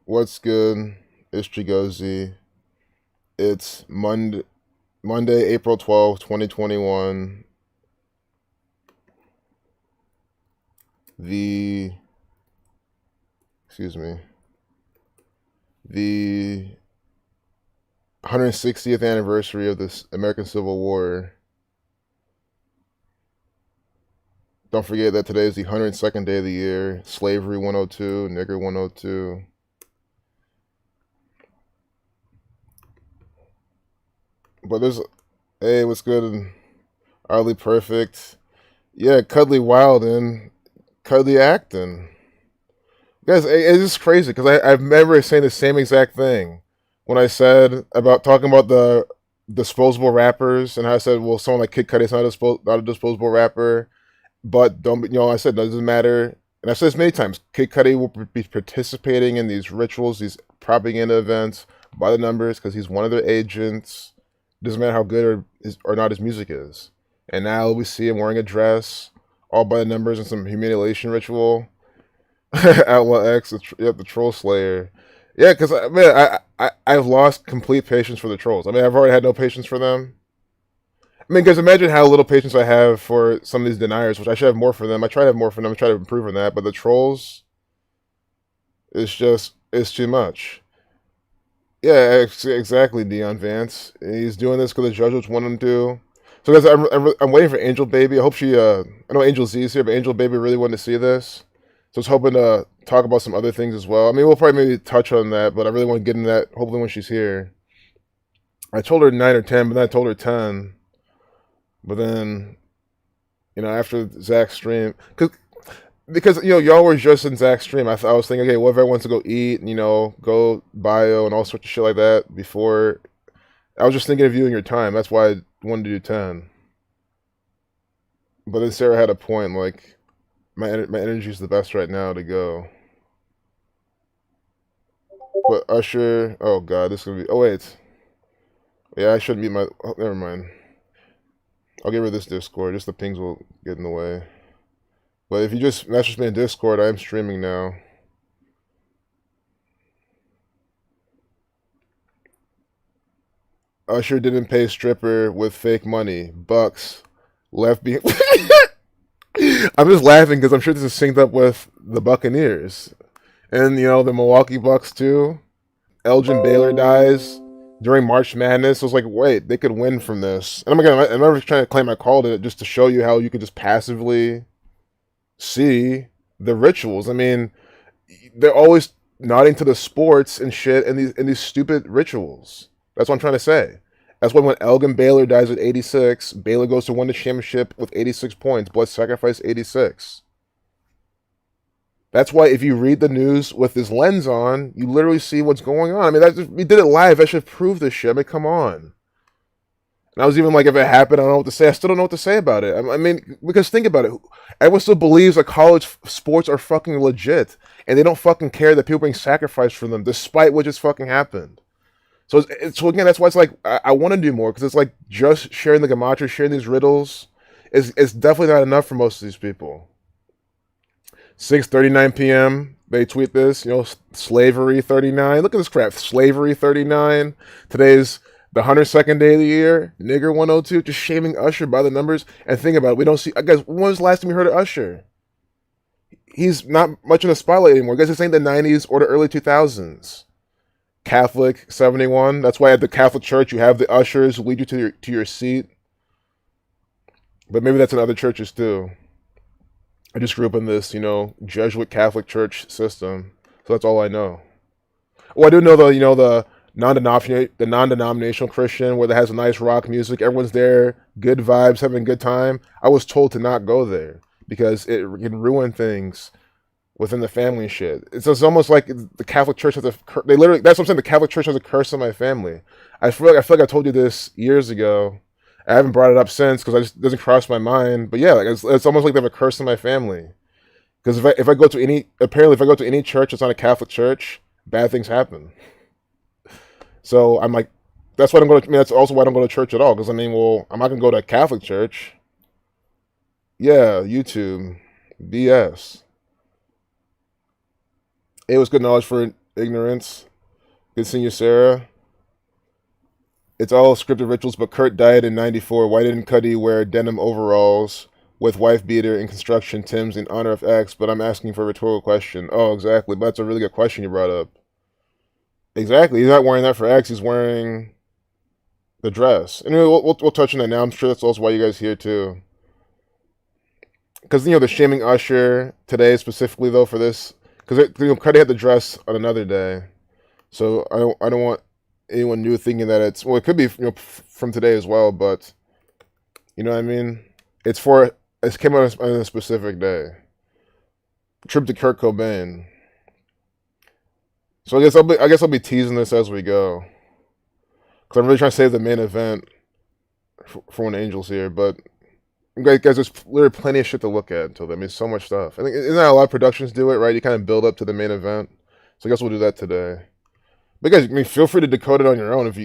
What's good? It's Chigozy. It's Monday, April 12th, 2021. The, excuse me, the 160th anniversary of this American Civil War. Don't forget that today is the 102nd day of the year. Slavery 102, nigger 102. But there's, hey, what's good? Oddly perfect. Yeah, Cuddly Wildin', Cuddly acting. Guys, it's just crazy because I remember saying the same exact thing when I said about talking about the disposable rappers and how I said, well, someone like Kid Cudi's not a disposable rapper, but don't I said no, it doesn't matter, and I've said this many times. Kid Cudi will be participating in these rituals, these propaganda events by the numbers because he's one of their agents. Doesn't matter how good or not his music is. And now we see him wearing a dress, all by the numbers, and some humiliation ritual. Outlaw X, the Troll Slayer. Yeah, because I've lost complete patience for the trolls. I mean, I've already had no patience for them. I mean, guys, imagine how little patience I have for some of these deniers, which I should have more for them. I try to have more for them. I try to improve on that, but the trolls, it's too much. Yeah, exactly, Dion Vance. He's doing this because the judges want him to. So, guys, I'm waiting for Angel Baby. I hope she. I know Angel Z's here, but Angel Baby really wanted to see this. So I was hoping to talk about some other things as well. I mean, we'll probably maybe touch on that, but I really want to get into that hopefully when she's here. I told her 9 or 10, but then I told her 10. But then, after Zach's stream, because y'all were just in Zach's stream, I was thinking, okay, what if everyone wants to go eat, and, go bio and all sorts of shit like that before. I was just thinking of you and your time. That's why I wanted to do 10. But then Sarah had a point, like, my energy is the best right now to go. But Usher, oh god, this is gonna be. Oh wait, yeah, I shouldn't be my. Oh, never mind. I'll get rid of this Discord. Just the pings will get in the way. But if you just message me in Discord, I am streaming now. Usher didn't pay stripper with fake money. Bucks left being. I'm just laughing because I'm sure this is synced up with the Buccaneers and the Milwaukee Bucks too. Elgin Baylor dies during March Madness. I was like, wait, they could win from this. And I'm never trying to claim I called it just to show you how you could just passively see the rituals. I mean, they're always nodding to the sports and shit and these stupid rituals. That's what I'm trying to say. That's why when Elgin Baylor dies at 86, Baylor goes to win the championship with 86 points. Blood sacrifice 86. That's why if you read the news with this lens on, you literally see what's going on. I mean, we did it live. I should prove this shit. I mean, come on. And I was even like, if it happened, I don't know what to say. I still don't know what to say about it. I mean, because think about it. Everyone still believes that college sports are fucking legit. And they don't fucking care that people being sacrificed for them, despite what just fucking happened. So again, that's why it's like, I want to do more. Because it's like, just sharing the gematria, sharing these riddles, is definitely not enough for most of these people. 6:39 p.m. They tweet this, slavery 39. Look at this crap, slavery 39. Today's the 102nd day of the year. Nigger 102, just shaming Usher by the numbers. And think about it, we don't see. Guys, when was the last time we heard of Usher? He's not much in the spotlight anymore. Guys, this ain't the 90s or the early 2000s. Catholic 71. That's why at the Catholic Church you have the ushers who lead you to your seat. But maybe that's in other churches too. I just grew up in this, Jesuit Catholic Church system, so that's all I know. Well, I do know the non-denominational Christian where it has nice rock music. Everyone's there, good vibes, having a good time. I was told to not go there because it can ruin things within the family and shit. It's almost like the Catholic Church has a. They literally. That's what I'm saying. The Catholic Church has a curse on my family. I feel like I told you this years ago. I haven't brought it up since because it doesn't cross my mind. But yeah, like it's almost like they have a curse in my family. Because if I go to any church that's not a Catholic church, bad things happen. So I'm like, that's why I don't go to. I mean, that's also why I don't go to church at all. Because I mean, well, I'm not gonna go to a Catholic church. Yeah, YouTube, BS. It was good knowledge for Ignorance. Good seeing you, Sarah. It's all scripted rituals, but Kurt died in '94. Why didn't Cudi wear denim overalls with wife beater and construction Tims in honor of X? But I'm asking for a rhetorical question. Oh, exactly. But that's a really good question you brought up. Exactly. He's not wearing that for X. He's wearing the dress. Anyway, we'll touch on that now. I'm sure that's also why you guys here too. Because they're shaming Usher today specifically though for this. Because Cudi had the dress on another day, so I don't want anyone new thinking that it's it could be from today as well, but you know what I mean. It came out on a specific day. Trip to Kurt Cobain. So I guess I'll be teasing this as we go, because I'm really trying to save the main event for when Angel's here. But guys, there's literally plenty of shit to look at until then. I mean, so much stuff. I think isn't that a lot of productions do it, right? You kind of build up to the main event. So I guess we'll do that today. But guys, I mean, feel free to decode it on your own. If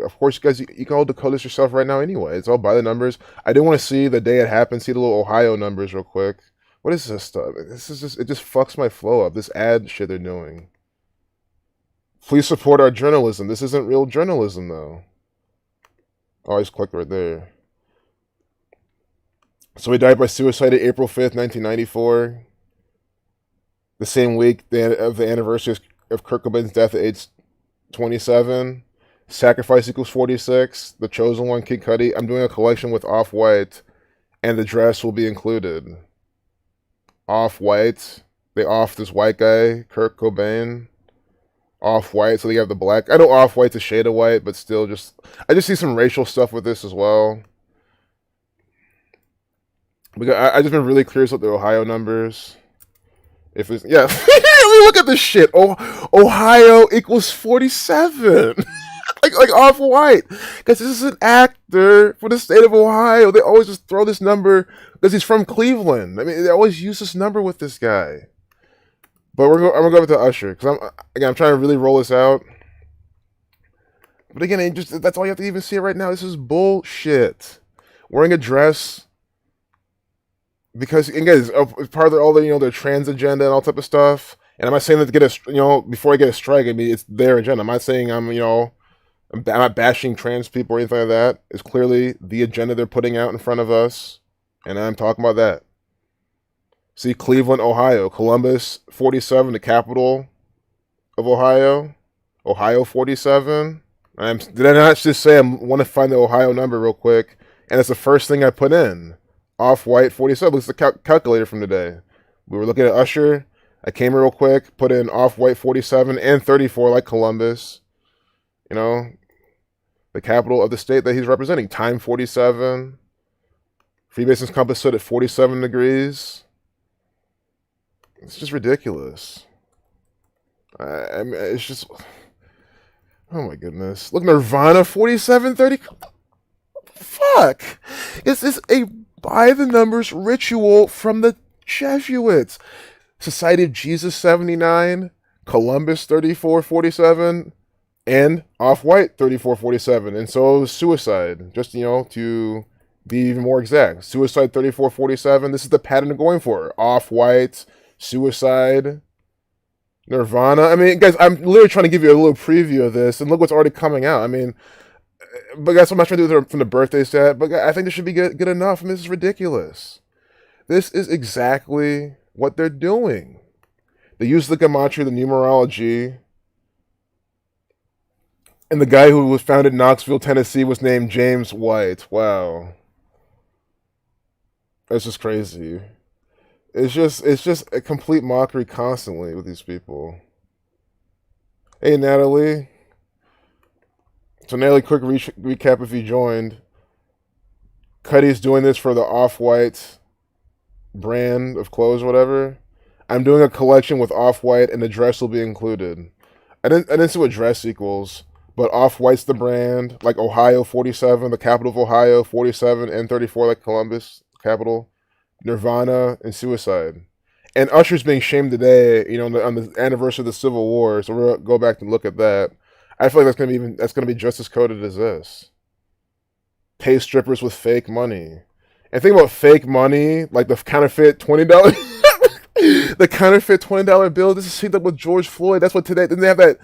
of course, guys, you can all decode this yourself right now anyway. It's all by the numbers. I do want to see the day it happened. See the little Ohio numbers real quick. What is this stuff? This is it just fucks my flow up. This ad shit they're doing. Please support our journalism. This isn't real journalism, though. Oh, I just clicked right there. So he died by suicide on April 5th, 1994. The same week of the anniversary of Kurt Cobain's death at age 27. Sacrifice equals 46. The Chosen One, Kid Cudi. I'm doing a collection with Off-White, and the dress will be included. Off-White. They off this white guy, Kurt Cobain. Off-White, so they have the black. I know Off-White's a shade of white, but still I just see some racial stuff with this as well. Because I just been really curious about the Ohio numbers. If it's look at this shit. Ohio equals 47. like Off-White. Because this is an actor for the state of Ohio. They always just throw this number because he's from Cleveland. I mean, they always use this number with this guy. But I'm gonna go with the Usher because I'm trying to really roll this out. But again, that's all you have to even see it right now. This is bullshit. Wearing a dress because again, it's part of all the their trans agenda and all type of stuff. And I'm not saying that to get a before I get a strike. I mean, it's their agenda. I'm not saying I'm not bashing trans people or anything like that. It's clearly the agenda they're putting out in front of us, and I'm talking about that. See, Cleveland, Ohio. Columbus, 47, the capital of Ohio. Ohio, 47. Did I not just say I want to find the Ohio number real quick? And it's the first thing I put in. Off-White, 47. It's the calculator from today. We were looking at Usher. I came here real quick, put in Off-White, 47, and 34, like Columbus. The capital of the state that he's representing. Time, 47. Freemason's compass stood at 47 degrees. It's just ridiculous. I mean, it's just... Oh my goodness. Look, Nirvana, 4730. Fuck! Is this a by-the-numbers ritual from the Jesuits? Society of Jesus, 79. Columbus, 3447. And Off-White, 3447. And so it was Suicide. Just, to be even more exact. Suicide, 3447. This is the pattern they're going for. Off-White... Suicide, Nirvana. I mean, guys, I'm literally trying to give you a little preview of this, and look what's already coming out. I mean, but guys, I'm not trying to do it from the birthday set, but I think this should be good enough. I mean, this is ridiculous. This is exactly what they're doing. They use the gematria, the numerology, and the guy who was found in Knoxville, Tennessee, was named James White. Wow, that's just crazy. It's just a complete mockery constantly with these people. Hey, Natalie. So, Natalie, quick recap if you joined. Cudi's doing this for the Off-White brand of clothes, whatever. I'm doing a collection with Off-White, and the dress will be included. I didn't see what dress equals, but Off-White's the brand, like Ohio, 47, the capital of Ohio, 47, and 34, like Columbus, capital. Nirvana, and Suicide. And Usher's being shamed today, on the anniversary of the Civil War, so we're going to go back and look at that. I feel like that's going to be just as coded as this. Pay strippers with fake money. And think about fake money, like the counterfeit $20. The counterfeit $20 bill. This is synced up with George Floyd. That's what today. Didn't they have that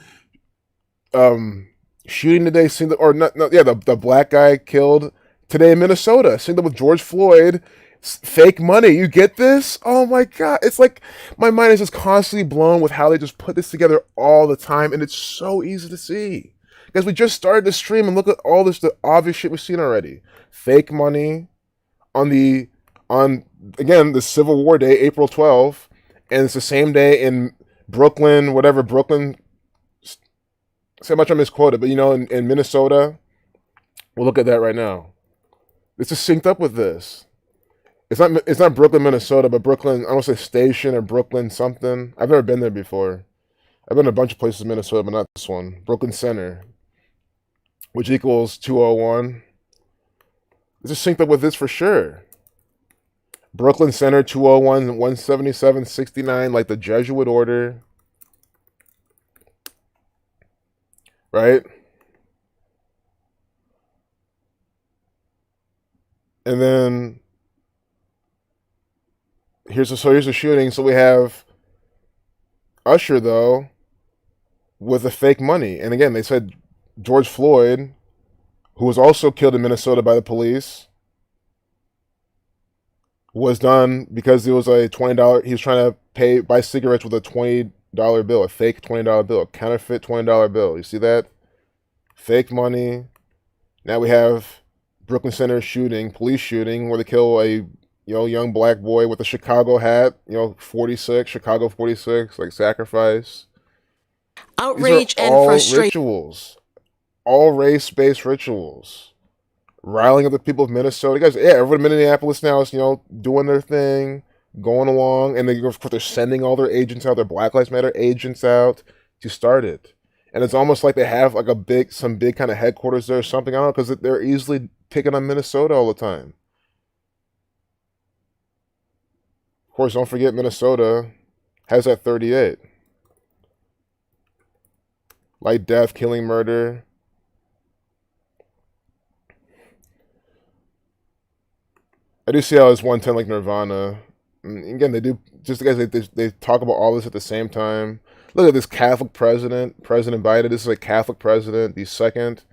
shooting today? Synced up, or not? No, yeah, the black guy killed today in Minnesota. Synced up with George Floyd. Fake money. You get this? Oh my god! It's like my mind is just constantly blown with how they just put this together all the time, and it's so easy to see. Because we just started the stream and look at all this, the obvious shit we've seen already. Fake money on again the Civil War day, April 12th, and it's the same day in Brooklyn, whatever Brooklyn. So much I misquoted, but in Minnesota, we'll look at that right now. This is synced up with this. It's not Brooklyn, Minnesota, but Brooklyn. I don't say station or Brooklyn something. I've never been there before. I've been to a bunch of places in Minnesota, but not this one. Brooklyn Center, which equals 201. This is synced up with this for sure. Brooklyn Center 201 17769, like the Jesuit order. Right? And then here's the shooting. So we have Usher though with the fake money. And again, they said George Floyd, who was also killed in Minnesota by the police, was done because it was a $20. He was trying to buy cigarettes with a $20 bill, a fake $20 bill, a counterfeit $20 bill. You see that? Fake money. Now we have Brooklyn Center shooting, police shooting, where they kill a young black boy with a Chicago hat. 46, Chicago 46, like sacrifice. Outrage and frustration. Rituals, all race-based rituals. Riling up the people of Minnesota. You guys, yeah, everyone in Minneapolis now is, doing their thing, going along, and of course they're sending all their agents out, their Black Lives Matter agents out to start it. And it's almost like they have like some big kind of headquarters there or something. I don't know, because they're easily taking on Minnesota all the time. Of course, don't forget Minnesota has that 38. Light death, killing, murder. I do see how it's 110 like Nirvana. And again, they do, just guys, they talk about all this at the same time. Look at this Catholic president, President Biden. This is a Catholic president, the second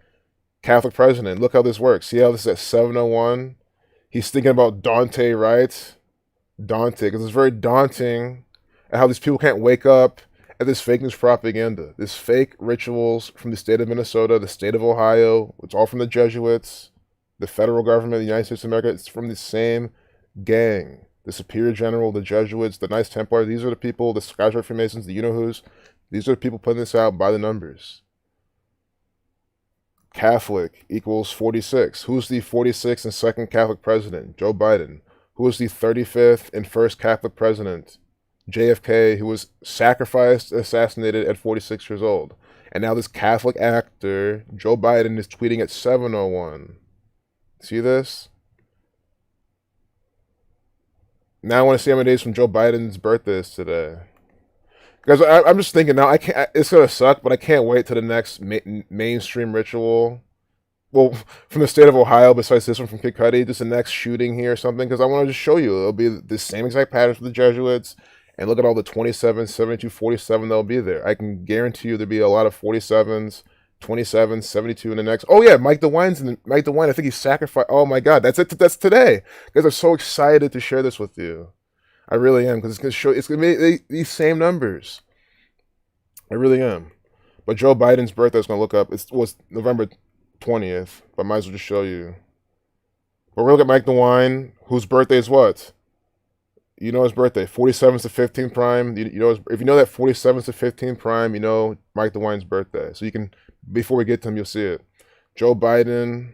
Catholic president. Look how this works. See how this is at 701? He's thinking about Dante, right? Dante, because it's very daunting at how these people can't wake up at this fake news propaganda. This fake rituals from the state of Minnesota, the state of Ohio. It's all from the Jesuits. The federal government of the United States of America, it's from the same gang. The Superior General, the Jesuits, the Knights Templar, these are the people, the Skyscraper Freemasons, the you-know-who's. These are the people putting this out by the numbers. Catholic equals 46. Who's the 46th and second Catholic president? Joe Biden. Who is the 35th and first Catholic president? JFK, who was sacrificed, assassinated at 46 years old. And now this Catholic actor, Joe Biden, is tweeting at 701. See this? Now I want to see how many days from Joe Biden's birthday is today. Because I'm just thinking now, it's going to suck, but I can't wait to the next mainstream ritual. Well, from the state of Ohio, besides this one from Kid Cudi, just the next shooting here or something, because I want to just show you. It'll be the same exact patterns for the Jesuits, and look at all the 27, 72, 47 that'll be there. I can guarantee you there'll be a lot of 47s, 27, 72 in the next. Oh yeah, Mike DeWine, I think he sacrificed. Oh my God, that's it. That's today. Guys, I'm so excited to share this with you. I really am, because it's gonna be these same numbers. I really am. But Joe Biden's birthday is gonna look up. It was November 20th, but I might as well just show you. But we're looking at Mike DeWine, whose birthday is what? You know his birthday, 47th to 15th prime. You know if you know that 47th to 15th prime, you know Mike DeWine's birthday. So you can, before we get to him, you'll see it. Joe Biden.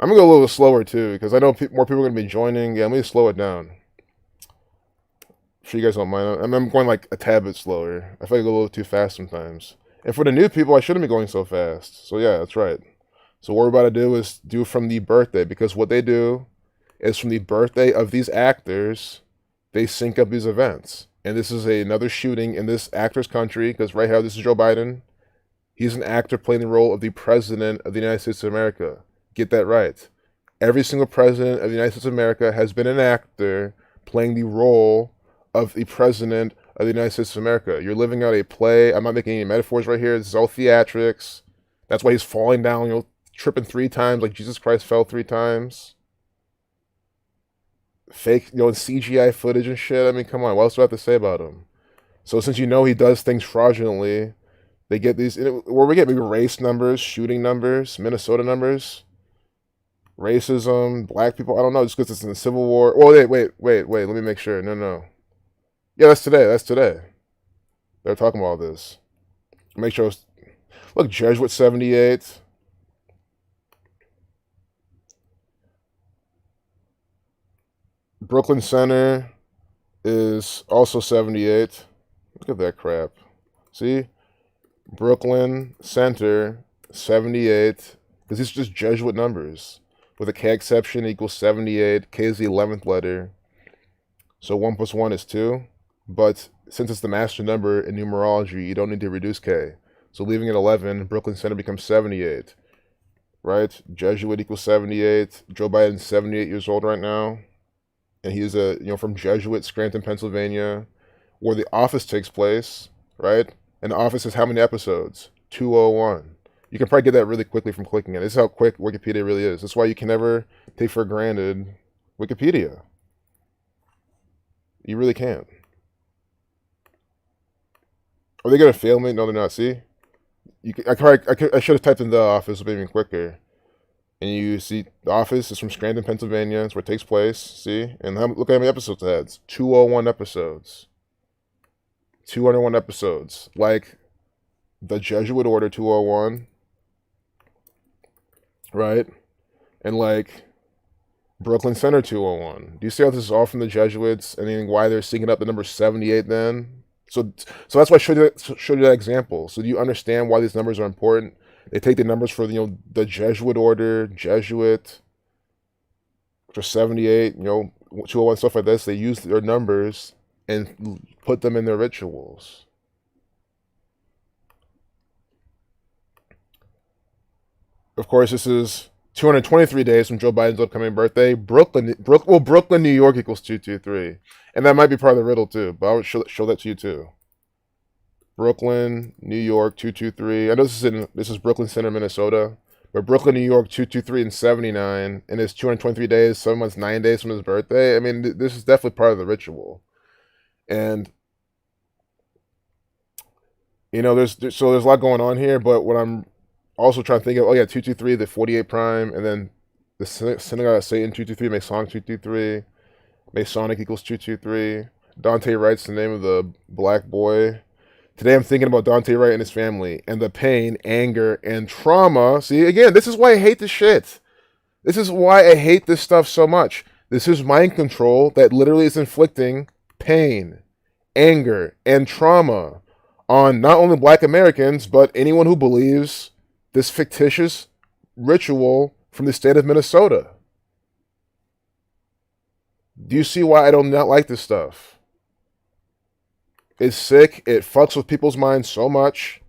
I'm gonna go a little slower too, because I know more people are gonna be joining. Yeah, I'm gonna slow it down. I'm sure you guys don't mind. I'm going like a tad bit slower. I feel like I go a little too fast sometimes. And for the new people, I shouldn't be going so fast. So yeah, that's right. So what we're about to do is do from the birthday, because what they do is from the birthday of these actors, they sync up these events. And this is another shooting in this actor's country, because right here, this is Joe Biden. He's an actor playing the role of the President of the United States of America. Get that right. Every single President of the United States of America has been an actor playing the role of the president of the United States of America. You're living out a play. I'm not making any metaphors right here. This is all theatrics. That's why he's falling down, tripping 3 times like Jesus Christ fell 3 times. Fake, CGI footage and shit. I mean, come on. What else do I have to say about him? So since he does things fraudulently, they get these, where we get maybe race numbers, shooting numbers, Minnesota numbers, racism, black people. I don't know, just because it's in the Civil War. Oh, wait. Let me make sure. No. Yeah, that's today. They're talking about all this. Make sure. Look, Jesuit 78. Brooklyn Center is also 78. Look at that crap. See? Brooklyn Center, 78. Because these are just Jesuit numbers. With a K exception equals 78. K is the 11th letter. So 1 plus 1 is 2. But since it's the master number in numerology, you don't need to reduce K. So leaving it 11, Brooklyn Center becomes 78. Right? Jesuit equals 78. Joe Biden's 78 years old right now. And he's from Jesuit, Scranton, Pennsylvania, where the office takes place, right? And the office has how many episodes? 201. You can probably get that really quickly from clicking it. This is how quick Wikipedia really is. That's why you can never take for granted Wikipedia. You really can't. Are they gonna fail me? No, they're not. See, I should have typed in the office, maybe even quicker. And you see the office is from Scranton, Pennsylvania. That's where it takes place. See? And look at how many episodes it has. 201 episodes. 201 episodes. Like the Jesuit Order 201. Right? And like Brooklyn Center 201. Do you see how this is all from the Jesuits? And then why they're singing up the number 78 then? So that's why I showed you that example. So do you understand why these numbers are important? They take the numbers for the Jesuit order, Jesuit, which are 78, 201, stuff like this. They use their numbers and put them in their rituals. Of course, this is 223 days from Joe Biden's upcoming birthday. Brooklyn, New York equals 223. And that might be part of the riddle too, but I'll show that to you too. Brooklyn, New York, 223. I know this is Brooklyn Center, Minnesota. But Brooklyn, New York, 223 and 79. And it's 223 days, 7 months, 9 days from his birthday. I mean, this is definitely part of the ritual. And, there's a lot going on here. But what I'm also trying to think of, 223, the 48 prime. And then the Synagogue of Satan, 223, Masonic 223. Masonic equals 223. Dante Wright's the name of the black boy. Today I'm thinking about Dante Wright and his family and the pain, anger, and trauma. See, again, this is why I hate this shit. This is why I hate this stuff so much. This is mind control that literally is inflicting pain, anger, and trauma on not only black Americans, but anyone who believes this fictitious ritual from the state of Minnesota. Do you see why I do not like this stuff? It's sick. It fucks with people's minds so much.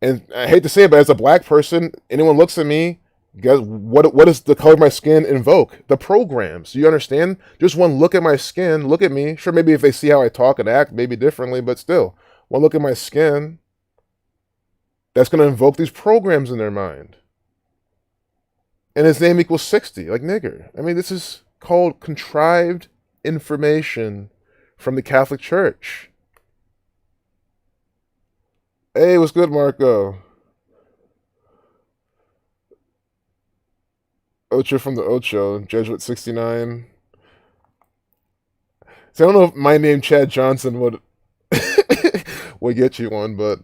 And I hate to say it, but as a black person, anyone looks at me, guys, what does the color of my skin invoke? The programs. Do you understand? Just one look at my skin, look at me. Sure, maybe if they see how I talk and act, maybe differently, but still, one look at my skin, that's going to invoke these programs in their mind. And his name equals 60, like nigger. I mean, this is called contrived information from the Catholic Church. Hey, what's good, Marco? Ocho from the Ocho, Jesuit 69. See, I don't know if my name Chad Johnson would would get you one, but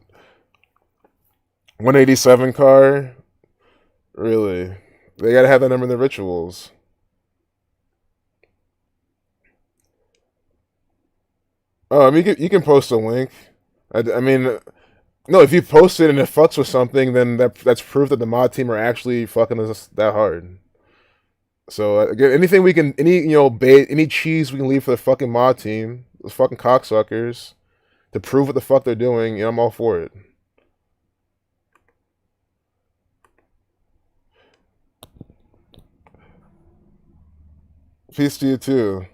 187 car, really? They gotta have that number in the rituals. Oh, I mean, you can post a link. I mean, no, if you post it and it fucks with something, then that's proof that the mod team are actually fucking us that hard. So again, anything we can, bait, any cheese we can leave for the fucking mod team, those fucking cocksuckers, to prove what the fuck they're doing, I'm all for it. Peace to you too.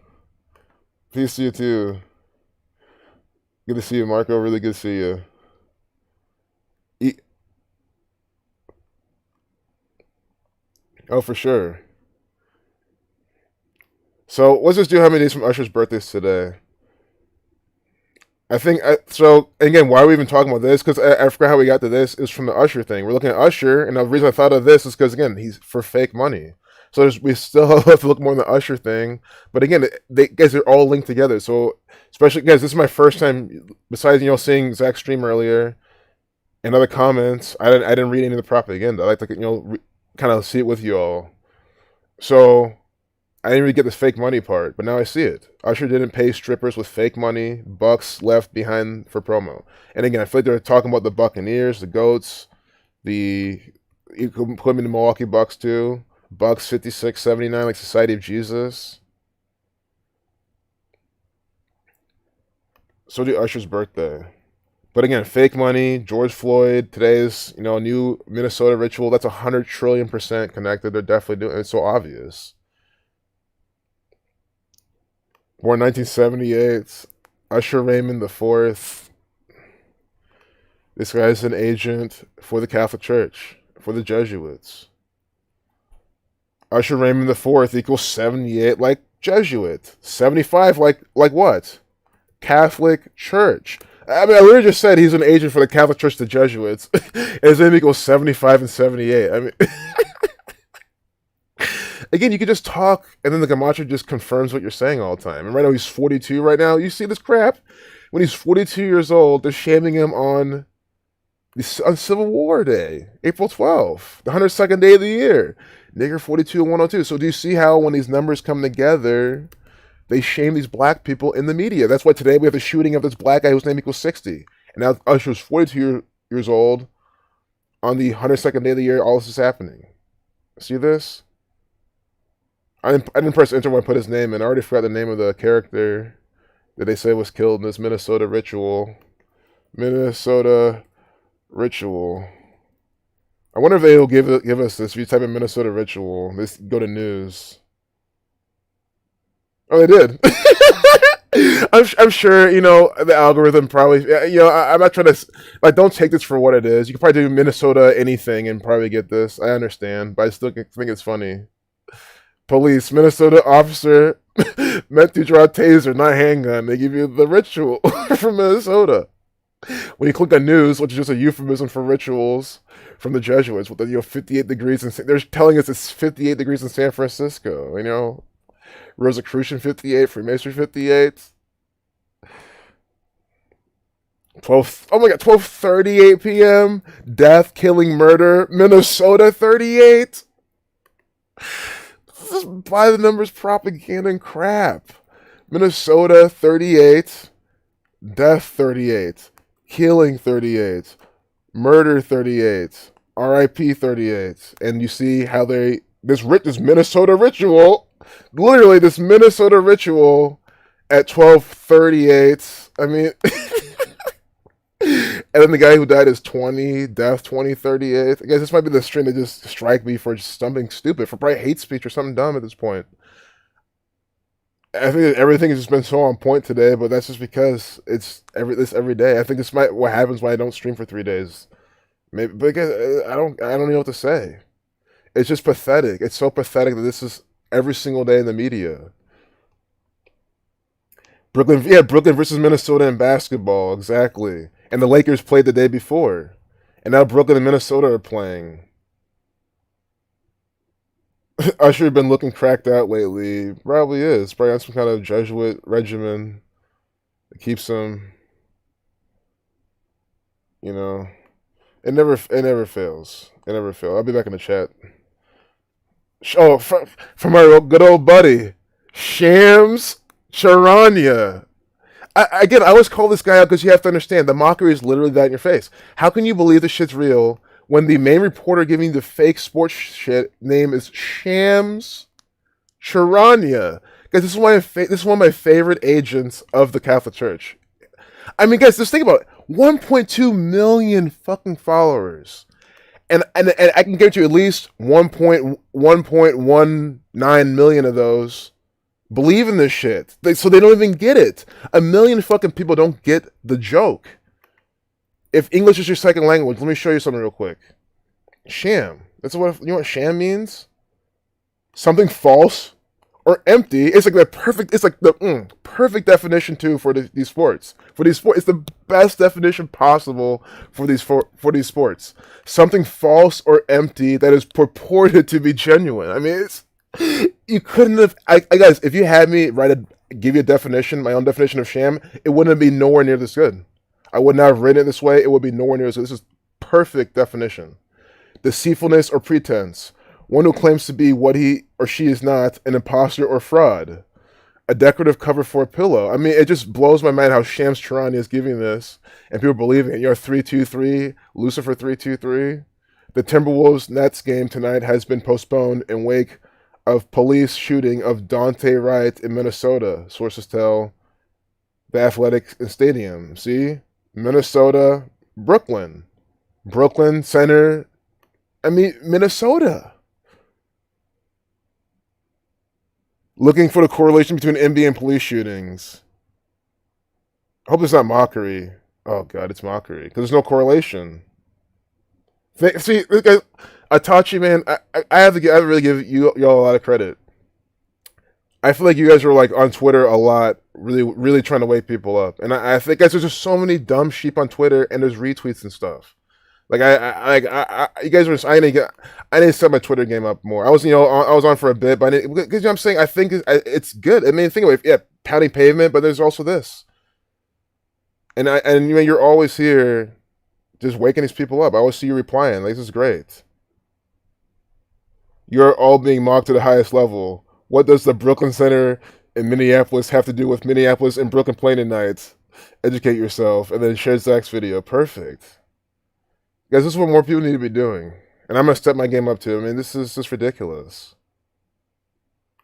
Peace to you too. Good to see you, Marco. Really good to see you. E- oh, for sure. So let's just do how many days from Usher's birthdays today. I think so. Again, why are we even talking about this? Because I forgot how we got to this. Is from the Usher thing. We're looking at Usher, and the reason I thought of this is because again, he's for fake money. So we still have to look more on the Usher thing. But again, guys, they're all linked together. So especially guys, this is my first time. Besides, seeing Zach stream earlier and other comments, I didn't read any of the propaganda. I like to kind of see it with you all. So I didn't really get this fake money part, but now I see it. Usher didn't pay strippers with fake money. Bucks left behind for promo. And again, I feel like they're talking about the Buccaneers, the Goats, you could put them in the Milwaukee Bucks too. Bucks 56-79, like Society of Jesus. So do Usher's birthday. But again, fake money, George Floyd, today's, new Minnesota ritual, that's 100 trillion% connected. They're definitely doing it. It's so obvious. Born 1978, Usher Raymond IV. This guy's an agent for the Catholic Church, for the Jesuits. Usher Raymond IV equals 78 like Jesuit. 75 like what? Catholic Church. I mean, I literally just said he's an agent for the Catholic Church, the Jesuits. And his name equals 75 and 78. I mean... Again, you could just talk, and then the Gamacho just confirms what you're saying all the time. And right now, he's 42 right now. You see this crap? When he's 42 years old, they're shaming him on Civil War Day, April 12th, the 102nd day of the year. Nigger 42 and 102. So do you see how when these numbers come together, they shame these black people in the media? That's why today we have the shooting of this black guy whose name equals 60. And now Usher's 42 years old. On the 102nd day of the year, all this is happening. See this? I didn't press enter when I put his name in. I already forgot the name of the character that they say was killed in this Minnesota ritual. Minnesota ritual. I wonder if they will give us this. If you type in Minnesota ritual, this go to news. Oh, they did. I'm sure, the algorithm probably, I'm not trying to, don't take this for what it is. You can probably do Minnesota anything and probably get this. I understand, but I still think it's funny. Police, Minnesota officer meant to draw taser, not handgun. They give you the ritual from Minnesota. When you click on news, which is just a euphemism for rituals from the Jesuits, with the 58 degrees, they're telling us it's 58 degrees in San Francisco. Rosicrucian 58, Freemasonry 58. 12:38 p.m. Death, killing, murder, Minnesota 38. This is by the numbers propaganda and crap. Minnesota 38, death 38, killing 38, murder 38, RIP 38. And you see how this Minnesota ritual, literally this Minnesota ritual at 12:38. I mean, and then the guy who died is 20, death 2038. I guess this might be the string that just strike me for just something stupid, for probably hate speech or something dumb at this point. I think everything has just been so on point today, but that's just because it's every day. I think this might what happens when I don't stream for 3 days. Maybe, but again, I don't know what to say. It's just pathetic. It's so pathetic that this is every single day in the media. Brooklyn versus Minnesota in basketball, exactly. And the Lakers played the day before. And now Brooklyn and Minnesota are playing. Usher been looking cracked out lately. Probably is. Probably on some kind of Jesuit regimen that keeps him, it never fails. It never fails. I'll be back in the chat. Oh, from our good old buddy, Shams Charania. Again, I always call this guy out because you have to understand the mockery is literally that in your face. How can you believe this shit's real when the main reporter giving you the fake sports shit name is Shams Charania? Guys, this is one of my favorite agents of the Catholic Church. I mean, guys, just think about it. 1.2 million fucking followers. And I can guarantee you at least 1.19 million of those believe in this shit. So they don't even get it. A million fucking people don't get the joke. If English is your second language, let me show you something real quick. Sham. That's what you know what sham means? Something false or empty. It's like the perfect. It's like the perfect definition too for these sports. For these sports, it's the best definition possible for these sports. Something false or empty that is purported to be genuine. I mean, you couldn't have. I guys, if you had me give you a definition, my own definition of sham, it wouldn't be nowhere near this good. I would not have written it this way. It would be nowhere near this good. This is perfect definition. Deceitfulness or pretense. One who claims to be what he or she is not, an imposter or fraud. A decorative cover for a pillow. I mean, it just blows my mind how Shams Charania is giving this, and people believing it. You're 3-2-3, Lucifer 3-2-3. The Timberwolves Nets game tonight has been postponed in wake of police shooting of Dante Wright in Minnesota. Sources tell the Athletic Stadium. See? Minnesota, Brooklyn. Brooklyn Center. I mean, Minnesota. Looking for the correlation between NBA and police shootings. I hope it's not mockery. Oh, God, it's mockery. Because there's no correlation. See, Itachi, man, I have to really give y'all a lot of credit. I feel like you guys are like on Twitter a lot, really, really trying to wake people up. And I think guys, there's just so many dumb sheep on Twitter, and there's retweets and stuff. Like you guys were. I need to set my Twitter game up more. I was on for a bit, but because you know what I'm saying, I think it's good. I mean, think of it. Yeah, pounding pavement, but there's also this. And you're always here, just waking these people up. I always see you replying. Like, this is great. You're all being mocked to the highest level. What does the Brooklyn Center in Minneapolis have to do with Minneapolis and Brooklyn Playing Nights? Educate yourself, and then share Zach's video. Perfect. Guys, this is what more people need to be doing. And I'm going to step my game up too. I mean, this is just ridiculous.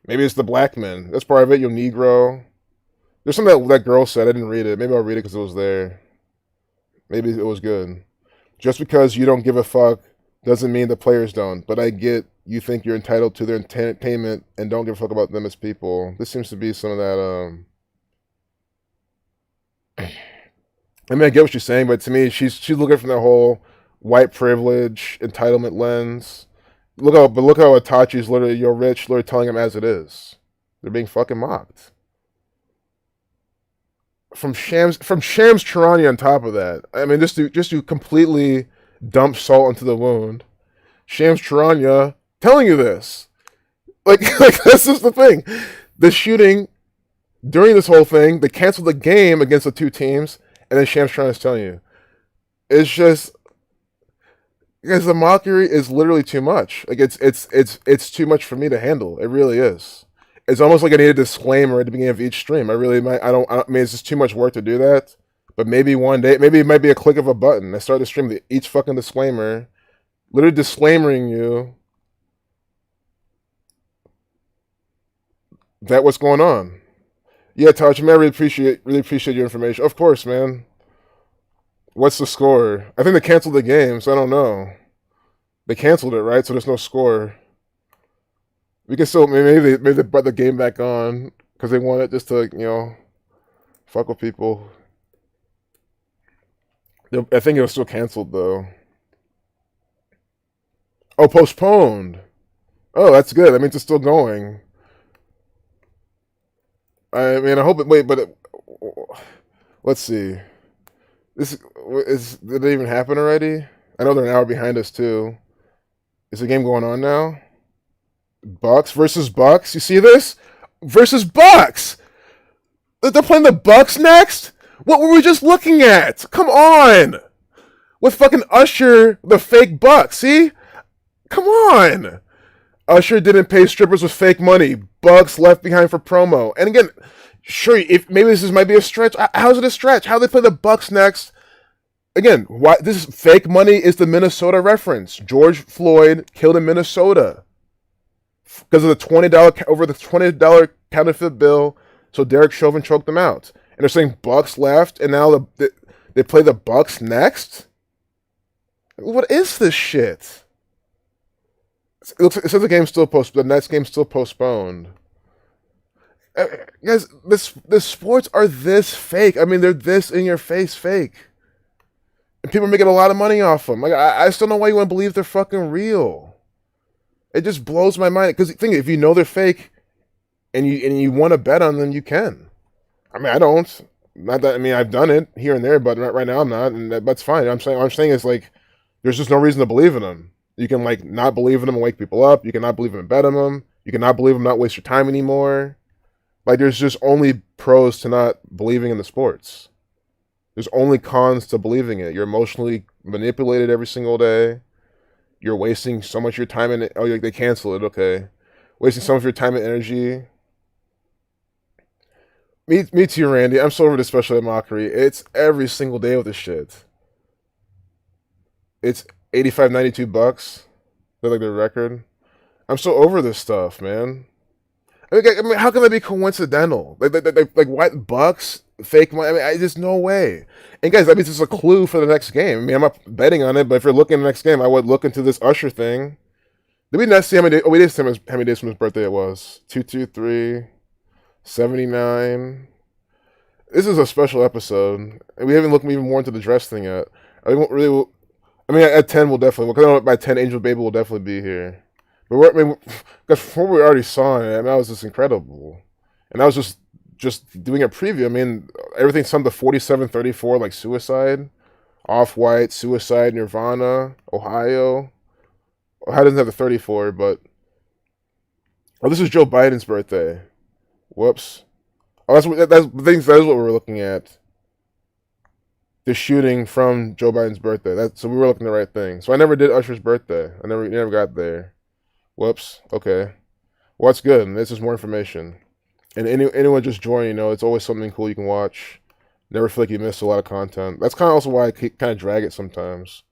Maybe it's the black men. That's part of it. You're Negro. There's something that girl said. I didn't read it. Maybe I'll read it because it was there. Maybe it was good. Just because you don't give a fuck doesn't mean the players don't. But I get you think you're entitled to their entertainment and don't give a fuck about them as people. This seems to be some of that. I mean, I get what she's saying, but to me, she's looking from that whole white privilege entitlement lens. Look how Itachi's literally, you're rich, literally telling them as it is. They're being fucking mocked. From Shams Charania on top of that. I mean, just to completely dump salt into the wound. Shams Charania telling you this. Like this is the thing. The shooting during this whole thing, they canceled the game against the two teams, and then Shams Charania is telling you. It's just, because the mockery is literally too much. Like it's too much for me to handle. It really is. It's almost like I need a disclaimer at the beginning of each stream. I mean, it's just too much work to do that. But maybe one day, maybe it might be a click of a button. I start the stream with each fucking disclaimer, literally disclaimering you that what's going on. Yeah, Taj, I really appreciate your information. Of course, man. What's the score? I think they canceled the game, so I don't know. They canceled it, right? So there's no score. We can still maybe they brought the game back on because they want it just to fuck with people. I think it was still canceled though. Oh, postponed. Oh, that's good. That means it's still going. I mean, I hope it. Wait, but let's see. Did it even happen already? I know they're an hour behind us too. Is the game going on now? Bucks versus Bucks. You see this? Versus Bucks. They're playing the Bucks next? What were we just looking at? Come on. With fucking Usher, the fake Bucks. See? Come on. Usher didn't pay strippers with fake money. Bucks left behind for promo. And again, sure, if maybe might be a stretch. How's it a stretch? How do they play the Bucks next? Again, why this is fake money is the Minnesota reference. George Floyd killed in Minnesota because of the $20 counterfeit bill. So Derek Chauvin choked them out, and they're saying Bucks left, and now they play the Bucks next. What is this shit? It says the Nets game's still postponed. Guys, the sports are this fake. I mean, they're this in your face fake. And people are making a lot of money off them. Like, I still don't know why you want to believe they're fucking real. It just blows my mind. Because think, if you know they're fake and you want to bet on them, you can. I mean, I don't. Not that, I mean, I've done it here and there, but right now I'm not, and that's fine. What I'm saying is, like, there's just no reason to believe in them. You can, like, not believe in them and wake people up. You can not believe in them and bet on them. You can not believe them, not waste your time anymore. Like, there's just only pros to not believing in the sports. There's only cons to believing it. You're emotionally manipulated every single day. You're wasting so much of your time in it. Oh, they cancel it. Okay. Wasting some of your time and energy. Me too, Randy. I'm so over this special ed mockery. It's every single day with this shit. It's $85.92. They're like their record. I'm so over this stuff, man. I mean, how can that be coincidental? Like what bucks, fake money? I mean, there's no way. And guys, that means it's a clue for the next game. I mean, I'm not betting on it, but if you're looking at the next game, I would look into this Usher thing. Did we not see how many days? Oh, we did see how many days from his birthday it was. 223, 79. This is a special episode, and we haven't looked even more into the dress thing yet. I won't really. I mean, at 10 we'll definitely. Because by 10, Angel Baby will definitely be here. But because from what we already saw, I mean, that was just incredible, and that was just doing a preview. I mean, everything's from the 4734, like Suicide, Off-White, Suicide, Nirvana, Ohio. Ohio doesn't have the 34, but this is Joe Biden's birthday. Whoops. Oh, that's that is what we're looking at. The shooting from Joe Biden's birthday. So we were looking at the right thing. So I never did Usher's birthday. I never got there. Whoops. Okay. Well, that's good. This is more information. And anyone just joining, it's always something cool you can watch. Never feel like you miss a lot of content. That's kind of also why I kind of drag it sometimes.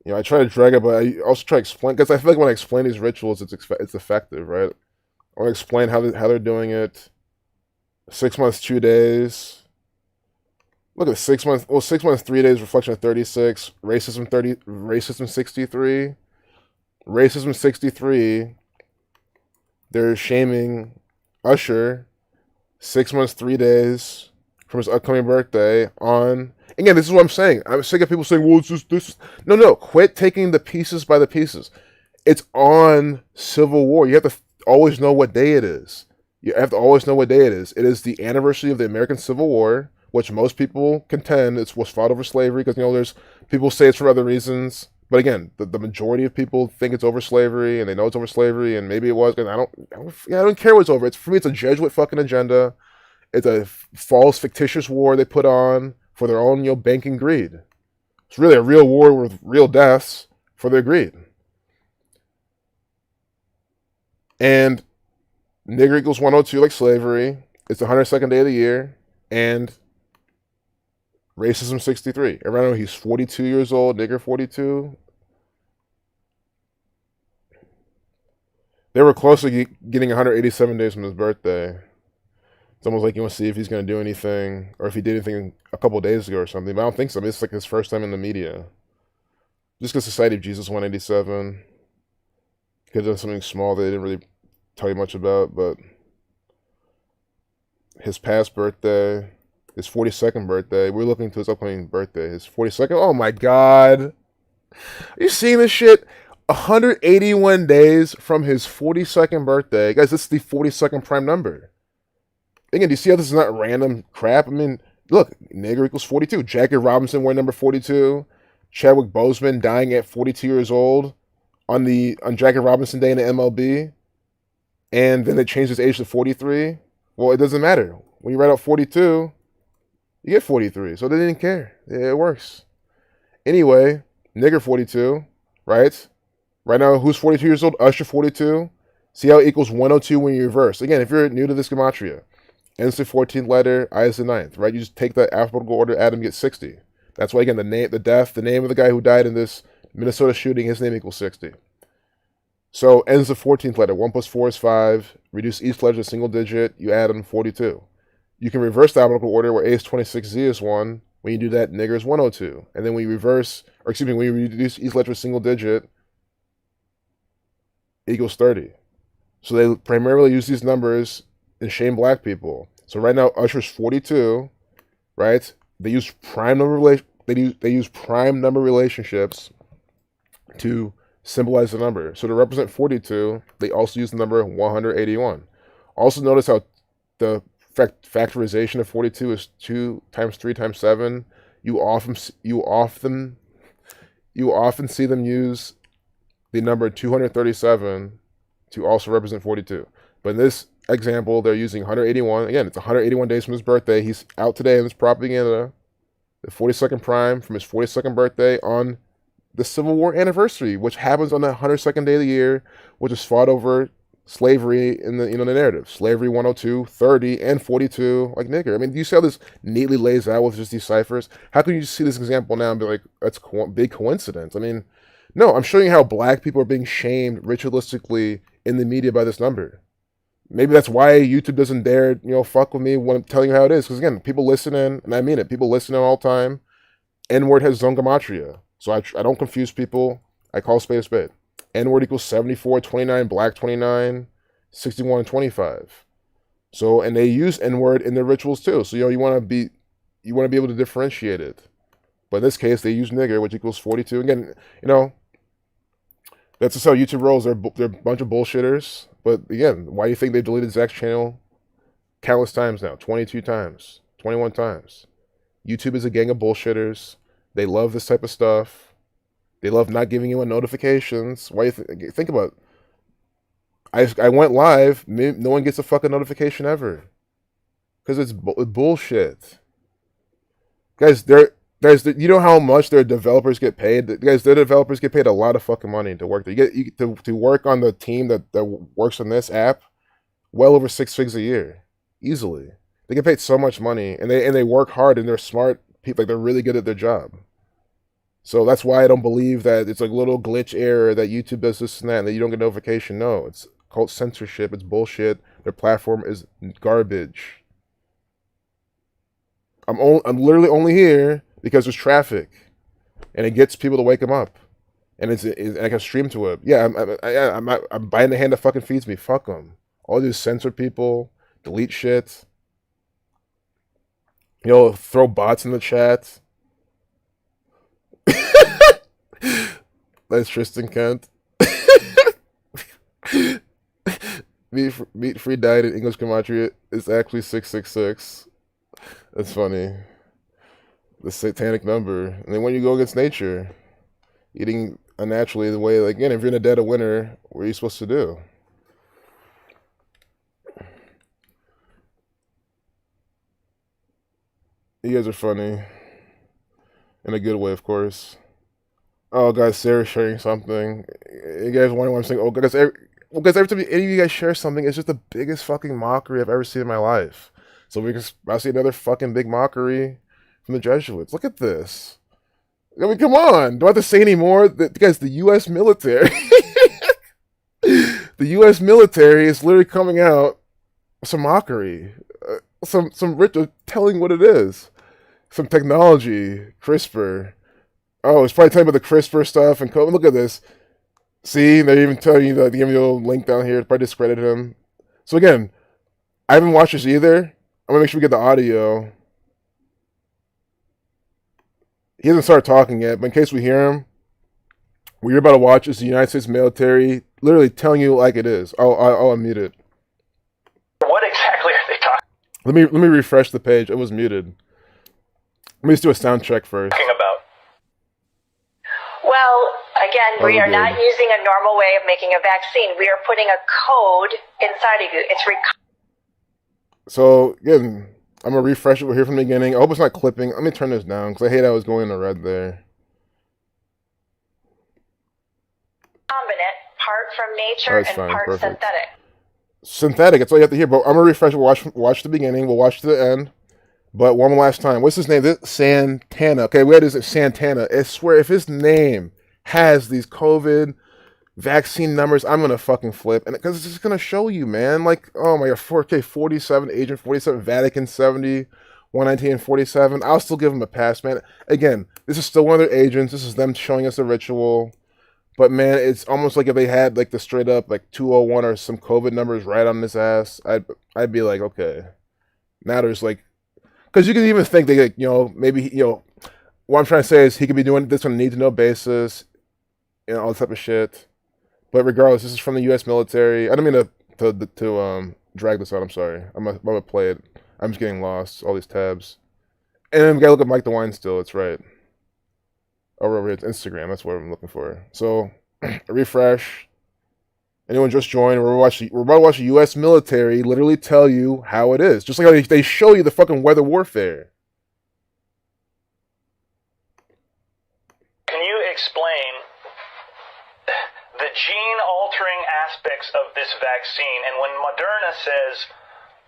I try to drag it, but I also try to explain, because I feel like when I explain these rituals, it's effective, right? I want to explain how they're doing it. 6 months, 2 days. Look at 6 months. Well, 6 months, 3 days. Reflection of 36. Racism 30. Racism 63. Racism 63. They're shaming Usher. 6 months, 3 days from his upcoming birthday on. Again, this is what I'm saying. I'm sick of people saying, well, it's just this. No. Quit taking the pieces by the pieces. It's on Civil War. You have to always know what day it is. You have to always know what day it is. It is the anniversary of the American Civil War, which most people contend was fought over slavery, because, there's people say it's for other reasons. But again, the majority of people think it's over slavery, and they know it's over slavery, and maybe it was. And I don't care what's over. For me, it's a Jesuit fucking agenda. It's a false, fictitious war they put on for their own, banking greed. It's really a real war with real deaths for their greed. And nigger equals 102, like slavery. It's the 102nd day of the year. And racism 63. Everyone know he's 42 years old, nigger 42. They were close to getting 187 days from his birthday. It's almost like you want to see if he's going to do anything, or if he did anything a couple of days ago or something. But I don't think so. I mean, it's like his first time in the media. Just because Society of Jesus 187. Could have done something small that they didn't really tell you much about, but his past birthday, his 42nd birthday, we're looking to his upcoming birthday, his 42nd, oh my god. Are you seeing this shit? 181 days from his 42nd birthday. Guys, this is the 42nd prime number. Again, do you see how this is not random crap? I mean, look, nigger equals 42. Jackie Robinson wearing number 42. Chadwick Boseman dying at 42 years old on Jackie Robinson Day in the MLB. And then they changed his age to 43. Well, it doesn't matter. When you write out 42, you get 43. So they didn't care. It works. Anyway, nigger 42, right? Right now, who's 42 years old? Usher 42. See how it equals 102 when you reverse. Again, if you're new to this gematria, N is the 14th letter, I is the 9th, right? You just take the alphabetical order, add them, get 60. That's why, again, the name of the guy who died in this Minnesota shooting, his name equals 60. So N is the 14th letter. 1 plus 4 is 5. Reduce each letter to a single digit. You add them, 42. You can reverse the alphabetical order where A is 26, Z is 1. When you do that, nigger is 102. And then when you when you reduce each letter to a single digit, it equals 30. So they primarily use these numbers and shame black people. So right now, Usher's 42, right? They use prime number they use prime number relationships to symbolize the number. So to represent 42, they also use the number 181. Also notice how the factorization of 42 is 2 times 3 times 7. You often see them use the number 237 to also represent 42. But in this example, they're using 181. Again, it's 181 days from his birthday. He's out today in this propaganda, the 42nd prime from his 42nd birthday on the Civil War anniversary, which happens on the 102nd day of the year, which is fought over slavery in the the narrative. Slavery 102, 30, and 42, like nigger. I mean, do you see how this neatly lays out with just these ciphers? How can you just see this example now and be like, that's big coincidence? I mean, no, I'm showing you how black people are being shamed ritualistically in the media by this number. Maybe that's why YouTube doesn't dare, fuck with me when I'm telling you how it is. Because again, people listen in, and I mean it, people listen in all the time. N-word has its own gematria. So I don't confuse people. I call spade a spade. N-word equals 74, 29, black 29, 61, and 25. So, and they use N-word in their rituals too. So, you want to be able to differentiate it. But in this case, they use nigger, which equals 42. Again, that's just how YouTube rolls. They're a bunch of bullshitters. But again, why do you think they deleted Zach's channel countless times now? 22 times, 21 times. YouTube is a gang of bullshitters. They love this type of stuff. They love not giving you notifications. Why do you think about it? I went live. No one gets a fucking notification ever. Because it's bullshit. Guys, you know how much their developers get paid? Guys, their developers get paid a lot of fucking money to work there. You get to work on the team that works on this app, well over 6 figures a year. Easily. They get paid so much money, and they work hard, and they're smart people. Like, they're really good at their job. So that's why I don't believe that it's like a little glitch error that YouTube does this and that, and that you don't get notification. No, it's called censorship. It's bullshit. Their platform is garbage. I'm literally only here because there's traffic, and it gets people to wake them up, and I can stream to it. Yeah, I'm buying the hand that fucking feeds me. Fuck them. All I do is censor people, delete shit. Throw bots in the chat. That's Tristan Kent. Meat free diet in English gematria is actually 666. That's funny. The satanic number. And then when you go against nature, eating unnaturally the way, like, again, if you're in a dead of winter, what are you supposed to do? You guys are funny. In a good way, of course. Oh, guys, Sarah's sharing something. You guys wonder why I'm saying, oh, guys, every time any of you guys share something, it's just the biggest fucking mockery I've ever seen in my life. So I'll see another fucking big mockery from the Jesuits. Look at this. I mean, come on. Do I have to say any more? Guys, the U.S. military. The U.S. military is literally coming out with some mockery. Some ritual telling what it is. Some technology. CRISPR. Oh, it's probably telling about the CRISPR stuff and COVID. Look at this. See, they're even telling you that they give me a little link down here to probably discredit him. So again, I haven't watched this either. I'm gonna make sure we get the audio. He hasn't started talking yet, but in case we hear him, what you're about to watch is the United States military literally telling you like it is. I'll unmute it. What exactly are they talking Let me refresh the page. It was muted. Let me just do a sound check first. about? Well, again, we are not using a normal way of making a vaccine. We are putting a code inside of you. It's So, again, I'm going to refresh it. We'll hear from the beginning. I hope it's not clipping. Let me turn this down because I hate how I was going in the red there. recombinant, part from nature and fine, part perfect. synthetic. Synthetic, that's all you have to hear. But I'm going to refresh it. We'll watch the beginning. We'll watch to the end. But one last time. What's his name? This Santana. Okay, we had this Santana. I swear, if his name has these COVID vaccine numbers, I'm gonna fucking flip. And because it's just gonna show you, man. Like, oh my god, 4K 47, Agent 47, Vatican 70, 119 and 47. I'll still give him a pass, man. Again, this is still one of their agents. This is them showing us the ritual. But man, it's almost like if they had like the straight up like 201 or some COVID numbers right on this ass, I'd be like, okay. Now there's like, because you can even think they like, maybe what I'm trying to say is he could be doing this on a need to know basis, all this type of shit. But regardless, this is from the U.S. military. I don't mean to drag this out. I'm sorry. I'm gonna play it. I'm just getting lost. All these tabs, and then we gotta look at Mike DeWine still. It's right. Over here, it's Instagram. That's what I'm looking for. So, refresh. Anyone just joined? We're about to watch the U.S. military literally tell you how it is, just like how they show you the fucking weather warfare. Can you explain the gene-altering aspects of this vaccine? And when Moderna says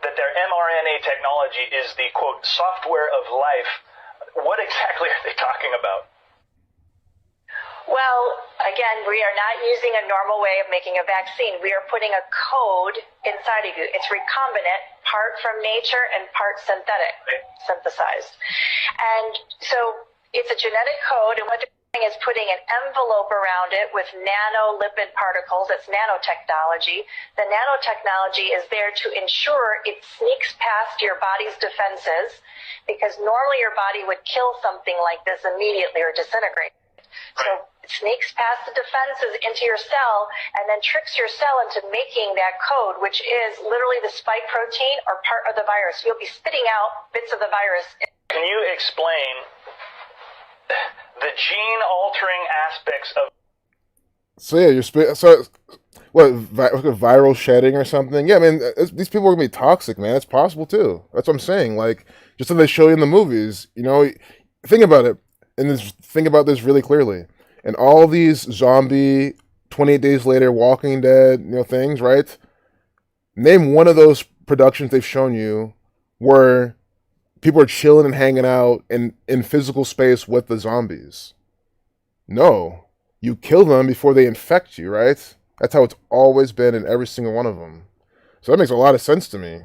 that their mRNA technology is the, quote, software of life, what exactly are they talking about? Well, again, we are not using a normal way of making a vaccine. We are putting a code inside of you. It's recombinant, part from nature and part synthesized. And so it's a genetic code, and what they're doing is putting an envelope around it with nanolipid particles. It's nanotechnology. The nanotechnology is there to ensure it sneaks past your body's defenses, because normally your body would kill something like this immediately or disintegrate. So it sneaks past the defenses into your cell and then tricks your cell into making that code, which is literally the spike protein or part of the virus. You'll be spitting out bits of the virus. Can you explain the gene-altering aspects of... So yeah, what, viral shedding or something? Yeah, I mean, these people are gonna be toxic, man. It's possible too. That's what I'm saying. Like, just so they show you in the movies, think about it. And think about this really clearly. And all these zombie, 28 Days Later, Walking Dead, things, right? Name one of those productions they've shown you where people are chilling and hanging out in physical space with the zombies. No. You kill them before they infect you, right? That's how it's always been in every single one of them. So that makes a lot of sense to me.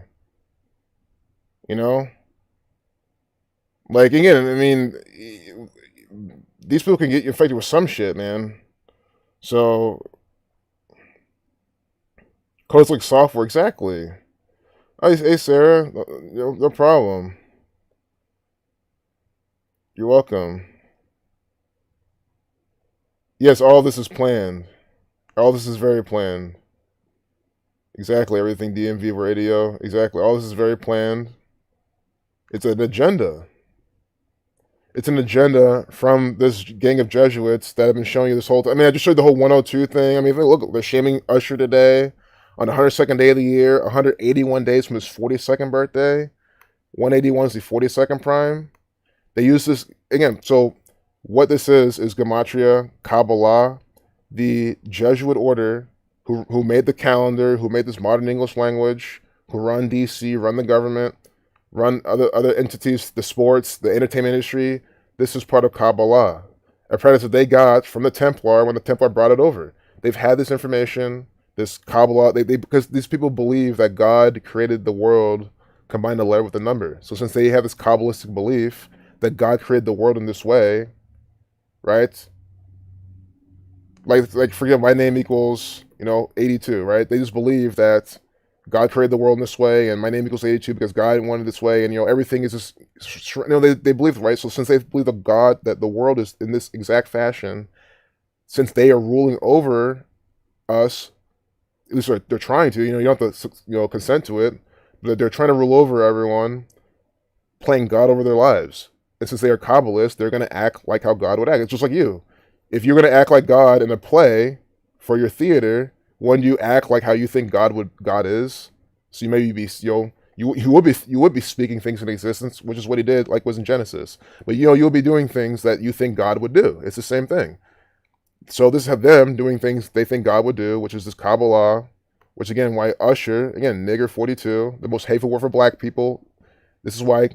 Like, again, I mean, these people can get you infected with some shit, man. So, codes like software, exactly. Hey, Sarah, no problem. You're welcome. Yes, all this is planned. All this is very planned. Exactly, everything DMV radio. Exactly, all this is very planned. It's an agenda. It's an agenda from this gang of Jesuits that have been showing you this whole time. I mean, I just showed the whole 102 thing. I mean, look, they're shaming Usher today on the 102nd day of the year, 181 days from his 42nd birthday. 181 is the 42nd prime. They use this, again, so what this is Gematria, Kabbalah, the Jesuit order who made the calendar, who made this modern English language, who run DC, run the government, run other entities, the sports, the entertainment industry. This is part of Kabbalah, a practice that they got from the Templar when the Templar brought it over. They've had this information, this Kabbalah, because these people believe that God created the world, combined the letter with the number. So since they have this Kabbalistic belief that God created the world in this way, right? Like forget my name equals 82, right? They just believe that God created the world in this way, and my name equals 82 because God wanted this way, and everything is just they believe, right? So since they believe of God that the world is in this exact fashion, since they are ruling over us, at least they're trying to, you don't have to consent to it, but they're trying to rule over everyone, playing God over their lives. And since they are Kabbalists, they're going to act like how God would act. It's just like you. If you're going to act like God in a play for your theater, when you act like how you think God is, so you maybe be you would be speaking things into existence, which is what he did, like was in Genesis. But you'll be doing things that you think God would do. It's the same thing. So this have them doing things they think God would do, which is this Kabbalah, which again, why Usher, again, nigger 42, the most hateful word for black people. This is why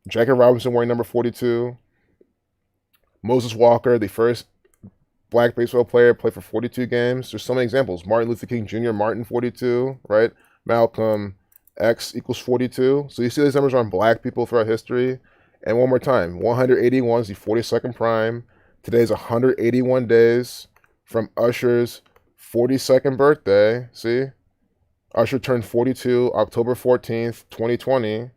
Jackie Robinson wearing number 42. Moses Walker, the first black baseball player, played for 42 games. There's so many examples. Martin Luther King Jr., Martin 42, right? Malcolm X equals 42. So you see these numbers on black people throughout history. And one more time, 181 is the 42nd prime. Today is 181 days from Usher's 42nd birthday. See? Usher turned 42 October 14th, 2020.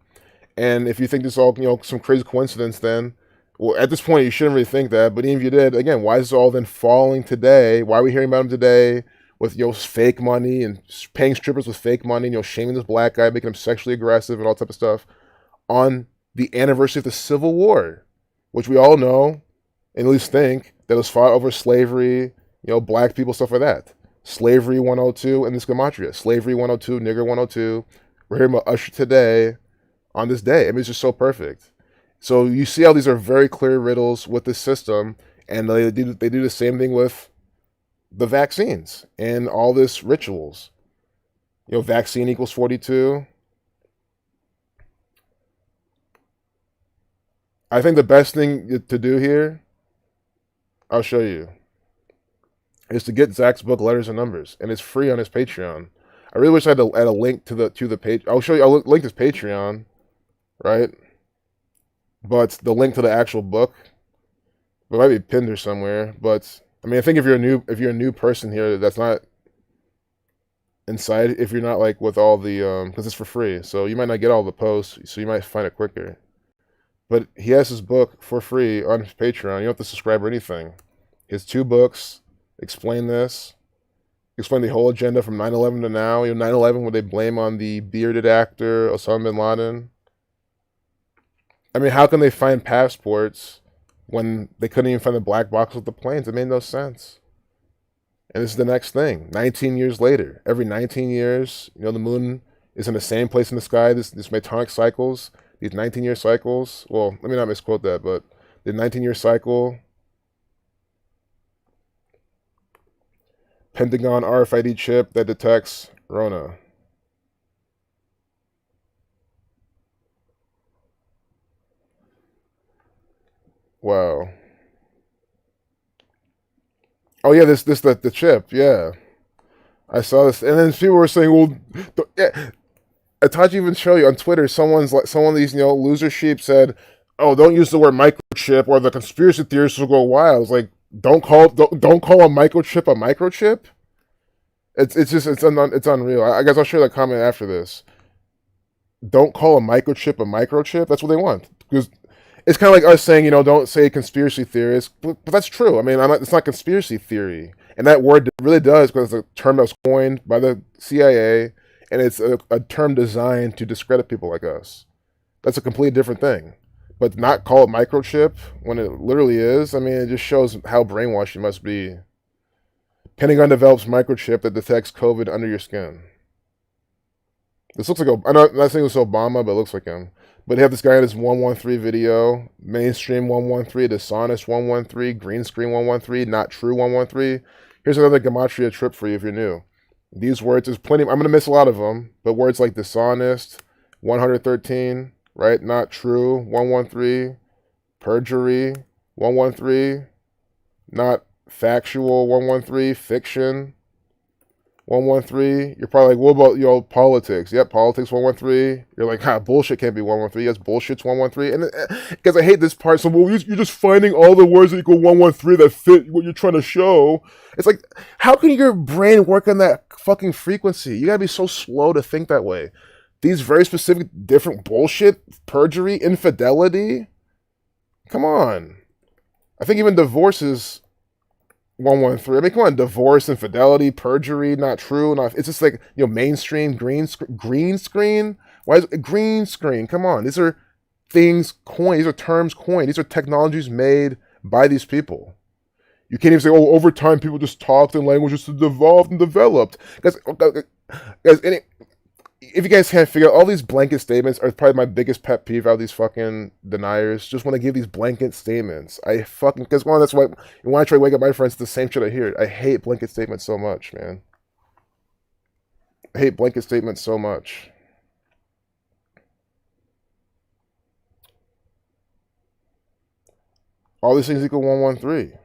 And if you think this all, some crazy coincidence, then, well, at this point, you shouldn't really think that. But even if you did, again, why is this all then falling today? Why are we hearing about him today with, fake money and paying strippers with fake money, and, shaming this black guy, making him sexually aggressive and all type of stuff on the anniversary of the Civil War, which we all know, and at least think, that was fought over slavery, black people, stuff like that. Slavery 102 and this gematria. Slavery 102, nigger 102. We're hearing about Usher today on this day. I mean, it's just so perfect. So you see how these are very clear riddles with this system, and they do the same thing with the vaccines and all this rituals. Vaccine equals 42. I think the best thing to do here, I'll show you, is to get Zach's book, Letters and Numbers, and it's free on his Patreon. I really wish I had a link to the page. I'll show you. I'll link his Patreon, right? But the link to the actual book, it might be pinned or somewhere. But I mean, I think if you're a new person here, that's not inside. If you're not like with all the because it's for free, so you might not get all the posts, so you might find it quicker. But he has his book for free on his Patreon. You don't have to subscribe or anything. His 2 books explain this. Explain the whole agenda from 9/11 to now. 9/11, what they blame on the bearded actor Osama bin Laden. I mean, how can they find passports when they couldn't even find the black box with the planes? It made no sense. And this is the next thing. 19 years later, every 19 years, the moon is in the same place in the sky. This metonic cycles, these 19-year cycles. Well, let me not misquote that, but the 19-year cycle. Pentagon RFID chip that detects Rona. Wow. Oh yeah, the chip. Yeah, I saw this, and then people were saying, "Well, yeah." Atachi even show you on Twitter. Someone of these loser sheep said, "Oh, don't use the word microchip, or the conspiracy theorists will go wild." I was like, don't call a microchip a microchip. It's unreal. I guess I'll share that comment after this. Don't call a microchip a microchip. That's what they want, because it's kind of like us saying, don't say conspiracy theorist, but that's true. I mean, it's not conspiracy theory, and that word really does, because it's a term that was coined by the CIA, and it's a term designed to discredit people like us. That's a completely different thing. But not call it microchip when it literally is, I mean, it just shows how brainwashed you must be. Pentagon develops microchip that detects COVID under your skin. This looks like I'm not saying it's Obama, but it looks like him. But they have this guy in this 113 video, mainstream 113, dishonest 113, green screen 113, not true 113. Here's another gematria trip for you if you're new. These words, there's plenty, I'm going to miss a lot of them, but words like dishonest, 113, right? Not true, 113, perjury, 113, not factual, 113, fiction, 113. You're probably like, what about politics? Yep, politics 113. You're like, bullshit can't be 113. Yes, bullshit's 113. And because I hate this part, so you're just finding all the words that equal 113 that fit what you're trying to show. It's like, how can your brain work on that fucking frequency? You gotta be so slow to think that way. These very specific, different bullshit, perjury, infidelity. Come on. I think even divorce is 113. I mean, come on, divorce, infidelity, perjury, not true. It's just like, mainstream, green screen. Why is it green screen? Come on, these are things coined. These are terms coined. These are technologies made by these people. You can't even say, oh, over time people just talked in languages that evolved and developed. Guys, if you guys can't figure out, all these blanket statements are probably my biggest pet peeve out of these fucking deniers. Just want to give these blanket statements. Because that's why when I try to wake up my friends, it's the same shit I hear. I hate blanket statements so much, man. I hate blanket statements so much. All these things equal 113.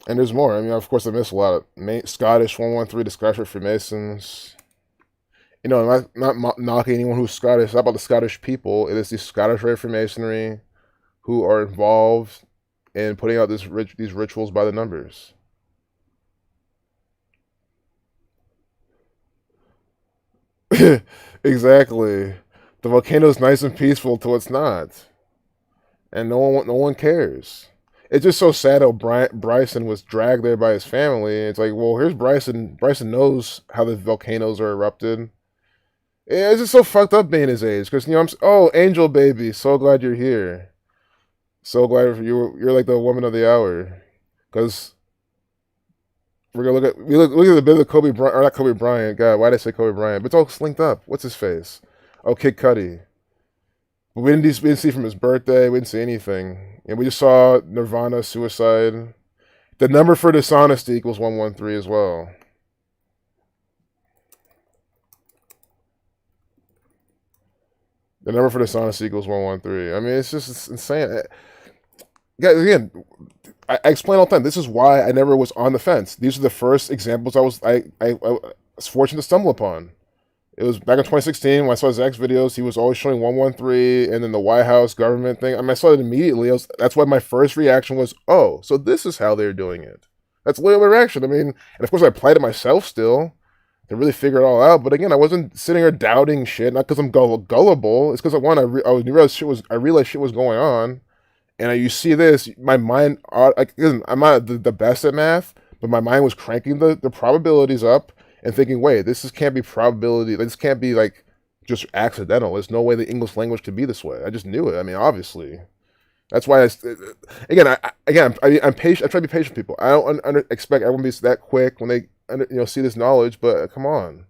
And there's more. I mean, of course, I missed a lot of Scottish 113, the Scottish Freemasons. You know, I'm not knocking anyone who's Scottish. It's not about the Scottish people. It is the Scottish Rite Freemasonry who are involved in putting out these rituals by the numbers. Exactly. The volcano's nice and peaceful till it's not, and no one cares. It's just so sad how Bryson was dragged there by his family. It's like, well, here's Bryson. Bryson knows how the volcanoes are erupted. Yeah, it's just so fucked up being his age. Because, you know, oh, Angel Baby, so glad you're here. So glad you're like the woman of the hour. Because we're going to look at the bit of Kobe Bryant, or not Kobe Bryant. God, why did I say Kobe Bryant? But it's all linked up. What's his face? Oh, Kid Cudi. But we didn't see from his birthday. We didn't see anything. And we just saw Nirvana, Suicide. The number for dishonesty equals 113 as well. The number for dishonesty equals 113. I mean, it's insane. Guys, again, I explain all the time. This is why I never was on the fence. These are the first examples I was fortunate to stumble upon. It was back in 2016 when I saw Zach's videos. He was always showing 113 and then the White House government thing. I mean, I saw it immediately. That's why my first reaction was, oh, so this is how they're doing it. That's literally my reaction. I mean, and of course I applied it myself still to really figure it all out. But again, I wasn't sitting here doubting shit, not because I'm gullible. It's because I realized shit was going on. And you see this, my mind, listen, I'm not the best at math, but my mind was cranking the probabilities up and thinking, wait, can't be probability. This can't be like just accidental. There's no way the English language could be this way. I just knew it. I mean, obviously. That's why I'm patient. I try to be patient with people. I don't expect everyone to be that quick when they see this knowledge, but come on.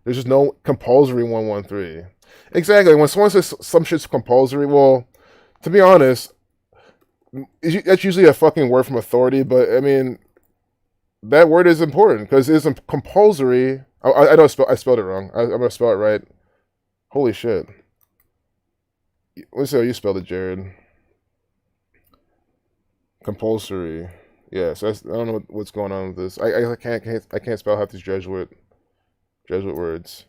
There's just no compulsory 113. Exactly. When someone says some shit's compulsory, well, to be honest, that's usually a fucking word from authority, but I mean, that word is important because it's compulsory. I spelled it wrong. I'm gonna spell it right. Holy shit. Let's see how you spelled it, Jared. Compulsory. Yes, I don't know what's going on with this. I can't spell half these Jesuit words.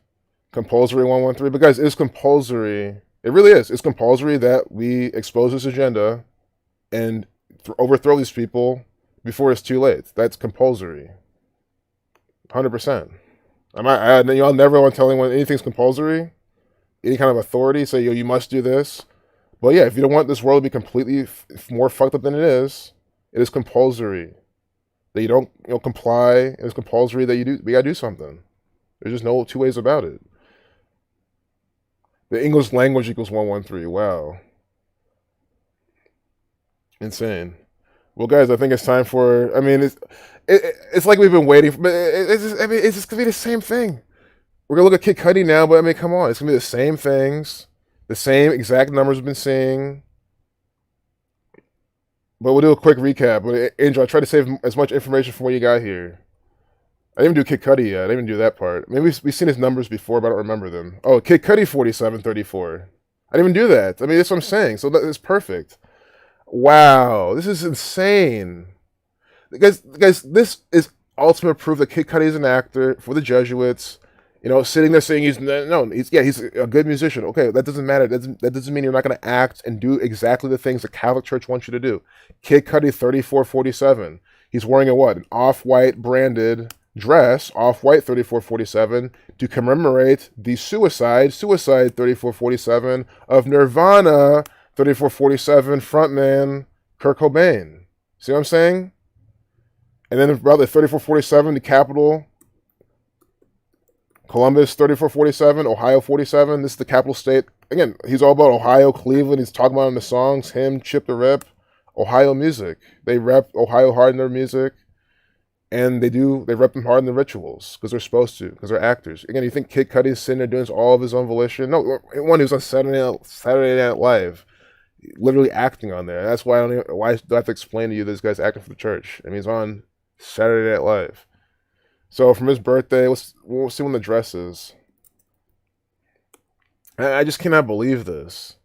Compulsory 113, but guys, it's compulsory. It really is. It's compulsory that we expose this agenda and overthrow these people before it's too late. That's compulsory. 100%. I'll never want to tell anyone anything's compulsory. Any kind of authority, say, you must do this. But yeah, if you don't want this world to be completely more fucked up than it is compulsory that you don't comply. It is compulsory that we gotta do something. There's just no two ways about it. The English language equals 113. Wow. Insane. Well, guys, I think it's time for. I mean, it's like we've been waiting for. But it's just gonna be the same thing. We're gonna look at Kid Cudi now, but I mean, come on, it's gonna be the same things, the same exact numbers we've been seeing. But we'll do a quick recap. But Angel, I tried to save as much information from what you got here. I didn't even do Kid Cudi yet. I didn't even do that part. Maybe we've seen his numbers before, but I don't remember them. Oh, Kid Cudi 4734. I didn't even do that. I mean, that's what I'm saying. So that's perfect. Wow, this is insane. Guys, this is ultimate proof that Kid Cudi is an actor for the Jesuits. Sitting there saying he's a good musician. Okay, that doesn't matter. That doesn't mean you're not going to act and do exactly the things the Catholic Church wants you to do. Kid Cudi 3447. He's wearing an off-white branded dress, off-white 3447, to commemorate the suicide 3447 of Nirvana 3447 frontman Kurt Cobain. See what I'm saying? And then about the 3447, the capital, Columbus 3447, Ohio 47. This is the capital state. Again, he's all about Ohio, Cleveland. He's talking about it in the songs. Him, Chip the Rip, Ohio music. They rep Ohio hard in their music. And they rep them hard in the rituals because they're supposed to, because they're actors. Again, you think Kid Cudi's sitting there doing this all of his own volition? No, one who's on Saturday Night Live, literally acting on there. That's why do I have to explain to you this guy's acting for the church. I mean, he's on Saturday Night Live. So from his birthday, we'll see when the dress is. I just cannot believe this.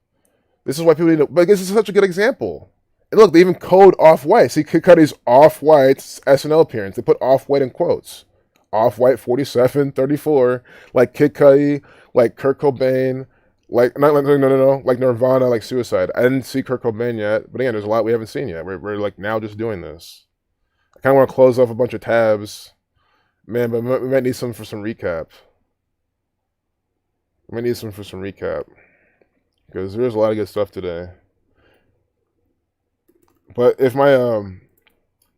This is why people need to. But this is such a good example. And look, they even code Off-White. See, Kid Cudi's Off-White's SNL appearance. They put Off-White in quotes. Off-White 47, 34, like Kid Cudi, like Kurt Cobain, like, not like, no, like Nirvana, like Suicide. I didn't see Kurt Cobain yet, but again, there's a lot we haven't seen yet. We're like now just doing this. I kind of want to close off a bunch of tabs. Man, but we might need some for some recap. We might need some for some recap. Because there's a lot of good stuff today. But if my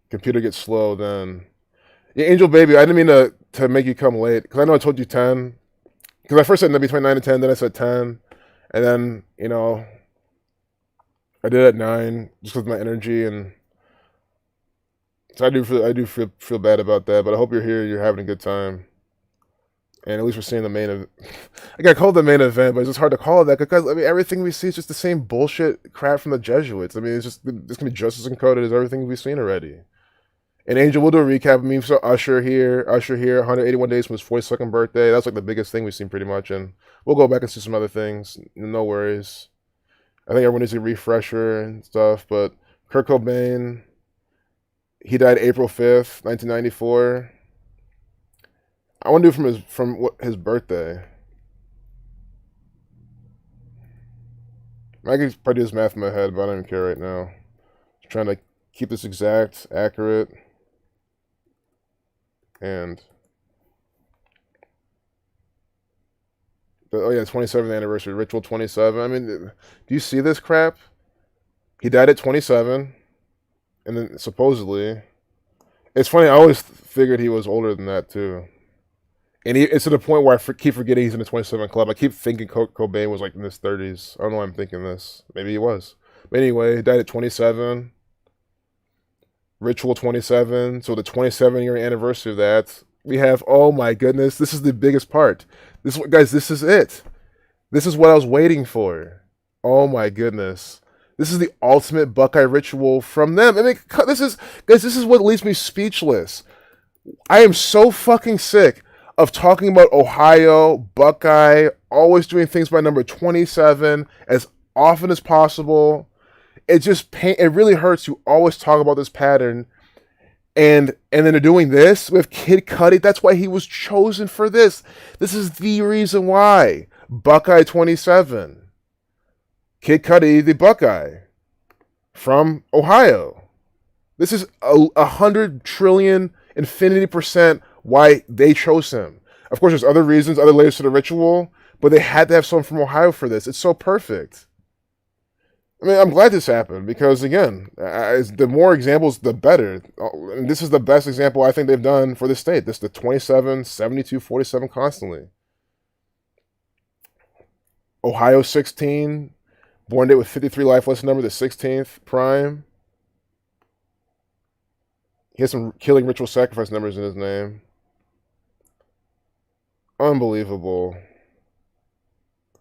computer gets slow, then... Yeah, Angel Baby, I didn't mean to make you come late. Because I know I told you 10. Because I first said between 9 and 10, then I said 10. And then, you know, I did it at 9 just because of my energy. And so I do feel bad about that. But I hope you're here, you're having a good time. And at least we're seeing the main event. I got called the main event, but it's just hard to call it that because, I mean, everything we see is just the same bullshit crap from the Jesuits. I mean, it's going to be just as encoded as everything we've seen already. And Angel, we'll do a recap. I mean, so Usher here, 181 days from his 42nd birthday. That's like the biggest thing we've seen pretty much. And we'll go back and see some other things. No worries. I think everyone needs a refresher and stuff. But Kurt Cobain, he died April 5th, 1994. I want to do from his birthday. I can probably do this math in my head, but I don't even care right now. Just trying to keep this exact, accurate, and oh yeah, 27th anniversary, Ritual 27. I mean, do you see this crap? He died at 27, and then supposedly, it's funny. I always figured he was older than that too. And it's to the point where I keep forgetting he's in the 27 club. I keep thinking Cobain was like in his 30s. I don't know why I'm thinking this. Maybe he was. But anyway, he died at 27. Ritual 27. So the 27-year anniversary of that. We have, oh my goodness, this is the biggest part. Guys, this is it. This is what I was waiting for. Oh my goodness. This is the ultimate Buckeye ritual from them. I mean, this is what leaves me speechless. I am so fucking sick of talking about Ohio, Buckeye, always doing things by number 27 as often as possible. It really hurts to always talk about this pattern. And then they're doing this with Kid Cudi. That's why he was chosen for this. This is the reason why. Buckeye 27. Kid Cudi, the Buckeye. From Ohio. This is 100 trillion infinity % why they chose him. Of course, there's other reasons, other layers to the ritual, but they had to have someone from Ohio for this. It's so perfect. I mean, I'm glad this happened because, again, the more examples, the better. And this is the best example I think they've done for the state. This is the 27, 72, 47 constantly. Ohio 16, born date with 53 life lesson number, the 16th prime. He has some killing ritual sacrifice numbers in his name. Unbelievable.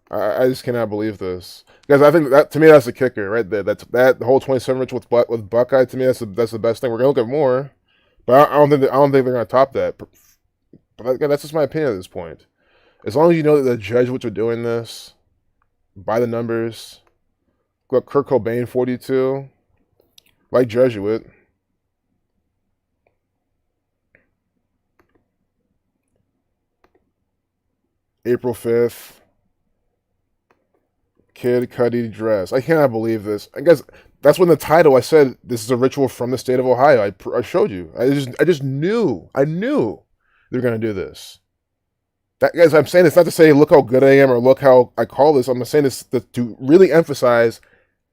I just cannot believe this. Because I think that, to me, that's the kicker right there. That whole 27 ritual with Buckeye, to me, that's the best thing. We're going to look at more. But I don't think they're going to top that. But again, that's just my opinion at this point. As long as you know that the Jesuits are doing this, by the numbers, look, Kurt Cobain, 42, like Jesuit. April 5th. Kid Cudi dress. I cannot believe this. I guess that's when the title, I said this is a ritual from the state of Ohio. I showed you. I just knew. I knew they were going to do this. That, guys, I'm saying this not to say look how good I am or look how I call this. I'm saying this to really emphasize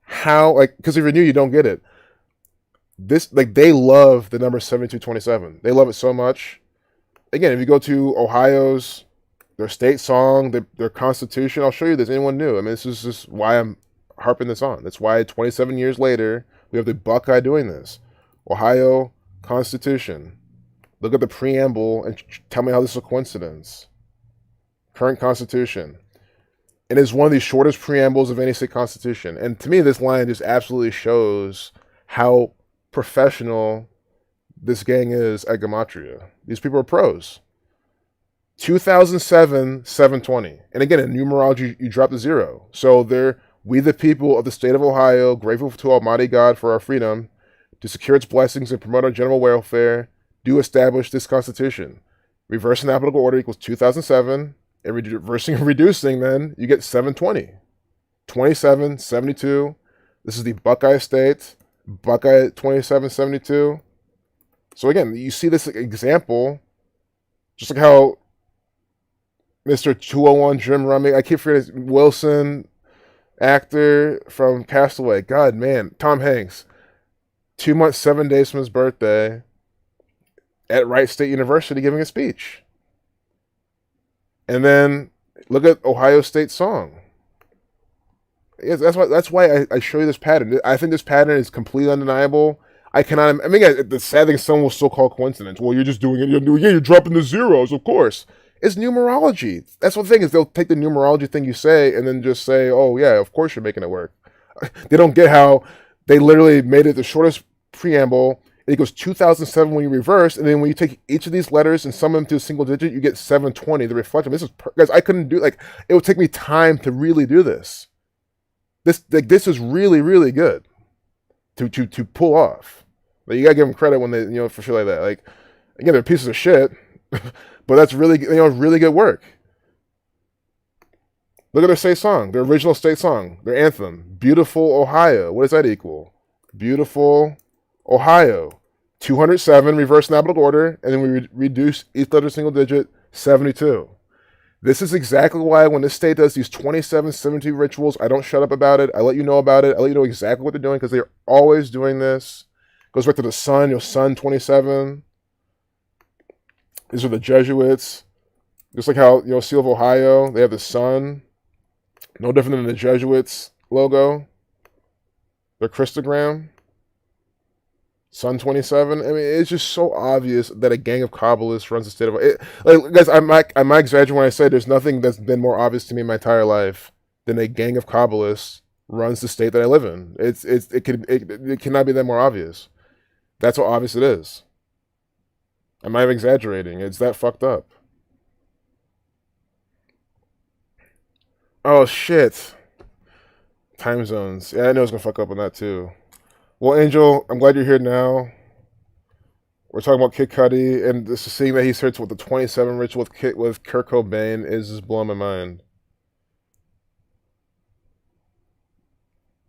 how, like, because if you're new, you don't get it. This, like, they love the number 7227. They love it so much. Again, if you go to Ohio's, their state song, their constitution, I'll show you this. Anyone new? I mean, this is just why I'm harping this on. That's why 27 years later, we have the Buckeye doing this. Ohio Constitution. Look at the preamble and tell me how this is a coincidence. Current Constitution. It is one of the shortest preambles of any state constitution. And to me, this line just absolutely shows how professional this gang is at Gematria. These people are pros. 2007, 720. And again, in numerology, you drop the 0. So they're We, the people of the state of Ohio, grateful to Almighty God for our freedom, to secure its blessings and promote our general welfare, do establish this Constitution. Reversing alphabetical order equals 2007, and reversing and reducing, then you get 720. 27, 72. This is the Buckeye State, Buckeye 2772. So again, you see this example, just like how Mr. 201 Jim Rummy, I keep forgetting, Wilson, actor from Castaway. God, man, Tom Hanks. 2 months, 7 days from his birthday, at Wright State University giving a speech. And then look at Ohio State's song. Yes, that's why I show you this pattern. I think this pattern is completely undeniable. I cannot. I mean, the sad thing is someone will still call coincidence. Well, you're just doing it. You're dropping the zeros, of course. It's numerology. That's the thing is they'll take the numerology thing you say and then just say, oh yeah, of course you're making it work. They don't get how they literally made it the shortest preamble. It goes 2007 when you reverse, and then when you take each of these letters and sum them to a single digit, you get 720. The reflection. This is guys. I couldn't do it would take me time to really do this. This is really, really good to pull off. Like, you gotta give them credit when they for shit like that. Like, again, they're pieces of shit, but that's really really good work. Look at their state song, their original state song, their anthem, "Beautiful Ohio." What does that equal? Beautiful Ohio. 207 reverse in alphabetical order, and then we reduce each letter single digit, 72. This is exactly why when this state does these 27, 72 rituals, I don't shut up about it. I let you know about it. I let you know exactly what they're doing because they're always doing this. Goes back to the sun, sun 27. These are the Jesuits. Just like how, Seal of Ohio, they have the sun. No different than the Jesuits logo. Their Christogram. Sun 27. I mean, it's just so obvious that a gang of Kabbalists runs the state of it. Like, guys, I might exaggerate when I say there's nothing that's been more obvious to me in my entire life than a gang of Kabbalists runs the state that I live in. It cannot be that more obvious. That's how obvious it is. I'm not even exaggerating. It's that fucked up. Oh shit. Time zones. Yeah, I know it's gonna fuck up on that too. Well, Angel, I'm glad you're here now. We're talking about Kid Cudi, and this is seeing that he's here with the 27 ritual with Kurt Cobain is just blowing my mind.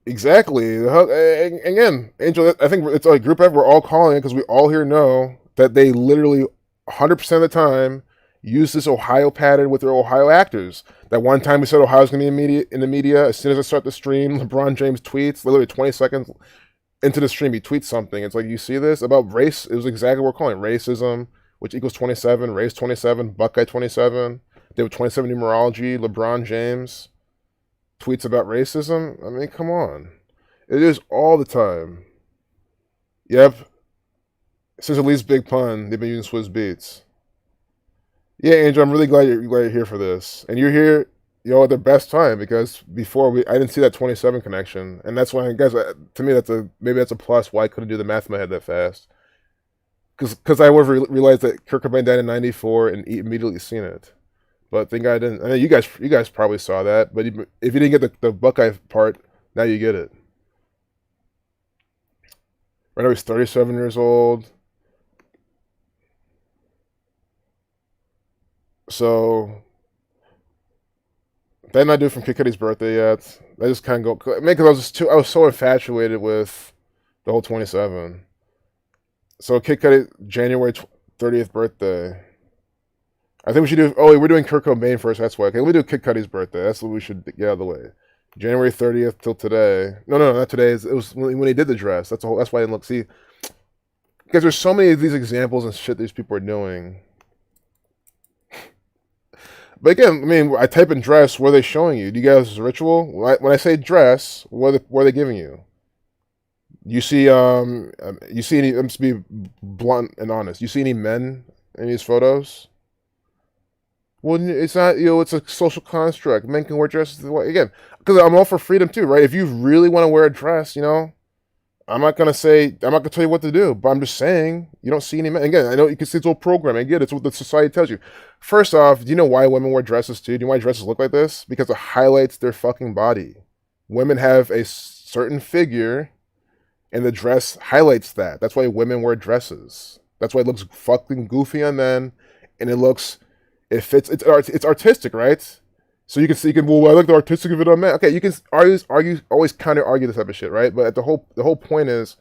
Exactly. Again, Angel, I think it's a group effort. We're all calling it because we all here know that they literally 100% of the time use this Ohio pattern with their Ohio actors. That one time we said Ohio's going to be in the media. As soon as I start the stream, LeBron James tweets, literally 20 seconds into the stream, he tweets something. It's like, you see this? About race, it was exactly what we're calling racism, which equals 27, race 27, Buckeye 27. They have 27 numerology, LeBron James tweets about racism. I mean, come on. It is all the time. Yep. Since at least Big Pun, they've been using Swizz Beats. Yeah, Angel, I'm really glad you're here for this. And you're here, at the best time, because before I didn't see that 27 connection. And that's why, guys, to me, maybe that's a plus why I couldn't do the math in my head that fast. Because I would have realized that Kurt Cobain died in 94 and immediately seen it. But thank God I didn't. I mean, you guys probably saw that. But if you didn't get the Buckeye part, now you get it. Right now he's 37 years old. So, did not do it from Kid Cudi's birthday yet. I just kind of go, because I was so infatuated with the whole 27. So Kid Cudi, January 30th birthday. I think we should do. Oh, we're doing Kurt Cobain first. That's why. Okay, let me do Kid Cudi's birthday. That's what we should get out of the way. January 30th till today. No, not today. It was when he did the dress. That's why I didn't look. See, because there's so many of these examples and shit these people are doing. But again, I mean, I type in dress. What are they showing you? Do you guys ritual? When I say dress, what are they giving you? You see any? Let me just be blunt and honest. You see any men in these photos? Well, it's not. It's a social construct. Men can wear dresses again, because I'm all for freedom too, right? If you really want to wear a dress, I'm not gonna tell you what to do, but I'm just saying you don't see any men. Again, I know you can see it's all programming. I get it. It's what the society tells you. First off, do you know why women wear dresses too? Do you know why dresses look like this? Because it highlights their fucking body. women have a certain figure, and the dress highlights that. That's why women wear dresses. That's why it looks fucking goofy on men, and it fits. It's artistic, right? So you can see, well, I like the artistic of it on men. Okay, you can always counter argue this type of shit, right? But the whole point is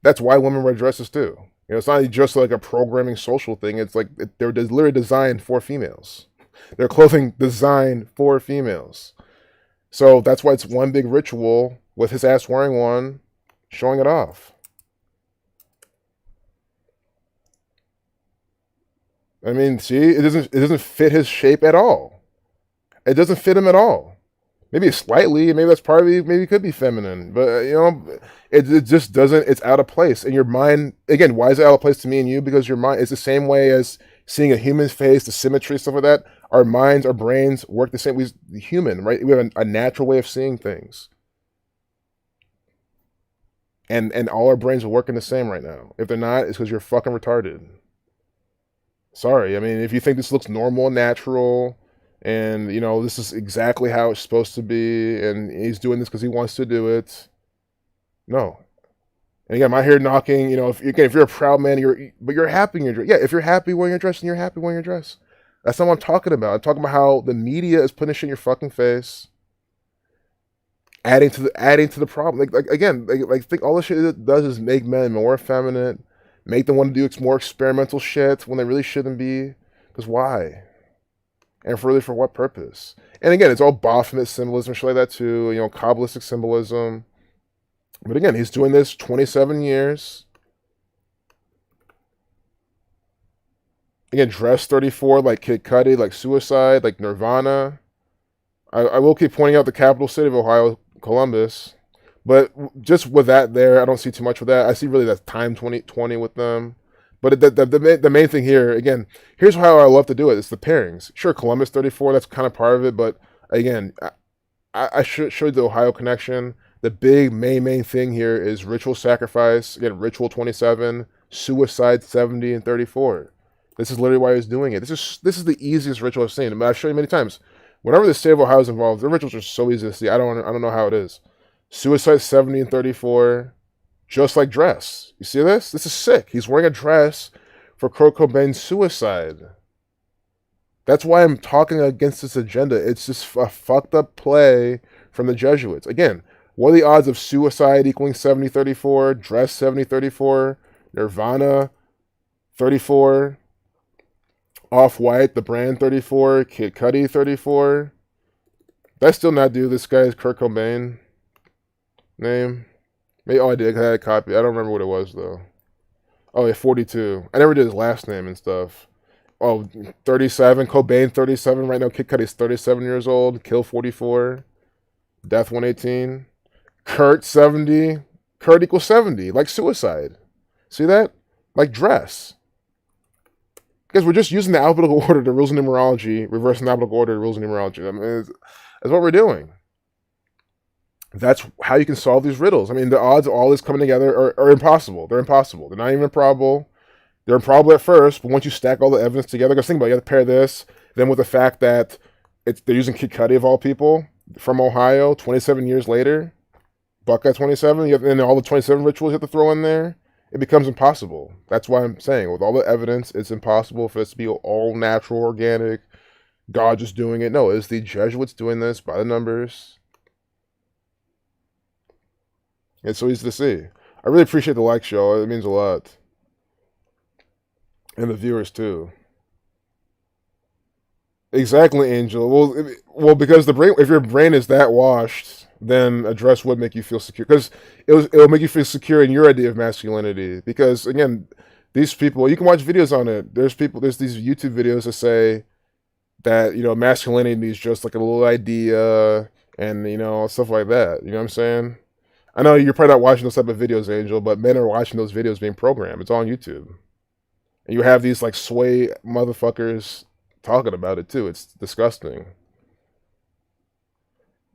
that's why women wear dresses too. You know, it's not just like a programming social thing. It's like they're literally designed for females. They're clothing designed for females. So that's why it's one big ritual with his ass wearing one, showing it off. I mean, see, it doesn't fit his shape at all. It doesn't fit him at all. Maybe slightly, maybe that's partly, maybe it could be feminine, but you know, it just doesn't. It's out of place. And your mind, again, why is it out of place to me and you? Because your mind is the same way as seeing a human's face, the symmetry, stuff like that. Our minds, our brains work the same. We human, right? We have a natural way of seeing things, and all our brains are working the same right now. If they're not, it's because you're fucking retarded. Sorry, I mean, if you think this looks normal and natural, and you know this is exactly how it's supposed to be, and he's doing this because he wants to do it, no. And again, I'm out here knocking. You know, if you're a proud man, you're happy in your dress. Yeah, if you're happy wearing your dress, then you're happy wearing your dress. That's not what I'm talking about. I'm talking about how the media is putting shit in your fucking face, adding to the problem. Like think all this shit it does is make men more effeminate, make them want to do more experimental shit when they really shouldn't be. Because why? And for what purpose? And again, it's all Baphomet symbolism, shit like that too. You know, Kabbalistic symbolism. But again, he's doing this 27 years. Again, dress 34 like Kid Cudi, like Suicide, like Nirvana. I will keep pointing out the capital city of Ohio, Columbus. But just with that there, I don't see too much with that. I see really that time 2020 with them. But the main thing here, again, here's how I love to do it. It's the pairings. Sure, Columbus 34, that's kind of part of it. But again, I showed the Ohio connection. The big main thing here is ritual sacrifice. Again, ritual 27, suicide 70 and 34. This is literally why he's doing it. This is the easiest ritual I've seen. I mean, I've shown you many times. Whenever the state of Ohio is involved, the rituals are so easy to see. I don't know how it is. Suicide 70 and 34, just like dress. You see this? This is sick. He's wearing a dress for Kurt Cobain's suicide. That's why I'm talking against this agenda. It's just a fucked up play from the Jesuits. Again, what are the odds of suicide equaling 70-34, dress 70-34, Nirvana 34, Off-White, the brand 34, Kid Cudi 34? Did I still not do this guy's Kurt Cobain name? Maybe, I did. I had a copy. I don't remember what it was, though. Oh, yeah, 42. I never did his last name and stuff. Oh, 37. Cobain 37 right now. Kid Cudi's 37 years old. Kill 44. Death 118. Kurt 70. Kurt equals 70. Like suicide. See that? Like dress. Because we're just using the alphabetical order to rules of numerology, reversing the alphabetical order to rules of numerology. I mean, that's what we're doing. That's how you can solve these riddles. I mean, the odds of all this coming together are impossible. They're impossible. They're not even improbable. They're improbable at first, but once you stack all the evidence together, because think about it, you have to pair this, then with the fact that they're using Kid Cudi of all people from Ohio, 27 years later, Buckeye 27, and all the 27 rituals you have to throw in there, it becomes impossible. That's why I'm saying, with all the evidence, it's impossible for this to be all natural, organic, God just doing it. No, it's the Jesuits doing this by the numbers. It's so easy to see. I really appreciate the like show. It means a lot. And the viewers, too. Exactly, Angel. Well, because if your brain is that washed, then a dress would make you feel secure. Because it'll make you feel secure in your idea of masculinity. Because, again, these people, you can watch videos on it. There's these YouTube videos that say that, you know, masculinity is just like a little idea and, you know, stuff like that. You know what I'm saying? I know you're probably not watching those type of videos, Angel, but men are watching those videos being programmed. It's on YouTube. And you have these, like, sway motherfuckers talking about it, too. It's disgusting.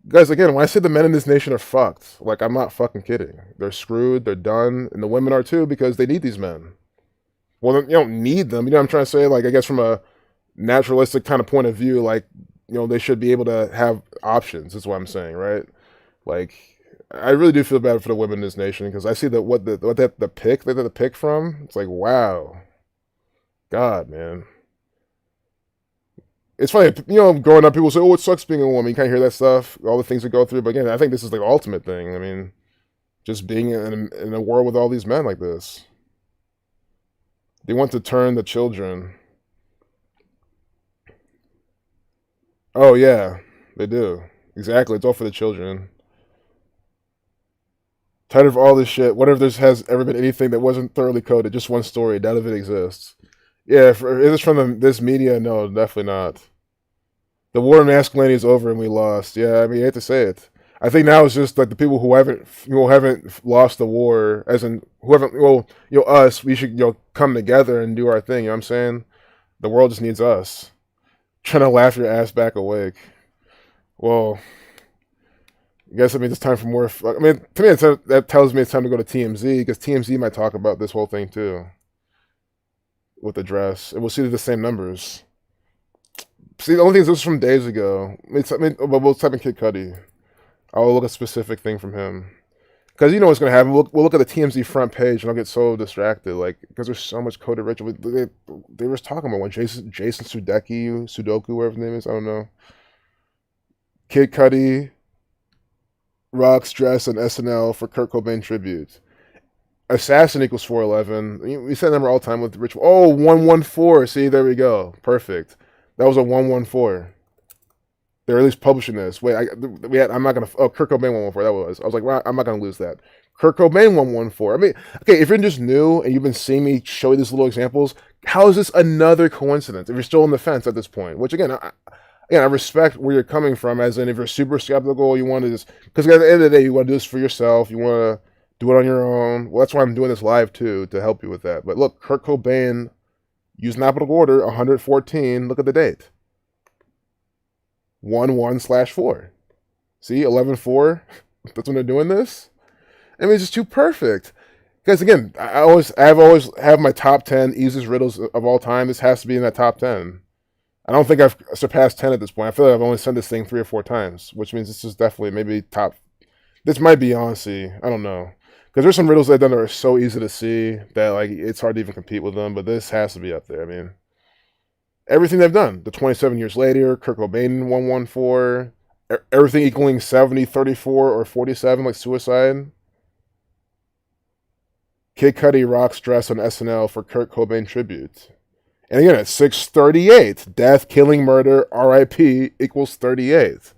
Guys, again, when I say the men in this nation are fucked, like, I'm not fucking kidding. They're screwed, they're done, and the women are, too, because they need these men. Well, you don't need them. You know what I'm trying to say? Like, I guess from a naturalistic kind of point of view, like, you know, they should be able to have options, is what I'm saying, right? Like, I really do feel bad for the women in this nation because I see what the pick they did the pick from. It's like, wow, God, man. It's funny, growing up, people say, "Oh, it sucks being a woman." You kind of hear that stuff, all the things we go through. But again, I think this is like the ultimate thing. I mean, just being in a world with all these men like this. They want to turn the children. Oh yeah, they do. Exactly. It's all for the children. Tired of all this shit. What if there has ever been anything that wasn't thoroughly coded? Just one story. None of it exists. Yeah, if it's from this media, no, definitely not. The war of masculinity is over and we lost. Yeah, I mean, I hate to say it. I think now it's just like the people who haven't lost the war, as in who haven't, well, us. We should come together and do our thing. You know what I'm saying? The world just needs us. Trying to laugh your ass back awake. Well, I guess it's time for more. I mean, to me, that tells me it's time to go to TMZ because TMZ might talk about this whole thing too with the dress, and we'll see the same numbers. See, the only thing is this was from days ago. But we'll type in Kid Cudi. I'll look at a specific thing from him. Because you know what's going to happen. We'll look at the TMZ front page and I'll get so distracted. Like, because there's so much coded ritual. They were talking about one. Jason Sudoku, whatever his name is. I don't know. Kid Cudi rocks dress on SNL for Kurt Cobain tribute. Assassin equals 411. We say that number all the time with the ritual. Oh, 114. See, there we go. Perfect. That was a 114. They're at least publishing this. Wait, I'm not gonna. Oh, Kurt Cobain 114. That was. I was like, well, I'm not gonna lose that. Kurt Cobain 114. I mean, okay, if you're just new and you've been seeing me show you these little examples, how is this another coincidence? If you're still on the fence at this point, which again, I respect where you're coming from. As in, if you're super skeptical, you want to just because at the end of the day, you want to do this for yourself. You want to do it on your own. Well, that's why I'm doing this live too to help you with that. But look, Kurt Cobain used in alphabetical order 114. Look at the date. 1/1/4. See, 11/4. That's when they're doing this. I mean, it's just too perfect. Because again, I've always have my top 10 easiest riddles of all time. This has to be in that top 10. I don't think I've surpassed 10 at this point. I feel like I've only sent this thing 3 or 4 times, which means this is definitely maybe top. This might be honestly, I don't know. Because there's some riddles I've done that are so easy to see that like it's hard to even compete with them. But this has to be up there. I mean, everything they've done. The 27 years later, Kurt Cobain 114, everything equaling 70, 34, or 47, like suicide. Kid Cudi rocks dress on SNL for Kurt Cobain tribute. And again, at 638, death, killing, murder, RIP equals 38.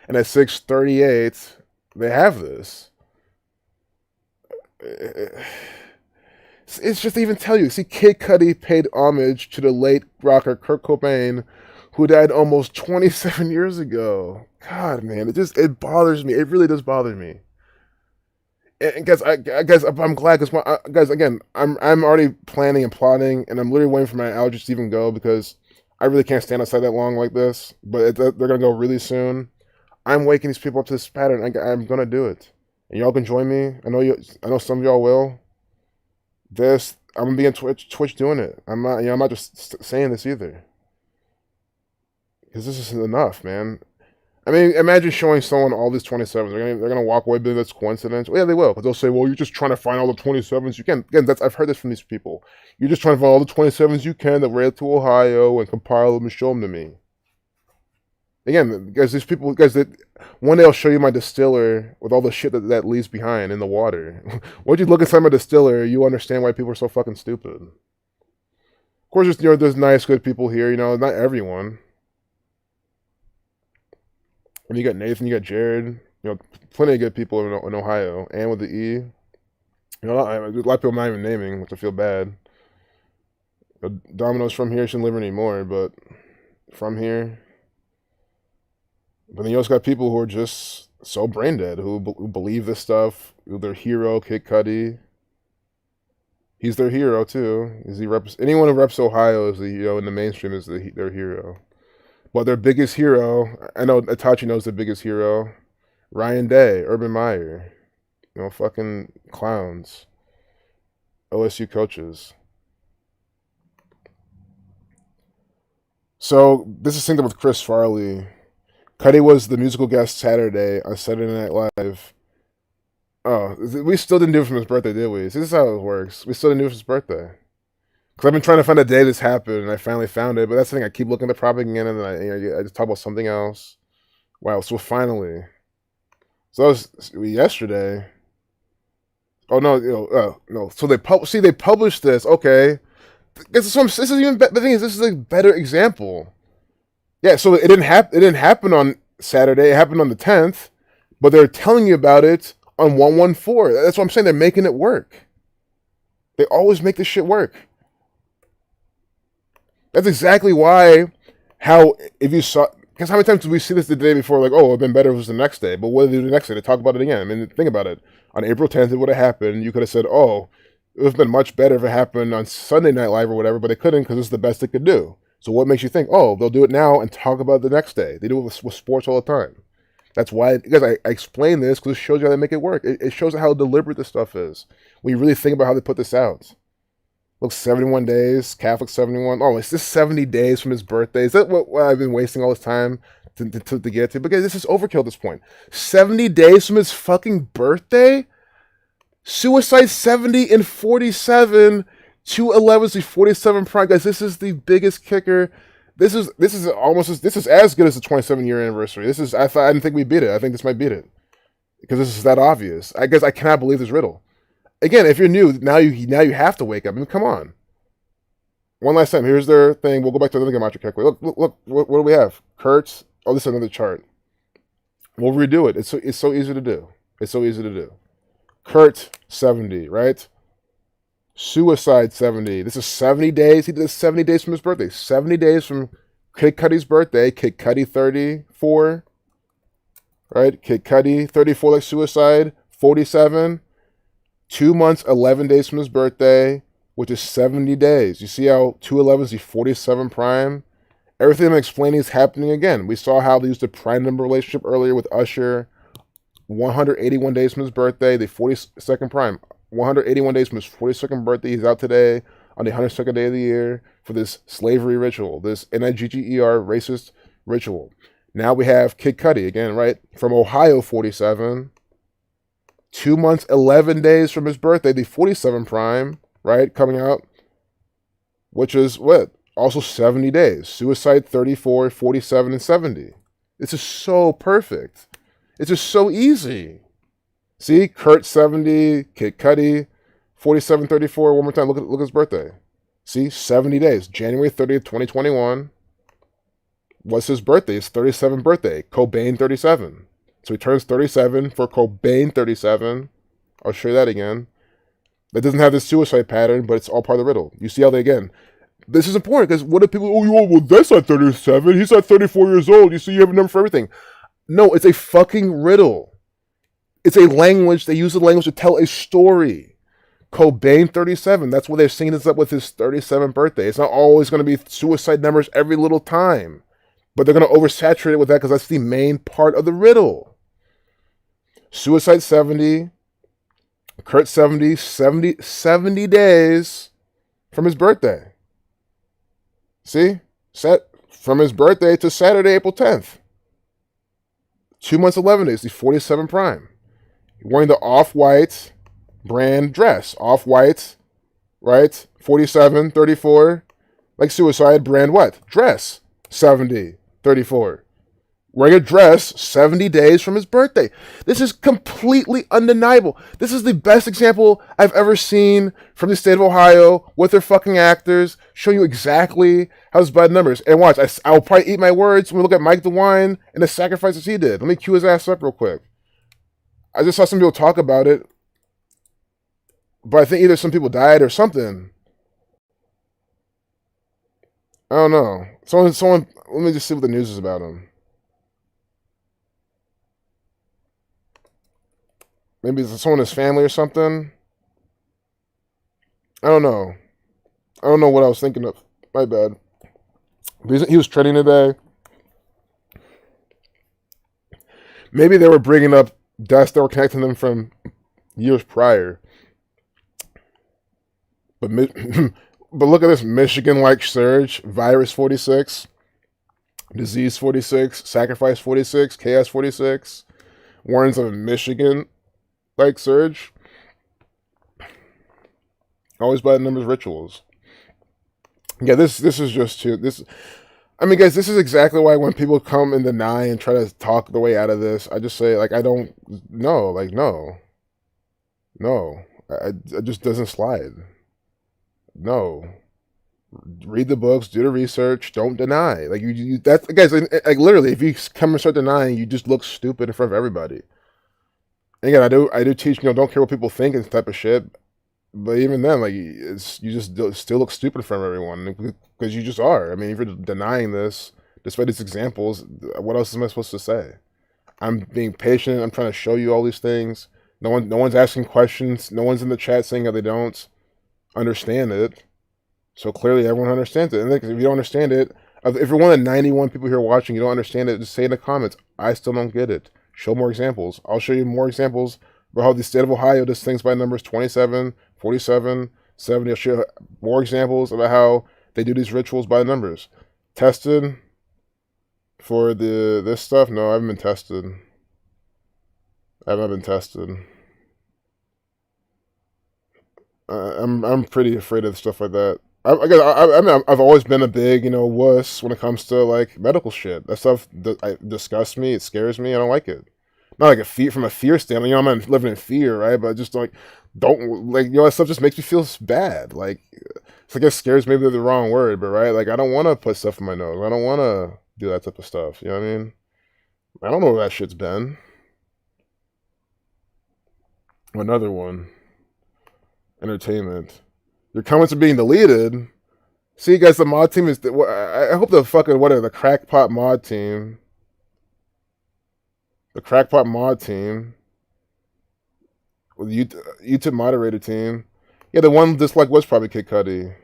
And at 638, they have this. It's just to even tell you. See, Kid Cudi paid homage to the late rocker Kurt Cobain, who died almost 27 years ago. God, man, it bothers me. It really does bother me. And guys, I'm glad because guys, again, I'm already planning and plotting, and I'm literally waiting for my allergies to even go because I really can't stand outside that long like this. But they're gonna go really soon. I'm waking these people up to this pattern. I'm gonna do it, and y'all can join me. I know some of y'all will. I'm gonna be on Twitch doing it. I'm not just saying this either, because this isn't enough, man. I mean, imagine showing someone all these 27s. They're gonna walk away, believe that's coincidence. Well, yeah, they will, because they'll say, "Well, you're just trying to find all the 27s you can." Again, I've heard this from these people. You're just trying to find all the 27s you can that ran to Ohio and compile them and show them to me. Again, guys, these people, guys, that one day I'll show you my distiller with all the shit that leaves behind in the water. Once you look inside my distiller, you understand why people are so fucking stupid. Of course, there's nice, good people here. Not everyone. And you got Nathan, you got Jared, plenty of good people in Ohio, and with the E. There's a lot of people I'm not even naming, which I feel bad. Domino's from here, shouldn't live anymore, but from here. But then you also got people who are just so brain dead, who believe this stuff. Their hero, Kid Cudi. He's their hero too. Anyone who reps Ohio is in the mainstream is their hero. But their biggest hero, I know Itachi knows their biggest hero, Ryan Day, Urban Meyer, fucking clowns, OSU coaches. So this is something with Chris Farley. Cudi was the musical guest Saturday on Saturday Night Live. Oh, we still didn't do it from his birthday, did we? See, this is how it works. We still didn't do it from his birthday. Because I've been trying to find a day this happened, and I finally found it. But that's the thing. I keep looking at the propaganda, and then I just talk about something else. Wow. So finally, so that was yesterday. Oh no, no. So they published this. Okay, this is even the thing is this is a better example. Yeah. So it didn't happen. It didn't happen on Saturday. It happened on the 10th, but they're telling you about it on 114. That's what I'm saying. They're making it work. They always make this shit work. That's exactly why, if you saw, because how many times did we see this the day before, like, oh, it would have been better if it was the next day, but what did they do the next day? They talk about it again. I mean, think about it. On April 10th, it would have happened. You could have said, oh, it would have been much better if it happened on Sunday Night Live or whatever, but they couldn't because it's the best they could do. So what makes you think, oh, they'll do it now and talk about it the next day? They do it with sports all the time. That's why, because I explain this, because it shows you how they make it work. It shows how deliberate this stuff is. When you really think about how they put this out. Look, 71 days, Catholic 71. Oh, it's just 70 days from his birthday. Is that what I've been wasting all this time to get to? Because this is overkill at this point. 70 days from his fucking birthday? Suicide 70 and 47. 211 to 47 prime. Guys, this is the biggest kicker. This is as good as the 27-year anniversary. I didn't think we beat it. I think this might beat it. Because this is that obvious. I guess I cannot believe this riddle. Again, if you're new, now you have to wake up. I mean, come on. One last time. Here's their thing. We'll go back to the gematria calculator. Look. What do we have? Kurtz. Oh, this is another chart. We'll redo it. It's so easy to do. It's so easy to do. Kurt 70, right? Suicide 70. This is 70 days. He did this 70 days from his birthday. 70 days from Kid Cudi's birthday. Kid Cudi 34. Right? Kid Cudi 34 like suicide. 47. 2 months, 11 days from his birthday, which is 70 days. You see how 211 is the 47 prime? Everything I'm explaining is happening again. We saw how they used the prime number relationship earlier with Usher. 181 days from his birthday, the 42nd prime. 181 days from his 42nd birthday. He's out today on the 102nd day of the year for this slavery ritual, this NIGGER racist ritual. Now we have Kid Cudi, again, right? From Ohio, 47. 2 months, 11 days from his birthday, the 47 prime, right, coming out, which is what? Also 70 days. Suicide 34, 47, and 70. This is so perfect. It's just so easy. See, Kurt 70, Kid Cudi, 47, 34. One more time, look at his birthday. See, 70 days. January 30th, 2021. What's his birthday? His 37th birthday. Cobain 37. So he turns 37 for Cobain 37. I'll show you that again. That doesn't have this suicide pattern, but it's all part of the riddle. You see how this is important, because what if people, well, that's not 37. He's not 34 years old. You see, you have a number for everything. No, it's a fucking riddle. It's a language. They use the language to tell a story. Cobain 37. That's why they're singing this up with his 37th birthday. It's not always going to be suicide numbers every little time. But they're going to oversaturate it with that because that's the main part of the riddle. Suicide 70, Kurt 70 days from his birthday. See? From his birthday to Saturday, April 10th. 2 months, 11 days, the 47 prime. Wearing the Off-White brand dress. Off-White, right? 47, 34. Like suicide brand what? Dress. 70, 34. Wearing a dress 70 days from his birthday. This is completely undeniable. This is the best example I've ever seen from the state of Ohio with their fucking actors, showing you exactly how it's bad numbers. And watch, I'll probably eat my words when we look at Mike DeWine and the sacrifices he did. Let me cue his ass up real quick. I just saw some people talk about it, but I think either some people died or something. I don't know. Someone, let me just see what the news is about him. Maybe it's someone in his family or something. I don't know. I don't know what I was thinking of. My bad. He was trending today. Maybe they were bringing up deaths that were connecting them from years prior. But look at this Michigan-like surge, virus 46. Disease 46, Sacrifice 46, Chaos 46, Warrens of Michigan, like Surge. Always by the numbers rituals. Yeah, this is just too this. I mean, guys, this is exactly why when people come and deny and try to talk the way out of this, I just say like I don't know, like no, it just doesn't slide. No, read the books, do the research, don't deny. Like you that's guys, like literally, if you come and start denying, you just look stupid in front of everybody. And again, I do teach, don't care what people think and type of shit. But even then, like, you just still look stupid in front of everyone because you just are. I mean, if you're denying this, despite these examples, what else am I supposed to say? I'm being patient. I'm trying to show you all these things. No one's asking questions. No one's in the chat saying that they don't understand it. So clearly, everyone understands it. And if you don't understand it, if you're one of the 91 people here watching, you don't understand it, just say in the comments, I still don't get it. Show more examples. I'll show you more examples about how the state of Ohio does things by numbers 27, 47, 70. I'll show you more examples about how they do these rituals by numbers. Tested for this stuff? No, I haven't been tested. I haven't been tested. I'm pretty afraid of stuff like that. I've always been a big, wuss when it comes to like medical shit. That stuff disgusts me. It scares me. I don't like it. Not like from a fear standpoint. I'm not living in fear, right? But just like, don't like, that stuff just makes me feel bad. Like, it's like it scares maybe the wrong word, but right? Like, I don't want to put stuff in my nose. I don't want to do that type of stuff. You know what I mean? I don't know where that shit's been. Another one. Entertainment. Your comments are being deleted. See, guys, the mod team is. I hope the fucking the crackpot mod team. The crackpot mod team. With YouTube moderator team. Yeah, the one dislike was probably Kid Cudi.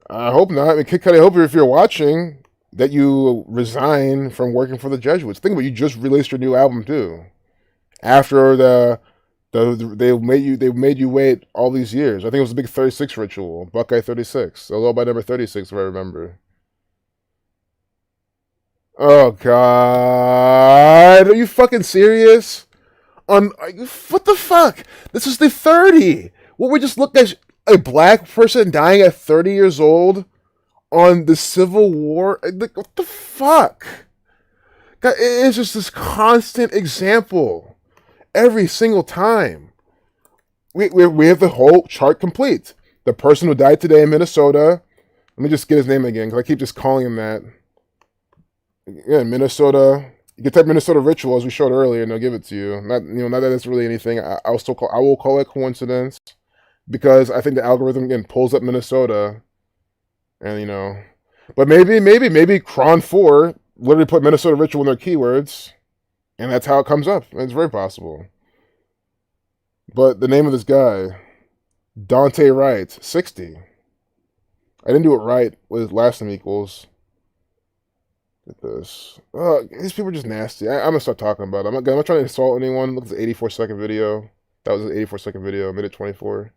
I hope not. I mean, Kid Cudi, I hope if you're watching that you resign from working for the Jesuits. Think about it, you just released your new album too. After they made you wait all these years. I think it was a big 36 ritual, Buckeye 36. A little by number 36, if I remember. Oh God, are you fucking serious? What the fuck? This is the 30. What we just looked at a black person dying at 30 years old on the Civil War. Like, what the fuck? God, it is just this constant example. Every single time. We have the whole chart complete. The person who died today in Minnesota. Let me just get his name again, because I keep just calling him that. Yeah, Minnesota. You can type Minnesota ritual, as we showed earlier, and they'll give it to you. Not that it's really anything. I will call it coincidence, because I think the algorithm again pulls up Minnesota, and but maybe Cron 4 literally put Minnesota ritual in their keywords. And that's how it comes up. It's very possible. But the name of this guy, Dante Wright, 60. I didn't do it right with his last name equals. Look at this. These people are just nasty. I'm going to start talking about it. I'm not trying to insult anyone. Look at this 84-second video. That was an 84-second video, minute 24.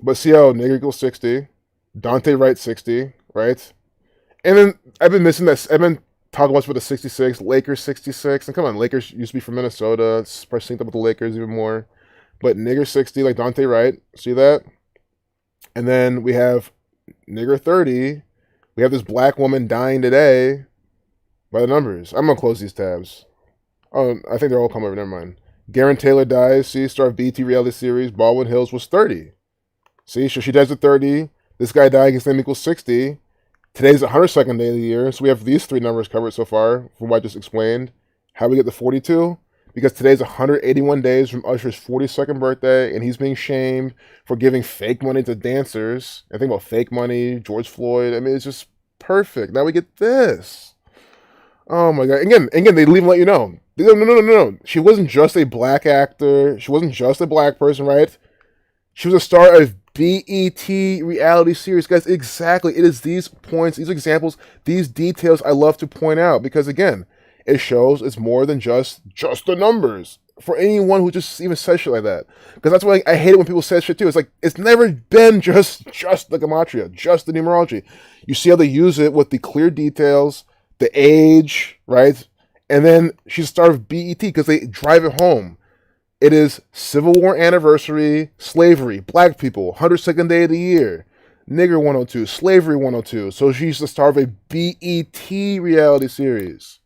But see how nigger equals 60. Dante Wright, 60, right? And then I've been missing that. I've been talking about the 66, Lakers 66. And come on, Lakers used to be from Minnesota. It's probably synced up with the Lakers even more. But nigger 60, like Dante Wright. See that? And then we have nigger 30. We have this black woman dying today by the numbers. I'm going to close these tabs. Oh, I think they're all come over. Never mind. Garen Taylor dies. See, star of BT reality series. Baldwin Hills was 30. See, so she dies at 30. This guy dying, his name equals 60. Today's the 102nd day of the year, so we have these three numbers covered so far from what I just explained. How we get the 42? Because today's 181 days from Usher's 42nd birthday, and he's being shamed for giving fake money to dancers. I think about fake money, George Floyd. I mean, it's just perfect. Now we get this. Oh my God. Again, they leave and let you know. No. She wasn't just a black actor. She wasn't just a black person, right? She was a star of BET reality series. Guys, exactly. It is these points, these examples, these details I love to point out because, again, it shows it's more than just the numbers. for anyone who just even says shit like that. Because that's why I hate it when people say shit too. It's like, it's never been just the gematria, just the numerology. You see how they use it with the clear details, the age, right? And then she's the star of BET because they drive it home. It is Civil War anniversary, slavery, black people, 102nd day of the year, nigger 102, slavery 102. So she's the star of a BET reality series.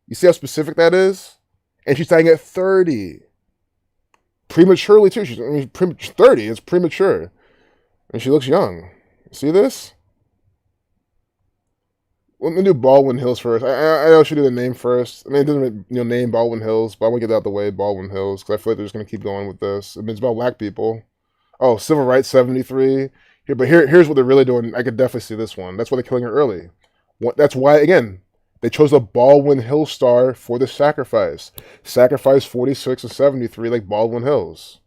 You see how specific that is? And she's dying at 30. Prematurely, too. She's 30. It's premature. And she looks young. See this? Let me do Baldwin Hills first. I know I should do the name first. I mean, it doesn't name Baldwin Hills, but I want to get that out the way, Baldwin Hills, because I feel like they're just going to keep going with this. I mean, it's about black people. Oh, Civil Rights 73. Here's what they're really doing. I could definitely see this one. That's why they're killing her early. That's why, again, they chose a Baldwin Hills star for the sacrifice. Sacrifice 46 and 73 like Baldwin Hills.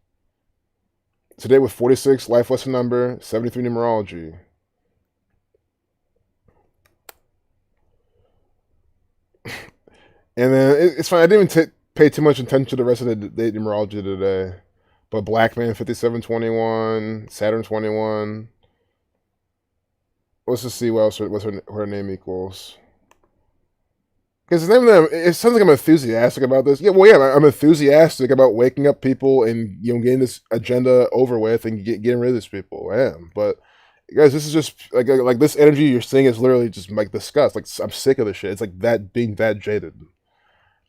Today with 46, life lesson number, 73 numerology. And then it's fine. I didn't even pay too much attention to the rest of the date numerology today. But Black Man 5721, Saturn 21. Let's just see what else what her name equals. Because it sounds like I'm enthusiastic about this. Yeah, well, yeah, I'm enthusiastic about waking up people and getting this agenda over with and getting rid of these people. I am, but guys, this is just like this energy you're seeing is literally just like disgust. Like I'm sick of this shit. It's like that being that jaded.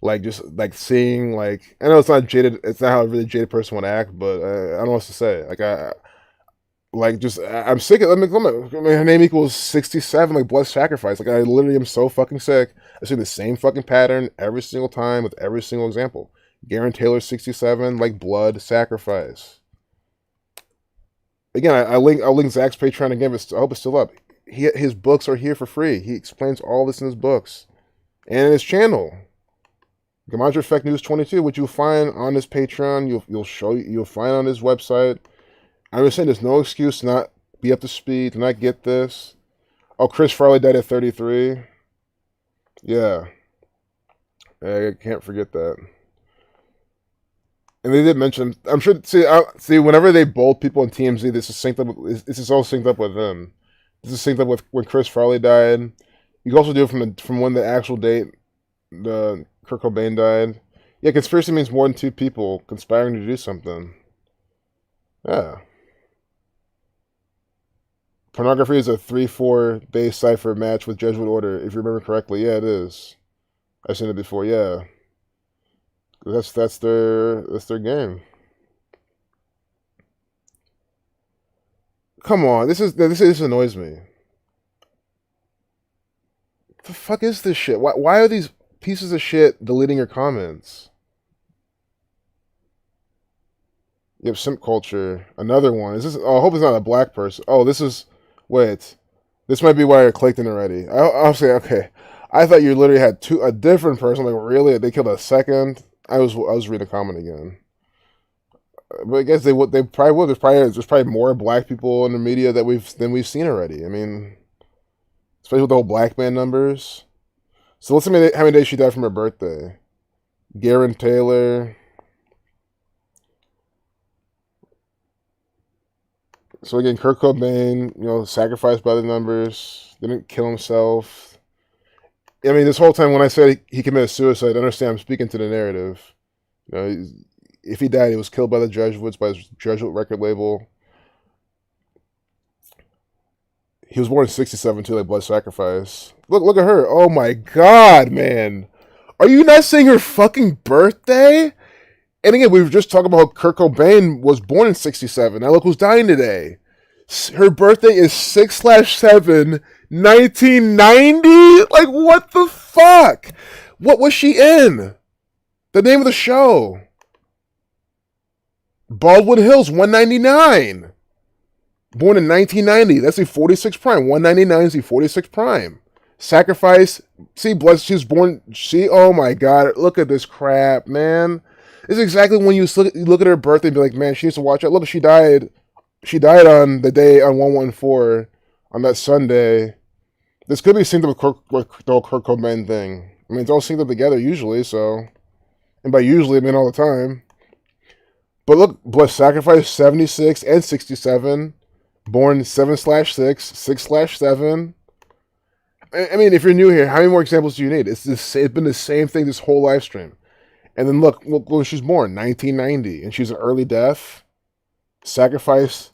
Like just like seeing like I know it's not jaded. It's not how a really jaded person would act, but I don't know what to say. I'm sick of. Her name equals 67. Like blood sacrifice. Like I literally am so fucking sick. I see the same fucking pattern every single time with every single example. Garen Taylor 67. Like blood sacrifice. Again, I'll link Zach's Patreon again. But I hope it's still up. His books are here for free. He explains all this in his books and in his channel. Gematria Effect News 22, which you'll find on his Patreon. You'll find on his website. I'm just saying there's no excuse to not be up to speed, to not get this. Oh, Chris Farley died at 33. Yeah. I can't forget that. And they did mention, I'm sure, see, whenever they bold people in TMZ, this is all synced up with them. This is synced up with when Chris Farley died. You can also do it from when the actual date the Kurt Cobain died. Yeah, conspiracy means more than two people conspiring to do something. Yeah. Pornography is a 3-4 day cipher match with Jesuit order, if you remember correctly. Yeah, it is. I've seen it before, yeah. That's their game. Come on, this annoys me. What the fuck is this shit? Why are these pieces of shit deleting your comments? You have simp culture. Another one. Is this? Oh, I hope it's not a black person. Oh, this is. Wait, this might be why I clicked in already. I'll say okay. I thought you literally had a different person. Like really, they killed a second. I was reading a comment again. But I guess they probably would. There's probably more black people in the media than we've seen already. I mean, especially with the whole black man numbers. So let's see how many days she died from her birthday. Garen Taylor. So again, Kurt Cobain, sacrificed by the numbers, didn't kill himself. I mean, this whole time when I said he committed suicide, understand I'm speaking to the narrative. If he died, he was killed by the Jesuits, by his Jesuit record label. He was born in 67 too, like blood sacrifice. Look at her. Oh my god, man. Are you not saying her fucking birthday? And again, we were just talking about how Kurt Cobain was born in 67. Now look who's dying today. Her birthday is 6/7, 1990? Like, what the fuck? What was she in? The name of the show. Baldwin Hills, 199. Born in 1990. That's the 46 prime. 199 is the 46 prime. Sacrifice. See, she was born. Oh my god. Look at this crap, man. This is exactly when you look at her birthday and be like, man, she needs to watch out. Look, she died. She died on the day on 114 on that Sunday. This could be synced up with the whole Kurt Cobain thing. I mean, it's all synced up together usually, so And by usually, I mean all the time. But look, blood sacrifice 76 and 67, born 7/6, 6/7. I mean, if you're new here, how many more examples do you need? It's been the same thing this whole live stream. And then look when she was born, 1990, and she's an early death. Sacrifice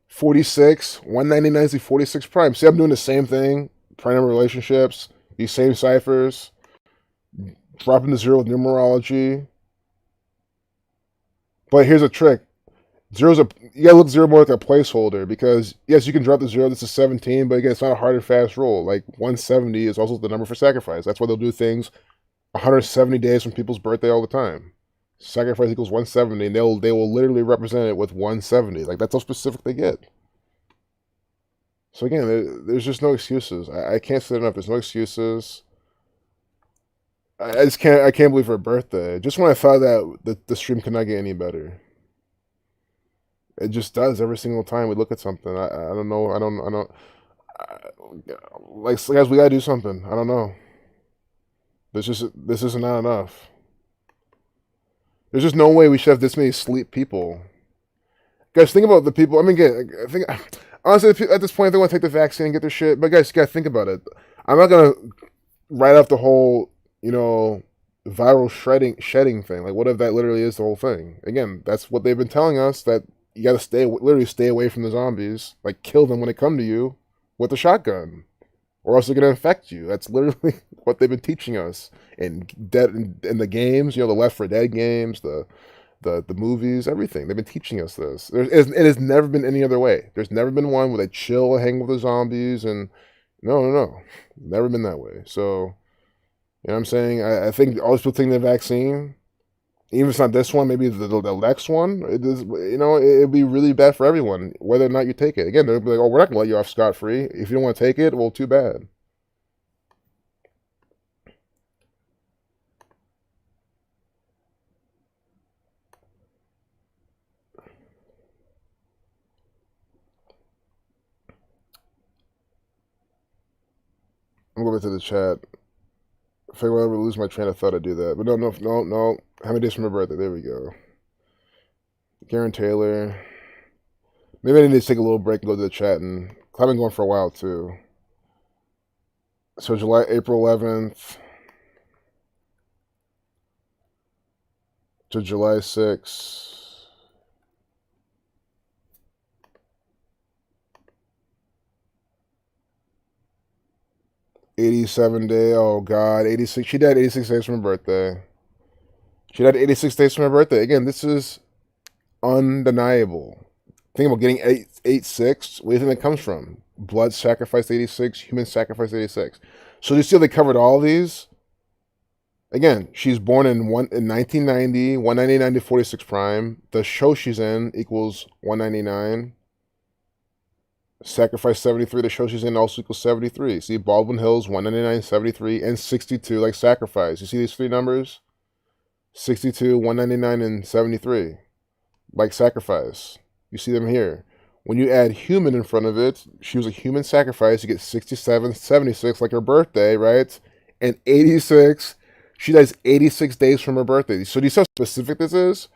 46, 199 to 46 prime. See, I'm doing the same thing. Prime number relationships, these same ciphers, dropping the zero with numerology. But here's a trick. You gotta look zero more like a placeholder because yes, you can drop the zero. This is 17, but again, it's not a hard and fast rule. Like 170 is also the number for sacrifice. That's why they'll do things 170 days from people's birthday all the time. Sacrifice equals 170, and they will literally represent it with 170. Like that's how specific they get. So again, there's just no excuses. I can't say it enough. There's no excuses. I just can't. I can't believe her birthday. Just when I thought that the stream could not get any better. It just does every single time we look at something. I don't know. I don't. Like guys, we gotta do something. I don't know. This isn't not enough. There's just no way we should have this many sleep people. Guys, think about the people. I mean, I think honestly at this point they want to take the vaccine and get their shit. But guys, you gotta think about it. I'm not gonna write off the whole viral shedding thing. Like, what if that literally is the whole thing? Again, that's what they've been telling us, that you gotta literally stay away from the zombies. Like, kill them when they come to you with a shotgun, or else they're gonna infect you. That's literally what they've been teaching us in the games. The Left 4 Dead games, the movies, everything. They've been teaching us this. It has never been any other way. There's never been one where they chill, hang with the zombies, and no, never been that way. So. You know what I'm saying? I think all these people taking the vaccine, even if it's not this one, maybe the next one, it'd be really bad for everyone, whether or not you take it. Again, they'll be like, oh, we're not going to let you off scot-free. If you don't want to take it, well, too bad. I'm going back to the chat. If I ever lose my train of thought, I'd do that. But no. How many days from my birthday? There we go. Garen Taylor. Maybe I need to take a little break and go to the chat. And I've been going for a while, too. So April 11th to July 6th. '87 day. Oh God, 86. She died 86 days from her birthday. She died 86 days from her birthday. Again, this is undeniable. Think about getting 86. Where do you think that comes from? Blood sacrifice 86, human sacrifice 86. So you see how they covered all these? Again, she's born in 1990, 199 to 46 prime. The show she's in equals 199. Sacrifice 73, the show she's in also equals 73. See, Baldwin Hills, 199, 73, and 62, like Sacrifice. You see these three numbers? 62, 199, and 73, like Sacrifice. You see them here. When you add human in front of it, she was a human sacrifice, you get 67, 76, like her birthday, right? And 86, she dies 86 days from her birthday. So do you see how specific this is?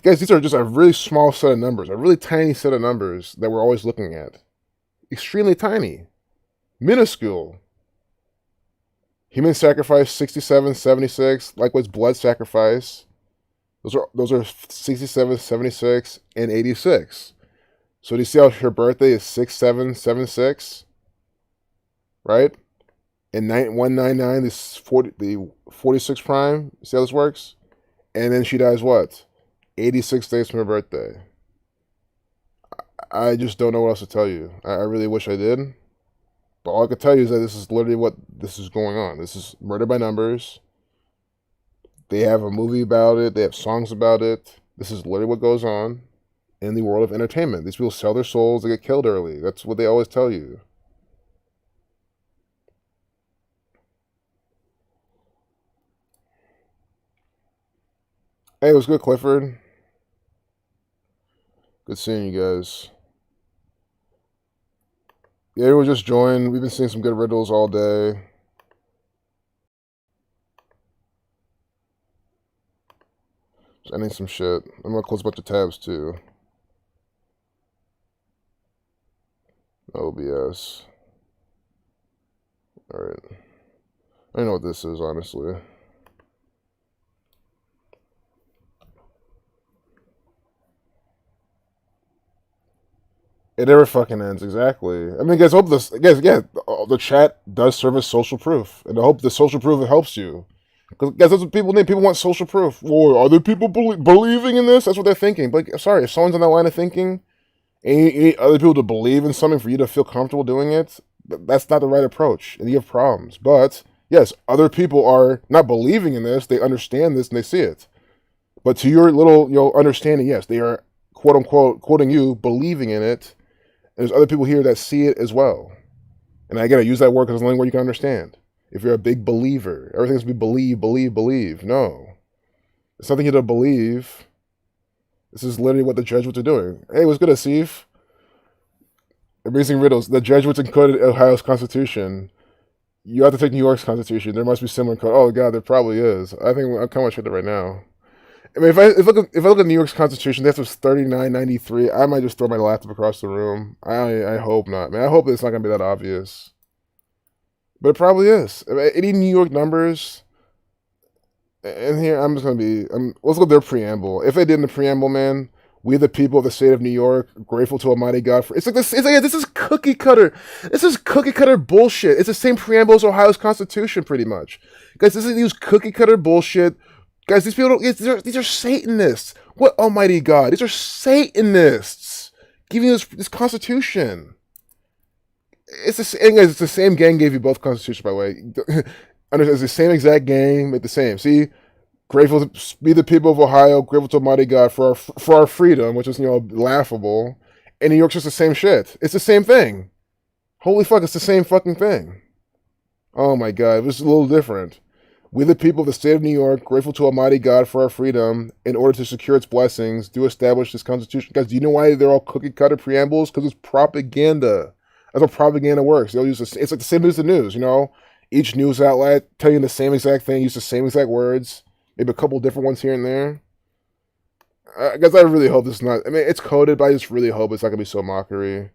Guys, these are just a really small set of numbers, a really tiny set of numbers that we're always looking at. Extremely tiny. Minuscule. Human sacrifice, 67, 76. Likewise, blood sacrifice. Those are 67, 76, and 86. So do you see how her birthday is 6776? Right? And 199, this 46 prime. See how this works? And then she dies what? 86 days from her birthday. I just don't know what else to tell you. I really wish I did. But all I can tell you is that this is literally what this is going on. This is murder by numbers. They have a movie about it. They have songs about it. This is literally what goes on in the world of entertainment. These people sell their souls. They get killed early. That's what they always tell you. Hey, what's good, Clifford? Good seeing you guys. Yeah, everyone just joined. We've been seeing some good riddles all day. Just ending some shit. I'm gonna close a bunch of tabs too. OBS. Alright. I don't know what this is, honestly. It never fucking ends, exactly. I mean, guys, hope this, guys, again, the chat does serve as social proof, and I hope the social proof helps you. Because, guys, that's what people need. People want social proof. Well, are there people believing in this? That's what they're thinking. But, sorry, if someone's on that line of thinking, and you need other people to believe in something for you to feel comfortable doing it, that's not the right approach, and you have problems. But, yes, other people are not believing in this. They understand this, and they see it. But to your little, understanding, yes, they are, quote-unquote, quoting you, believing in it. There's other people here that see it as well. And again, I use that word because it's the only word you can understand. If you're a big believer, everything has to be believe. No. It's nothing you to believe. This is literally what the Jesuits are doing. Hey, what's good, Asif? Amazing riddles. The Jesuits encoded Ohio's Constitution. You have to take New York's Constitution. There must be similar code. Oh, God, there probably is. I think I'm kind of sure that right now. I mean, if I look at New York's Constitution, that was 3993. I might just throw my laptop across the room. I hope not, man. I hope it's not gonna be that obvious, but it probably is. I mean, any New York numbers, and here I'm just gonna be. Let's look at their preamble. If they did in the preamble, man, we the people of the state of New York, grateful to Almighty God for. It's like this. It's like this is cookie cutter. This is cookie cutter bullshit. It's the same preamble as Ohio's Constitution, pretty much. Guys, this is use cookie cutter bullshit. Guys, these people these are Satanists. What Almighty God? These are Satanists giving you this Constitution. It's the same gang gave you both Constitutions, by the way. It's the same exact gang, make the same. See, grateful to be the people of Ohio, grateful to Almighty God for our freedom, which is laughable. And New York's just the same shit. It's the same thing. Holy fuck, it's the same fucking thing. Oh my God, it was a little different. We, the people of the state of New York, grateful to Almighty God for our freedom, in order to secure its blessings, do establish this Constitution. Guys, do you know why they're all cookie-cutter preambles? Because it's propaganda. That's how propaganda works. They'll use it's like the same as the news, Each news outlet tell you the same exact thing, use the same exact words, maybe a couple different ones here and there. Guys, I really hope this is not... I mean, it's coded, but I just really hope it's not going to be so mockery.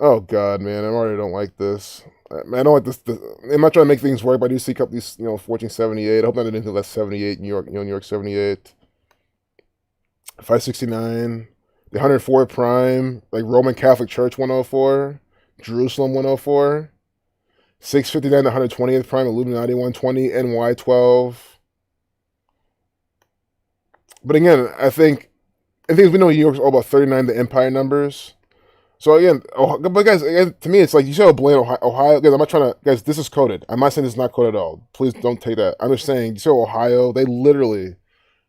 Oh, God, man, I already don't like this. I don't like this. I'm not trying to make things work, but I do see up these, 1478. I hope not anything less 78. New York, New York 78. 569. The 104 prime, like Roman Catholic Church 104. Jerusalem 104. 659, the 120th prime, Illuminati 120, NY 12. But again, I think we know New York's all about 39, the empire numbers. So again, but guys, again, to me, it's like you see how blatant Ohio. Guys, I'm not trying to. Guys, this is coded. I'm not saying this is not coded at all. Please don't take that. I'm just saying, you see Ohio? They literally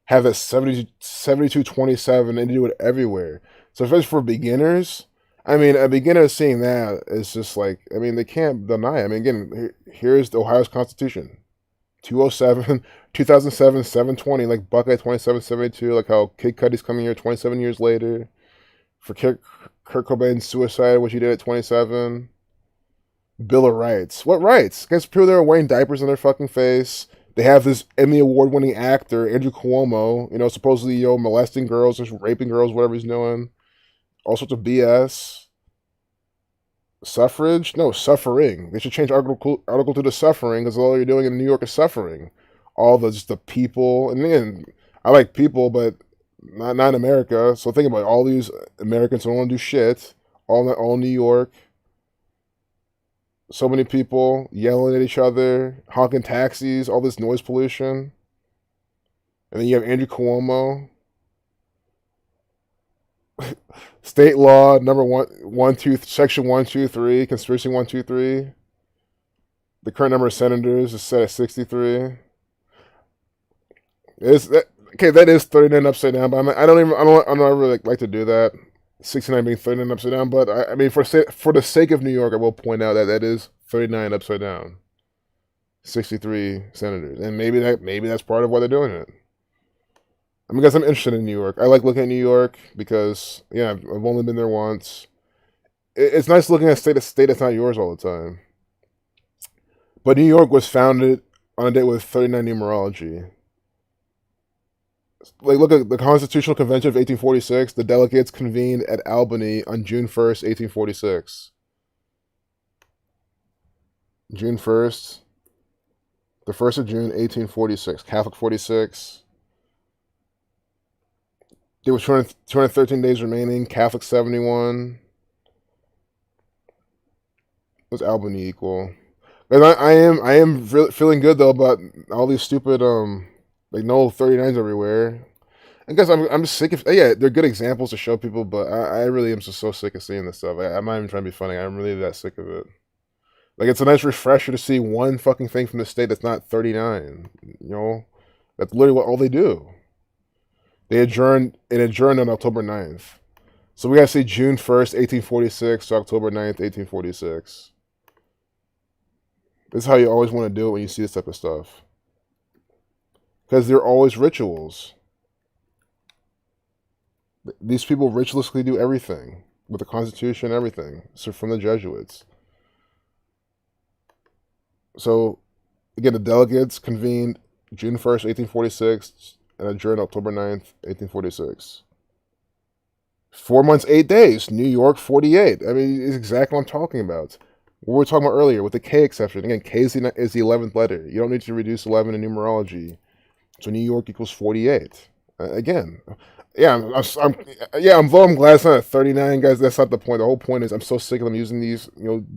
have that 7227, and they do it everywhere. So if it's for beginners, I mean, a beginner seeing that is just like, I mean, they can't deny it. I mean, again, here's the Ohio's Constitution, 2007, 720, like Buckeye 2772, like how Kid Cudi's coming here 27 years later. For Kurt Cobain's suicide, which he did at 27. Bill of Rights. What rights? Guys, people that are wearing diapers on their fucking face. They have this Emmy Award-winning actor, Andrew Cuomo, supposedly, molesting girls or raping girls, whatever he's doing. All sorts of BS. Suffrage? No, suffering. They should change article to the suffering, because all you're doing in New York is suffering. All just the people. And again, I like people, but not in America. So think about it. All these Americans don't want to do shit. All New York. So many people yelling at each other, honking taxis, all this noise pollution. And then you have Andrew Cuomo. State law number section 123, conspiracy 123. The current number of senators is set at 63. That is 39 upside down, but I don't really like to do that. 69 being 39 upside down, but I mean, for the sake of New York, I will point out that is 39 upside down. 63 senators, and maybe that's part of why they're doing it. I mean, guys, I'm interested in New York. I like looking at New York because, yeah, I've only been there once. It's nice looking at a state that's not yours all the time. But New York was founded on a date with 39 numerology. Like, look at the Constitutional Convention of 1846. The delegates convened at Albany on June 1st, 1846. June 1st, the 1st of June, 1846. Catholic 46. There was 213 days remaining. Catholic 71. What's Albany equal? And I am feeling good though about all these stupid like no 39s everywhere. I guess I'm sick of, yeah, they're good examples to show people, but I really am just so sick of seeing this stuff. I'm not even trying to be funny. I'm really that sick of it. Like, it's a nice refresher to see one fucking thing from the state that's not 39. You know, that's literally what all they do. They adjourned on October 9th. So we gotta see June 1st, 1846 to October 9th, 1846. This is how you always want to do it when you see this type of stuff. Because they're always rituals. These people ritualistically do everything with the Constitution and everything. So from the Jesuits. So, again, the delegates convened June 1st, 1846, and adjourned October 9th, 1846. 4 months, 8 days. New York, 48. I mean, it's exactly what I'm talking about. What we were talking about earlier with the K exception. Again, K is the 11th letter. You don't need to reduce 11 in numerology. So New York equals 48. Again, yeah, I'm glad it's not at 39, guys. That's not the point. The whole point is I'm so sick of them using these,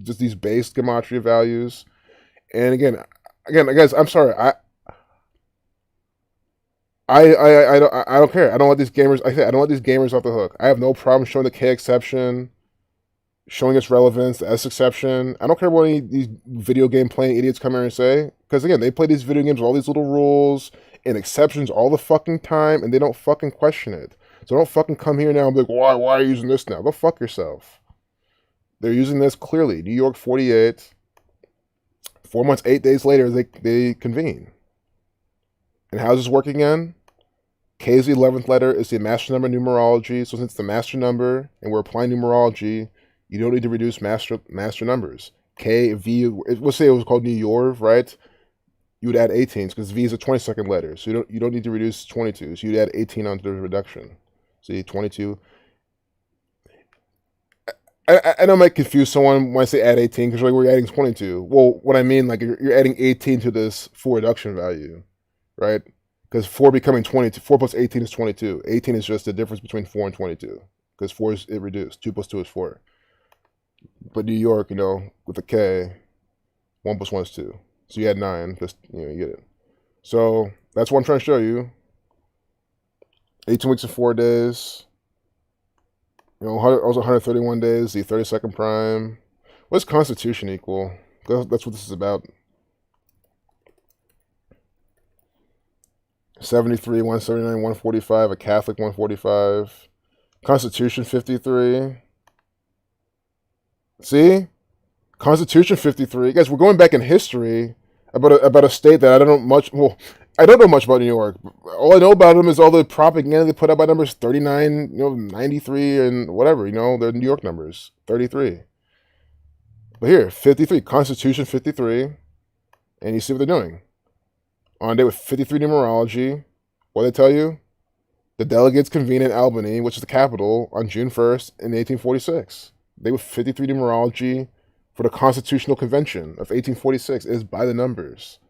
just these base gematria values. And again, guys, I'm sorry. I don't care. I don't want these gamers. I don't want these gamers off the hook. I have no problem showing the K exception, showing its relevance, the S exception. I don't care what any of these video game playing idiots come here and say, because again, they play these video games with all these little rules and exceptions all the fucking time, and they don't fucking question it. So don't fucking come here now and be like, why are you using this now? Go fuck yourself. They're using this clearly. New York 48. 4 months, 8 days later, they convene. And how does this work again? K is the 11th letter. It's the master number numerology. So since it's the master number and we're applying numerology, you don't need to reduce master numbers. K, V, let's say it was called New York, right? You would add 18s because V is a 22nd letter. So you don't need to reduce 22. So you'd add 18 onto the reduction. See, 22. I know I might confuse someone when I say add 18 because like we're adding 22. Well, what I mean, like you're adding 18 to this 4 reduction value, right? Because 4 becoming 22, 4 plus 18 is 22. 18 is just the difference between 4 and 22 because 4 is it reduced. 2 plus 2 is 4. But New York, with the K, 1 plus 1 is 2. So you add 9, just, you get it. So that's what I'm trying to show you. 18 weeks and 4 days. Also 131 days, the 32nd prime. What's Constitution equal? That's what this is about. 73, 179, 145, a Catholic 145. Constitution 53. See? Constitution 53. Guys, we're going back in history about a state that I don't know much. Well, I don't know much about New York. All I know about them is all the propaganda they put out by numbers 39, 93, and whatever, they're New York numbers. 33. But here, 53, Constitution 53. And you see what they're doing. On a day with 53 numerology, what do they tell you? The delegates convene in Albany, which is the capital, on June 1st in 1846. They with 53 numerology for the Constitutional Convention of 1846. It is by the numbers.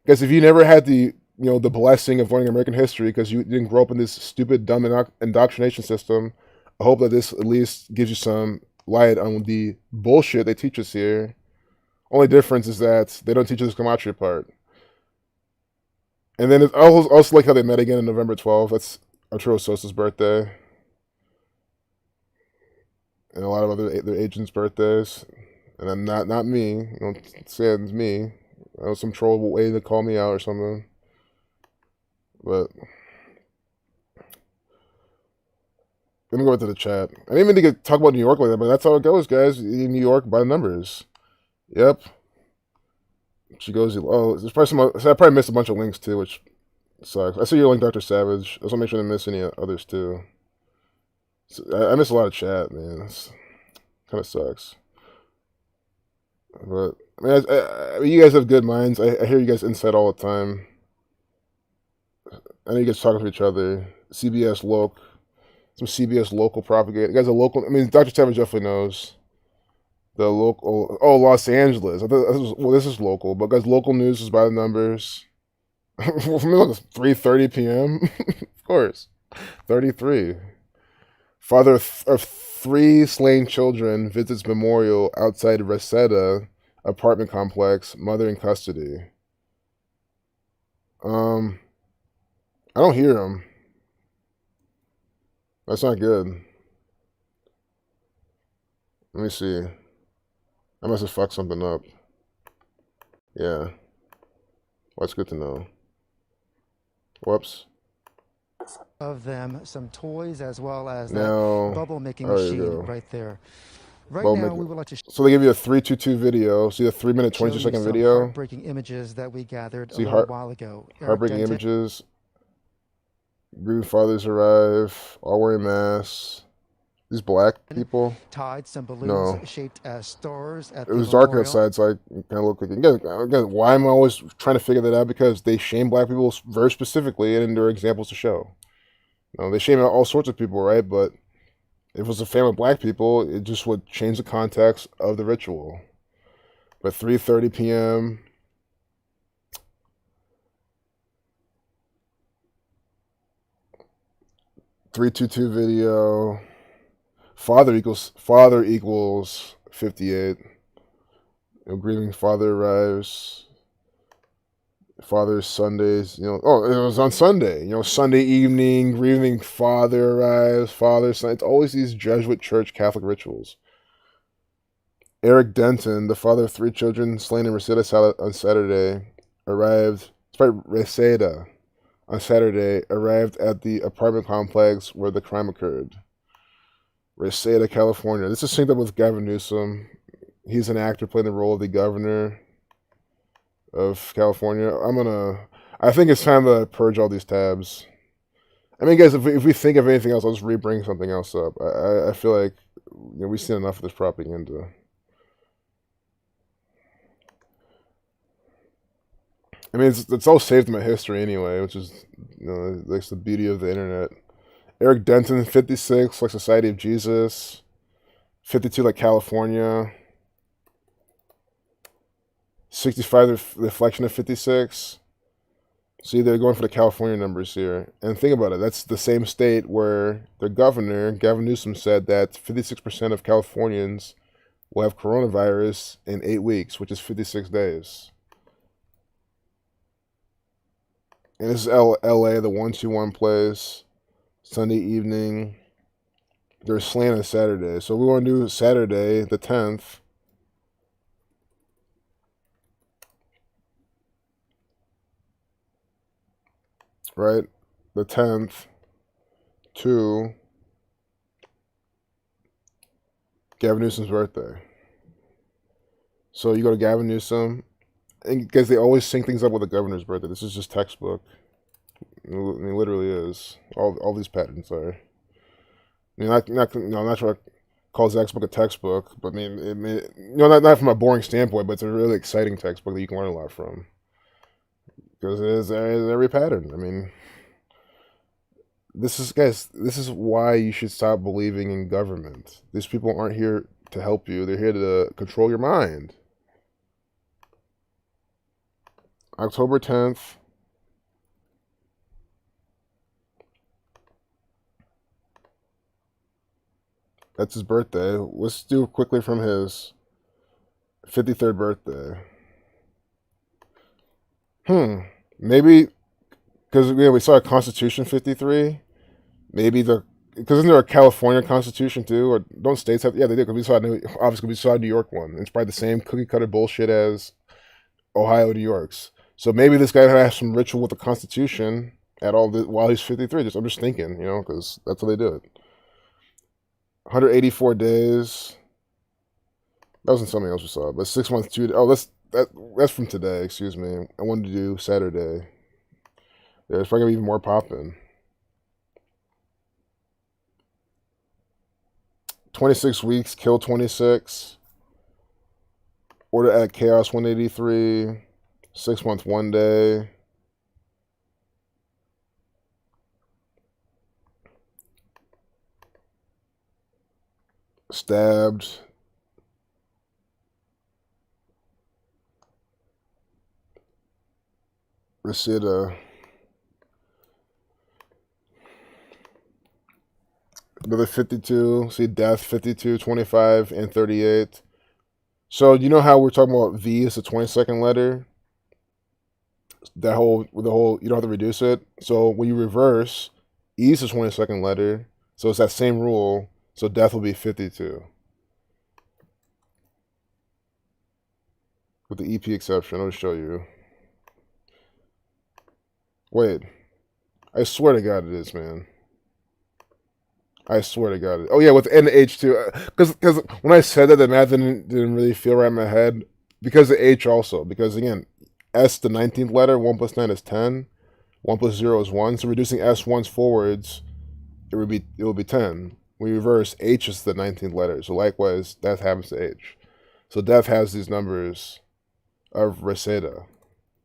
Because if you never had the blessing of learning American history because you didn't grow up in this stupid, dumb indoctrination system, I hope that this at least gives you some light on the bullshit they teach us here. Only difference is that they don't teach us the gematria part. And then I also like how they met again on November 12th. That's Arturo Sosa's birthday. And a lot of other agents' birthdays. And then not me. Don't say it's me. That was some troll way to call me out or something. But let me go back to the chat. I didn't even talk about New York like that, but that's how it goes, guys. In New York, by the numbers. Yep. She goes, oh, there's probably I probably missed a bunch of links too, which sucks. I see your link, Dr. Savage. I just want to make sure I didn't miss any others too. So, I miss a lot of chat, man. It's kind of sucks. But I mean, you guys have good minds. I hear you guys insight all the time. I know you guys talking to each other. CBS local, some CBS local propaganda. You guys are local. I mean, Dr. Savage definitely knows the local. Oh, Los Angeles. I thought this is local, but guys, local news is by the numbers. For me, look, it's 3:30 p.m. Of course, 33. Father of three slain children visits memorial outside Reseda apartment complex. Mother in custody. I don't hear him. That's not good. Let me see. I must have fucked something up. Yeah. Well, that's good to know. Whoops. Of them, some toys as well as Now, that bubble making there you machine go. right there. Right Bubble now, making- we would like to So they give you a 322 video. See the 3-minute, show 22 you second some video. heartbreaking images that we gathered See a little while ago. heartbreaking images. Grieving fathers arrive, all wearing masks. These black people. Tied some balloons No. shaped as stars at It was the dark memorial. outside, so I kind of look like again. Why am I always trying to figure that out? Because they shame black people very specifically, and there are examples to show. You know, they shame all sorts of people, right? But if it was a family of black people, it just would change the context of the ritual. But 3:30 p.m. .322 video. Father equals 58. Grieving father arrives. Father's Sundays, it was on Sunday. Sunday evening, grieving father arrives. Father's Sunday. It's always these Jesuit church Catholic rituals. Eric Denton, the father of three children slain in Reseda on Saturday, Reseda on Saturday, arrived at the apartment complex where the crime occurred. Reseda, California. This is synced up with Gavin Newsom. He's an actor playing the role of the governor of California. I think it's time to purge all these tabs. I mean, guys, if we think of anything else, I'll just re-bring something else up. I feel like we've seen enough of this propaganda. I mean, it's all saved in my history anyway, which is that's the beauty of the internet. Eric Denton, 56, like Society of Jesus. 52, like California. 65, the reflection of 56. See, they're going for the California numbers here. And think about it, that's the same state where their governor, Gavin Newsom, said that 56% of Californians will have coronavirus in 8 weeks, which is 56 days. And this is LA, the 121 place. Sunday evening. They're slain on Saturday. So we want to do Saturday, the 10th. Right? The 10th to Gavin Newsom's birthday. So you go to Gavin Newsom, and because they always sync things up with the governor's birthday. This is just textbook. I mean, it literally is. All these patterns are. I mean, I'm not trying to call Zach's book a textbook, but I mean, not from a boring standpoint, but it's a really exciting textbook that you can learn a lot from. Because it is every pattern. I mean, this is why you should stop believing in government. These people aren't here to help you. They're here to control your mind. October 10th. That's his birthday. Let's do quickly from his 53rd birthday. Maybe because we saw a Constitution 53. Maybe because isn't there a California Constitution too? Or don't states have? Yeah, they do. Because we saw a New York one. It's probably the same cookie cutter bullshit as Ohio, New York's. So maybe this guy has some ritual with the Constitution at all while he's 53. I'm just thinking, because that's how they do it. 184 days. That wasn't something else we saw, but 6 months, 2. Oh, that's from today. Excuse me. I wanted to do Saturday. Yeah, it's probably gonna be even more popping. 26 weeks, kill 26. Order at Chaos 183. 6 months, 1 day. stabbed. Reseda. Another 52. See, death 52, 25, and 38. So you know how we're talking about V is the 22nd letter? The whole you don't have to reduce it. So when you reverse, E is the 22nd letter. So it's that same rule. So death will be 52. With the EP exception, I'll show you. Wait. I swear to God it is, man. I swear to God. Oh yeah, with NH too. Because when I said that, the math didn't really feel right in my head. Because of H also. Because again, S, the 19th letter, 1 plus 9 is 10. 1 plus 0 is 1. So reducing S ones forwards, it will be 10. When we reverse, H is the 19th letter. So likewise, death happens to H. So death has these numbers of Reseda.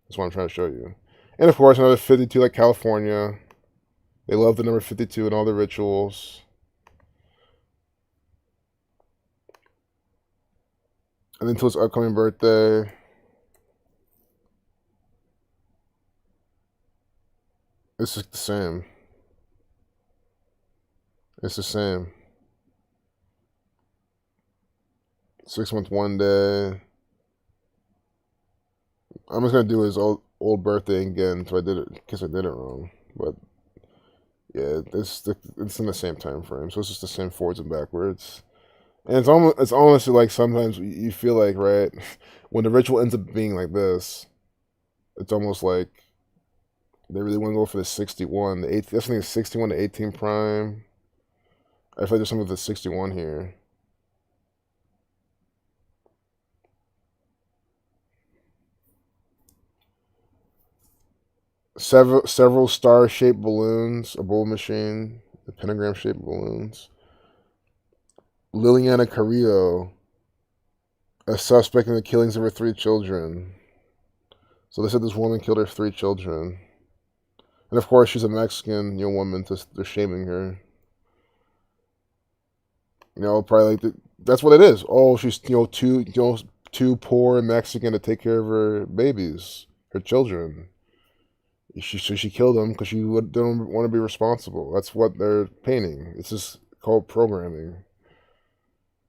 That's what I'm trying to show you. And of course, another 52 like California. They love the number 52 in all the rituals. And then until his upcoming birthday. It's just the same. It's the same. 6 months, 1 day. I'm just gonna do his old birthday again, so I did it because I did it wrong. But yeah, it's in the same time frame, so it's just the same forwards and backwards. And it's almost like sometimes you feel like, right, when the ritual ends up being like this, it's almost like they really want to go for the 61. The 8, that's the 61 to 18 prime. I feel like there's some of the 61 here. Several star-shaped balloons, a bowl machine, the pentagram-shaped balloons. Liliana Carrillo, a suspect in the killings of her 3 children. So they said this woman killed her 3 children. And of course, she's a Mexican, woman, they're shaming her. Probably like that's what it is. Oh, she's too poor and Mexican to take care of her babies, her children. She killed them because she don't want to be responsible. That's what they're painting. It's just called programming.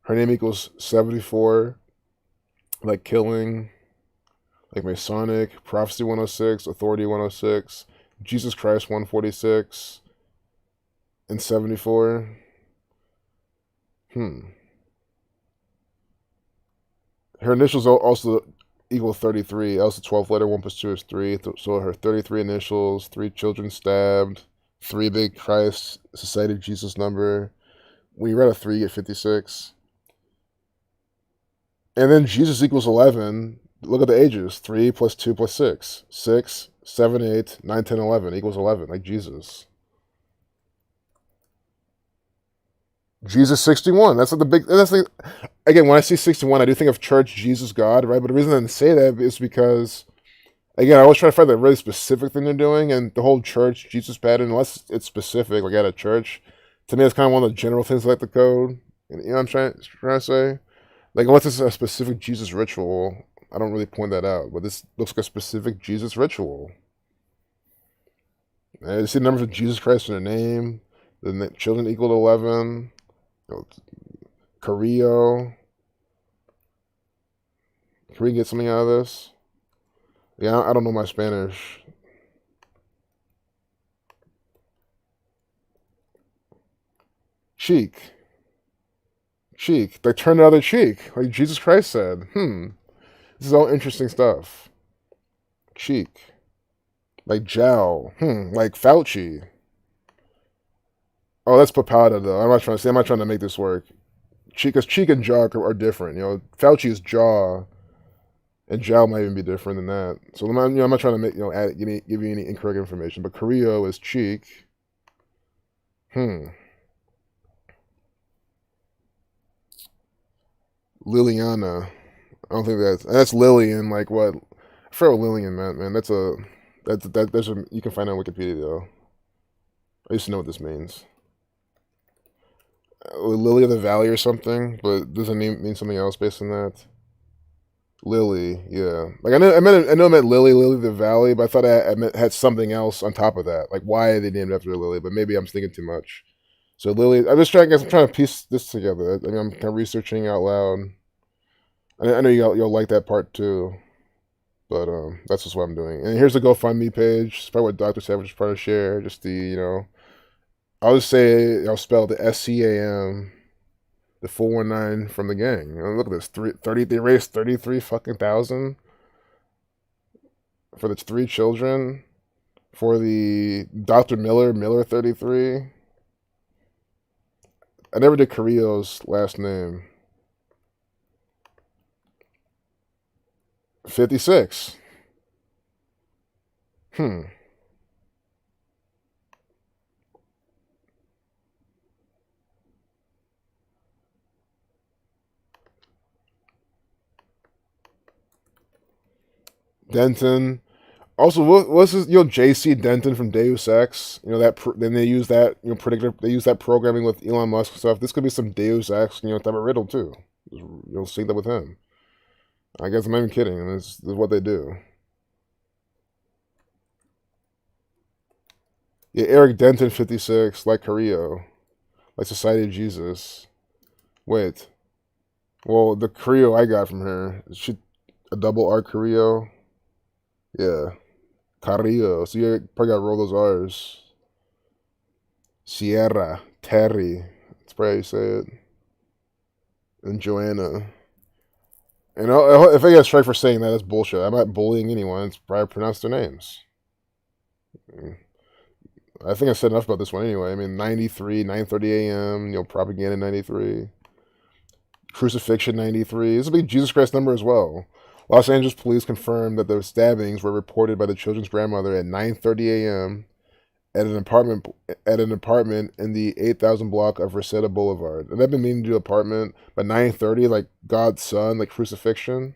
Her name equals 74, like killing, like Masonic, Prophecy 106, Authority 106, Jesus Christ 146, and 74. Her initials also equal 33. Else the 12th letter, 1 plus 2 is 3. So her 33 initials, 3 children stabbed, 3 big Christ, Society of Jesus number. When you read a 3, you get 56. And then Jesus equals 11. Look at the ages. 3 plus 2 plus 6. 6, 7, 8, 9, 10, 11 equals 11, like Jesus. Jesus 61. That's like again, when I see 61, I do think of church, Jesus, God, right? But the reason I didn't say that is because, again, I always try to find that really specific thing they're doing, and the whole church, Jesus pattern, unless it's specific, like at a church, to me, it's kind of one of the general things like the code. You know what I'm trying to say? Like, unless it's a specific Jesus ritual, I don't really point that out. But this looks like a specific Jesus ritual. And you see the numbers of Jesus Christ in their name. The children equal to 11. Carrillo. Can we get something out of this? Yeah, I don't know my Spanish. Cheek. They turn the other cheek, like Jesus Christ said. This is all interesting stuff. Cheek. Like jowl. Like Fauci. Oh, that's papada though. I'm not trying to make this work. Because cheek and jaw are different. Fauci is jaw, and jowl might even be different than that. So I'm not trying to make give you any incorrect information. But Carrillo is cheek. Liliana. I don't think that's Lillian. Like what? I forgot what Lillian meant, man. That's you can find it on Wikipedia though. I used to know what this means. Lily of the Valley or something, but doesn't mean something else based on that. Lily, yeah. Like I know it meant Lily of the Valley, but I thought I meant had something else on top of that. Like why they named it after Lily, but maybe I'm thinking too much. So Lily, I'm trying to piece this together. I mean, I'm kind of researching out loud. I know you'll like that part too, but that's just what I'm doing. And here's the GoFundMe page. It's probably what Dr. Savage is trying to share. Just the I'll just say I'll spell the SCAM, the 419 from the gang. Look at this, 30. They raised 33 fucking thousand for the 3 children, for the Dr. Miller 33. I never did Carrillo's last name. 56. Denton. Also, what's this? J.C. Denton from Deus Ex. Then they use that. Predictor. They use that programming with Elon Musk stuff. This could be some Deus Ex. Type of riddle too. You'll see that with him. I guess I'm not even kidding. This is what they do. Yeah, Eric Denton, 56, like Carrillo, like Society of Jesus. Wait. Well, the Carrillo I got from her, is she a double R Carrillo? Yeah. Carrillo. So you probably got to roll those R's. Sierra. Terry. That's probably how you say it. And Joanna. And if I get a strike for saying that, that's bullshit. I'm not bullying anyone. It's probably pronounce their names. I think I said enough about this one anyway. I mean, 93, 9:30 a.m., propaganda 93. Crucifixion 93. This will be Jesus Christ number as well. Los Angeles police confirmed that the stabbings were reported by the children's grandmother at 9:30 a.m. at an apartment in the 8,000 block of Reseda Boulevard. And I've been meaning to do apartment, but 9:30, like God's son, like crucifixion.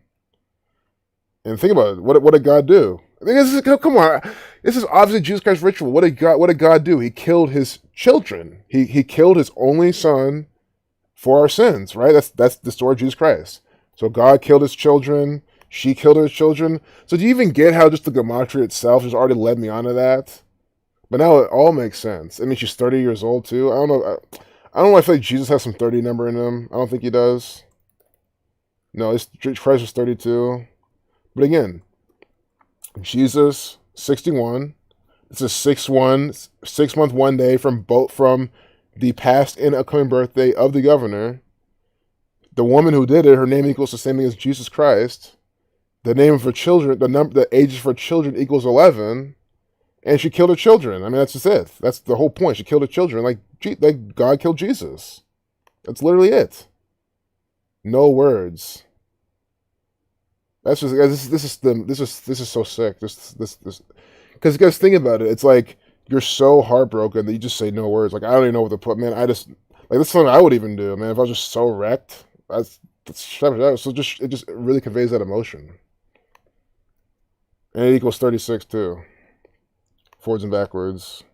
And think about it. What did God do? Come on. This is obviously Jesus Christ's ritual. What did God do? He killed his children. He killed his only son for our sins, right? That's the story of Jesus Christ. So God killed his children. She killed her children. So do you even get how just the gematria itself has already led me onto that? But now it all makes sense. I mean, she's 30 years old too. I don't know. I don't know. I feel like Jesus has some 30 number in him. I don't think he does. No, Christ was 32. But again, Jesus, 61. It's a 6-month 1 day from the past and upcoming birthday of the governor. The woman who did it, her name equals the same thing as Jesus Christ. The name of her children, the ages for children equals 11, and she killed her children. I mean, that's just it. That's the whole point. She killed her children, like God killed Jesus. That's literally it. No words. That's just this is so sick. This because guys, think about it. It's like you're so heartbroken that you just say no words. Like I don't even know what to put. Man, I just like this is something I would even do. Man, if I was just so wrecked, so it just really conveys that emotion. And it equals 36 too. Forwards and backwards.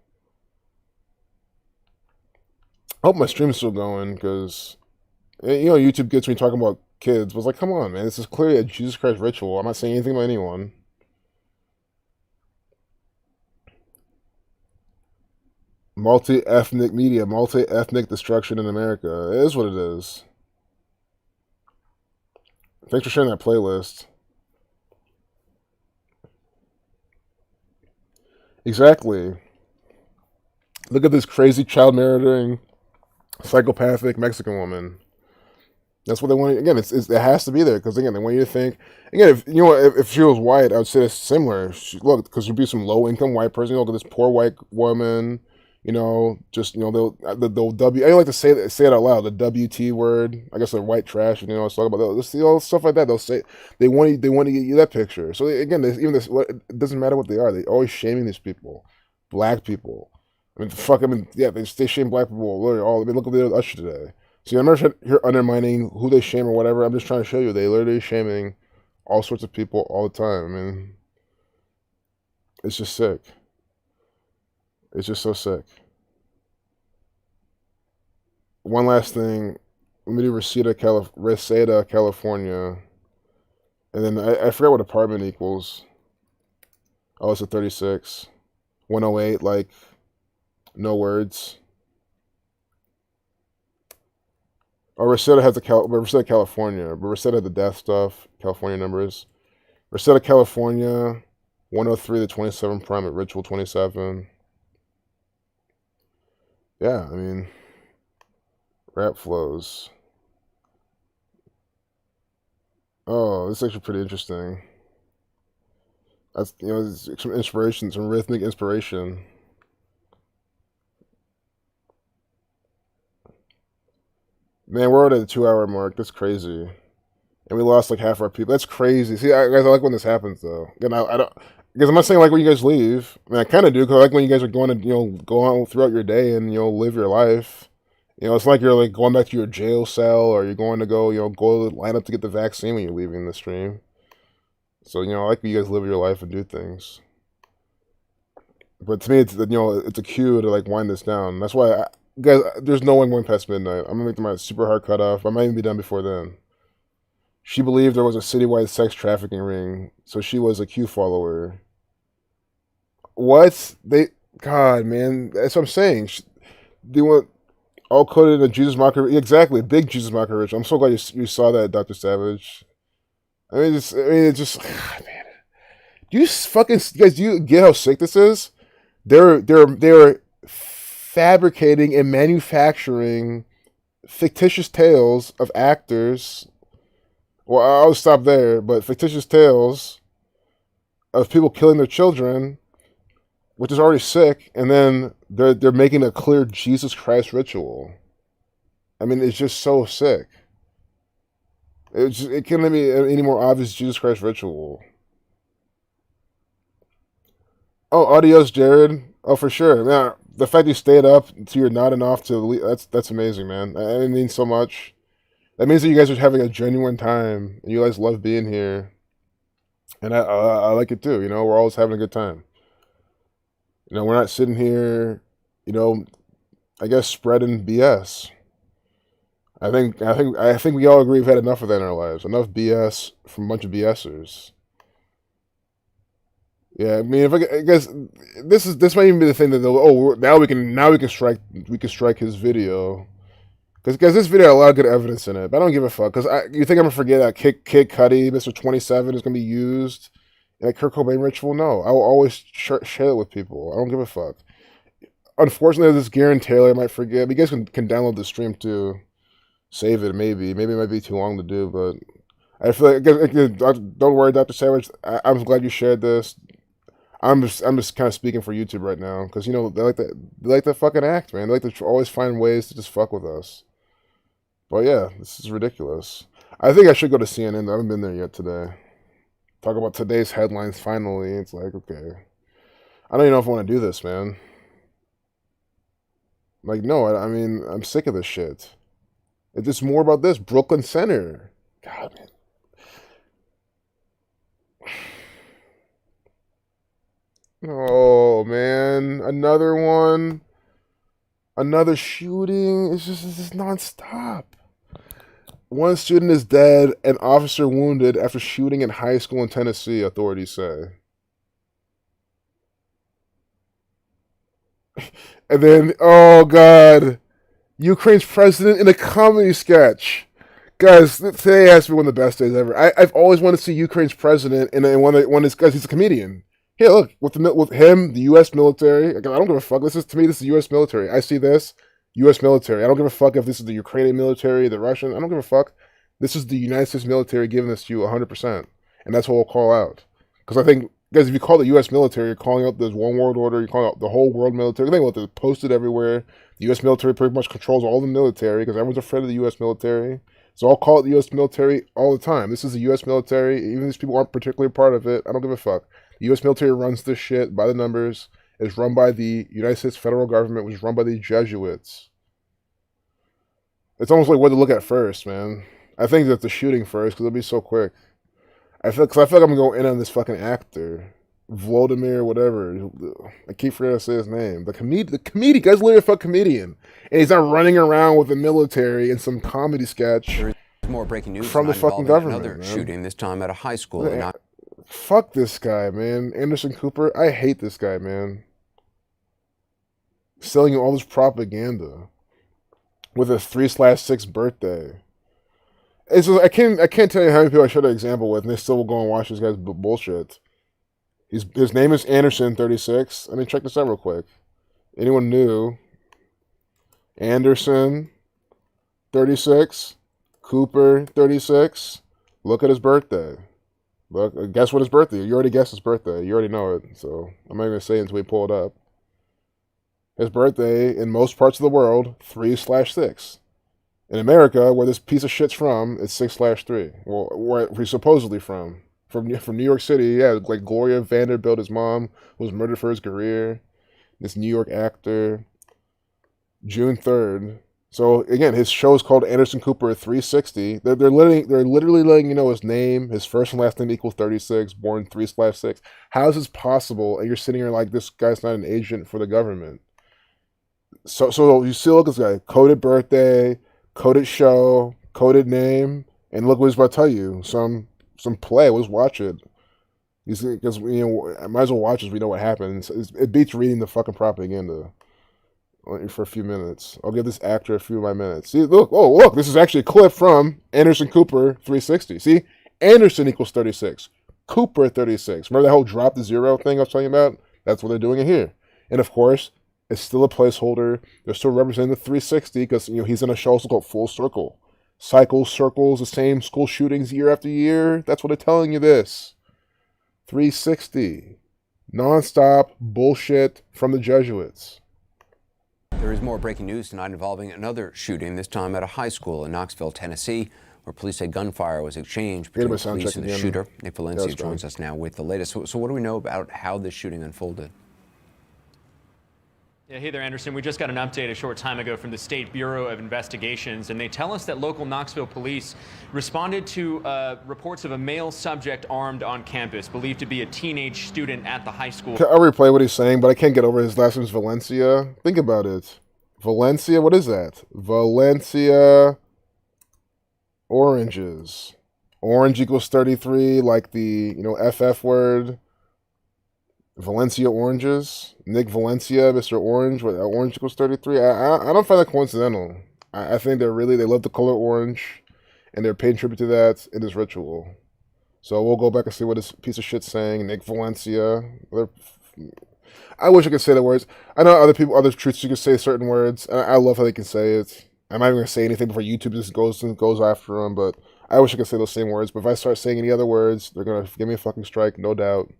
I hope my stream's still going because YouTube gets me talking about kids. But it's like, come on, man, this is clearly a Jesus Christ ritual. I'm not saying anything about anyone. Multi-ethnic media, multi-ethnic destruction in America. It is what it is. Thanks for sharing that playlist. Exactly. Look at this crazy child murdering, psychopathic Mexican woman. That's what they want. Again, it has to be there because again, they want you to think. Again, if she was white, I would say it's similar. Because you'd be some low income white person. Look at this poor white woman. They'll W. I don't like to say it out loud. The WT word. I guess they're white trash. Let's talk about that. Stuff like that. They'll say they want to get you that picture. So again, it doesn't matter what they are. They're always shaming these people, black people. They shame black people. Literally look what they did with Usher today. See, I'm not here undermining who they shame or whatever. I'm just trying to show you they literally shaming all sorts of people all the time. I mean, it's just sick. It's just so sick. one last thing. Let me do Reseda, California. And then I forgot what apartment equals. Oh, it's a 36. 108, like, no words. Oh, Reseda has Reseda, California. But Reseda had the death stuff, California numbers. Reseda, California, 103 to 27 prime at Ritual 27. Yeah, I mean, rap flows. Oh, this is actually pretty interesting. That's, some inspiration, some rhythmic inspiration. Man, we're already at the 2 hour mark. That's crazy. And we lost like half our people. That's crazy. See, guys, I like when this happens though. Again, I don't, because I'm not saying like when you guys leave. I mean, I kind of do because I like when you guys are going to go on throughout your day and live your life. It's like you're like going back to your jail cell or you're going to go go line up to get the vaccine when you're leaving the stream. So I like when you guys live your life and do things. But to me, it's it's a cue to like wind this down. That's why, guys, there's no one going past midnight. I'm gonna make my super hard cutoff. I might even be done before then. She believed there was a citywide sex trafficking ring, so she was a Q follower. What? God, man, that's what I'm saying. They want all coded in a Jesus Mocker. Exactly, big Jesus Mocker rich. I'm so glad you saw that, Dr. Savage. It's just, God, man. Do you guys, do you get how sick this is? They're fabricating and manufacturing fictitious tales of actors. Well, I'll stop there, but fictitious tales of people killing their children, which is already sick, and then they're making a clear Jesus Christ ritual. I mean, it's just so sick. It can't be any more obvious Jesus Christ ritual. Oh, adios, Jared. Oh, for sure. Now, the fact you stayed up till you're nodding off to that's amazing, man. It means so much. That means that you guys are having a genuine time, and you guys love being here. And I like it too. We're always having a good time. We're not sitting here, I guess spreading BS. I think we all agree we've had enough of that in our lives. Enough BS from a bunch of BSers. Yeah, I mean, if I guess this might even be the thing that now we can strike his video because this video had a lot of good evidence in it. But I don't give a fuck because you think I'm gonna forget that Kid Cudi, Mr. 27 is gonna be used in a Kurt Cobain ritual? No, I will always share it with people. I don't give a fuck. Unfortunately, this Garen Taylor might forget. But you guys can download the stream too, save it maybe. Maybe it might be too long to do, but I feel like don't worry, Dr. Savage. I'm glad you shared this. I'm just kind of speaking for YouTube right now because they like to fucking act, man. They like to always find ways to just fuck with us. But yeah, this is ridiculous. I think I should go to CNN. I haven't been there yet today. Talk about today's headlines. Finally, it's like okay. I don't even know if I want to do this, man. Like no, I mean I'm sick of this shit. It's just more about this Brooklyn Center. God, man. Oh man, another one, another shooting. It's just nonstop. One student is dead, an officer wounded after shooting in high school in Tennessee, authorities say. And then, oh god, Ukraine's president in a comedy sketch. Guys, today has to be one of the best days ever. I've always wanted to see Ukraine's president in one because he's a comedian. Here, look, with him, the U.S. military. I don't give a fuck. This is the U.S. military. I see this, U.S. military. I don't give a fuck if this is the Ukrainian military, the Russian. I don't give a fuck. This is the United States military giving this to you 100%. And that's what we'll call out. Because I think, guys, if you call the U.S. military, you're calling out this one world order, you're calling out the whole world military. Think about this, posted everywhere. The U.S. military pretty much controls all the military because everyone's afraid of the U.S. military. So I'll call it the U.S. military all the time. This is the U.S. military. Even if these people aren't particularly part of it, I don't give a fuck. The U.S. military runs this shit by the numbers. It's run by the United States federal government, which is run by the Jesuits. It's almost like what to look at first, man. I think that the shooting first, because it'll be so quick. I feel like I'm going to go in on this fucking actor. Vladimir, whatever. I keep forgetting to say his name. The comedian, guy's literally a fuck comedian, and he's not running around with the military in some comedy sketch. There's more breaking news from the fucking government. Another man. shooting, this time at a high school. Fuck this guy, man. Anderson Cooper. I hate this guy, man. Selling you all this propaganda with a 3/6 birthday. It's just, I can't tell you how many people I share an example with, and they still will go and watch this guy's bullshit. His name is Anderson 36. I mean, check this out real quick. Anyone new? Anderson 36, Cooper 36. Look at his birthday. Look, guess what his birthday is. You already guessed his birthday. You already know it, so I'm not going to say it until we pull it up. His birthday, in most parts of the world, 3/6. In America, where this piece of shit's from, it's 6/3. Well, where he's supposedly from. From New York City, yeah, like Gloria Vanderbilt, his mom, was murdered for his career. This New York actor. June 3rd. So again, his show is called Anderson Cooper 360. They're literally letting you know his name, his first and last name equals 36, born 3/6. How is this possible? And you're sitting here like this guy's not an agent for the government. So you see, look at this guy, coded birthday, coded show, coded name, and look what he's about to tell you. Some play. Let's watch it. Because I might as well watch it. We know what happens. It beats reading the fucking propaganda for a few minutes. I'll give this actor a few of my minutes. See, look, this is actually a clip from Anderson Cooper 360. See, Anderson equals 36, Cooper 36. Remember that whole drop the zero thing I was talking about? That's what they're doing it here. And of course, it's still a placeholder. They're still representing the 360 because he's in a show called Full Circle. Cycles, circles, the same school shootings year after year. That's what they're telling you this. 360. Non-stop bullshit from the Jesuits. There is more breaking news tonight involving another shooting, this time at a high school in Knoxville, Tennessee, where police say gunfire was exchanged between police and the shooter. Nick Valencia joins us now with the latest. So what do we know about how this shooting unfolded? Yeah, hey there, Anderson. We just got an update a short time ago from the State Bureau of Investigations, and they tell us that local Knoxville police responded to reports of a male subject armed on campus, believed to be a teenage student at the high school. I'll replay what he's saying, but I can't get over his last name's Valencia. Think about it. Valencia, what is that? Valencia oranges. Orange equals 33, like the, FF word. Valencia oranges. Nick Valencia, Mr. Orange. Orange equals 33. I don't find that coincidental. I think they love the color orange, and they're paying tribute to that in this ritual. So we'll go back and see what this piece of shit's saying. Nick Valencia. I wish I could say the words. I know other truths you can say certain words. I love how they can say it. I'm not even going to say anything before YouTube just goes after them, but I wish I could say those same words. But if I start saying any other words, they're going to give me a fucking strike, no doubt.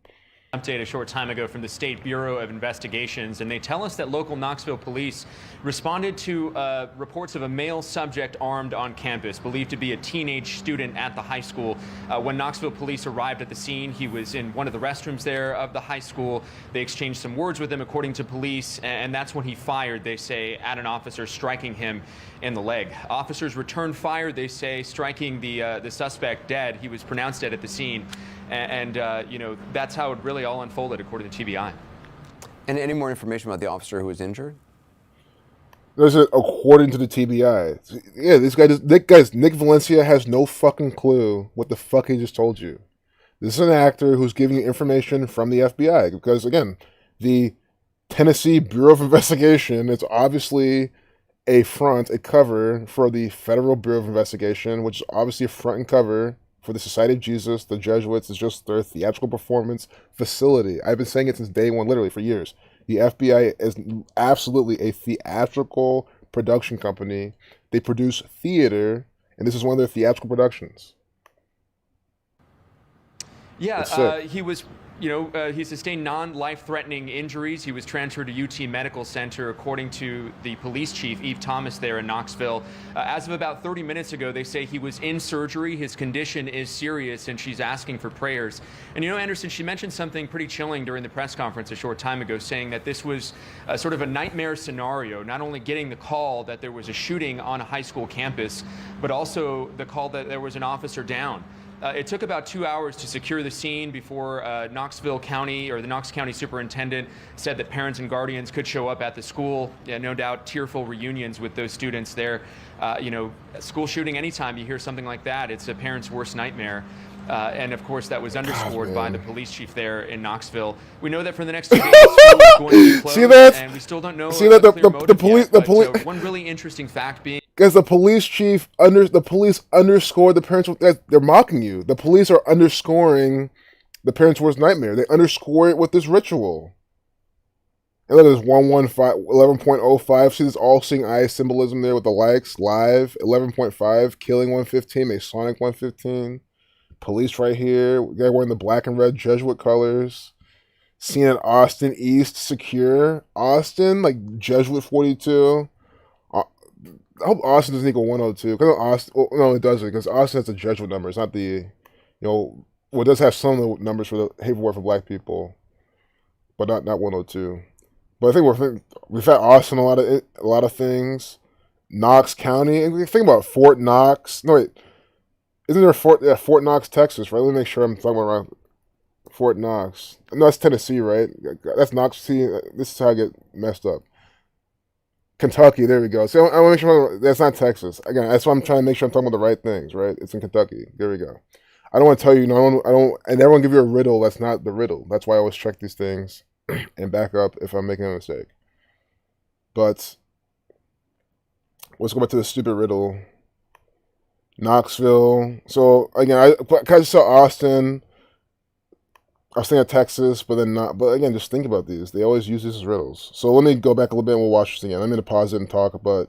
Update a short time ago from the State Bureau of Investigations, and they tell us that local Knoxville police responded to reports of a male subject armed on campus, believed to be a teenage student at the high school. When Knoxville police arrived at the scene, he was in one of the restrooms there of the high school. They exchanged some words with him, according to police, and that's when he fired, they say, at an officer, striking him in the leg. Officers returned fire, they say, striking the suspect dead. He was pronounced dead at the scene. And that's how it really all unfolded, according to TBI. And any more information about the officer who was injured? According to the TBI. Yeah, Nick Valencia has no fucking clue what the fuck he just told you. This is an actor who's giving you information from the FBI. Because, again, the Tennessee Bureau of Investigation, it's obviously a cover for the Federal Bureau of Investigation, which is obviously a front and cover for the Society of Jesus. The Jesuits is just their theatrical performance facility. I've been saying it since day one, literally for years. The FBI is absolutely a theatrical production company. They produce theater, and this is one of their theatrical productions. Yeah, he sustained non-life-threatening injuries. He was transferred to UT Medical Center, according to the police chief, Eve Thomas, there in Knoxville. As of about 30 minutes ago, they say he was in surgery. His condition is serious, and she's asking for prayers. And Anderson, she mentioned something pretty chilling during the press conference a short time ago, saying that this was sort of a nightmare scenario, not only getting the call that there was a shooting on a high school campus, but also the call that there was an officer down. It took about 2 hours to secure the scene before Knoxville County, or the Knox County superintendent, said that parents and guardians could show up at the school. Yeah, no doubt tearful reunions with those students there. School shooting, anytime you hear something like that, it's a parent's worst nightmare. And of course, that was underscored by the police chief there in Knoxville. We know that for the next 2 days, the school is going to be closed. See that? And we still don't know. See that the police. One really interesting fact being. Because the police chief underscored the parents. They're mocking you. The police are underscoring the parents' worst nightmare. They underscore it with this ritual. And look at this 11.05. See this all-seeing eye symbolism there with the likes. Live 11.5. Killing 115. Masonic 115. Police right here. Guy wearing the black and red Jesuit colors. Seen at Austin East Secure. Austin, like Jesuit 42. I hope Austin doesn't equal 102. No, it doesn't, because Austin has the Jesuit number. It's not the, well, it does have some of the numbers for the hate war for black people, but not 102. But I think we've had Austin a lot of things. Knox County. And think about Fort Knox. No wait, isn't there Fort Knox, Texas? Right. Let me make sure I'm talking about right. Fort Knox. No, that's Tennessee, right? That's Knox. See, this is how I get messed up. Kentucky, there we go. So I want to make sure that's not Texas. Again, that's why I'm trying to make sure I'm talking about the right things, right? It's in Kentucky. There we go. I don't want to tell you, I don't, and everyone give you a riddle that's not the riddle. That's why I always check these things and back up if I'm making a mistake. But let's go back to the stupid riddle. Knoxville. So again, I saw Austin. I was thinking of Texas, but then not. But again, just think about these. They always use these as riddles. So let me go back a little bit and we'll watch this again. I'm going to pause it and talk, but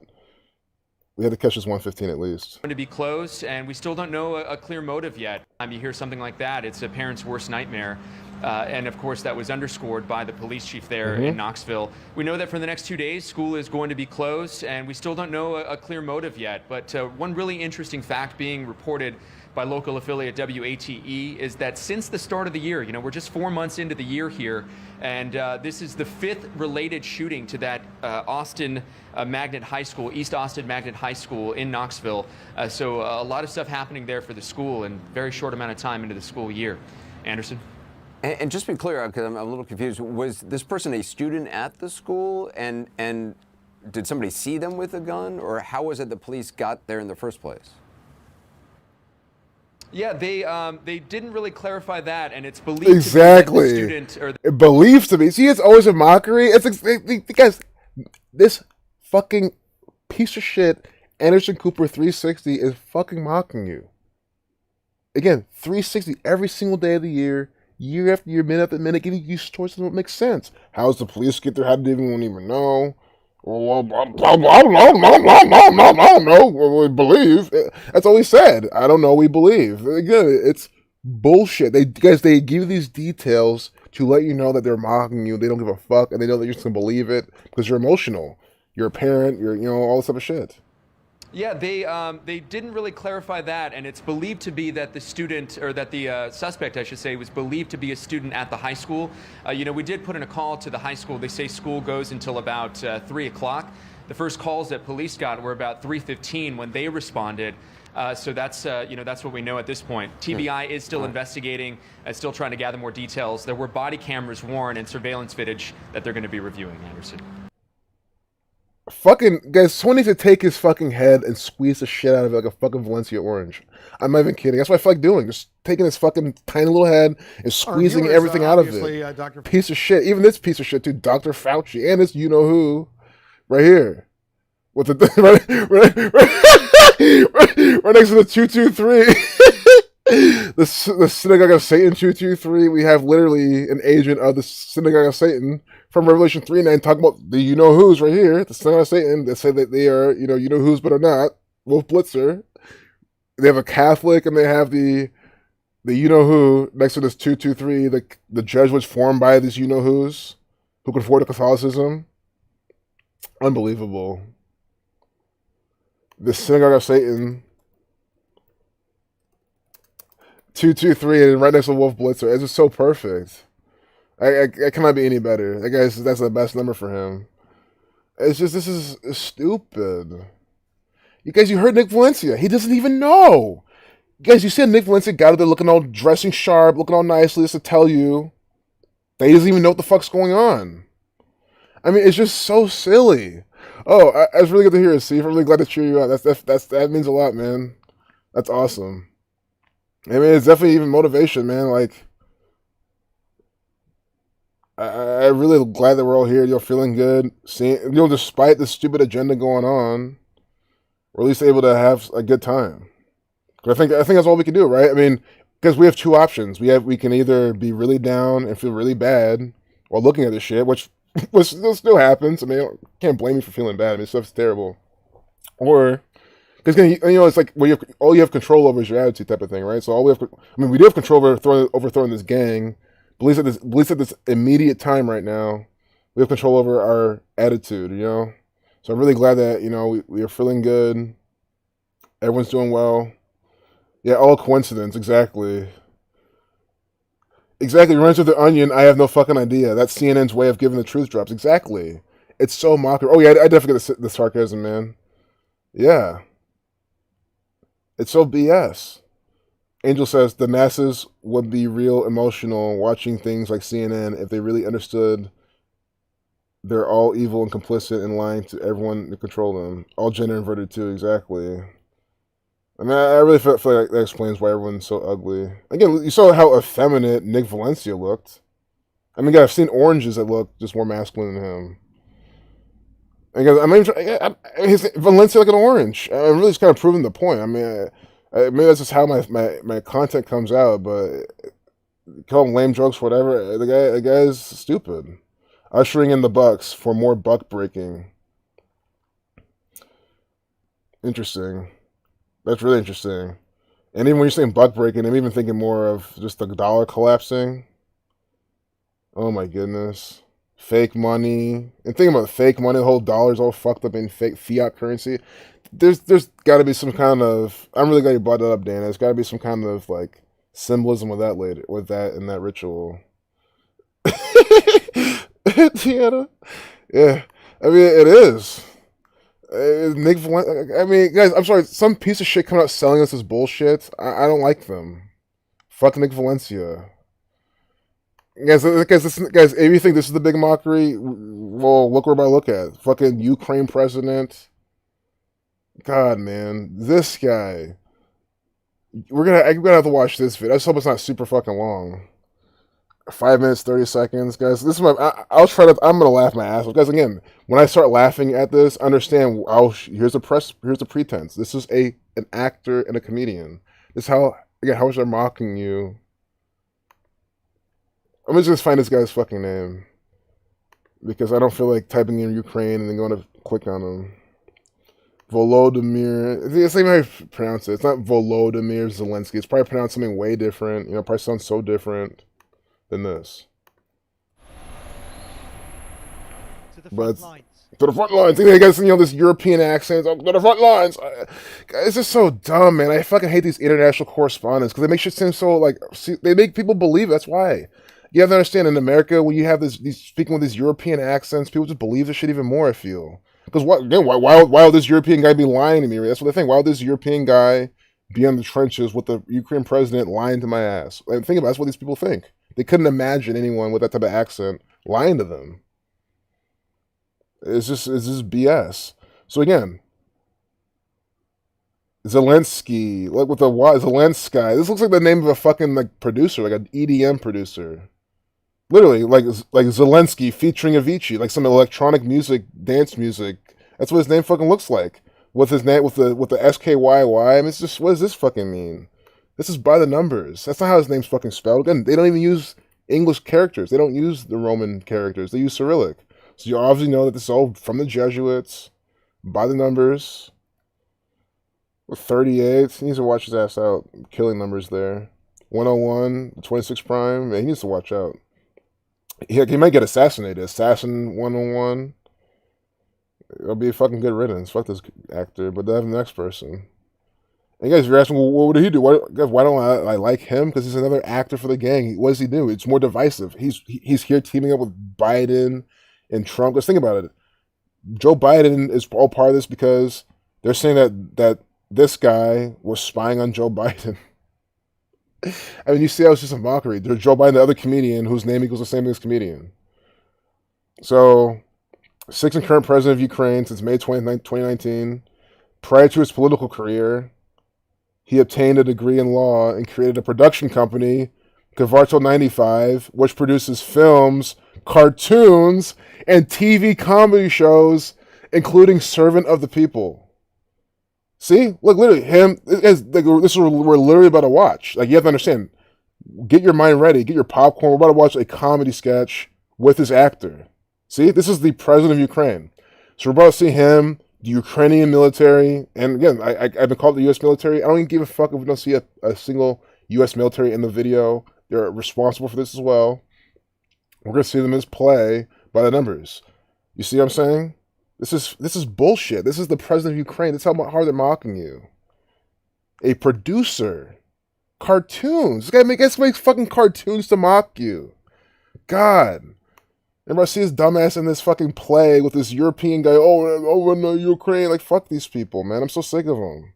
we had to catch this 115 at least. Going to be closed, and we still don't know a clear motive yet. You hear something like that, it's a parent's worst nightmare. And of course, that was underscored by the police chief there in Knoxville. We know that for the next 2 days, school is going to be closed, and we still don't know a clear motive yet. But one really interesting fact being reported by local affiliate WATE is that since the start of the year, we're just 4 months into the year here, and this is the 5th related shooting to that Austin Magnet High School, East Austin Magnet High School in Knoxville. So a lot of stuff happening there for the school in a very short amount of time into the school year. Anderson? And just to be clear, because I'm a little confused, was this person a student at the school, and did somebody see them with a gun, or how was it the police got there in the first place? Yeah, they didn't really clarify that, and it's believed exactly. to be that the student it believes to be. See, it's always a mockery. It's because this fucking piece of shit Anderson Cooper 360 is fucking mocking you. Again, 360 every single day of the year after year, minute after minute, giving you stories that don't make sense. How's the police get there? How did they even know? I don't know. We believe. That's all he said. I don't know. We believe. Again, it's bullshit. They give you these details to let you know that they're mocking you. They don't give a fuck, and they know that you're just gonna believe it because you're emotional. You're a parent. You're all this type of shit. Yeah, they didn't really clarify that, and it's believed to be that the student, or that the suspect, I should say, was believed to be a student at the high school. We did put in a call to the high school. They say school goes until about 3 o'clock. The first calls that police got were about 3:15 when they responded. So that's what we know at this point. TBI is still investigating, still trying to gather more details. There were body cameras worn and surveillance footage that they're going to be reviewing, Anderson. Fucking guys, someone needs to take his fucking head and squeeze the shit out of it like a fucking Valencia orange. I'm not even kidding. That's what I feel like doing. Just taking his fucking tiny little head and squeezing everything out of it. Dr. Piece of shit. Even this piece of shit too, Dr. Fauci, and this you-know-who right here. With the right next to the 223. The Synagogue of Satan 223. We have literally an agent of the Synagogue of Satan from Revelation 3:9 talking about the you-know-who's right here. The Synagogue of Satan that say that they are, you-know-who's but are not. Wolf Blitzer. They have a Catholic and they have the you-know-who next to this 223, the Jesuits formed by these you-know-who's who conform to Catholicism. Unbelievable. The Synagogue of Satan 223 and right next to Wolf Blitzer. It's just so perfect. I cannot be any better. That's the best number for him. It's just, this is stupid. You heard Nick Valencia. He doesn't even know. Guys, you see Nick Valencia got out there looking all dressing sharp, looking all nicely, just to tell you that he doesn't even know what the fuck's going on. I mean, it's just so silly. Oh, that's really good to hear, Steve. I'm really glad to cheer you out. That means a lot, man. That's awesome. I mean, it's definitely even motivation, man. Like, I'm really glad that we're all here. You're feeling good. Seeing, despite the stupid agenda going on, we're at least able to have a good time. I think that's all we can do, right? I mean, because we have two options. We can either be really down and feel really bad while looking at this shit, which still happens. I mean, I can't blame you for feeling bad. I mean, stuff's terrible. Or because it's like all you have control over is your attitude, type of thing, right? So we do have control over overthrowing this gang. But at least at this immediate time right now, we have control over our attitude, So I'm really glad that we are feeling good. Everyone's doing well. Yeah, all coincidence, exactly. Exactly, runs with the Onion, I have no fucking idea. That's CNN's way of giving the truth drops. Exactly. It's so mockery. Oh yeah, I definitely get the sarcasm, man. Yeah. It's so BS. Angel says, the masses would be real emotional watching things like CNN if they really understood they're all evil and complicit and lying to everyone to control them. All gender inverted too, exactly. I mean, I really feel like that explains why everyone's so ugly. Again, you saw how effeminate Nick Valencia looked. I mean, I've seen oranges that look just more masculine than him. Valencia like an orange. I'm really just kind of proving the point. I mean, maybe that's just how my content comes out, but call him lame jokes, whatever. The guy's stupid. Ushering in the Bucks for more buck breaking. Interesting. That's really interesting. And even when you're saying buck breaking, I'm even thinking more of just the dollar collapsing. Oh my goodness. Fake money. And thinking about fake money, the whole dollar's all fucked up in fake fiat currency. There's got to be some kind of... I'm really glad you brought that up, Dan. There's got to be some kind of, like, symbolism with that later, with that in that ritual. Tiana? Yeah. I mean, it is. Nick Valencia, I mean, guys, I'm sorry. Some piece of shit coming out selling us this bullshit. I don't like them. Fuck Nick Valencia. Guys, if you think this is the big mockery, well, look where I look at. Fucking Ukraine president. God, man, this guy. I'm gonna have to watch this video. I just hope it's not super fucking long. 5 minutes, 30 seconds, guys. This is I'm gonna laugh my ass off, guys. Again, when I start laughing at this, understand. Here's the pretense. This is an actor and a comedian. This is how much they're mocking you. I'm just gonna find this guy's fucking name because I don't feel like typing in Ukraine and then going to click on him. Volodymyr. It's not even how you pronounce it. It's not Volodymyr Zelensky. It's probably pronounced something way different. Probably sounds so different than this. To the front lines. To the front lines. You guys, this European accent. Oh, to the front lines. It's just so dumb, man. I fucking hate these international correspondents because they make shit seem so like. They make people believe. That's why. You have to understand, in America, when you have these speaking with these European accents, people just believe this shit even more, I feel. Because why would this European guy be lying to me? That's what they think. Why would this European guy be in the trenches with the Ukraine president lying to my ass? Like, think about it, that's what these people think. They couldn't imagine anyone with that type of accent lying to them. It's just BS. So again, Zelensky, like with the Y, Zelensky. This looks like the name of a fucking like producer, like an EDM producer. Literally, like Zelensky featuring Avicii, like some electronic music, dance music. That's what his name fucking looks like. With his name, with the SKYY. I mean, it's just, what does this fucking mean? This is by the numbers. That's not how his name's fucking spelled. Again, they don't even use English characters. They don't use the Roman characters. They use Cyrillic. So you obviously know that this is all from the Jesuits, by the numbers. With 38, he needs to watch his ass out. Killing numbers there. 101, 26 prime. Man, he needs to watch out. He might get assassinated. Assassin 101. It'll be a fucking good riddance. Fuck this actor. But they have the next person. And guys, you're asking, well, what did he do? Why don't I like him? Because he's another actor for the gang. What does he do? It's more divisive. He's here teaming up with Biden and Trump. Let's think about it. Joe Biden is all part of this because they're saying that this guy was spying on Joe Biden. I mean, you see how it's just a mockery. There's Joe Biden, the other comedian, whose name equals the same thing as comedian. So, sixth and current president of Ukraine since May 2019. Prior to his political career, he obtained a degree in law and created a production company, Kvartal 95, which produces films, cartoons, and TV comedy shows, including Servant of the People. See? Look, literally, this is what we're literally about to watch. Like, you have to understand, get your mind ready, get your popcorn. We're about to watch a comedy sketch with this actor. See? This is the president of Ukraine. So we're about to see him, the Ukrainian military, and again, I've been called the U.S. military. I don't even give a fuck if we don't see a single U.S. military in the video. They're responsible for this as well. We're going to see them as play by the numbers. You see what I'm saying? This is bullshit. This is the president of Ukraine. That's how hard they're mocking you. A producer. Cartoons. This guy makes fucking cartoons to mock you. God. Remember, I see his dumbass in this fucking play with this European guy. Oh, no, Ukraine. Like, fuck these people, man. I'm so sick of them.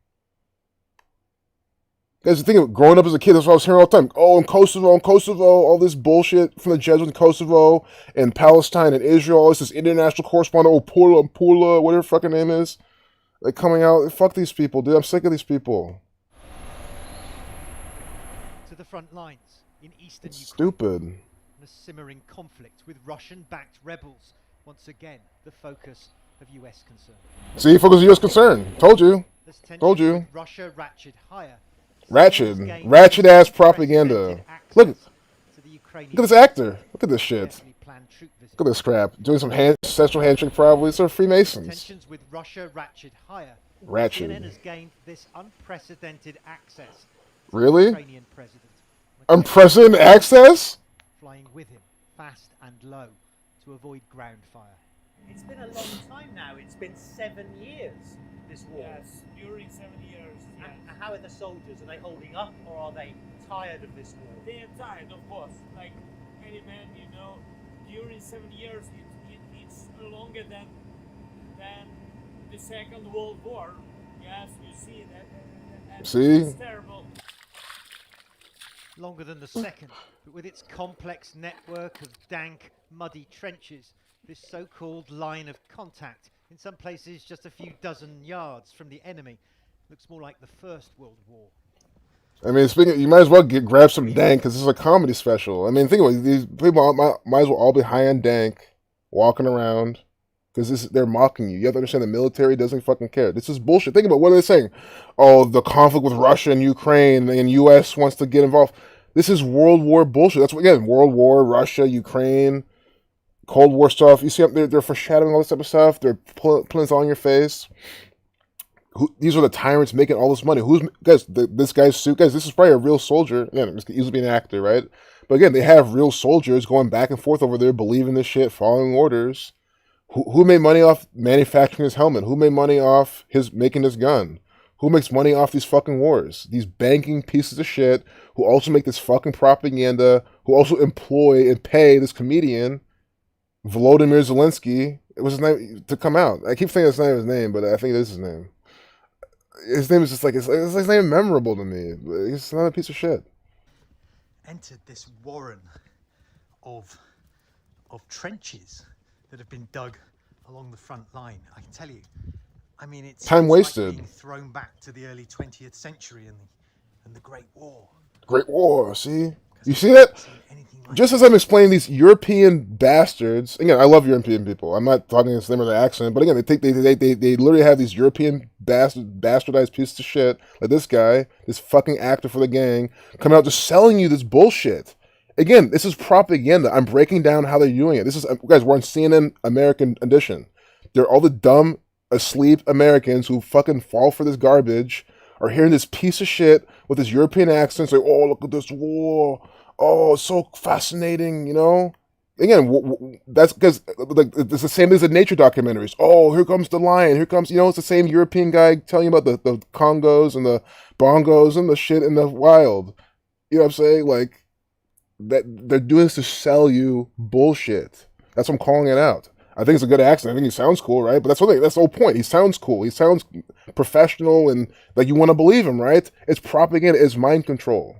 Guys, the thing of growing up as a kid, that's what I was hearing all the time. Oh, in Kosovo, all this bullshit from the Jesuits in Kosovo and Palestine and Israel, all this international correspondent, Pula, whatever her fucking name is, like coming out. Fuck these people, dude. I'm sick of these people. To the front lines in eastern Ukraine. Stupid. A simmering conflict with Russian-backed rebels. Once again, the focus of U.S. concern. See, focus of U.S. concern. Told you. Russia ratchet higher. Ratchet ass propaganda. Look at this actor. Look at this shit. Look at this crap. Doing some ancestral handshake probably. It's Freemasons. Tensions with Russia ratchet higher. Ratchet. CNN has gained this unprecedented access. Really? Ukrainian president. Unprecedented access? Flying with him, fast and low, to avoid ground fire. It's been a long time now. It's been 7 years, this war. Yes, during 7 years. Yes. And how are the soldiers? Are they holding up, or are they tired of this war? They are tired, of course. Like any man, during 7 years, it's longer than the Second World War. Yes, you see that. It's terrible. Longer than the second, but with its complex network of dank, muddy trenches, this so-called line of contact, in some places just a few dozen yards from the enemy, looks more like the First World War. I mean, you might as well grab some dank because this is a comedy special. I mean, think about it. These people might as well all be high on dank, walking around, because they're mocking you. You have to understand the military doesn't fucking care. This is bullshit. Think about what are they saying? Oh, the conflict with Russia and Ukraine and U.S. wants to get involved. This is World War bullshit. That's what, again, World War, Russia, Ukraine, Cold War stuff. You see, they're foreshadowing all this type of stuff. They're putting this all in your face. These are the tyrants making all this money. This guy's suit? Guys, this is probably a real soldier. Yeah, this could easily be an actor, right? But again, they have real soldiers going back and forth over there, believing this shit, following orders. Who made money off manufacturing his helmet? Who made money off making this gun? Who makes money off these fucking wars? These banking pieces of shit who also make this fucking propaganda, who also employ and pay this comedian, Volodymyr Zelensky, it was his name, to come out. I keep saying it's not his name, but I think it is his name. His name is just like, it's not even memorable to me. He's not a piece of shit. Entered this warren of trenches that have been dug along the front line. I can tell you, I mean, it's time wasted. Like being thrown back to the early 20th century and the Great War. Great War, see? You see that? Just as I'm explaining these European bastards, again, I love European people. I'm not talking against them or their accent, but again, they literally have these European bastardized pieces of shit, like this guy, this fucking actor for the gang, coming out just selling you this bullshit. Again, this is propaganda. I'm breaking down how they're doing it. This is, guys, we're on CNN American edition. They're all the dumb, asleep Americans who fucking fall for this garbage, are hearing this piece of shit with this European accent, say, oh, look at this war. Oh, it's so fascinating, you know? Again, that's because it's the same as the nature documentaries. Oh, here comes the lion. Here comes, it's the same European guy telling you about the Congos and the bongos and the shit in the wild. You know what I'm saying? Like, that they're doing this to sell you bullshit. That's what I'm calling it out. I think it's a good accent. I think he sounds cool, right? But that's the whole point. He sounds cool. He sounds professional and like you want to believe him, right? It's propaganda. It's mind control.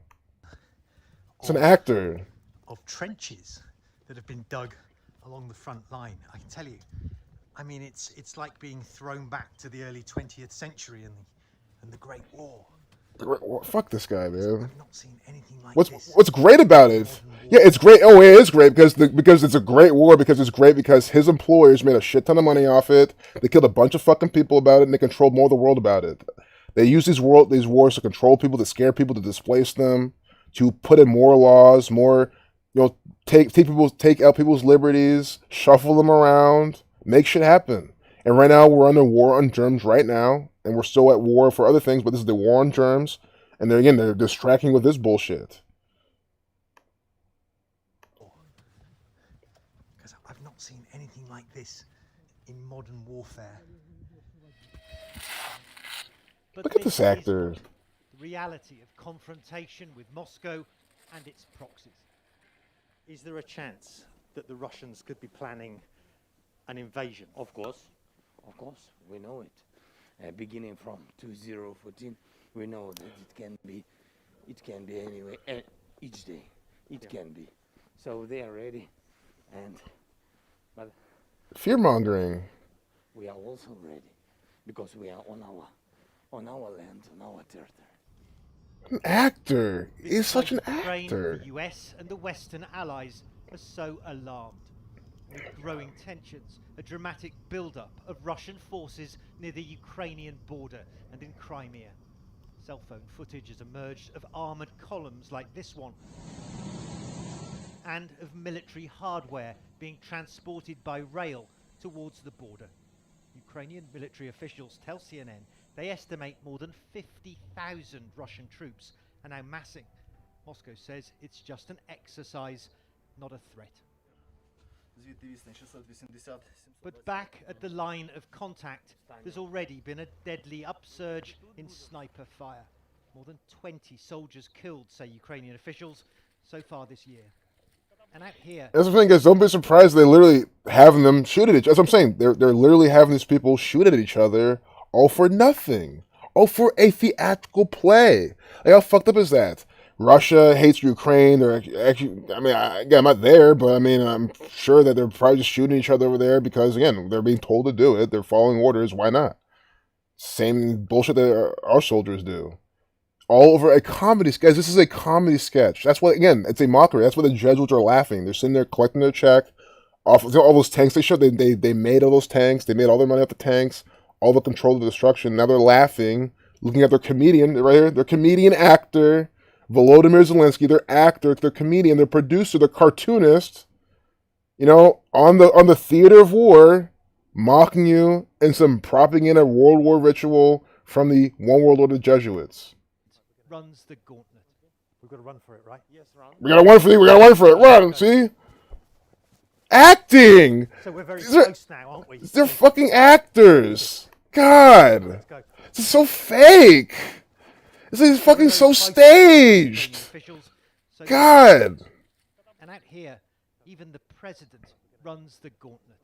It's an actor. Of trenches that have been dug along the front line. I can tell you. I mean, it's like being thrown back to the early 20th century and the Great War. Fuck this guy, man. I've not seen anything like What's great about it? Yeah, it's great. Oh, it is great because it's a great war. Because it's great because his employers made a shit ton of money off it. They killed a bunch of fucking people about it, and they controlled more of the world about it. They use these wars to control people, to scare people, to displace them, to put in more laws, more, take out people's liberties, shuffle them around, make shit happen. And right now we're under war on germs right now, and we're still at war for other things, but this is the war on germs, and they're distracting with this bullshit. Because I've not seen anything like this in modern warfare. But Look at this actor. The reality of confrontation with Moscow and its proxies. Is there a chance that the Russians could be planning an invasion? Of course, we know it. Beginning from 2014, we know that it can be anyway, each day, it can be. So they are ready, but fear-mongering. We are also ready, because we are on our land, on our territory. An actor. He's such an Ukraine, actor. The US and the Western allies are so alarmed. With growing tensions, a dramatic build-up of Russian forces near the Ukrainian border and in Crimea. Cell phone footage has emerged of armoured columns like this one, and of military hardware being transported by rail towards the border. Ukrainian military officials tell CNN they estimate more than 50,000 Russian troops are now massing. Moscow says it's just an exercise, not a threat. But back at the line of contact, there's already been a deadly upsurge in sniper fire. More than 20 soldiers killed, say Ukrainian officials, so far this year. And out here... That's the thing, guys. Don't be surprised they literally having them shoot at each other. That's what I'm saying. They're literally having these people shoot at each other, all for nothing. All for a theatrical play. Like, how fucked up is that? Russia hates Ukraine. They're actually, I mean, I'm not there, but I mean, I'm sure that they're probably just shooting each other over there because, again, they're being told to do it. They're following orders. Why not? Same bullshit that our soldiers do. All over a comedy sketch. Guys, this is a comedy sketch. That's what, again, it's a mockery. That's why the Jesuits are laughing. They're sitting there collecting their check off of all those tanks they showed. They made all those tanks. They made all their money off the tanks. All the control of the destruction. Now they're laughing, looking at their comedian right here. Their comedian actor. Volodymyr Zelensky, their actor, their comedian, their producer, their cartoonist, you know, on the theater of war, mocking you in some propaganda World War ritual from the One World Order Jesuits. Runs the gauntlet. We've got to run for it, right? Yes, run. We gotta run for it. We gotta run for it. Run, see? Acting! So we're very close now, aren't we? They're fucking actors! God! This is so fake! This is fucking so staged. God. And out here, even the president runs the gauntlet.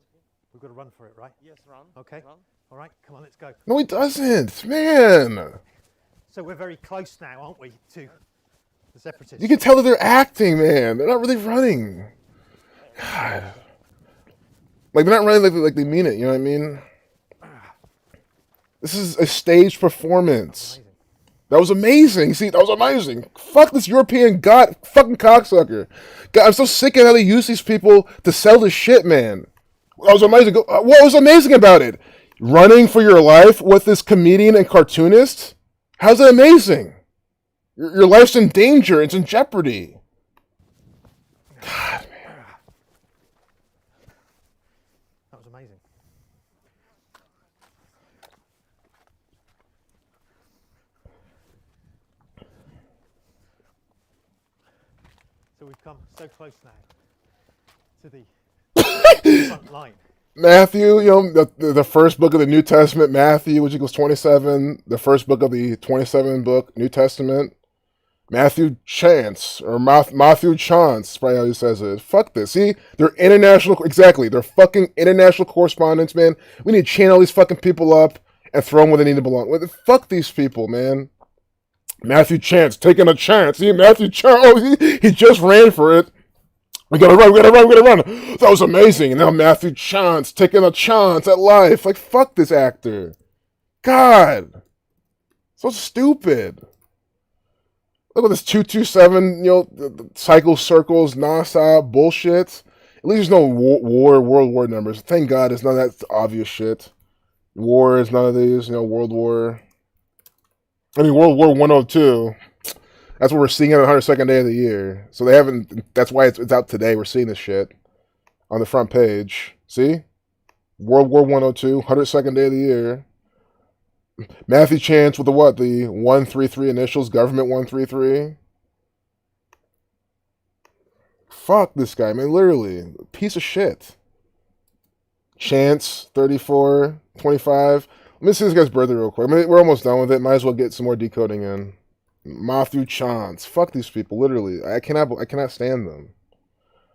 We've got to run for it, right? Yes, run. Okay. Run. All right, come on, let's go. No, he doesn't, man. So we're very close now, aren't we, to the separatists? You can tell that they're acting, man. They're not really running. God. Like, they're not running like they mean it, you know what I mean? This is a staged performance. That was amazing. See, that was amazing. Fuck this European fucking cocksucker. God, I'm so sick of how they use these people to sell this shit, man. That was amazing. What was amazing about it? Running for your life with this comedian and cartoonist? How's that amazing? Your life's in danger. It's in jeopardy. God, man. That was amazing. So we've come so close now to the front line. Matthew, you know, the first book of the New Testament, Matthew, which equals 27, the first book of the 27 book, New Testament, Matthew Chance, or Matthew Chance, probably how he says it. Fuck this. See, they're international, exactly, they're fucking international correspondents, man. We need to chain all these fucking people up and throw them where they need to belong. Fuck these people, man. Matthew Chance taking a chance. See, Matthew Chance, oh, he just ran for it. We gotta run, we gotta run, we gotta run. That was amazing. And now Matthew Chance taking a chance at life. Like, fuck this actor. God. So stupid. Look at this 227, the cycle circles, nonstop bullshit. At least there's no World War numbers. Thank God it's none of that obvious shit. War is none of these, World War. I mean, World War 102. That's what we're seeing on the 102nd day of the year. So they haven't, that's why it's out today. We're seeing this shit on the front page. See? World War 102, 102nd day of the year. Matthew Chance with the what? The 133 initials, government 133. Fuck this guy, man. Literally. Piece of shit. Chance, 34, 25. Let me see this guy's birthday real quick. I mean, we're almost done with it. Might as well get some more decoding in. Matthew Chance. Fuck these people, literally. I cannot stand them.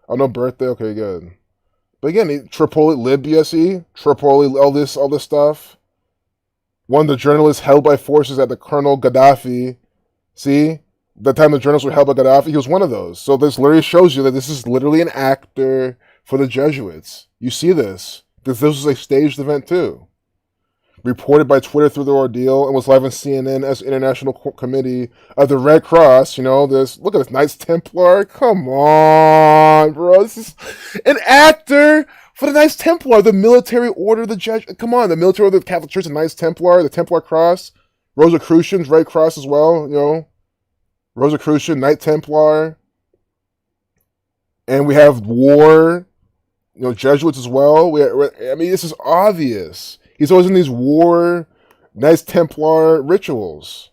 Oh, no birthday? Okay, good. But again, Tripoli, Libya, see? Tripoli, all this stuff. One of the journalists held by forces at the Colonel Gaddafi. See? The time the journalists were held by Gaddafi, he was one of those. So this literally shows you that this is literally an actor for the Jesuits. You see this. Because this was a staged event too. Reported by Twitter through the ordeal and was live on CNN as International Committee of the Red Cross. This. Look at this Knights Templar. Come on, bro. This is an actor for the Knights Templar, the military order of the Jesuits. Come on, the military order of the Catholic Church, the Knights Templar, the Templar Cross, Rosicrucians, Red Cross as well. Rosicrucian, Knight Templar, and we have war. Jesuits as well. I mean, this is obvious. He's always in these war, Knights Templar rituals.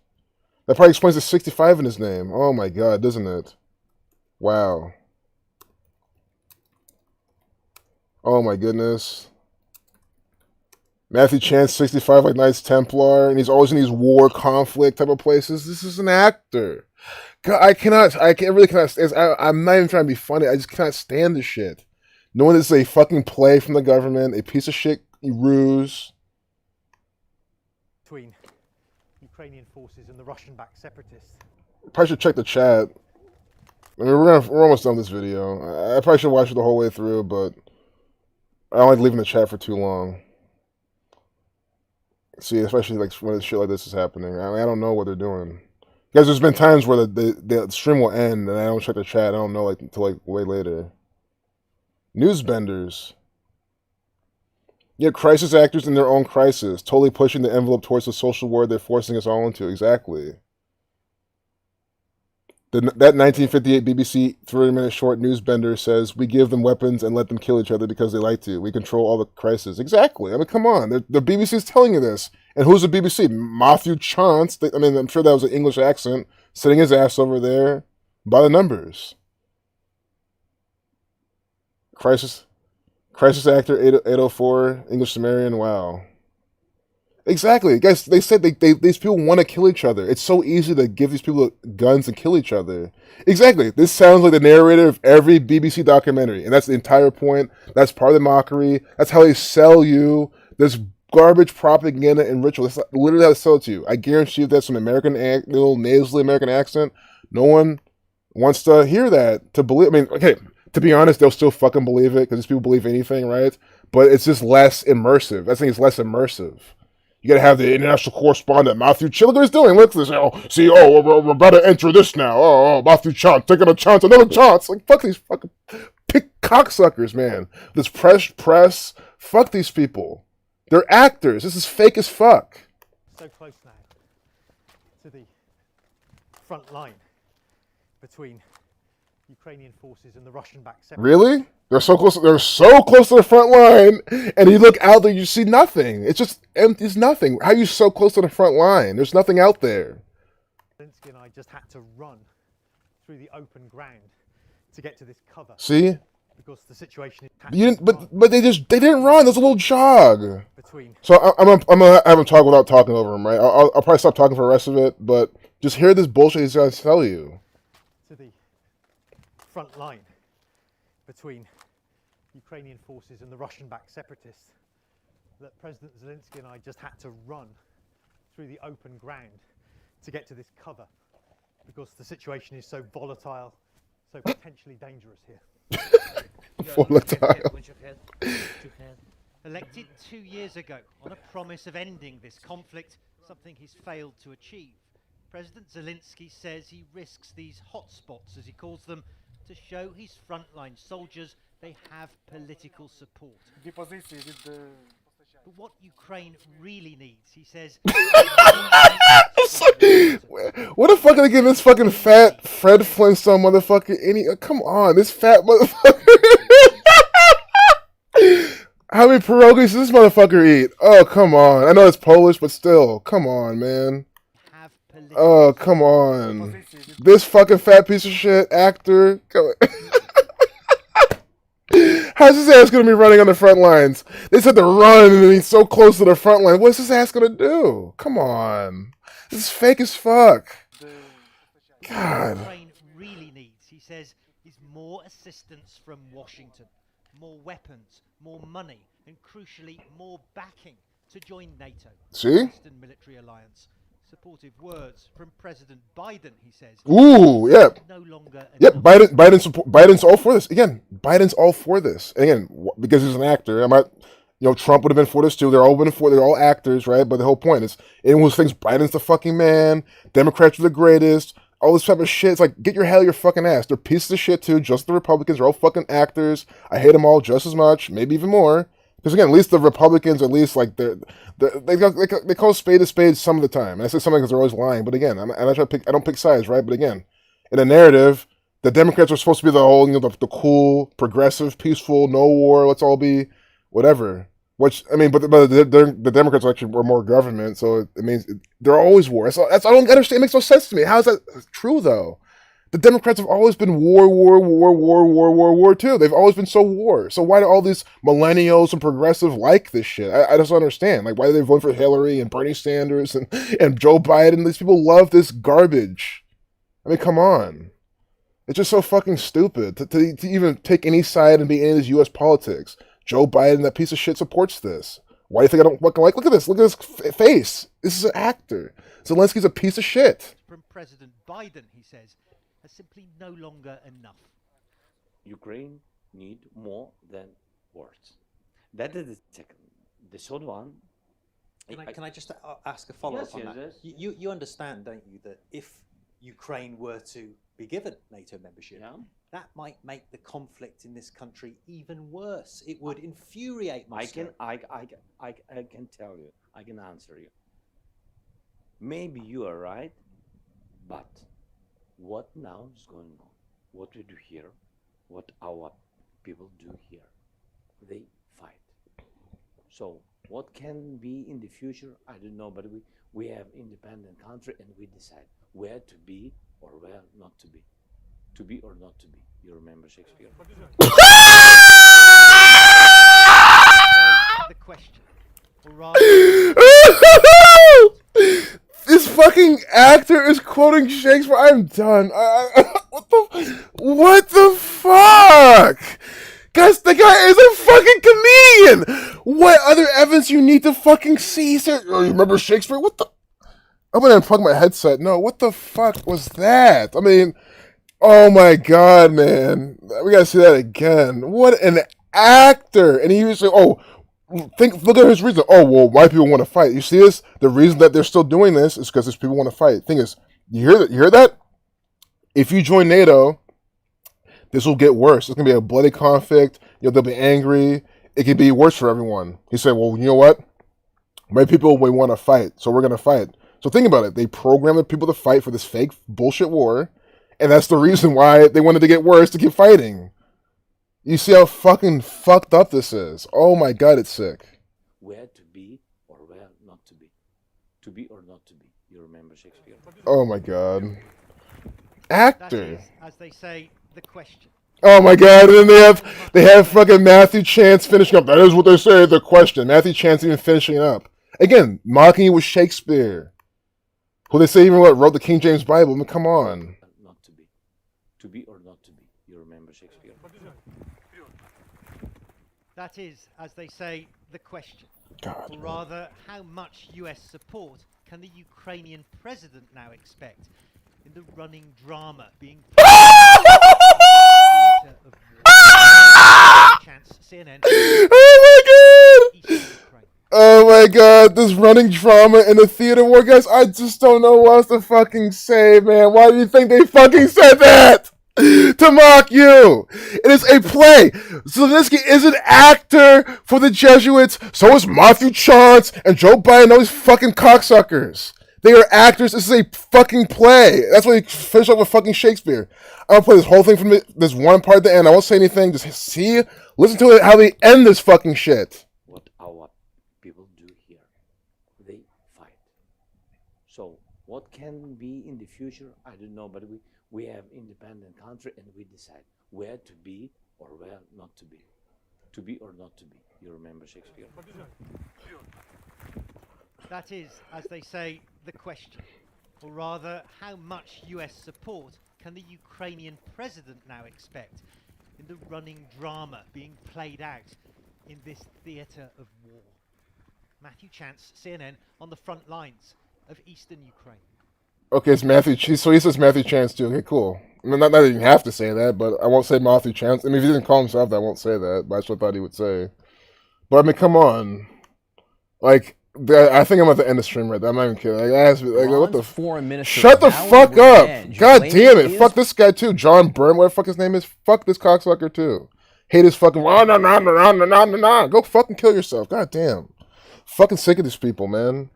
That probably explains the 65 in his name. Oh my God, doesn't it? Wow. Oh my goodness. Matthew Chance, 65, like Knights Templar, and he's always in these war, conflict type of places. This is an actor. God, I'm not even trying to be funny. I just cannot stand this shit. Knowing this is a fucking play from the government, a piece of shit ruse. Between Ukrainian forces and the Russian-backed separatists. Probably should check the chat. I mean, we're almost done with this video. I probably should watch it the whole way through, but I don't like leaving the chat for too long. See, especially like when shit like this is happening. I mean, I don't know what they're doing. Guys, there's been times where the stream will end and I don't check the chat. I don't know until way later. Newsbenders. Yeah, crisis actors in their own crisis, totally pushing the envelope towards the social war they're forcing us all into. Exactly. That 1958 BBC 30-minute short Newsbender says, we give them weapons and let them kill each other because they like to. We control all the crises. Exactly. I mean, come on. The BBC is telling you this. And who's the BBC? Matthew Chance. I mean, I'm sure that was an English accent, sitting his ass over there by the numbers. Crisis actor 804, English Sumerian, wow. Exactly. Guys, they said these people want to kill each other. It's so easy to give these people guns and kill each other. Exactly. This sounds like the narrator of every BBC documentary. And that's the entire point. That's part of the mockery. That's how they sell you this garbage propaganda and ritual. That's literally how they sell it to you. I guarantee you that's some little nasally American accent. No one wants to hear that, to believe. I mean, okay, to be honest, they'll still fucking believe it because these people believe anything, right? But it's just less immersive. I think it's less immersive. You gotta have the international correspondent, Matthew Chance. Look what he's doing. Look at this. We're about to enter this now. Matthew Chance, taking a chance, another chance. Like, fuck these fucking pick cocksuckers, man. This press, fuck these people. They're actors. This is fake as fuck. So close now to the front line between Ukrainian forces and the Russian-backed separatists. Really? They're so close. They're so close to the front line, and you look out there, you see nothing. It's just empty. It's nothing. How are you so close to the front line? There's nothing out there. Zelensky and I just had to run through the open ground to get to this cover. See? Because the situation is. You didn't, but they didn't run. There's a little jog. Between. So I'm gonna have him talk without talking over him, right? I'll probably stop talking for the rest of it, but just hear this bullshit he's gonna tell you. To the front line between Ukrainian forces and the Russian-backed separatists, that President Zelensky and I just had to run through the open ground to get to this cover. because the situation is so volatile, so potentially dangerous here. Volatile. Elected 2 years ago on a promise of ending this conflict, something he's failed to achieve, President Zelensky says he risks these hotspots, as he calls them, to show his frontline soldiers they have political support. But what Ukraine really needs, he says... What the fuck are they giving this fucking fat Fred Flintstone motherfucker any... come on, this fat motherfucker... How many pierogies does this motherfucker eat? Oh, come on. I know it's Polish, but still. Come on, man. Oh, come on. This fucking fat piece of shit actor. Come on. How's his ass gonna be running on the front lines? They said to run, and he's so close to the front line. What's his ass gonna do? Come on. This is fake as fuck. God. Ukraine really needs, he says, is more assistance from Washington, more weapons, more money, and crucially, more backing to join NATO. See? Western military alliance. Supportive words from President Biden, he says. Ooh, yeah. No longer yep, Biden's all for this. Again, Biden's all for this. And again, because he's an actor. Trump would have been for this too. They're all actors, right? But the whole point is, anyone who thinks Biden's the fucking man, Democrats are the greatest, all this type of shit. It's like, get your hell out of your fucking ass. They're pieces of shit too. Just the Republicans are all fucking actors. I hate them all just as much, maybe even more. Because again, at least the Republicans, at least like they call spade a spade some of the time. And I say something because they're always lying. But again, I don't pick sides, right? But again, in a narrative, the Democrats are supposed to be the whole, the cool, progressive, peaceful, no war, let's all be whatever. Which I mean, but the Democrats actually were more government, so it means they're always war. That's I don't understand. It makes no sense to me. How is that true though? The Democrats have always been war too. They've always been so war. So why do all these millennials and progressive like this shit? I just don't understand. Like, why do they vote for Hillary and Bernie Sanders and Joe Biden? These people love this garbage. I mean, come on. It's just so fucking stupid to even take any side and be in this U.S. politics. Joe Biden, that piece of shit, supports this. Why do you think I don't fucking like? Look at this. Look at his face. This is an actor. Zelensky's a piece of shit. From President Biden, he says, are simply no longer enough. Ukraine need more than words. That is the second. The third one. Can I just ask a follow-up on that? Yes. You understand, don't you, that if Ukraine were to be given NATO membership, that might make the conflict in this country even worse. It would infuriate Moscow. I can tell you. I can answer you. Maybe you are right, but what now is going on? What we do here, what our people do here, they fight. So what can be in the future, I don't know, but we have independent country and we decide where to be or where not to be. To be or not to be. You remember Shakespeare? The question. Or rather, this fucking actor is quoting Shakespeare. I'm done. What the fuck? Guys, the guy is a fucking comedian. What other evidence you need to fucking see? You remember Shakespeare? What the? I'm gonna unplug my headset. No, what the fuck was that? I mean, oh my god, man. We gotta see that again. What an actor. And he was like, look at his reason. Oh, well, why people want to fight. You see this? The reason that they're still doing this is because these people want to fight. Thing is, you hear that? If you join NATO, this will get worse. It's going to be a bloody conflict. They'll be angry. It could be worse for everyone. He said, well, you know what? My people will want to fight, so we're going to fight. So think about it. They programmed the people to fight for this fake bullshit war, and that's the reason why they wanted to get worse, to keep fighting. You see how fucking fucked up this is. Oh my god, it's sick. Where to be or where not to be. To be or not to be. You remember Shakespeare? Oh my god. Actor. That is, as they say, the question. Oh my god, and then they have fucking Matthew Chance finishing up. That is what they say, the question. Matthew Chance even finishing up. Again, mocking you with Shakespeare. Who they say even wrote the King James Bible. I mean, come on. Not to be. To be or not to be. You remember Shakespeare? That is, as they say, the question. God, or rather, how much US support can the Ukrainian president now expect? in the running drama being played theatre of war. Chance, CNN. Oh my god! Oh my god, this running drama in the theater war, guys, I just don't know what else to fucking say, man. Why do you think they fucking said that? To mock you! It is a play! Zelensky is an actor for the Jesuits, so is Matthew Chance and Joe Biden and all these fucking cocksuckers. They are actors, this is a fucking play. That's why you finish up with fucking Shakespeare. I'm gonna play this whole thing from this one part at the end. I won't say anything, just see, listen to it, how they end this fucking shit. What our people do here, they fight. So what can be in the future, I don't know, but we have independent country and we decide where to be or where not to be or not to be. You remember Shakespeare? That is, as they say, the question. Or rather, how much US support can the Ukrainian president now expect in the running drama being played out in this theatre of war? Matthew Chance, CNN, on the front lines of eastern Ukraine. Okay, it's Matthew. So he says Matthew Chance too. Okay, cool. I mean, not that you have to say that, but I won't say Matthew Chance. I mean, if he didn't call himself that, I won't say that. But that's what I thought he would say. But I mean, come on. Like, I think I'm at the end of stream right there. I'm not even kidding. Like, I asked me, like, what the? Shut the fuck up! God damn it! Fuck this guy too. John Byrne, whatever the fuck his name is. Fuck this cocksucker too. Hate his fucking. Go fucking kill yourself. God damn. Fucking sick of these people, man.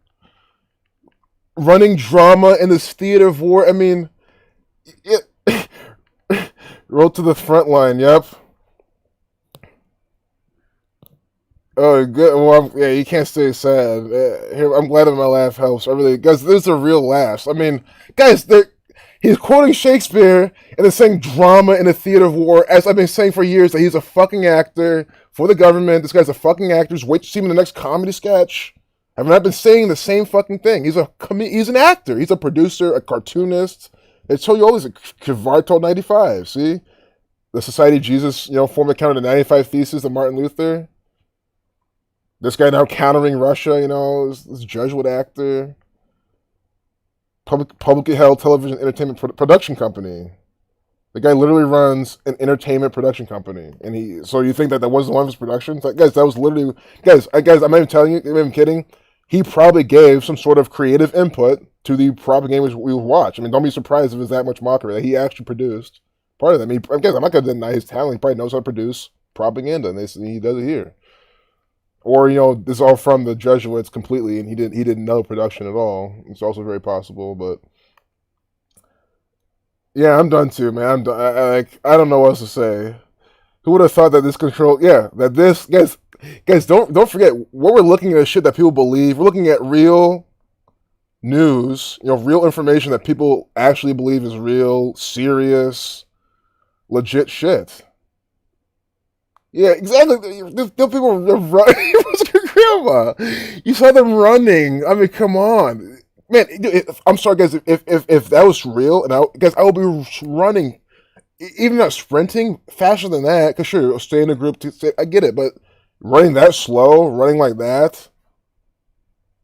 Running drama in this theater of war. I mean, roll to the front line. Yep. Oh, good. Well, yeah, you can't stay sad. Here, I'm glad that my laugh helps. I really, guys, these are real laughs. I mean, guys, he's quoting Shakespeare and then saying drama in the theater of war. As I've been saying for years, that he's a fucking actor for the government. This guy's a fucking actor. Just wait to see him in the next comedy sketch. Haven't I been saying the same fucking thing? He's an actor. He's a producer, a cartoonist. They told you all this. Kavar told 95. See, the Society of Jesus, formed account of the 95 Theses of Martin Luther. This guy now countering Russia, this Jesuit actor. Publicly held television entertainment production company. The guy literally runs an entertainment production company, and so you think that wasn't one of his productions? Like, guys, that was literally, guys, I'm not even telling you, I'm not even kidding. He probably gave some sort of creative input to the propaganda we watch. I mean, don't be surprised if it's that much mockery that he actually produced part of that. I mean, I'm not going to deny his talent. He probably knows how to produce propaganda, and he does it here. Or, this is all from the Jesuits completely, and he didn't know production at all. It's also very possible, but yeah, I'm done too, man. I'm done. I don't know what else to say. Who would have thought that this control? Yeah, that this guys, don't forget what we're looking at is shit that people believe. We're looking at real news, real information that people actually believe is real, serious, legit shit. Yeah, exactly. The people are running. Grandma, you saw them running. I mean, come on, man. I'm sorry, guys. If that was real, and I would be running, even not sprinting, faster than that. Because sure, I'll stay in a group. I get it, but running that slow, running like that.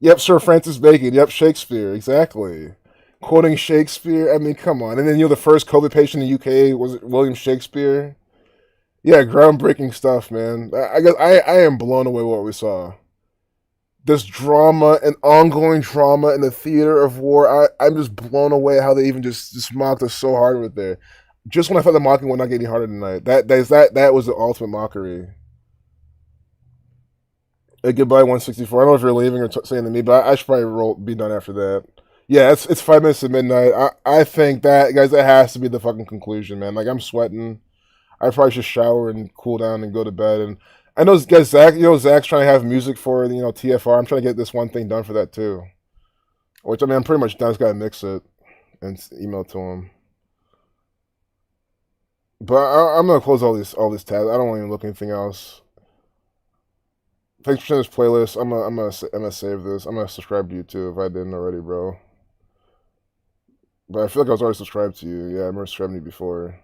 Yep, Sir Francis Bacon. Yep, Shakespeare. Exactly. Quoting Shakespeare. I mean, come on. And then the first COVID patient in the UK was William Shakespeare. Yeah, groundbreaking stuff, man. I guess I am blown away what we saw. This drama and ongoing drama in the theater of war. I'm just blown away how they even just mocked us so hard with there. Just when I thought the mocking would not get any harder tonight. That was the ultimate mockery. Hey, goodbye, 164. I don't know if you're leaving or saying to me, but I should probably be done after that. Yeah, it's 5 minutes to midnight. I think that, guys, that has to be the fucking conclusion, man. Like, I'm sweating. I probably should shower and cool down and go to bed. And I know, guys, Zach's trying to have music for, TFR. I'm trying to get this one thing done for that, too. Which, I mean, I'm pretty much done. I just gotta mix it and email it to him. But I'm gonna close all these tabs. I don't want to even look at anything else. Thanks for sharing this playlist. I'm gonna save this. I'm gonna subscribe to you, too, if I didn't already, bro. But I feel like I was already subscribed to you. Yeah, I remember subscribing to you before.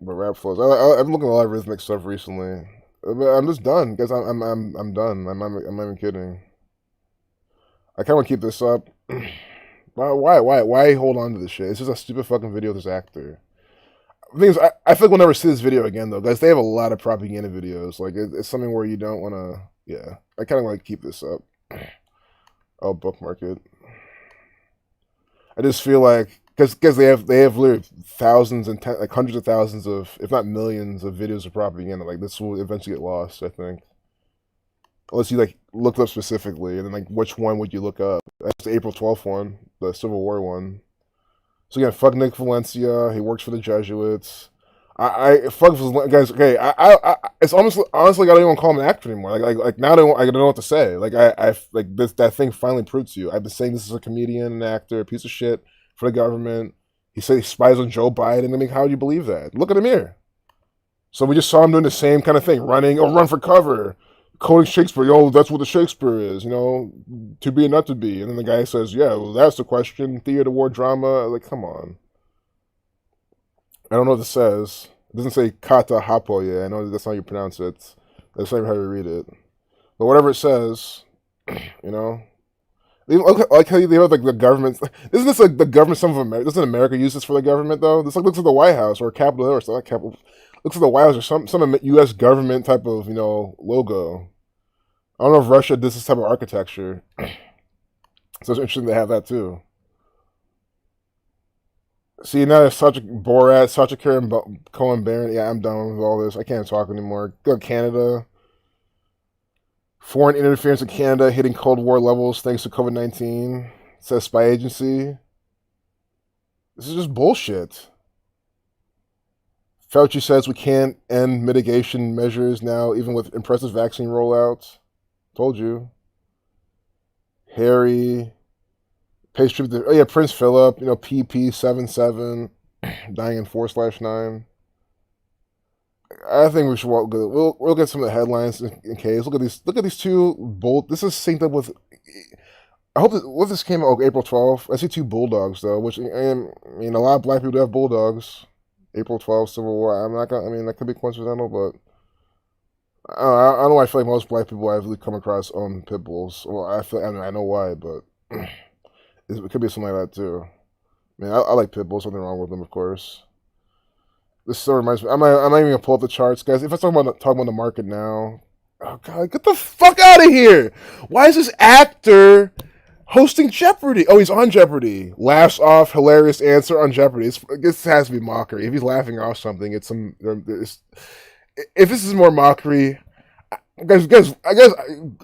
But rap flows. I've been looking at a lot of rhythmic stuff recently. But I'm just done, guys. I'm done. I'm not even kidding. I kind of want to keep this up. Why hold on to this shit? It's just a stupid fucking video of this actor. The thing is, I feel like we'll never see this video again, though, guys. They have a lot of propaganda videos. Like, it's something where you don't want to... Yeah, I kind of want to keep this up. I'll bookmark it. I just feel like... Because they have literally thousands and like hundreds of thousands of, if not millions, of videos of propaganda. Like, this will eventually get lost, I think. Unless you, like, looked up specifically, and then, like, which one would you look up? That's the April 12th one, the Civil War one. So again, fuck Nick Valencia. He works for the Jesuits. Fuck guys. Okay, it's almost honestly, I don't even call him an actor anymore. Like now I don't know what to say. Like like that thing finally proved to you. I've been saying this is a comedian, an actor, a piece of shit for the government. He said he spies on Joe Biden. I mean, how do you believe that? Look at him here. So we just saw him doing the same kind of thing, run for cover, quoting Shakespeare. That's what the Shakespeare is. To be and not to be. And then the guy says, yeah, well, that's the question. Theater, war, drama. Like, come on. I don't know what this says. It doesn't say kata hapoye. I know that's not how you pronounce it. That's not even how you read it. But whatever it says, Like how they have like the government. Isn't this like the government? Some of America doesn't America use this for the government though? This like looks like the White House or Capitol Hill or something. Like Capitol looks like the White House or some U.S. government type of logo. I don't know if Russia does this type of architecture. So it's interesting to have that too. See, now there's such a Borat, such a Karen Cohen Barron. Yeah, I'm done with all this. I can't talk anymore. Go to Canada. Foreign interference in Canada hitting Cold War levels thanks to COVID-19, says spy agency. This is just bullshit. Fauci says we can't end mitigation measures now, even with impressive vaccine rollouts. Told you. Harry. Pays tribute to, Prince Philip, PP77, dying in 4/9. I think we should we'll get some of the headlines in case. Look at these two bold. This is synced up with. I hope what this came out April 12th. I see two bulldogs though, which a lot of black people do have bulldogs. April 12th, Civil War. I'm not gonna. I mean, that could be coincidental, but I don't know. I feel like most black people I've really come across own pit bulls. Well, I know why, but it could be something like that too. I mean, I like pit bulls. Nothing wrong with them, of course. This still reminds me. I'm not even gonna pull up the charts, guys. If I talk about the market now, oh god, get the fuck out of here! Why is this actor hosting Jeopardy? Oh, he's on Jeopardy. Laughs off hilarious answer on Jeopardy. This has to be mockery. If he's laughing off something, it's some. If this is more mockery, guys, I guess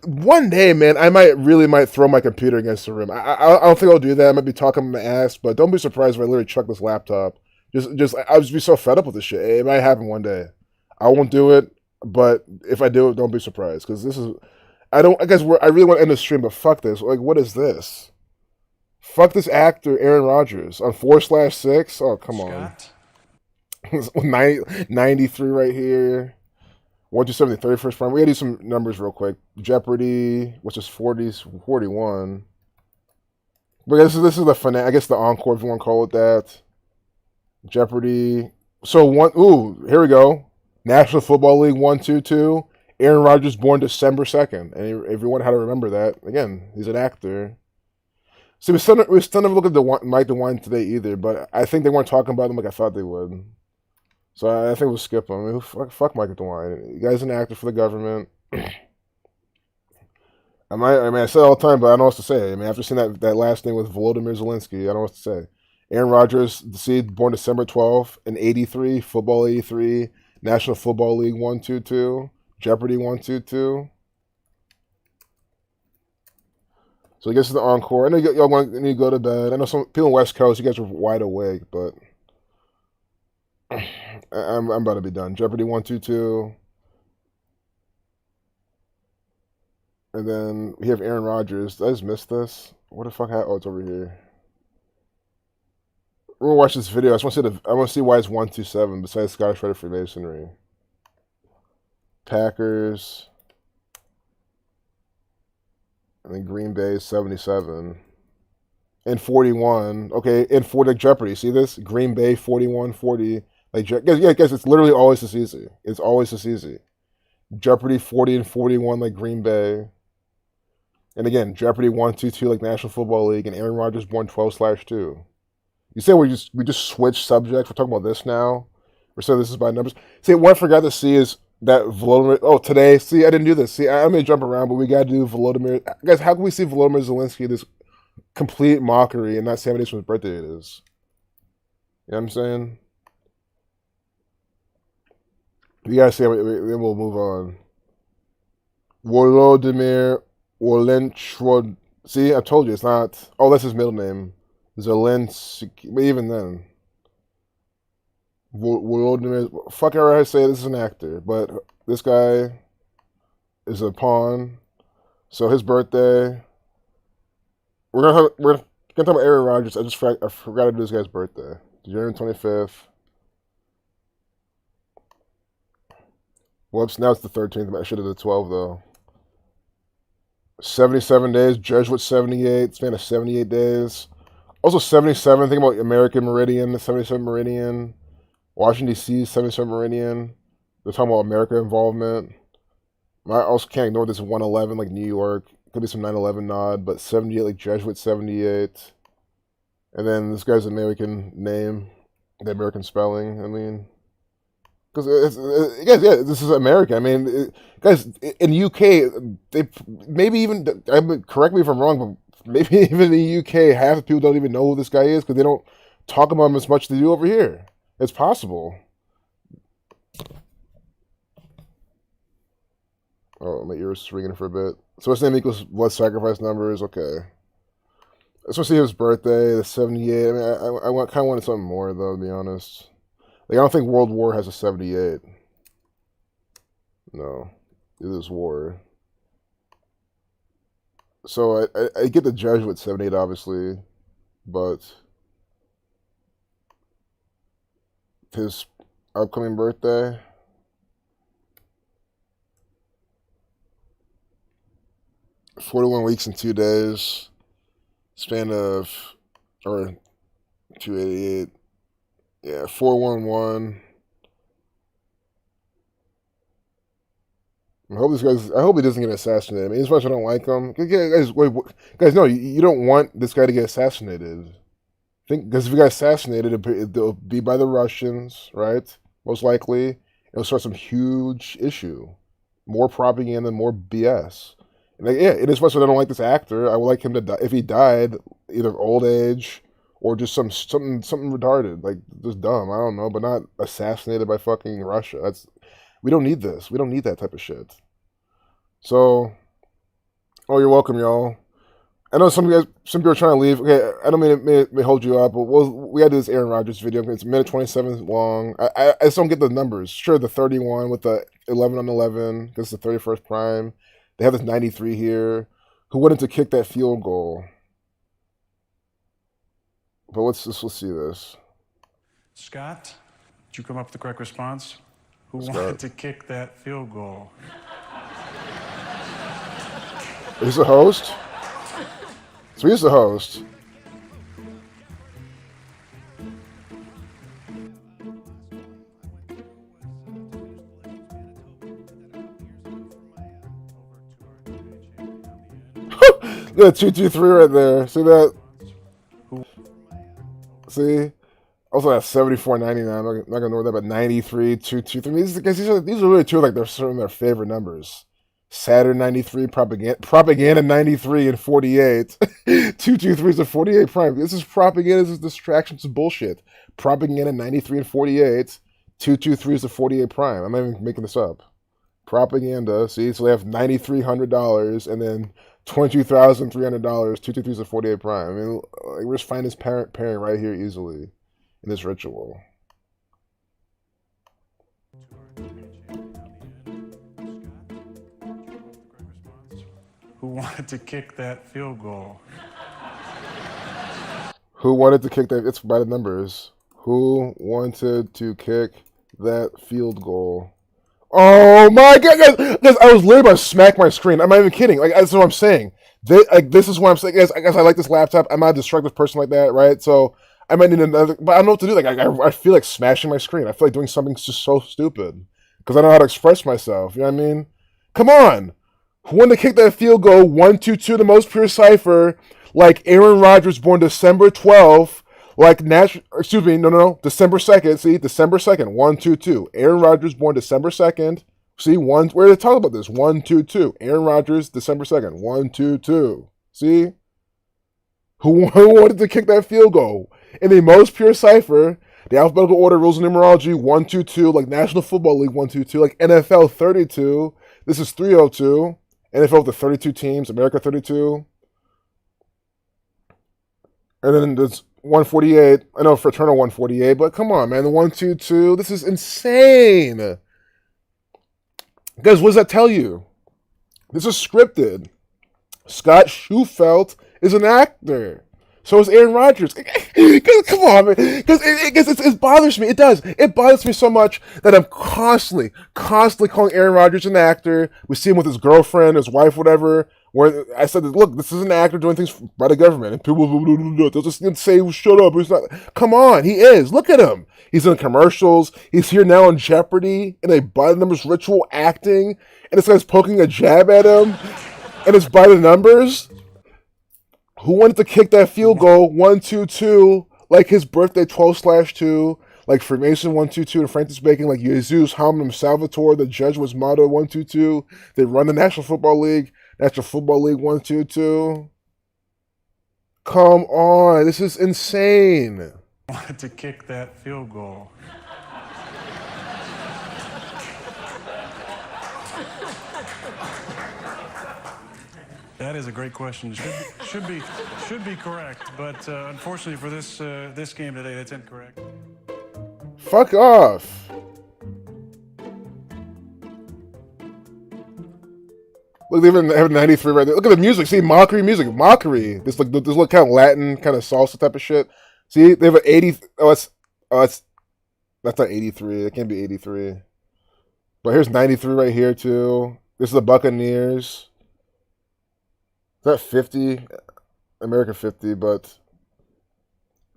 one day, man, I might throw my computer against the room. I don't think I'll do that. I might be talking my ass, but don't be surprised if I literally chuck this laptop. I'll just be so fed up with this shit. It might happen one day. I won't do it, but if I do it, don't be surprised because this is. I really want to end the stream, but fuck this. Like, what is this? Fuck this actor, Aaron Rodgers, on 4/6. Oh, come on. 93 right here. 127, 31st prime. We gotta do some numbers real quick. Jeopardy, which is 41. But this is the finale. I guess the encore, if you want to call it that. Jeopardy. So here we go. National Football League 1-2-2. Aaron Rodgers born December 2nd. And if you wonder how to remember that, again, he's an actor. See, we still never look at Mike DeWine today either, but I think they weren't talking about him like I thought they would. So I think we'll skip him. I mean, fuck Mike DeWine. The guy's an actor for the government. I say it all the time, but I don't know what to say. I mean, after seeing that last thing with Volodymyr Zelensky, I don't know what to say. Aaron Rodgers, born December 12th, in 83, football 83, National Football League 1-2-2, Jeopardy 1-2-2. So I guess it's the encore. I know y'all need to go to bed. I know some people on West Coast, you guys are wide awake, but I'm about to be done. Jeopardy 1-2-2. And then we have Aaron Rodgers. Did I just miss this? What the fuck happened? Oh, it's over here. We're gonna watch this video. I want to see why it's 127 besides Scottish Rite of Freemasonry. Packers. And then Green Bay 77. And 41. Okay, and 40 like Jeopardy. See this? Green Bay 41-40. Like guys, it's literally always this easy. It's always this easy. Jeopardy 40 and 41 like Green Bay. And again, Jeopardy 1-2-2 like National Football League, and Aaron Rodgers born 12/2. You say we just switched subjects. We're talking about this now. We're saying this is by numbers. See, what I forgot to see is that Volodymyr. Oh, today. See, I didn't do this. See, I'm gonna jump around, but we got to do Volodymyr. Guys, how can we see Volodymyr Zelensky this complete mockery and not 7 days from his birthday it is? You know what I'm saying? You gotta see. Then we'll move on. Volodymyr Wolenchwod. See, I told you it's not. Oh, that's his middle name. Zelensky. But even then, Volodymyr. Fuck I say this is an actor, but this guy is a pawn. So his birthday. We're gonna talk about Aaron Rodgers. I forgot to do this guy's birthday. January 25th. Whoops, now it's the 13th. I should have did 12 though. 77 days. Jesuit 78. Span of 78 days. Also 77. Think about American Meridian, the 77 Meridian. Washington D.C. 77 Meridian. They're talking about America involvement. I also can't ignore this 111 like New York. Could be some 9/11 nod, but 78 like Jesuit 78. And then this guy's American name, the American spelling. I mean, because guys, yeah, this is America. I mean, guys, in the UK, they maybe even correct me if I'm wrong, but maybe even in the UK, half the people don't even know who this guy is because they don't talk about him as much as they do over here. It's possible. Oh, my ears ringing for a bit. So his name equals blood sacrifice numbers. Okay. I just want to see his birthday, the 78. I mean, I kind of wanted something more, though, to be honest. Like, I don't think World War has a 78. No. It is war. So I get the Jesuit 78, obviously. But his upcoming birthday... 41 weeks and 2 days. Span of, or 288. Yeah, 411. I hope he doesn't get assassinated. I mean, as much as I don't like him. Guys, no, you don't want this guy to get assassinated. Because if he got assassinated, it'll be by the Russians, right? Most likely. It'll start some huge issue. More propaganda, more BS. Like, yeah, and as much as I don't like this actor, I would like him to die. If he died, either old age or just something retarded, like just dumb. I don't know, but not assassinated by fucking Russia. We don't need this. We don't need that type of shit. So, oh, you're welcome, y'all. I know some people are trying to leave. Okay, I don't mean to hold you up, but we gotta do this Aaron Rodgers video. It's a minute 27 long. I just don't get the numbers. Sure, the 31 with the 11/11 because it's the 31st prime. They have this 93 here. Who wanted to kick that field goal? But let's see this. Scott, did you come up with the correct response? Who wanted to kick that field goal? He's the host? So he's the host. Yeah, 223 right there. See that? See? Also at 74.99. I'm not gonna ignore that, but 93, 223. These are really two like some of their favorite numbers. Saturn 93, propaganda 93 and 48. 223 is a 48 prime. This is propaganda. This is distraction. This is bullshit. Propaganda 93 and 48. 223 is a 48 prime. I'm not even making this up. Propaganda. See, so they have $9,300 and then $22,300. 223 is a 48 prime. I mean, like, we're just finding this pairing right here easily in this ritual. Who wanted to kick that field goal? Who wanted to kick that? It's by the numbers. Who wanted to kick that field goal? Oh my god, guys! I was literally about to smack my screen. I'm not even kidding. Like, that's what I'm saying. This is what I'm saying. Guys, I guess I like this laptop. I'm not a destructive person like that, right? So I might need another, but I don't know what to do. Like, I feel like smashing my screen. I feel like doing something just so stupid because I don't know how to express myself. You know what I mean? Come on. Who wanted to kick that field goal 1-2-2, the most pure cipher, like Aaron Rodgers, born December 12th, like December 2nd. See, December 2nd, 1-2-2. Aaron Rodgers, born December 2nd. See, where they talk about this? 1-2-2. Aaron Rodgers, December 2nd, 1-2-2. See? Who wanted to kick that field goal? In the most pure cipher, the alphabetical order, rules of numerology, 1-2-2, like National Football League 1-2-2, like NFL 32. This is 302. NFL with the 32 teams, America 32. And then there's 148. I know fraternal 148, but come on, man. The 1-2-2. This is insane. Guys, what does that tell you? This is scripted. Scott Shufelt is an actor. So is Aaron Rodgers. Come on, man. Because it bothers me. It does. It bothers me so much that I'm constantly calling Aaron Rodgers an actor. We see him with his girlfriend, his wife, whatever. Where I said, look, this is an actor doing things by the government. And people, they'll just say, shut up. He's not. Come on, he is. Look at him. He's in commercials. He's here now on Jeopardy in a by the numbers ritual acting. And this guy's poking a jab at him. And it's by the numbers. Who wanted to kick that field goal 1-2-2 like his birthday 12/2, like Freemason 1-2-2 and Francis Bacon, like Jesus, Hamnum, Salvatore, the judge was motto 1-2-2. They run the National Football League 1-2-2. Come on, this is insane. Wanted to kick that field goal. That is a great question. Should be correct, but unfortunately for this game today, that's incorrect. Fuck off. Look, they have 93 right there. Look at the music. See, mockery music. Mockery. This kind of Latin, kind of salsa type of shit. See, they have an 80. That's not 83. It can't be 83. But here's 93 right here too. This is the Buccaneers. Is that 50? America 50, but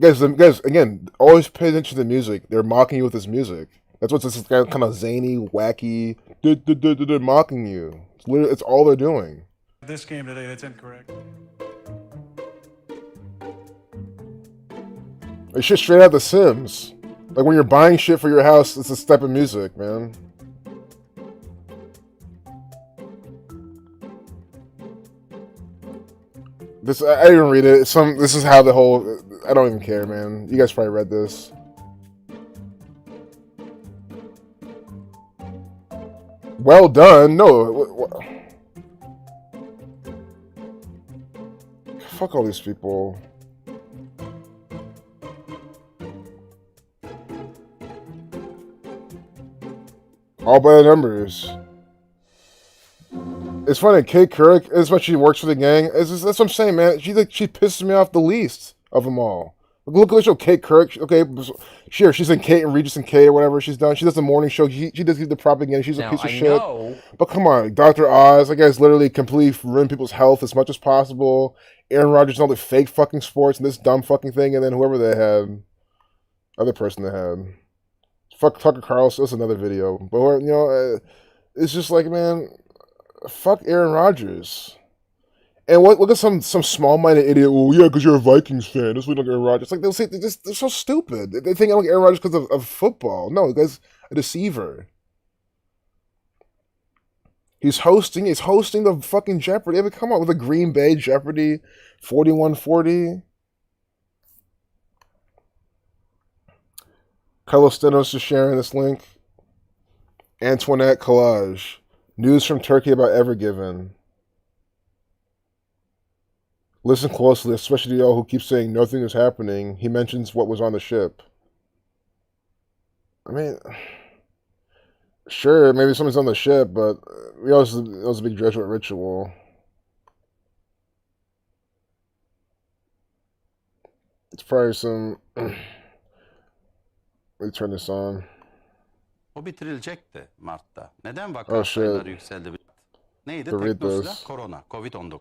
guys, again, always pay attention to the music. They're mocking you with this music. That's what's this kind of zany, wacky. They're mocking you. It's all they're doing. This game today, that's incorrect. It's shit straight out of The Sims. Like when you're buying shit for your house, it's this type of music, man. I didn't read it. This is how the whole. I don't even care, man. You guys probably read this. Well done. No. Fuck all these people. All by the numbers. It's funny, Kate Couric, as much as she works for the gang, that's what I'm saying, man. She pisses me off the least of them all. Look at the show, Kate Couric. Okay, sure, she's in Kate and Regis and Kate or whatever she's done. She does the morning show. She does the propaganda. She's a piece of shit. But come on, Dr. Oz, that guy's literally completely ruined people's health as much as possible. Aaron Rodgers and all the fake fucking sports and this dumb fucking thing, and then whoever they had, other person they had. Fuck Tucker Carlson. That's another video. But it's just like, man. Fuck Aaron Rodgers. And look at some small-minded idiot. Oh, yeah, because you're a Vikings fan. That's why you look at Aaron Rodgers. Like, they'll say, they're so stupid. They think I look at Aaron Rodgers because of football. No, the guy's a deceiver. He's hosting the fucking Jeopardy. I mean, come on, with the Green Bay Jeopardy 4140. Carlos Stenos is sharing this link. Antoinette Collage. News from Turkey about Ever Given. Listen closely, especially y'all who keep saying nothing is happening. He mentions what was on the ship. I mean, sure, maybe something's on the ship, but it was a big Jesuit ritual. It's probably some... Let me turn this on. O bitirilecekti Mart'ta. Neden vaka sayıları yükseldi? Neydi? Teknosla korona, Covid-19.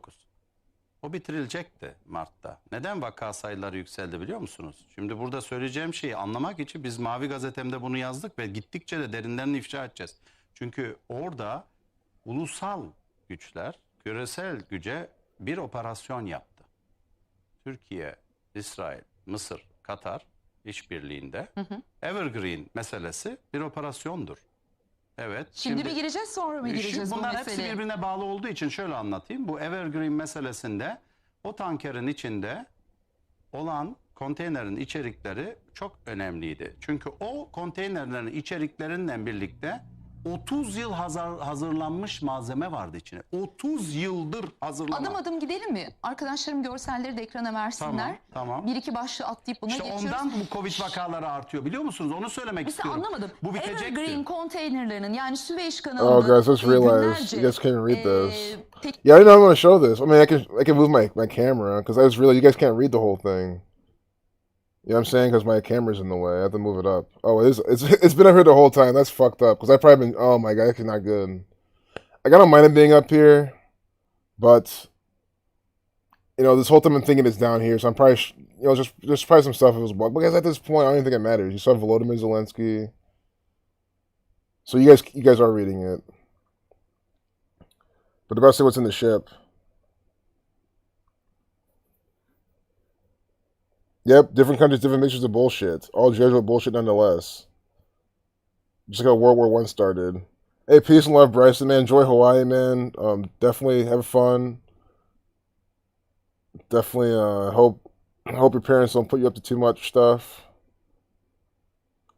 O bitirilecekti Mart'ta. Neden vaka sayıları yükseldi biliyor musunuz? Şimdi burada söyleyeceğim şeyi anlamak için biz Mavi Gazetem'de bunu yazdık ve gittikçe de derinlerini ifşa edeceğiz. Çünkü orada ulusal güçler küresel güce bir operasyon yaptı. Türkiye, İsrail, Mısır, Katar işbirliğinde Evergreen meselesi bir operasyondur. Evet. Şimdi mi gireceğiz, sonra mı gireceğiz bu Bunlar meseleye? hepsi birbirine bağlı olduğu için şöyle anlatayım. Bu Evergreen meselesinde o tankerin içinde olan konteynerin içerikleri çok önemliydi. Çünkü o konteynerlerin içeriklerinden birlikte 30 yıl hazırlanmış malzeme vardı içine. 30 yıldır hazırlanan. Adım adım gidelim mi? Arkadaşlarım görselleri de ekrana versinler. Tamam. Bir iki başlığı atlayıp buna İşte geçiyoruz. ondan bu Covid vakaları artıyor, biliyor musunuz? Onu söylemek Mesela istiyorum. anlamadım. Bu bitecektir. Evergreen konteynerlerinin, yani Süveyş Oh, kanalında guys, just realized you guys can't read this. Yeah, I know I'm gonna show this. I mean, I can move my camera because I just realized you guys can't read the whole thing. You know what I'm saying? Because my camera's in the way. I have to move it up. Oh, it's been up here the whole time. That's fucked up. Because I've probably been... Oh, my God. That's not good. I don't mind it being up here. But, you know, this whole time I'm thinking it's down here. So I'm probably... You know, just probably some stuff that was bugged. Because at this point, I don't even think it matters. You saw Volodymyr Zelensky. So you guys are reading it. But about to say what's in the ship. Yep, different countries, different mixtures of bullshit. All Jesuit bullshit nonetheless. Just like how World War I started. Hey, peace and love, Bryson, man. Enjoy Hawaii, man. Definitely have fun. Definitely hope your parents don't put you up to too much stuff.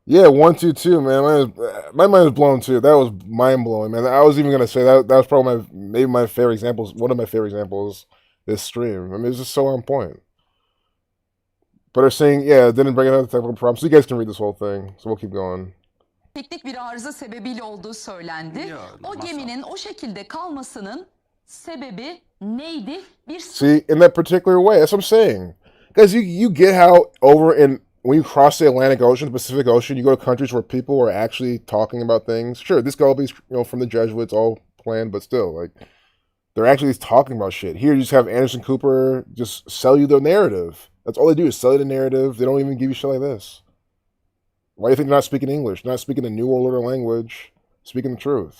Yeah, 122, man. My mind was blown too. That was mind blowing, man. I was even gonna say that was probably maybe my favorite examples. One of my favorite examples this stream. I mean, it's just so on point. But they're saying, yeah, it didn't bring another technical problem. So you guys can read this whole thing. So we'll keep going. Teknik bir arıza sebebiyle olduğu söylendi. O geminin o şekilde kalmasının sebebi neydi? See, in that particular way, that's what I'm saying. Guys, you get how when you cross the Atlantic Ocean, the Pacific Ocean, you go to countries where people are actually talking about things. Sure, this could all be, from the Jesuits, all planned, but still, like, they're actually talking about shit. Here, you just have Anderson Cooper just sell you the narrative. That's all they do is sell you the narrative. They don't even give you shit like this. Why do you think they're not speaking English? They're not speaking the New World Order language. Speaking the truth.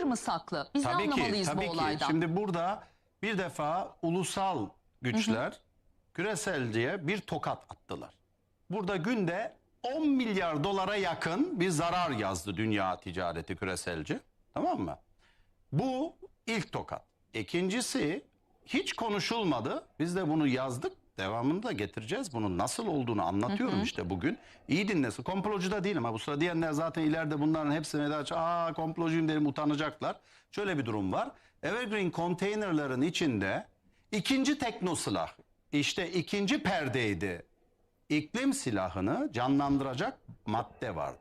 Mı saklı? Biz Tabii anlamalıyız ki, bu tabii olaydan. ki. Şimdi burada bir defa ulusal güçler küreselciye bir tokat attılar. Burada günde 10 milyar dolara yakın bir zarar yazdı dünya ticareti küreselci. Tamam mı? Bu ilk tokat. İkincisi hiç konuşulmadı. Biz de bunu yazdık. Devamını da getireceğiz. Bunun nasıl olduğunu anlatıyorum işte bugün. İyi dinlesin. Komplocu da değilim. Bu sıra diyenler zaten ileride bunların hepsine de komplocuyum derim, utanacaklar. Şöyle bir durum var. Evergreen konteynerların içinde ikinci tekno silah, işte ikinci perdeydi. İklim silahını canlandıracak madde vardı.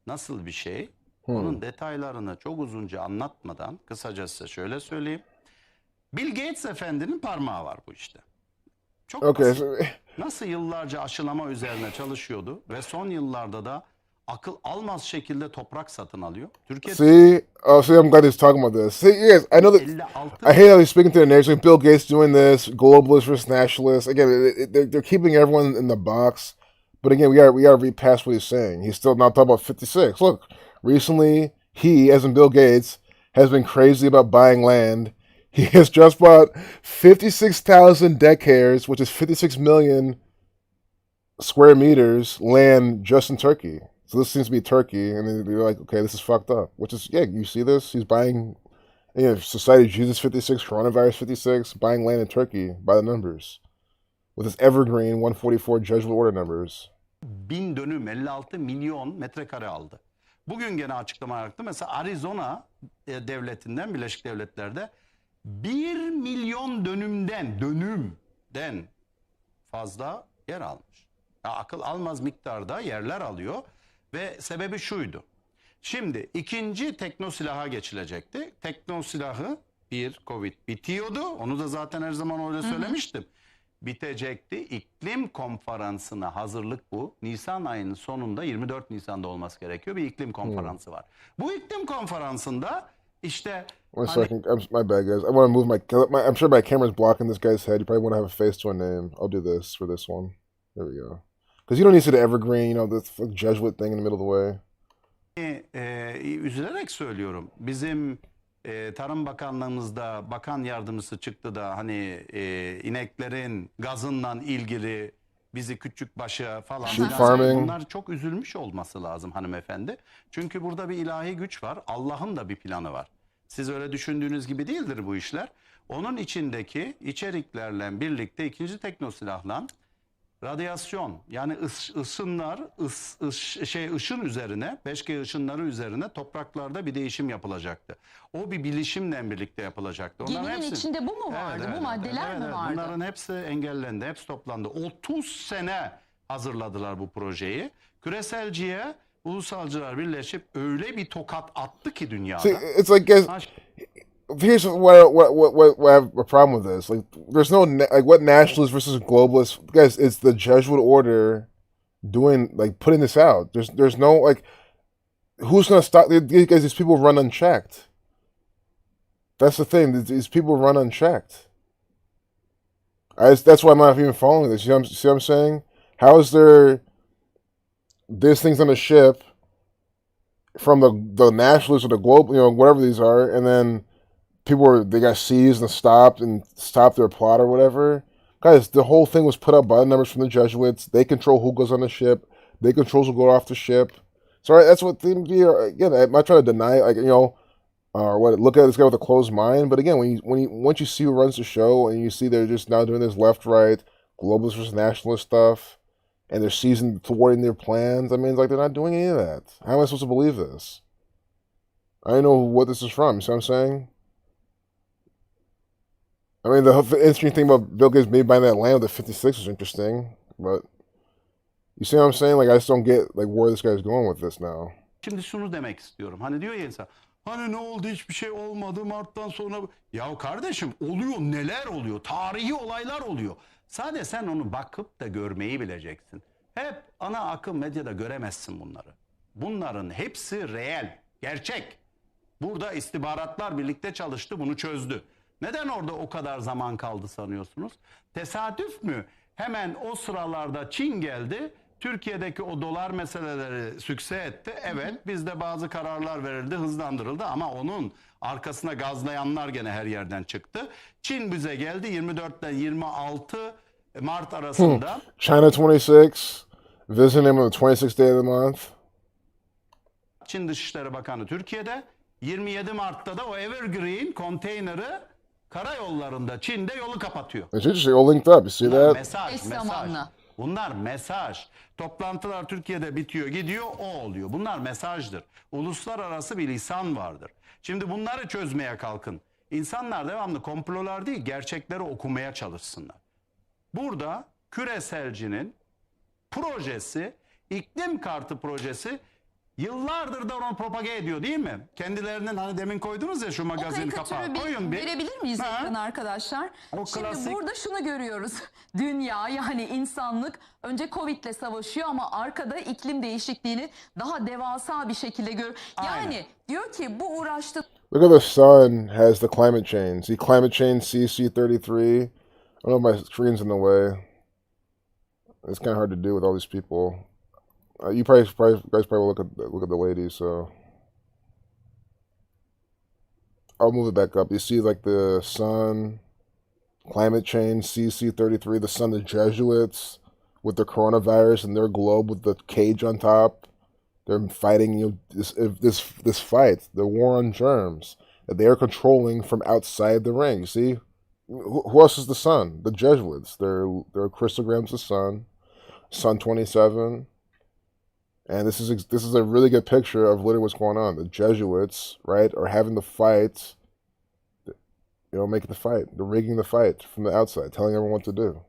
Nasıl bir şey? Onun detaylarını çok uzunca anlatmadan kısacası şöyle söyleyeyim. Bill Gates efendinin parmağı var bu işte. Çok basit. Nasıl yıllarca aşılama üzerine çalışıyordu ve son yıllarda da akıl almaz şekilde toprak satın alıyor. Türkiye... See, I'm glad he's talking about this. See, yes, I know that. I hate how he's speaking to the narrative. Bill Gates doing this, globalist versus nationalist. Again, they're keeping everyone in the box. But again, we got to read past what he's saying. He's still not talking about 56. Look, recently he, as in Bill Gates, has been crazy about buying land. He has just bought 56,000 hectares, which is 56 million square meters land just in Turkey. So this seems to be Turkey, and then they're like, okay, this is fucked up. Which is, yeah, you see this? He's buying, Society of Jesus 56, Coronavirus 56, buying land in Turkey by the numbers. With his evergreen 144 Jesuit order numbers. 1000 dönüm 56 milyon metrekare aldı. Bugün gene açıklama yaptı. Mesela Arizona devletinden, Birleşik Devletler'de 1 milyon dönümden fazla yer almış. Ya, akıl almaz miktarda yerler alıyor ve sebebi şuydu. Şimdi ikinci tekno silaha geçilecekti. Tekno silahı Covid bitiyordu. Onu da zaten her zaman öyle söylemiştim. Bitecekti. İklim konferansına hazırlık bu. Nisan ayının sonunda 24 Nisan'da olması gerekiyor. Bir iklim konferansı var. Bu iklim konferansında işte... One second, my bad, guys. I want to move I'm sure my camera's blocking this guy's head. You probably want to have a face to a name. I'll do this for this one. There we go. Because you don't need to see the evergreen, this Jesuit thing in the middle of the way. Üzülerek söylüyorum. Bizim Tarım Bakanlığımızda bakan yardımcısı çıktı da hani ineklerin gazından ilgili bizi küçük başa falan filan, bunlar çok üzülmüş olması lazım hanımefendi. Çünkü burada bir ilahi güç var. Allah'ın da bir planı var. Siz öyle düşündüğünüz gibi değildir bu işler. Onun içindeki içeriklerle birlikte ikinci teknosilahla radyasyon, yani ışın üzerine, 5G ışınları üzerine topraklarda bir değişim yapılacaktı. O bir bilişimle birlikte yapılacaktı. Geminin içinde bu mu vardı? Bu maddeler mi vardı? Bunların hepsi engellendi, hepsi toplandı. 30 sene hazırladılar bu projeyi. Küreselciye ulusalcılar birleşip öyle bir tokat attı ki dünyada. See, it's like, guys, here's what I have a problem with this. Like, there's no like what nationalists versus globalists, guys. It's the Jesuit order doing, like, putting this out. There's no, like, who's gonna stop these people run unchecked. That's the thing. These people run unchecked. That's why I'm not even following this. See what I'm saying? How is there this thing's on a ship from the nationalists or the global, whatever these are, and then they got seized and stopped their plot or whatever. Guys, the whole thing was put up by the numbers from the Jesuits. They control who goes on the ship. They control who go off the ship. So that's what again. I'm not trying to deny, like, look at this guy with a closed mind. But again, once you see who runs the show and you see they're just now doing this left, right, globalist versus nationalist stuff, and they're thwarting their plans. I mean, it's like they're not doing any of that. How am I supposed to believe this? I don't know what this is from. You see what I'm saying? I mean, the interesting thing about Bill Gates maybe buying that land with the 56 is interesting, but you see what I'm saying? Like, I just don't get, like, where this guy's going with this now. Şimdi şunu demek istiyorum. Hani diyor ya insan, hani ne oldu, hiçbir şey olmadı Mart'tan sonra. Ya kardeşim, oluyor, neler oluyor? Tarihi olaylar oluyor. Sadece sen onu bakıp da görmeyi bileceksin. Hep ana akım medyada göremezsin bunları. Bunların hepsi reel, gerçek. Burada istihbaratlar birlikte çalıştı, bunu çözdü. Neden orada o kadar zaman kaldı sanıyorsunuz? Tesadüf mü? Hemen o sıralarda Çin geldi, Türkiye'deki o dolar meseleleri sükse etti. Evet, bizde bazı kararlar verildi, hızlandırıldı ama onun arkasına gazlayanlar gene her yerden çıktı. Çin bize geldi 24 ile 26 Mart arasında. China 26, visiting him on the 26th day of the month. Çin Dışişleri Bakanı Türkiye'de. 27 Mart'ta da o Evergreen konteyneri karayollarında Çin'de yolu kapatıyor. It's interesting. All linked up. You see that? Mesaj. Bunlar mesaj. Toplantılar Türkiye'de bitiyor, gidiyor, o oluyor. Bunlar mesajdır. Uluslararası bir lisan vardır. Şimdi bunları çözmeye kalkın. İnsanlar devamlı komplolar değil, gerçekleri okumaya çalışsınlar. Burada küreselcinin projesi, iklim kartı projesi, yıllardır da onu propage ediyor değil mi? Kendilerinin, hani demin koydunuz ya şu magazin kapağı. Koyun bir. Verebilir miyiz bakın arkadaşlar? Şimdi klasik... burada şunu görüyoruz. Dünya, yani insanlık önce Covid'le savaşıyor ama arkada iklim değişikliğini daha devasa bir şekilde görüyor. Yani diyor ki bu uğraştı. Look at the sun has the climate change. See climate change CC33. I don't know if my screen's in the way. It's kind of hard to do with all these people. You guys probably look at the lady, so I'll move it back up. You see, like, the sun, climate change, CC33, the sun, the Jesuits with the coronavirus and their globe with the cage on top. They're fighting, this fight, the war on germs that they are controlling from outside the ring. You see, who else is the sun? The Jesuits. They're crystallograms of sun, Sun 27. And this is a really good picture of literally what's going on. The Jesuits, right, are having the fight, making the fight. They're rigging the fight from the outside, telling everyone what to do.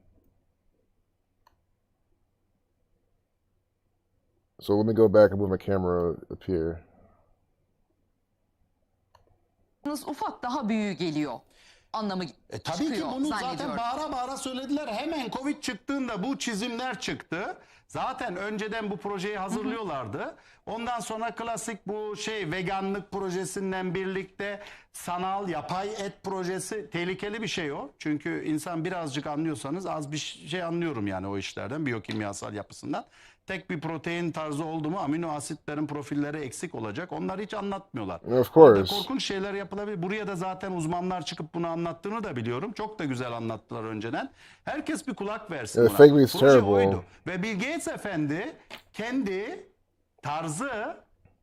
So let me go back and move my camera up here. Ufak daha büyüğü geliyor. Anlamı tabii çıkıyor, ki bunu zaten bağıra bağıra söylediler. Hemen Covid çıktığında bu çizimler çıktı. Zaten önceden bu projeyi hazırlıyorlardı. Ondan sonra klasik bu veganlık projesinden birlikte sanal yapay et projesi, tehlikeli bir şey o. Çünkü insan birazcık anlıyorsanız, az bir şey anlıyorum yani o işlerden, biyokimyasal yapısından. tek bir protein tarzı oldu mu amino asitlerin profilleri eksik olacak. Onları hiç anlatmıyorlar. Of Orada course. korkunç şeyler yapılabilir. Buraya da zaten uzmanlar çıkıp bunu anlattığını da biliyorum. Çok da güzel anlattılar önceden. Herkes bir kulak versin Yeah, buna. fake meat's Proje terrible. oydu. Ve Bill Gates efendi kendi tarzı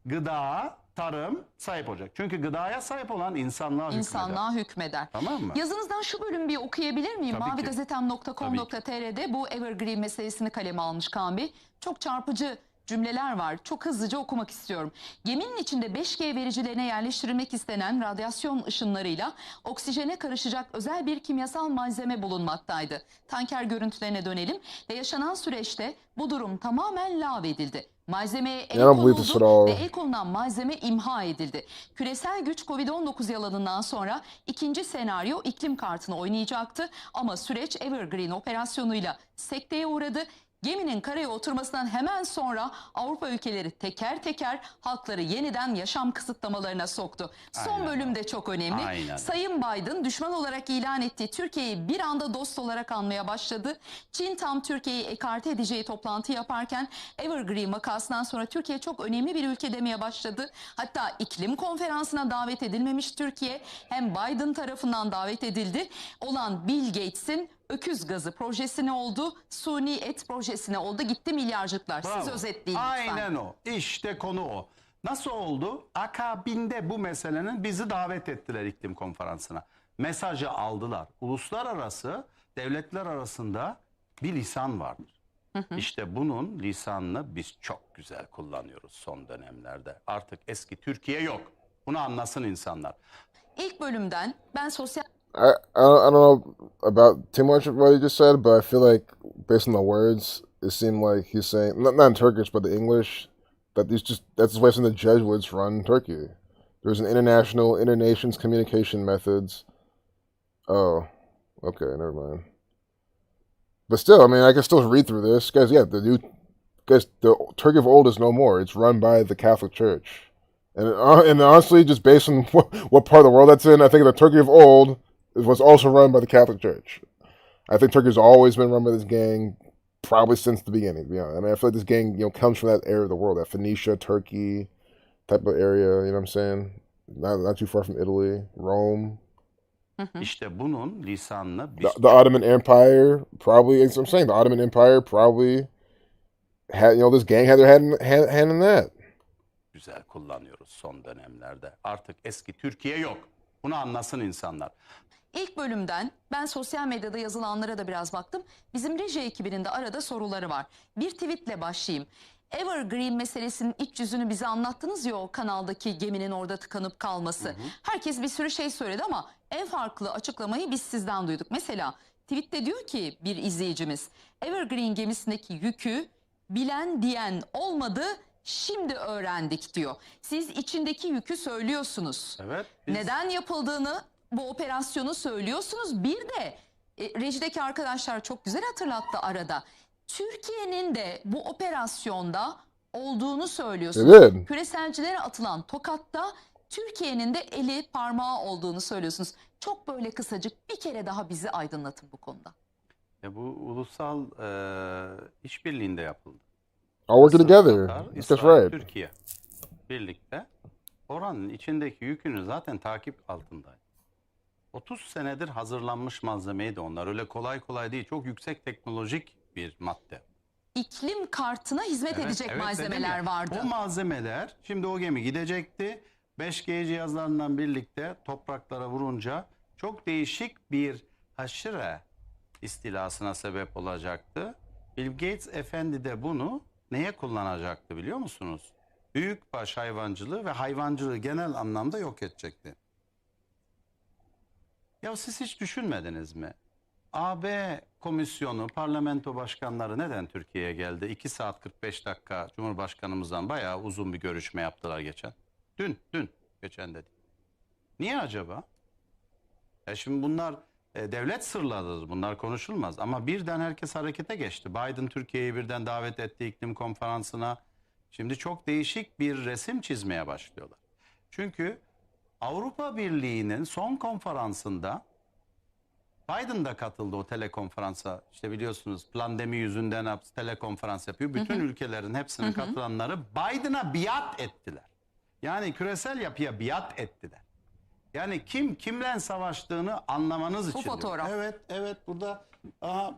gıda, tarım sahip olacak. Çünkü gıdaya sahip olan insanlığa hükmeder. Tamam mı? Yazınızdan şu bölümü bir okuyabilir miyim? Tabii ki. Mavigazetem.com.tr'de bu Evergreen meselesini kaleme almış Kaan Bey. Çok çarpıcı cümleler var. Çok hızlıca okumak istiyorum. Geminin içinde 5G vericilerine yerleştirilmek istenen radyasyon ışınlarıyla oksijene karışacak özel bir kimyasal malzeme bulunmaktaydı. Tanker görüntülerine dönelim ve yaşanan süreçte bu durum tamamen lağvedildi. Malzemeye el konuldu ve el konulan malzeme imha edildi. Küresel güç Covid-19 yalanından sonra ikinci senaryo iklim kartını oynayacaktı. Ama süreç Evergreen operasyonuyla sekteye uğradı. Geminin karaya oturmasından hemen sonra Avrupa ülkeleri teker teker halkları yeniden yaşam kısıtlamalarına soktu. Son bölüm de çok önemli. Aynen. Sayın Biden düşman olarak ilan ettiği Türkiye'yi bir anda dost olarak anmaya başladı. Çin tam Türkiye'yi ekarte edeceği toplantı yaparken Evergreen vakasından sonra Türkiye çok önemli bir ülke demeye başladı. Hatta iklim konferansına davet edilmemiş Türkiye hem Biden tarafından davet edildi. Olan Bill Gates'in öküz gazı projesine oldu, suni et projesine oldu. Gitti milyarcıklar. Bravo. Siz özetleyin lütfen. Aynen o. İşte konu o. Nasıl oldu? Akabinde bu meselenin bizi davet ettiler iklim konferansına. Mesajı aldılar. Uluslararası, devletler arasında bir lisan vardır. İşte bunun lisanını biz çok güzel kullanıyoruz son dönemlerde. Artık eski Türkiye yok. Bunu anlasın insanlar. İlk bölümden ben sosyal I don't know about too much of what he just said, but I feel like based on the words, it seemed like he's saying not in Turkish but the English that that's the way some of the Jesuits run Turkey. There's an internations communication methods. Oh, okay, never mind. But still, I mean, I can still read through this, guys. Yeah, the Turkey of old is no more. It's run by the Catholic Church, and honestly, just based on what part of the world that's in, I think the Turkey of old was also run by the Catholic Church. I think Turkey's always been run by this gang, probably since the beginning. To be honest, I mean, I feel like this gang, comes from that area of the world, that Phoenicia, Turkey type of area. You know what I'm saying? Not too far from Italy, Rome. İşte bunun lisanını the Ottoman Empire probably. I'm saying the Ottoman Empire probably had, this gang had their hand in that. Güzel kullanıyoruz son dönemlerde. Artık eski Türkiye yok. Bunu anlasın insanlar. İlk bölümden ben sosyal medyada yazılanlara da biraz baktım. Bizim reji ekibinin de arada soruları var. Bir tweetle başlayayım. Evergreen meselesinin iç yüzünü bize anlattınız ya, o kanaldaki geminin orada tıkanıp kalması. Herkes bir sürü şey söyledi ama en farklı açıklamayı biz sizden duyduk. Mesela tweette diyor ki bir izleyicimiz, Evergreen gemisindeki yükü bilen diyen olmadı, şimdi öğrendik diyor. Siz içindeki yükü söylüyorsunuz. Evet. Neden yapıldığını, bu operasyonu söylüyorsunuz. Bir de rejideki arkadaşlar çok güzel hatırlattı arada. Türkiye'nin de bu operasyonda olduğunu söylüyorsunuz. Evet. Küreselcilere atılan tokatta Türkiye'nin de eli parmağı olduğunu söylüyorsunuz. Çok böyle kısacık bir kere daha bizi aydınlatın bu konuda. Bu ulusal işbirliğinde yapıldı. All working together. Katar, That's İsrail, right. Türkiye birlikte oranın içindeki yükünü zaten takip altındaydı. 30 senedir hazırlanmış malzemeydi onlar. Öyle kolay kolay değil. Çok yüksek teknolojik bir madde. İklim kartına hizmet edecek malzemeler vardı. O malzemeler, şimdi o gemi gidecekti. 5G cihazlarından birlikte topraklara vurunca çok değişik bir haşire istilasına sebep olacaktı. Bill Gates efendi de bunu neye kullanacaktı biliyor musunuz? Büyükbaş hayvancılığı ve hayvancılığı genel anlamda yok edecekti. Ya siz hiç düşünmediniz mi? AB komisyonu, parlamento başkanları neden Türkiye'ye geldi? 2 saat 45 dakika Cumhurbaşkanımızdan bayağı uzun bir görüşme yaptılar geçen. Dün, geçen dedi. Niye acaba? Şimdi bunlar devlet sırlarıdır, bunlar konuşulmaz. Ama birden herkes harekete geçti. Biden Türkiye'yi birden davet etti iklim konferansına. Şimdi çok değişik bir resim çizmeye başlıyorlar. Çünkü Avrupa Birliği'nin son konferansında Biden da katıldı o telekonferansa. İşte biliyorsunuz pandemi yüzünden telekonferans yapıyor. Bütün ülkelerin hepsinin katılanları Biden'a biat ettiler. Yani küresel yapıya biat ettiler. Yani kim kimle savaştığını anlamanız için. fotoğraf. Evet burada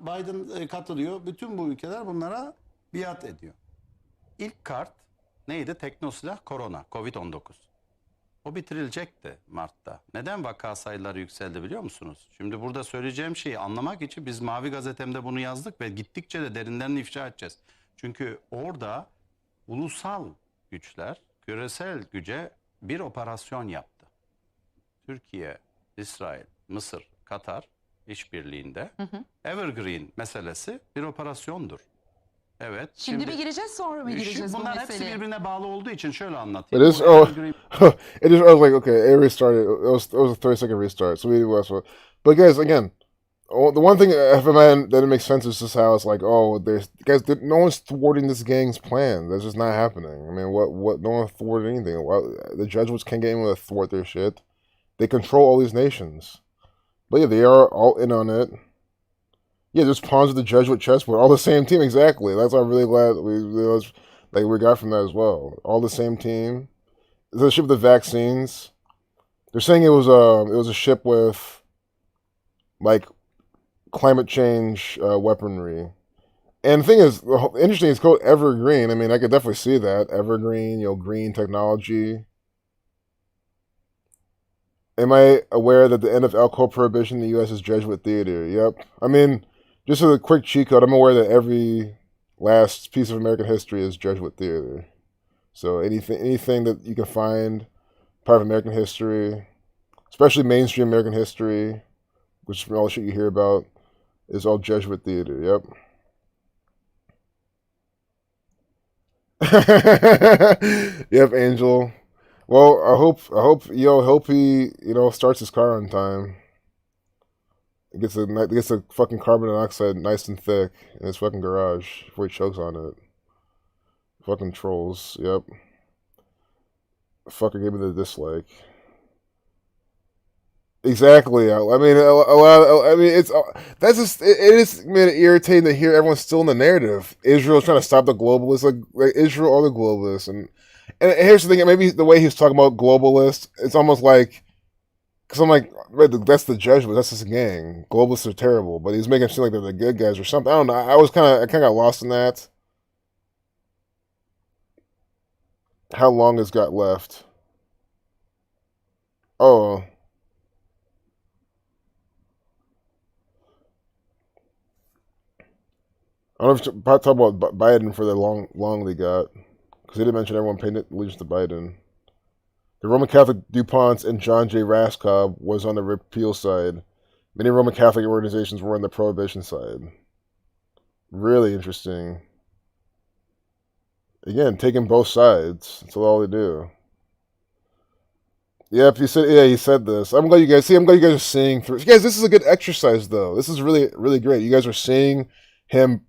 Biden katılıyor. Bütün bu ülkeler bunlara biat ediyor. İlk kart neydi? Teknosilah korona, Covid-19. O bitirilecekti Mart'ta. Neden vaka sayıları yükseldi biliyor musunuz? Şimdi burada söyleyeceğim şeyi anlamak için biz Mavi Gazetem'de bunu yazdık ve gittikçe de derinlerini ifşa edeceğiz. Çünkü orada ulusal güçler küresel güce bir operasyon yaptı. Türkiye, İsrail, Mısır, Katar işbirliğinde Evergreen meselesi bir operasyondur. Evet. Şimdi mi gireceğiz sonra mı gireceğiz bu bunlar hepsi meseleye? birbirine bağlı olduğu için şöyle anlatayım. It is, it is, I was like, okay, it restarted. It was a 30-second restart. So we was, but guys, again, the one thing that didn't make sense is just how it's like, oh, no one's thwarting this gang's plan. That's just not happening. I mean, no one thwarted anything. The Jesuits can't get anyone to thwart their shit. They control all these nations. But yeah, they are all in on it. Yeah, just pawns of the Jesuit chessboard. All the same team, exactly. That's why I'm really glad we got from that as well. All the same team. The ship with the vaccines. They're saying it was a ship with like climate change weaponry. And the thing is, interesting, it's called Evergreen. I mean, I could definitely see that. Evergreen, green technology. Am I aware that the end of alcohol prohibition in the U.S. is Jesuit theater? Yep. I mean, just as a quick cheat code, I'm aware that every last piece of American history is Jesuit theater. So anything that you can find part of American history, especially mainstream American history, which is all the shit you hear about, is all Jesuit theater. Yep. Yep, Angel. Well, I hope he starts his car on time. It gets a fucking carbon dioxide nice and thick in his fucking garage before he chokes on it. Fucking trolls. Yep. Fucker gave me the dislike. Exactly. I mean, it is irritating to hear everyone's still in the narrative. Israel's trying to stop the globalists, like Israel or the globalists, and here's the thing. Maybe the way he's talking about globalists, it's almost like, because I'm like, that's the Jesuits, that's this gang. Globalists are terrible, but he's making it seem like they're the good guys or something. I don't know. I kind of got lost in that. How long has got left? Oh. I don't know if you talk about Biden for the long they got, because he didn't mention everyone paying allegiance to Biden. The Roman Catholic DuPonts and John J. Raskob was on the repeal side. Many Roman Catholic organizations were on the prohibition side. Really interesting. Again, taking both sides. That's all they do. Yep, he said this. I'm glad you guys are seeing through. Guys, this is a good exercise though. This is really, really great. You guys are seeing him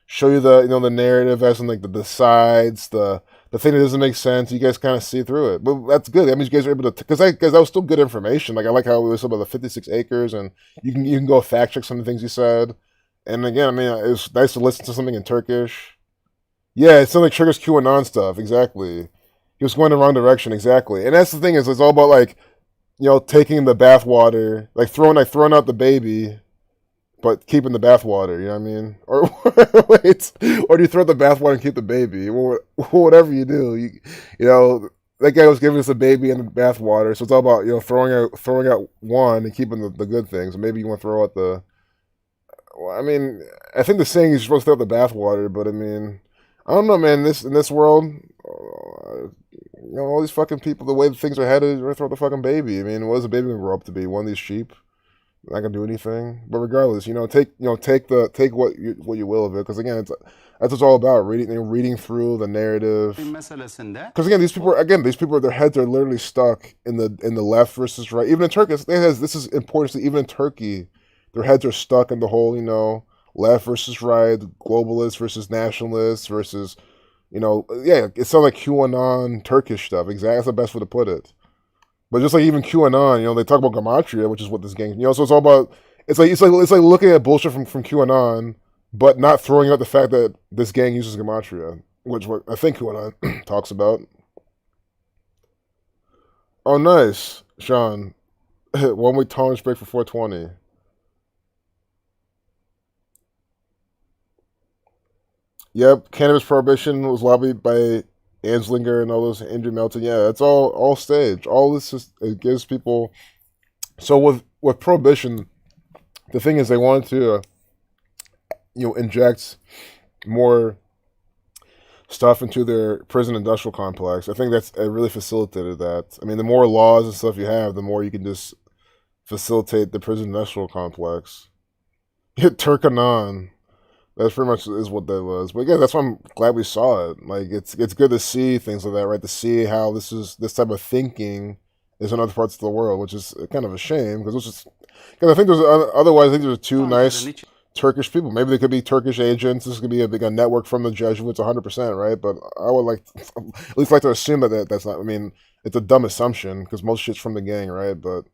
show you the narrative as in like the sides, the thing that doesn't make sense. You guys kind of see through it, but that's good. That means you guys are able to, because that was still good information. Like I like how it was about the 56 acres, and you can go fact check some of the things he said. And again, I mean, it was nice to listen to something in Turkish. Yeah, it sounded like triggers QAnon stuff. Exactly. He was going the wrong direction. Exactly. And that's the thing, is it's all about like, taking the bathwater, like throwing out the baby, but keeping the bathwater, you know what I mean? Or wait, or do you throw out the bathwater and keep the baby? Well, whatever you do, that guy was giving us a baby and the bathwater, so it's all about throwing out one and keeping the good things. Maybe you want to throw out the. Well, I mean, I think the saying is you're supposed to throw out the bathwater, but I mean, I don't know, man. In this world, all these fucking people, the way things are headed, you're gonna throw out the fucking baby. I mean, what is a baby gonna grow up to be? One of these sheep? Not gonna do anything. But regardless, take what you will of it, because again, that's what it's all about. Reading through the narrative. Because again, these people, their heads are literally stuck in the left versus right. Even in Turkey, this is important. Even in Turkey, their heads are stuck in the whole, left versus right, globalists versus nationalists versus, it sounds like QAnon Turkish stuff. Exactly, that's the best way to put it. But just like even QAnon, they talk about gematria, which is what this gang, so it's all about, It's like looking at bullshit from QAnon, but not throwing out the fact that this gang uses gematria, which what I think QAnon talks about. Oh, nice, Sean. 1 week tolerance break for 420. Yep, cannabis prohibition was lobbied by Anslinger and all those Andrew Melton. Yeah, it's all staged. All this is it gives people. So with prohibition, the thing is they wanted to, inject more stuff into their prison industrial complex. I think it really facilitated that. I mean, the more laws and stuff you have, the more you can just facilitate the prison industrial complex. Turkanon. That's pretty much is what that was. But again, that's why I'm glad we saw it. Like it's good to see things like that, right? To see how this type of thinking is in other parts of the world, which is kind of a shame because I think otherwise I think there's two nice Turkish people. Maybe they could be Turkish agents. This could be a network from the Jesuits, 100%, right? But I would at least like to assume that's not. I mean, it's a dumb assumption because most shit's from the gang, right? But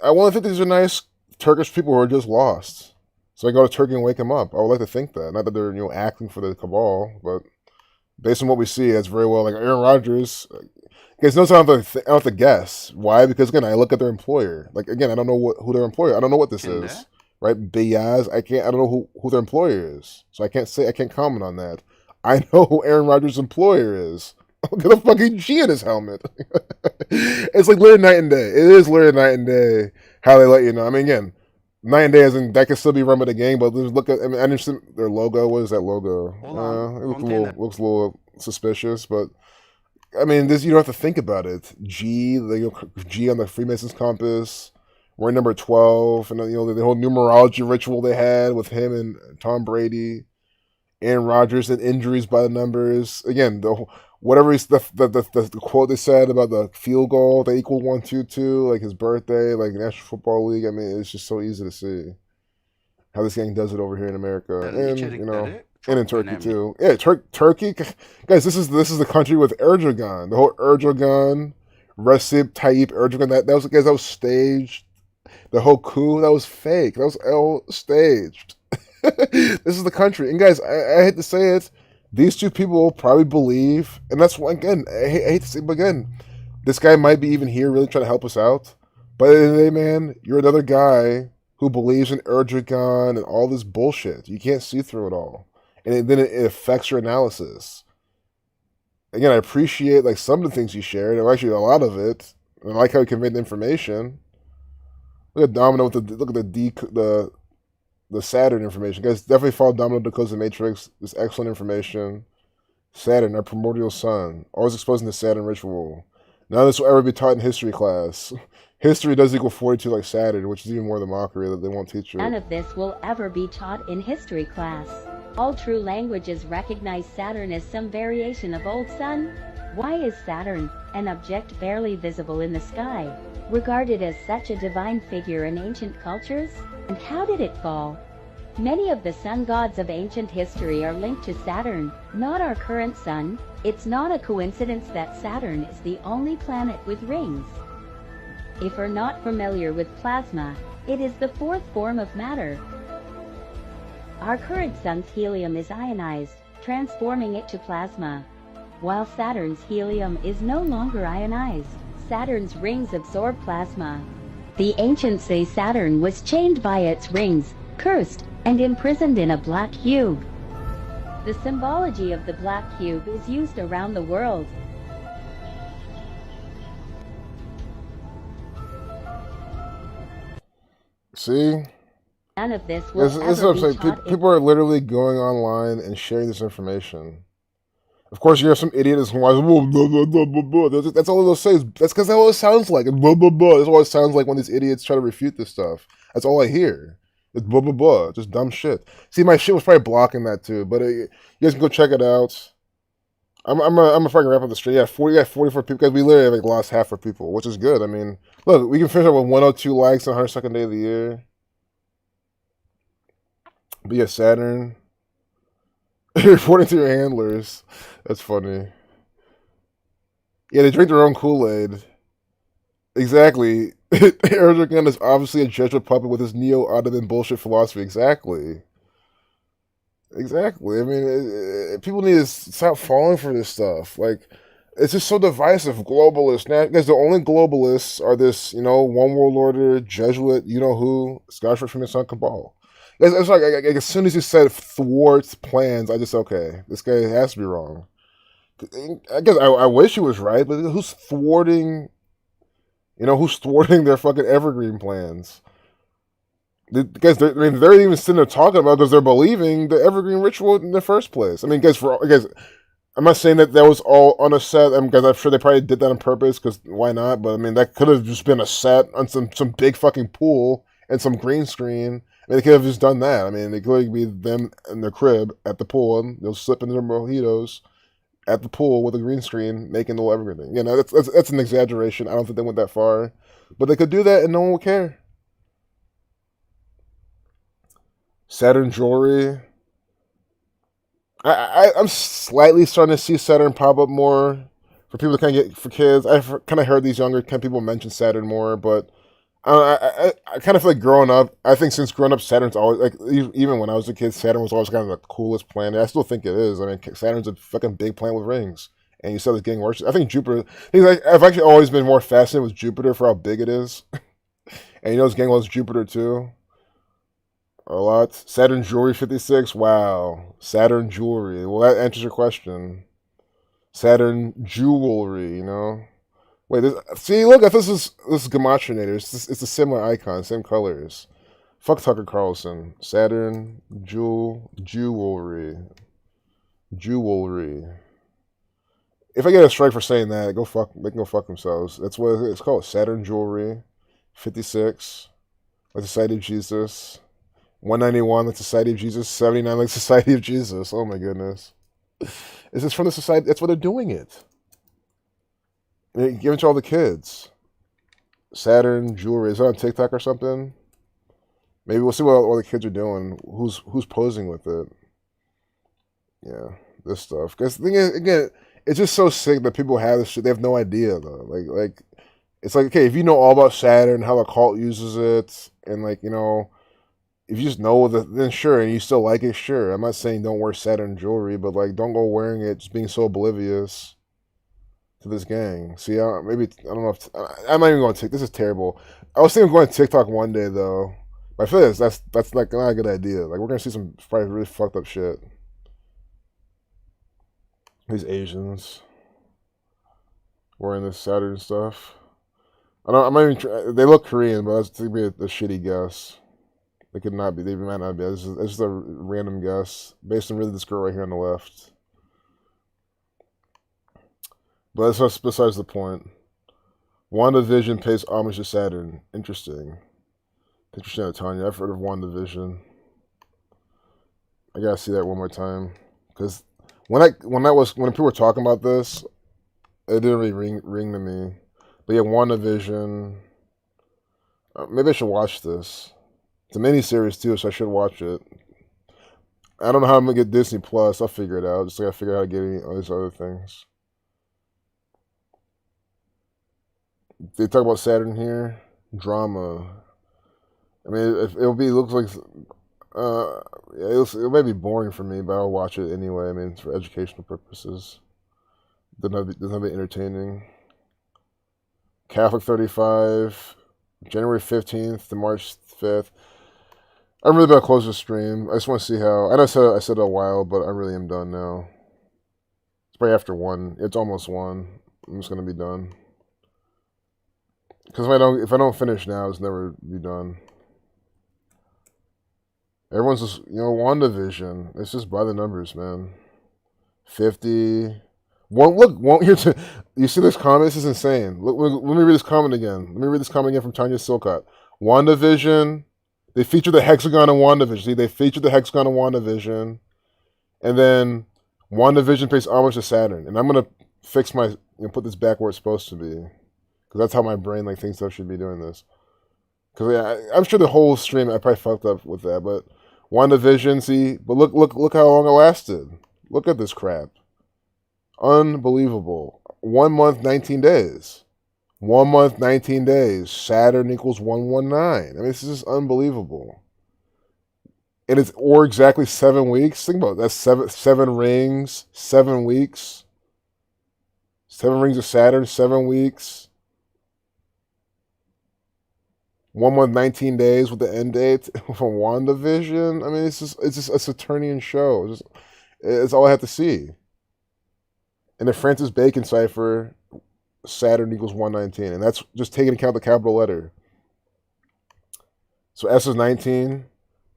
I want to think these are nice Turkish people who are just lost. So I go to Turkey and wake them up. I would like to think that. Not that they're acting for the cabal, but based on what we see, that's very well like Aaron Rodgers. Guys, notice I don't have to guess. Why? Because again, I look at their employer. Like again, I don't know who their employer. I don't know what this is. Right? Beyaz. I don't know who their employer is. So I can't comment on that. I know who Aaron Rodgers' employer is. Look at the fucking G in his helmet. It's like literally night and day. It is literally night and day how they let you know. I mean, again, night and day as in that can still be run by the gang, but look at, I mean, I understand their logo. What is that logo? It looks a little suspicious, but I mean, you don't have to think about it. G on the Freemasons compass. We're number 12, and the whole numerology ritual they had with him and Tom Brady, Aaron Rodgers, and injuries by the numbers. Again, the quote they said about the field goal, they equal 122, like his birthday, like National Football League. I mean, it's just so easy to see how this gang does it over here in America, and and in Turkey too. Yeah, Turkey, guys. This is the country with Erdogan, the whole Erdogan, Recep Tayyip Erdogan. That was staged. The whole coup, that was fake. That was all staged. This is the country, and guys, I hate to say it. These two people will probably believe, and that's why, again, I hate to say, but again, this guy might be even here really trying to help us out. But at the end of the day, man, you're another guy who believes in Erdogan and all this bullshit. You can't see through it all. And then it affects your analysis. Again, I appreciate like some of the things you shared, or actually a lot of it. And I like how you conveyed the information. Look at Domino with the Saturn information. Guys, definitely follow Domino Decodes the Matrix. This excellent information. Saturn, our primordial sun. Always exposing the Saturn ritual. None of this will ever be taught in history class. History does equal 42 like Saturn, which is even more the mockery that they won't teach you. None of this will ever be taught in history class. All true languages recognize Saturn as some variation of old sun. Why is Saturn, an object barely visible in the sky, regarded as such a divine figure in ancient cultures? And how did it fall? Many of the sun gods of ancient history are linked to Saturn, not our current sun. It's not a coincidence that Saturn is the only planet with rings. If you're not familiar with plasma, it is the fourth form of matter. Our current sun's helium is ionized, transforming it to plasma, while Saturn's helium is no longer ionized. Saturn's rings absorb plasma. The ancients say Saturn was chained by its rings, cursed, and imprisoned in a black cube. The symbology of the black cube is used around the world. See? None of this will This is ever what I'm be saying. taught. People are literally going online and sharing this information. Of course, you have some idiot that's blah, blah, blah, blah, blah, blah. That's all they'll say. That's because that's what it sounds like. Blah, blah, blah. That's what it sounds like when these idiots try to refute this stuff. That's all I hear. It's blah, blah, blah. Just dumb shit. See, my shit was probably blocking that too, but you guys can go check it out. I'm a fucking wrap up the stream. Yeah, 44 people. Guys, we literally have like lost half our people, which is good. I mean, look, we can finish up with 102 likes on 102nd day of the year. Be a Saturn. Reporting to your handlers. That's funny. Yeah, they drink their own Kool-Aid. Exactly. Erdogan is obviously a Jesuit puppet with his neo-Ottoman bullshit philosophy. Exactly. Exactly. I mean, people need to stop falling for this stuff. Like, it's just so divisive. Globalists. Now, because the only globalists are this, one world order, Jesuit, who, Scottish from his son Cabal. It's like, as soon as you said thwarts plans, I just, okay, this guy has to be wrong. I guess I wish he was right, but who's thwarting, who's thwarting their fucking evergreen plans? Guys, they're even sitting there talking about because they're believing the evergreen ritual in the first place. I mean, guys, I'm not saying that was all on a set. Guys, I'm sure they probably did that on purpose because why not? But I mean, that could have just been a set on some big fucking pool and some green screen. I mean, they could have just done that. I mean, it could be them in their crib at the pool, and they'll slip into their mojitos at the pool with a green screen, making the everything. That's an exaggeration. I don't think they went that far, but they could do that and no one would care. Saturn jewelry. I'm slightly starting to see Saturn pop up more for people to kind of get for kids. I've kind of heard these younger people mention Saturn more, but I kind of feel like growing up. I think since growing up, Saturn's always like even when I was a kid, Saturn was always kind of the coolest planet. I still think it is. I mean, Saturn's a fucking big planet with rings, and you said it's getting worse. I think Jupiter. I've actually always been more fascinated with Jupiter for how big it is, and it's getting worse Jupiter too. A lot. Saturn jewelry 56. Wow. Saturn jewelry. Well, that answers your question. Saturn jewelry. Wait. See, look. This is Gematria. It's a similar icon, same colors. Fuck Tucker Carlson. Saturn jewelry. Jewelry. If I get a strike for saying that, they can go fuck themselves. That's what it's called. Saturn jewelry 56. Like the Society of Jesus. 191, like Society of Jesus. 79, like Society of Jesus. Oh my goodness. Is this from the society? That's what they're doing it. Give it to all the kids. Saturn jewelry. Is that on TikTok or something? Maybe we'll see what all the kids are doing. Who's posing with it? Yeah, this stuff. Because the thing is, again, it's just so sick that people have this shit. They have no idea though. Like it's like, okay, if you know all about Saturn, how the cult uses it, and if you just know then sure, and you still like it, sure. I'm not saying don't wear Saturn jewelry, but don't go wearing it, just being so oblivious to this gang. See, maybe I don't know if I'm not even going to TikTok. This is terrible. I was thinking of going to TikTok one day though. But I feel that's not a good idea. We're gonna see some probably really fucked up shit. These Asians wearing this Saturn stuff. I'm not even. They look Korean, but that's to be a shitty guess. They could not be. They might not be. It's just a random guess based on really this girl right here on the left. But that's besides the point. WandaVision pays homage to Saturn. Interesting. Interesting, Tanya. I've heard of WandaVision. I gotta see that one more time because when people were talking about this, it didn't really ring to me. But yeah, WandaVision. Maybe I should watch this. It's a miniseries too, so I should watch it. I don't know how I'm gonna get Disney Plus. I'll figure it out. Just gotta figure out how to get all these other things. They talk about Saturn here. Drama. I mean, looks like it might be boring for me, but I'll watch it anyway. I mean, it's for educational purposes. Doesn't have be entertaining. Catholic 35, January 15th to March 5th. I'm really about to close the stream. I just want to see how. I know I said it a while, but I really am done now. It's probably after 1. It's almost 1. I'm just gonna be done. Because if I don't finish now, it's never be done. Everyone's just WandaVision. It's just by the numbers, man. 50. You see this comment? This is insane. Look, let me read this comment again. Let me read this comment again from Tanya Silcott. WandaVision. They featured the hexagon in WandaVision. See, they featured the hexagon in WandaVision. And then WandaVision pays homage to Saturn. And I'm going to fix put this back where it's supposed to be. Because that's how my brain thinks I should be doing this. Because I'm sure the whole stream, I probably fucked up with that. But WandaVision, see? But look how long it lasted. Look at this crap. Unbelievable. 1 month, 19 days. 1 month, 19 days. Saturn equals 119. I mean, this is just unbelievable. And it's or exactly 7 weeks. Think about it. That's seven rings, 7 weeks. 7 rings of Saturn, 7 weeks. 1 month, 19 days with the end date from WandaVision. I mean, it's just a Saturnian show. It's all I have to see. And the Francis Bacon cipher, Saturn equals 119. And that's just taking account the capital letter. So S is 19,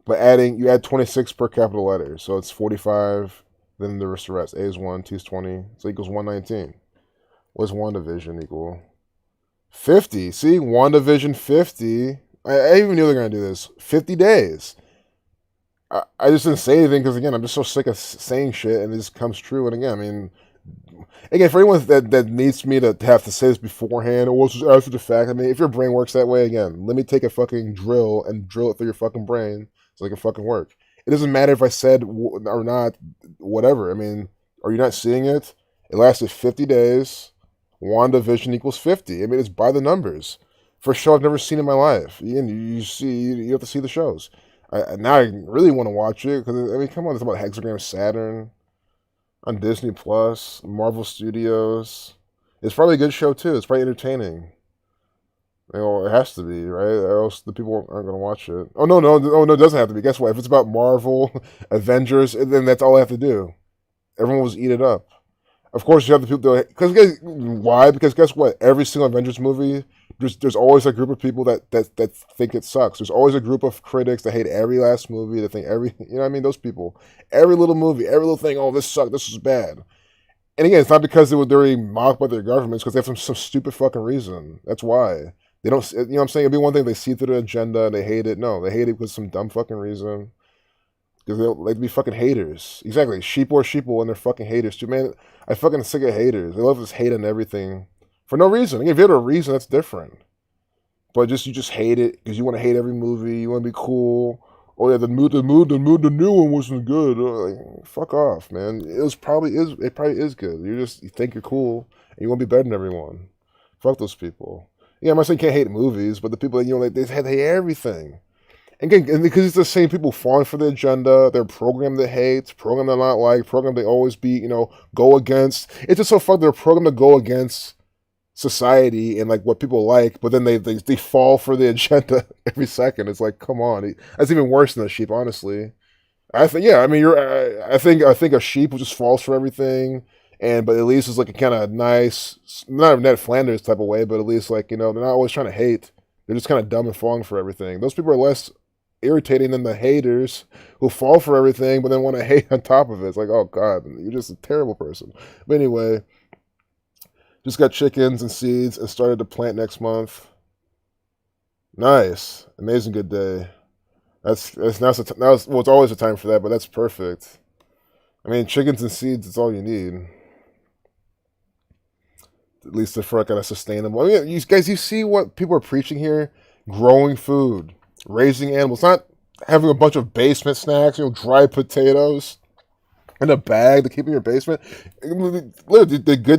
but you add 26 per capital letter. So it's 45, then the rest. A is 1, T is 20. So it equals 119. What's WandaVision equal? 50. See, WandaVision 50. I even knew they were going to do this. 50 days. I just didn't say anything because, again, I'm just so sick of saying shit and it just comes true. And again, I mean, again, for anyone that needs me to have to say this beforehand or just after the fact, I mean, if your brain works that way, again, let me take a fucking drill and drill it through your fucking brain so it can fucking work. It doesn't matter if I said or not, whatever. I mean, are you not seeing it? It lasted 50 days. WandaVision equals 50. I mean, it's by the numbers. For a show I've never seen in my life. You have to see the shows. Now I really want to watch it because, I mean, come on, it's about Hexagram Saturn on Disney Plus, Marvel Studios. It's probably a good show too. It's probably entertaining. You know, it has to be, right? Or else the people aren't going to watch it. Oh no, it doesn't have to be. Guess what? If it's about Marvel, Avengers, then that's all I have to do. Everyone will just eat it up. Of course, you have the people that why? Because guess what? Every single Avengers movie, there's always a group of people that think it sucks. There's always a group of critics that hate every last movie. That think you know what I mean? Those people, every little movie, every little thing. Oh, this sucked. This was bad. And again, it's not because they're being mocked by their governments. Because they have some stupid fucking reason. That's why they don't. You know what I'm saying? It'd be one thing if they see through the agenda and they hate it. No, they hate it because of some dumb fucking reason. Because they like to be fucking haters. Exactly. Sheeple and they're fucking haters too. Man, I fucking sick of haters. They love this hate on everything. For no reason. Again, if you have a reason, that's different. But you just hate it because you want to hate every movie. You want to be cool. Oh yeah, the new one wasn't good. Like, fuck off, man. It probably is good. You think you're cool and you want to be better than everyone. Fuck those people. Yeah, I'm not saying you can't hate movies, but the people that they hate everything. And because it's the same people falling for the agenda, they're programmed to hate, programmed to not like, programmed to always be, go against. It's just so fucked. They're programmed to go against society and like what people like, but then they fall for the agenda every second. It's like, come on, that's even worse than a sheep, honestly. I think, yeah, I mean, I think a sheep who just falls for everything, but at least it's like a kind of nice, not a Ned Flanders type of way, but at least like they're not always trying to hate. They're just kind of dumb and falling for everything. Those people are less irritating than the haters who fall for everything but then want to hate on top of it. It's like, oh god, you're just a terrible person. But anyway, just got chickens and seeds and started to plant next month. Nice. Amazing good day. It's always a time for that, but that's perfect. I mean, chickens and seeds, it's all you need. At least for kind of sustainable. I mean, you guys, you see what people are preaching here? Growing food, raising animals, not having a bunch of basement snacks, dry potatoes in a bag to keep in your basement. Look,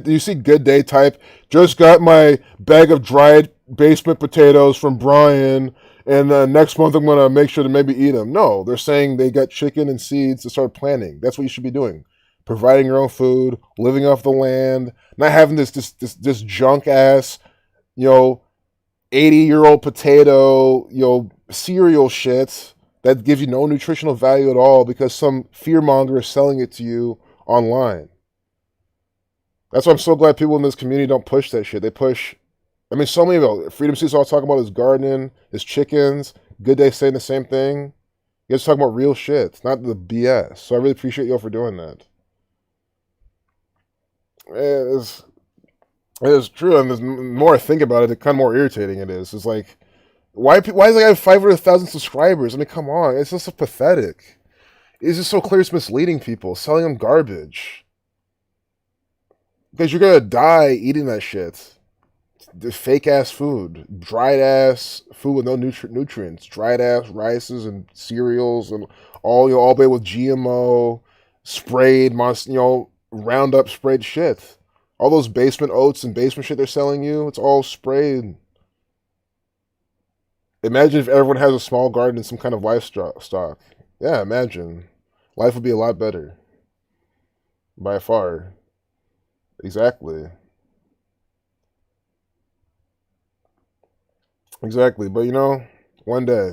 you see Good Day type, just got my bag of dried basement potatoes from Brian, and next month I'm going to make sure to maybe eat them. No, they're saying they got chicken and seeds to start planting. That's what you should be doing. Providing your own food, living off the land, not having this junk ass, 80-year-old potato, cereal shit that gives you no nutritional value at all because some fearmonger is selling it to you online. That's why I'm so glad people in this community don't push that shit. They push, I mean, so many of Freedom Seats all talk about his gardening, his chickens. Good Day saying the same thing. You guys talking about real shit, not the BS. So I really appreciate y'all for doing that. It's true, and the more I think about it, the kind of more irritating it is. It's like, why does the guy have 500,000 subscribers? I mean, come on, it's just so pathetic. It's just so clear it's misleading people, selling them garbage. Because you're gonna die eating that shit. The fake ass food, dried ass food with no nutrients, dried ass rices and cereals, and all made with GMO, sprayed, Roundup sprayed shit. All those basement oats and basement shit they're selling you, it's all sprayed. Imagine if everyone has a small garden and some kind of livestock. Yeah, imagine. Life would be a lot better. By far. Exactly. Exactly. But you know, one day.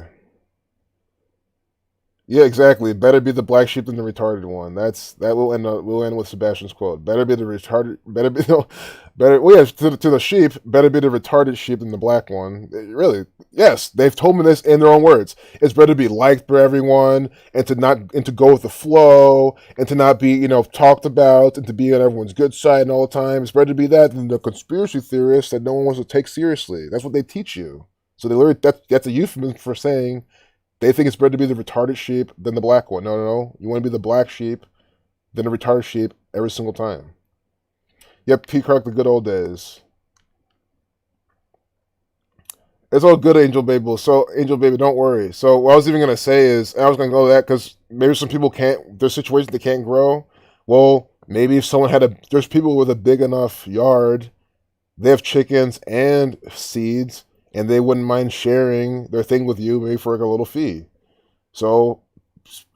Yeah, exactly. Better be the black sheep than the retarded one. That will end up. We'll end with Sebastian's quote. Better be the retarded. Better be no. Better. Well, yeah, to the sheep. Better be the retarded sheep than the black one. Really, yes, they've told me this in their own words. It's better to be liked by everyone and to go with the flow and to not be talked about and to be on everyone's good side all the time. It's better to be that than the conspiracy theorists that no one wants to take seriously. That's what they teach you. So they literally that's a euphemism for saying. They think it's better to be the retarded sheep than the black one. No, no, no. You want to be the black sheep than the retarded sheep every single time. Yep, Peacock, the good old days. It's all good, Angel Baby. So, Angel Baby, don't worry. So, what I was even going to say is, I was going to go to that because maybe some people can't, there's situations they can't grow. Well, maybe if someone there's people with a big enough yard, they have chickens and seeds, and they wouldn't mind sharing their thing with you, maybe for like a little fee. So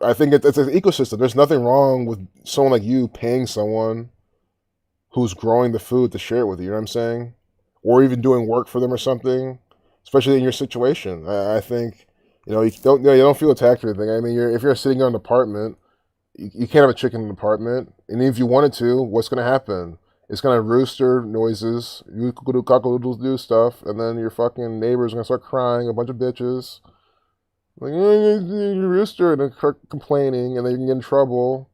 I think it's an ecosystem. There's nothing wrong with someone like you paying someone who's growing the food to share it with you. You know what I'm saying? Or even doing work for them or something. Especially in your situation, I think you don't feel attacked or anything. I mean, if you're sitting in an apartment, you can't have a chicken in an apartment, and if you wanted to, what's going to happen? It's gonna rooster noises, you do cockle-doodles do stuff, and then your fucking neighbors are gonna start crying, a bunch of bitches. Like, rooster, and they start complaining, and they can get in trouble.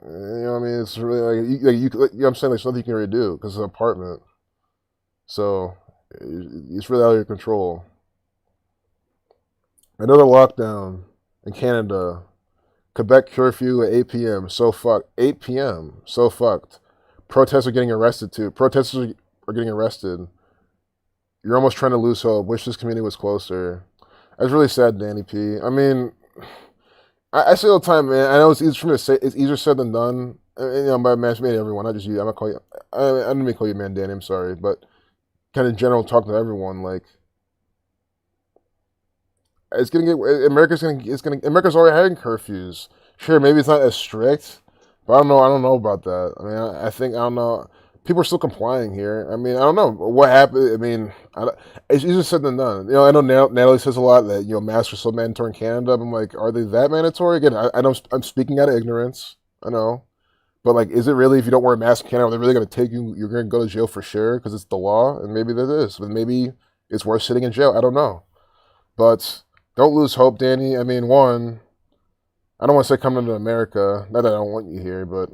You know what I mean? It's really you know what I'm saying? There's nothing you can really do, because it's an apartment. So, it's really out of your control. Another lockdown in Canada. Quebec curfew at 8 p.m. So fucked. 8 p.m. So fucked. Protests are getting arrested too. Protesters are getting arrested. You're almost trying to lose hope. Wish this community was closer. That's really sad, Danny P. I mean, I say all the time, man. I know it's easier for me to say. It's easier said than done. And, by man, everyone, not just you. I'm not call you. I didn't mean to call you man, Danny. I'm sorry, but kind of in general, talking to everyone, like it's gonna get. America's already having curfews. Sure, maybe it's not as strict. But I don't know about that. I mean, I don't know. People are still complying here. I mean, I don't know what happened. I mean, it's easier said than done. I know Natalie says a lot that masks are so mandatory in Canada. But I'm like, are they that mandatory? Again, I know I'm speaking out of ignorance. I know, but like, is it really? If you don't wear a mask in Canada, are they really going to take you? You're going to go to jail for sure because it's the law, and maybe that is. But maybe it's worth sitting in jail. I don't know. But don't lose hope, Danny. I mean, I don't want to say come to America. Not that I don't want you here, but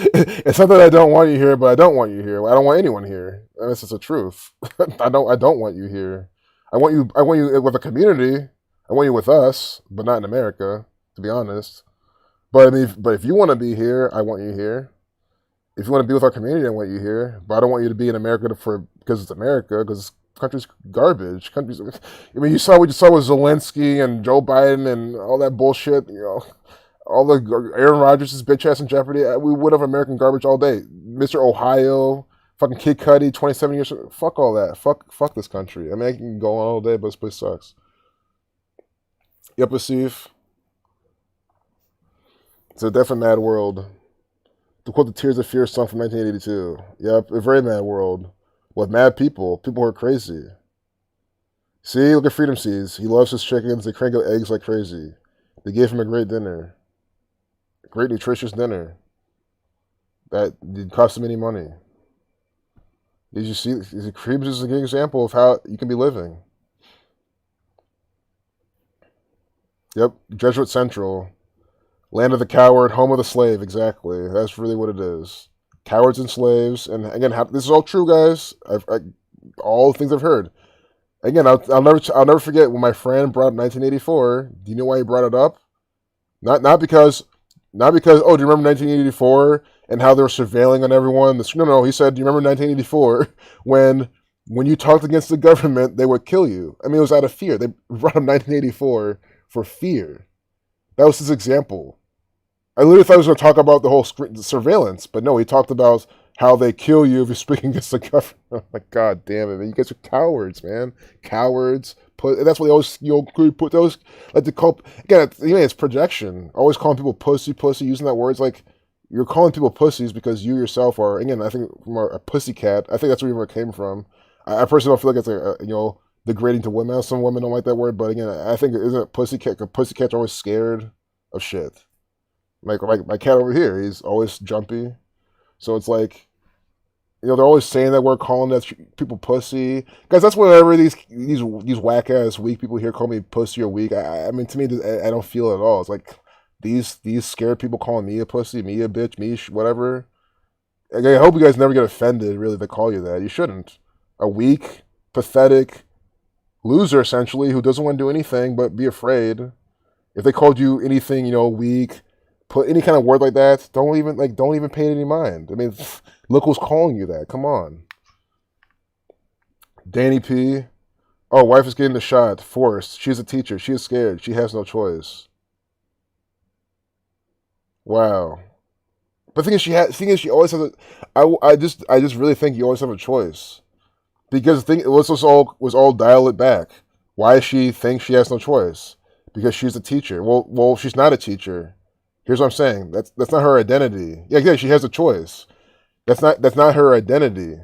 it's not that I don't want you here, but I don't want you here. I don't want anyone here. That's just the truth. I don't want you here. I want you with a community. I want you with us, but not in America, to be honest. But I mean, if you want to be here, I want you here. If you want to be with our community, I want you here. But I don't want you to be in America because it's America, because this country's garbage. I mean, you saw what you saw with Zelensky and Joe Biden and all that bullshit, all the Aaron Rodgers' bitch ass in jeopardy. We would have American garbage all day. Mr. Ohio, fucking Kid Cudi, 27 years. Fuck all that. Fuck this country. I mean, I can go on all day, but this place sucks. Yep, Steve. It's a definitely mad world. To quote the Tears of Fear song from 1982. Yep, a very mad world. With mad people. People who are crazy. See, look at Freedom Seas. He loves his chickens. They crank out eggs like crazy. They gave him a great dinner. Great nutritious dinner. That didn't cost him any money. Did you see? Freedom is a good example of how you can be living. Yep, Jesuit Central. Land of the coward, home of the slave. Exactly. That's really what it is. Cowards and slaves. And again, this is all true, guys. All the things I've heard. Again, I'll never forget when my friend brought up 1984. Do you know why he brought it up? Not because oh, do you remember 1984 and how they were surveilling on everyone? No. He said, do you remember 1984 when you talked against the government, they would kill you? I mean, it was out of fear. They brought up 1984 for fear. That was his example. I literally thought he was going to talk about the whole surveillance, but no, he talked about how they kill you if you're speaking against the government. Oh my God damn it, man. You guys are cowards, man. Cowards. That's what they always, put those, like to call, again, it's projection. Always calling people pussy, using that word. It's like, you're calling people pussies because you yourself are, again, I think from a pussycat, I think that's where it came from. I personally don't feel like it's degrading to women. Some women don't like that word, but again, I think it isn't pussycat, because pussycats are always scared of shit. Like my cat over here, he's always jumpy. So it's like, they're always saying that we're calling that people pussy. Guys, that's whatever these whack ass weak people here call me pussy or weak. I mean, to me, I don't feel it at all. It's like these scared people calling me a pussy, me a bitch, me whatever. I hope you guys never get offended, really, if they call you that. You shouldn't. A weak, pathetic loser, essentially, who doesn't want to do anything but be afraid. If they called you anything, weak, put any kind of word like that, don't even pay it any mind. I mean, look who's calling you that. Come on. Danny P. Oh, wife is getting the shot. Forced. She's a teacher. She is scared. She has no choice. Wow. But the thing is, she always has a. I just really think you always have a choice, because was all dial it back. Why she thinks she has no choice? Because she's a teacher. Well, she's not a teacher. Here's what I'm saying. That's not her identity. Yeah, she has a choice. That's not her identity.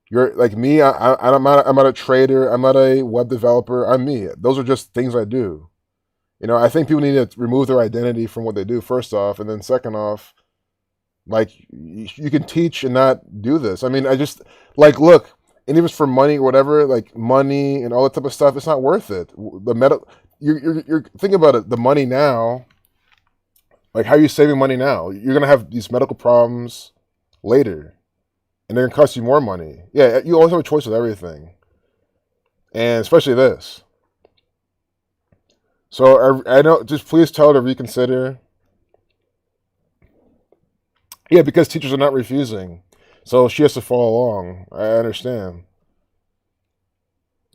You're like me. I'm not a trader. I'm not a web developer. I'm me. Those are just things I do. I think people need to remove their identity from what they do, first off, and then second off, like, you can teach and not do this. I mean, I just, like, look, and if it's for money or whatever, like money and all that type of stuff, it's not worth it. You're thinking about it. The money now, like, how are you saving money now? You're gonna have these medical problems later, and they're gonna cost you more money. Yeah, you always have a choice with everything, and especially this. So I don't, just please tell her to reconsider. Yeah, because teachers are not refusing, so she has to follow along. I understand.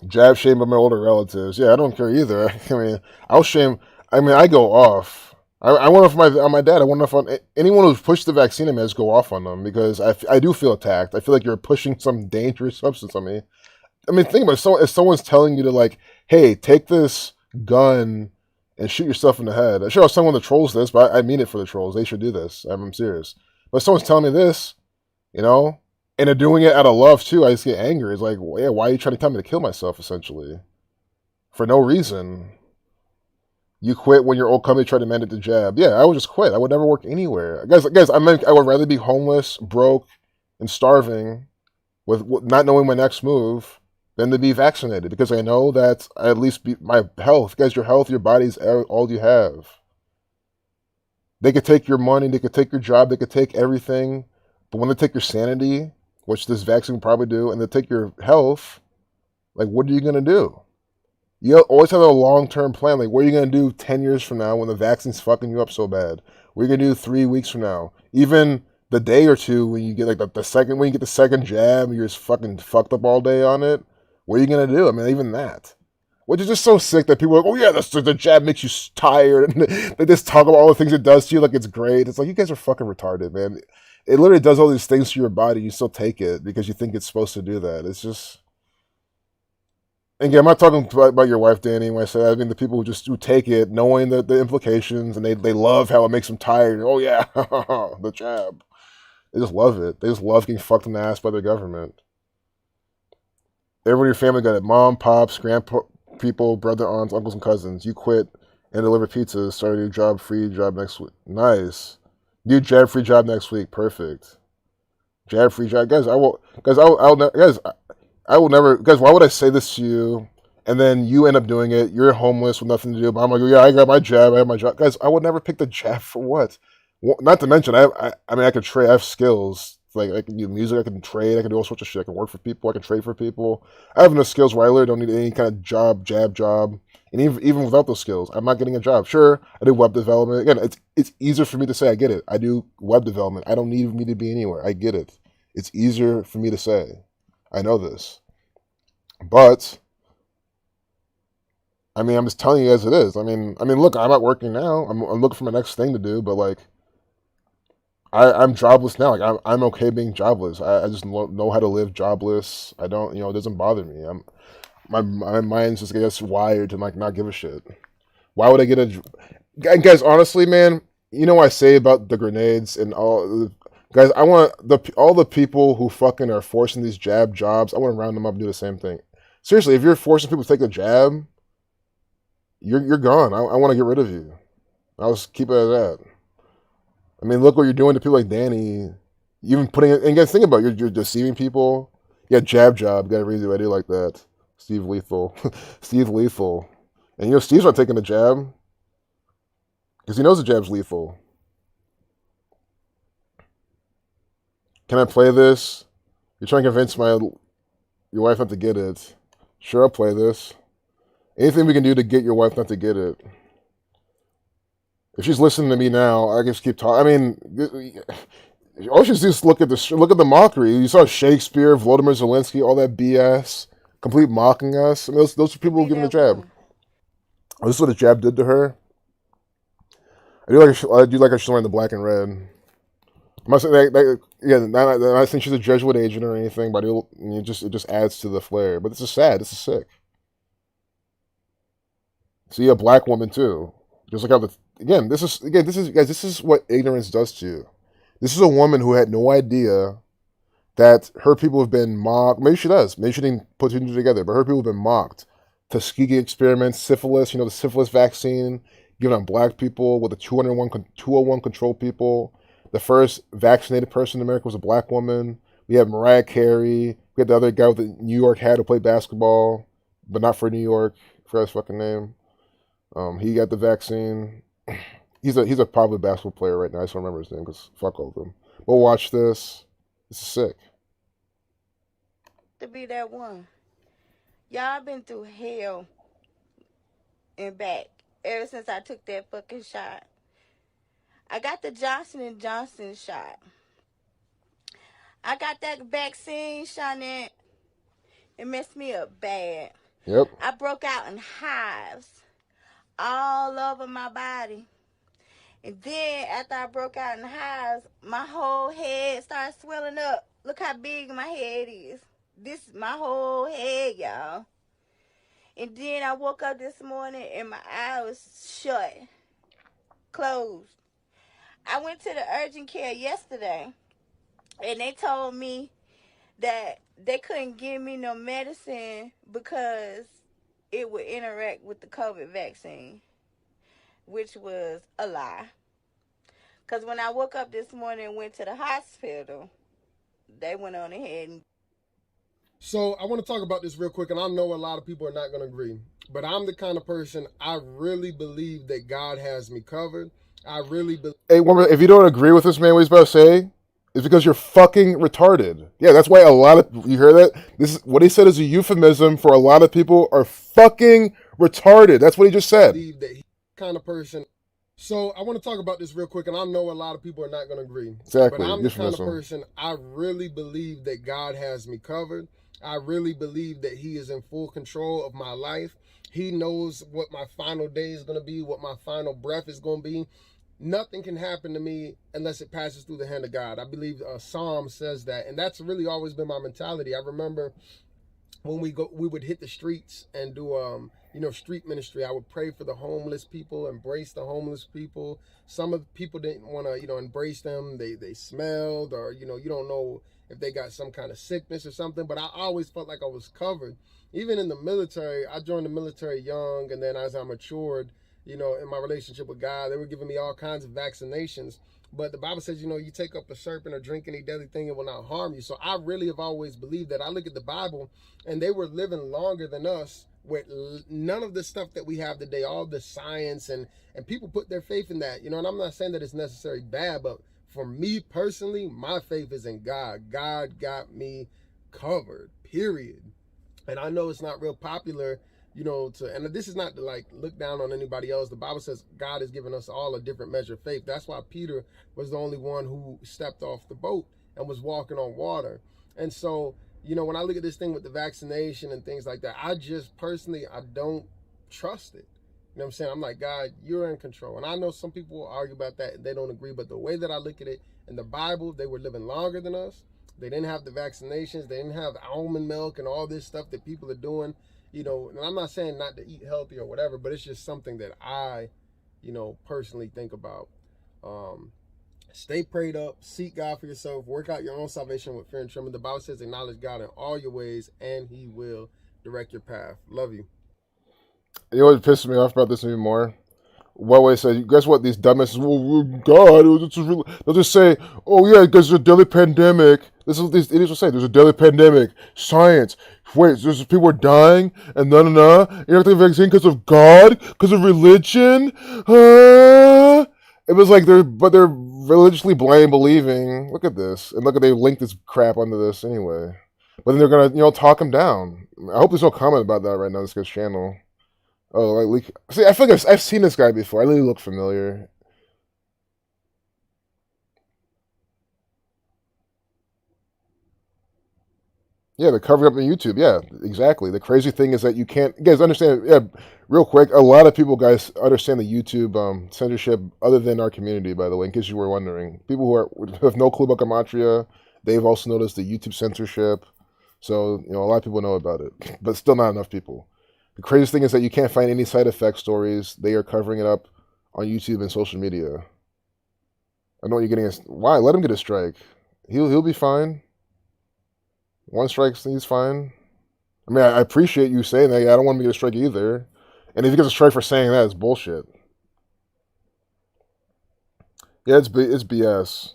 Jab shame by my older relatives. Yeah, I don't care either. I mean, I'll shame. I mean, I go off. I went off on my dad. I went off on anyone who's pushed the vaccine. I mean, I just go off on them, because I do feel attacked. I feel like you're pushing some dangerous substance on me. I mean, think about it. So if someone's telling you to, like, hey, take this gun and shoot yourself in the head. Sure, I was telling the trolls this, but I mean it for the trolls. They should do this. I'm serious. But if someone's telling me this, and they're doing it out of love too, I just get angry. It's like, well, yeah, why are you trying to tell me to kill myself, essentially? For no reason. You quit when your old company tried to mandate the jab. Yeah, I would just quit. I would never work anywhere. Guys, I would rather be homeless, broke, and starving with not knowing my next move than to be vaccinated, because I know that I at least my health. Guys, your health, your body's all you have. They could take your money, they could take your job, they could take everything, but when they take your sanity, which this vaccine will probably do, and they take your health, like, what are you going to do? You always have a long-term plan. Like, what are you going to do 10 years from now when the vaccine's fucking you up so bad? What are you going to do 3 weeks from now? Even the day or two when you get, like, when you get the second jab, you're just fucking fucked up all day on it. What are you going to do? I mean, even that. Which is just so sick that people are like, oh yeah, the jab makes you tired. And they just talk about all the things it does to you like it's great. It's like, you guys are fucking retarded, man. It literally does all these things to your body. You still take it because you think it's supposed to do that. It's just... And again, I'm not talking about your wife, Danny, when I say that. I mean the people who take it knowing the implications, and they love how it makes them tired. Oh yeah, the jab. They just love it. They just love getting fucked in the ass by their government. Everyone in your family got it. Mom, pops, grandpa, people, brother, aunts, uncles, and cousins. You quit and deliver pizzas. Start a new job, free job next week. Nice. New jab free job next week. Perfect. Jab free job, guys. I will never. Guys, why would I say this to you, and then you end up doing it? You're homeless with nothing to do. But I'm like, yeah, I got my jab. I have my job. Guys, I would never pick the jab for what? Not to mention, I mean, I can trade. I have skills. Like, I can do music, I can trade, I can do all sorts of shit. I can work for people, I can trade for people. I have enough skills where I literally don't need any kind of jab. And even without those skills, I'm not getting a job. Sure, I do web development. Again, it's easier for me to say, I get it. I do web development. I don't need me to be anywhere. I get it. It's easier for me to say. I know this. But, I mean, I'm just telling you as it is. I mean, look, I'm not working now. I'm looking for my next thing to do, but, like, I'm jobless now. Like I'm okay being jobless. I just know how to live jobless. I don't, it doesn't bother me. My mind's just, I guess, wired to like not give a shit. Why would I get a? Guys, honestly, man, what I say about the grenades and all. Guys, I want all the people who fucking are forcing these jab jobs. I want to round them up and do the same thing. Seriously, if you're forcing people to take a jab, you're gone. I want to get rid of you. I'll just keep it at that. I mean, look what you're doing to people like Danny. You even putting it, and guys, think about it, you're deceiving people. Yeah, jab job. Got a reason I do like that. Steve Lethal. Steve Lethal. And Steve's not taking the jab. Because he knows the jab's lethal. Can I play this? You're trying to convince your wife not to get it. Sure, I'll play this. Anything we can do to get your wife not to get it. If she's listening to me now, I can just keep talking. I mean, all she just look at the mockery. You saw Shakespeare, Volodymyr Zelensky, all that BS, complete mocking us. I mean, those are people who give him the jab. Oh, this is what the jab did to her. I do like her. She's wearing the black and red. I'm not saying I think she's a Jesuit agent or anything, but it just adds to the flair. But this is sad. This is sick. See, a black woman too. Just like how this is what ignorance does to you. This is a woman who had no idea that her people have been mocked. Maybe she does. Maybe she didn't put two and two together, but her people have been mocked. Tuskegee experiments, syphilis, the syphilis vaccine given on black people with the 201 control people. The first vaccinated person in America was a black woman. We have Mariah Carey. We had the other guy with the New York hat who played basketball, but not for New York. I forgot his fucking name. He got the vaccine. He's a popular basketball player right now. I just don't remember his name because fuck all of them. But watch this. This is sick. To be that one. Y'all been through hell and back ever since I took that fucking shot. I got the Johnson & Johnson shot. I got that vaccine shot and it messed me up bad. Yep. I broke out in hives all over my body. And then after I broke out in hives, my whole head started swelling up. Look how big my head is. This is my whole head, y'all. And then I woke up this morning and my eye was shut, closed. I went to the urgent care yesterday and they told me that they couldn't give me no medicine because it would interact with the COVID vaccine, which was a lie. Because when I woke up this morning and went to the hospital, they went on ahead and... So I want to talk about this real quick, and I know a lot of people are not going to agree, but I'm the kind of person, I really believe that God has me covered. I really believe... Hey, if you don't agree with this man, what he's about to say, it's because you're fucking retarded. Yeah, that's why you hear that? What he said is a euphemism for a lot of people are fucking retarded. That's what he just said. That he's the kind of person... So I want to talk about this real quick, and I know a lot of people are not going to agree. Exactly. But I'm the kind of person, I really believe that God has me covered. I really believe that he is in full control of my life. He knows what my final day is going to be, what my final breath is going to be. Nothing can happen to me unless it passes through the hand of God. I believe Psalm says that, and that's really always been my mentality. I remember when we would hit the streets and do street ministry. I would pray for the homeless people, embrace the homeless people. Some of the people didn't want to embrace them. They smelled, or you don't know if they got some kind of sickness or something, but I always felt like I was covered. Even in the military, I joined the military young, and then as I matured, in my relationship with God, they were giving me all kinds of vaccinations. But the Bible says, you take up a serpent or drink any deadly thing, it will not harm you. So I really have always believed that. I look at the Bible, and they were living longer than us with none of the stuff that we have today, all the science, and people put their faith in that, and I'm not saying that it's necessarily bad, but for me personally, my faith is in God. God got me covered, period. And I know it's not real popular, and this is not to look down on anybody else. The Bible says God has given us all a different measure of faith. That's why Peter was the only one who stepped off the boat and was walking on water. And so, when I look at this thing with the vaccination and things like that, I just personally, I don't trust it. You know what I'm saying? I'm like, God, you're in control. And I know some people will argue about that and they don't agree, but the way that I look at it, in the Bible, they were living longer than us. They didn't have the vaccinations. They didn't have almond milk and all this stuff that people are doing. You know, and I'm not saying not to eat healthy or whatever, but it's just something that I, you know, personally think about. Stay prayed up, seek God for yourself, work out your own salvation with fear and trembling. The Bible says acknowledge God in all your ways and he will direct your path. Love you. You know what pisses me off about this even more? Huawei said, guess what? These dumbasses, well, God, they'll just say, oh yeah, there's a deadly pandemic. This is what these idiots will say. There's a deadly pandemic. Science. Wait, there's people are dying and no. You have to take a vaccine because of God, because of religion. It was like they're religiously blind believing. Look at this, and look at they linked this crap onto this anyway. But then they're gonna talk him down. I hope there's no comment about that right now. This guy's channel. Oh, like see, I feel like I've seen this guy before. I really look familiar. Yeah, they're covering up on YouTube. Yeah, exactly. The crazy thing is that you can't, you guys understand. Yeah, real quick, a lot of people, guys, understand the YouTube censorship other than our community. By the way, in case you were wondering, people who have no clue about gematria, they've also noticed the YouTube censorship. So a lot of people know about it, but still not enough people. The craziest thing is that you can't find any side effect stories. They are covering it up on YouTube and social media. I know you're getting why? Let him get a strike. He'll be fine. One strike, he's fine. I mean, I appreciate you saying that. Yeah, I don't want him to get a strike either. And if he gets a strike for saying that, it's bullshit. Yeah, it's BS.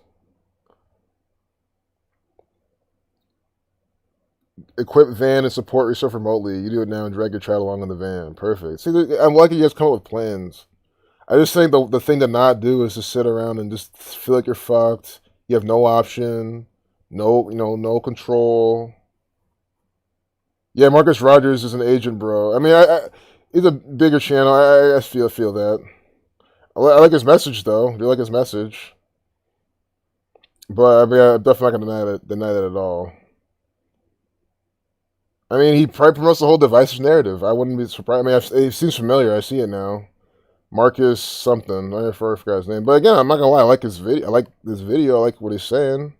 Equip van and support yourself remotely. You do it now and drag your child along in the van. Perfect. See, I'm lucky you guys come up with plans. I just think the thing to not do is to sit around and just feel like you're fucked. You have no option, no control. Yeah, Marcus Rogers is an agent, bro. I mean, he's a bigger channel. I feel that. I like his message though. I do like his message, but I mean, I'm definitely not gonna deny that at all. I mean, he probably promotes the whole divisive narrative. I wouldn't be surprised. I mean, it seems familiar. I see it now. Marcus something. I forgot his name. But again, I'm not gonna lie. I like his video. I like this video. I like what he's saying.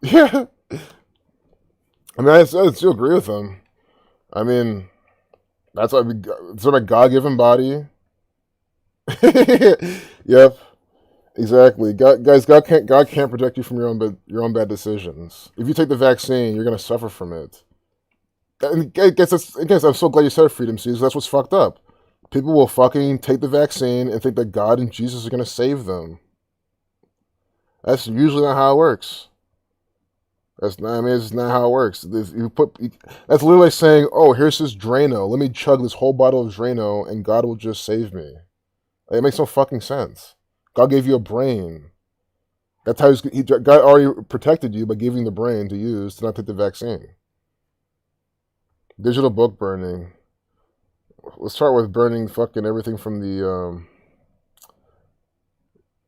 Yeah. I mean, I still agree with him. I mean, that's why it's my God-given body. Yep. Exactly. God can't protect you from your own bad decisions. If you take the vaccine, you're gonna suffer from it. And I guess I'm so glad you said Freedom Seas. That's what's fucked up. People will fucking take the vaccine and think that God and Jesus are gonna save them. That's usually not how it works. It's not how it works. That's literally like saying, "Oh, here's this Drano. Let me chug this whole bottle of Drano, and God will just save me." Like, it makes no fucking sense. God gave you a brain. That's how God already protected you by giving you the brain to use to not take the vaccine. Digital book burning. Let's start with burning fucking everything from the.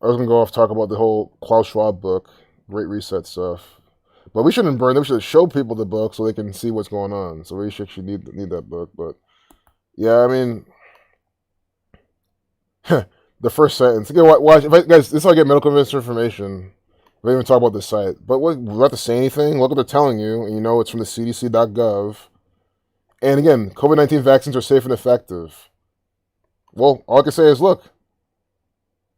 I was gonna go off talk about the whole Klaus Schwab book, Great Reset stuff, but we shouldn't burn them. We should show people the book so they can see what's going on. So we should need that book. But yeah, I mean. The first sentence. Again, watch, guys, this is how I get medical misinformation. We don't even talk about this site. But we don't have to say anything. Look what they're telling you. And you know it's from the cdc.gov. And again, COVID-19 vaccines are safe and effective. Well, all I can say is, look,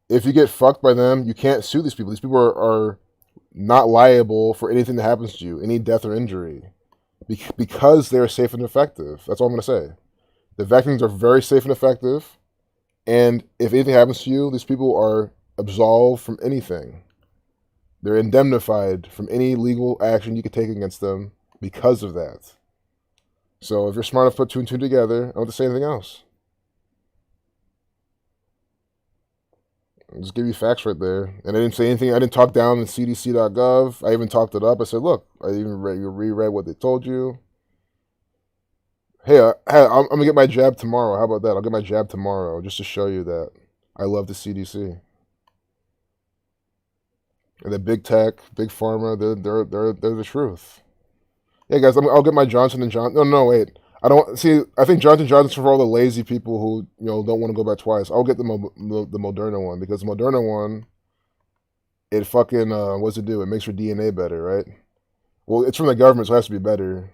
if you get fucked by them, you can't sue these people. These people are not liable for anything that happens to you, any death or injury, because they're safe and effective. That's all I'm going to say. The vaccines are very safe and effective. And if anything happens to you, these people are absolved from anything. They're indemnified from any legal action you could take against them because of that. So if you're smart enough to put two and two together, I don't have to say anything else. I'll just give you facts right there. And I didn't say anything. I didn't talk down the cdc.gov. I even talked it up. I said, look, I even reread what they told you. Hey, I'm going to get my jab tomorrow. How about that? I'll get my jab tomorrow just to show you that I love the CDC. And the big tech, big pharma, they're the truth. Yeah, guys, I'll get my Johnson & Johnson. No, wait. I don't see. I think Johnson Johnson's for all the lazy people who don't want to go back twice. I'll get the Moderna one because the Moderna one, it fucking what's it do? It makes your DNA better, right? Well, it's from the government, so it has to be better.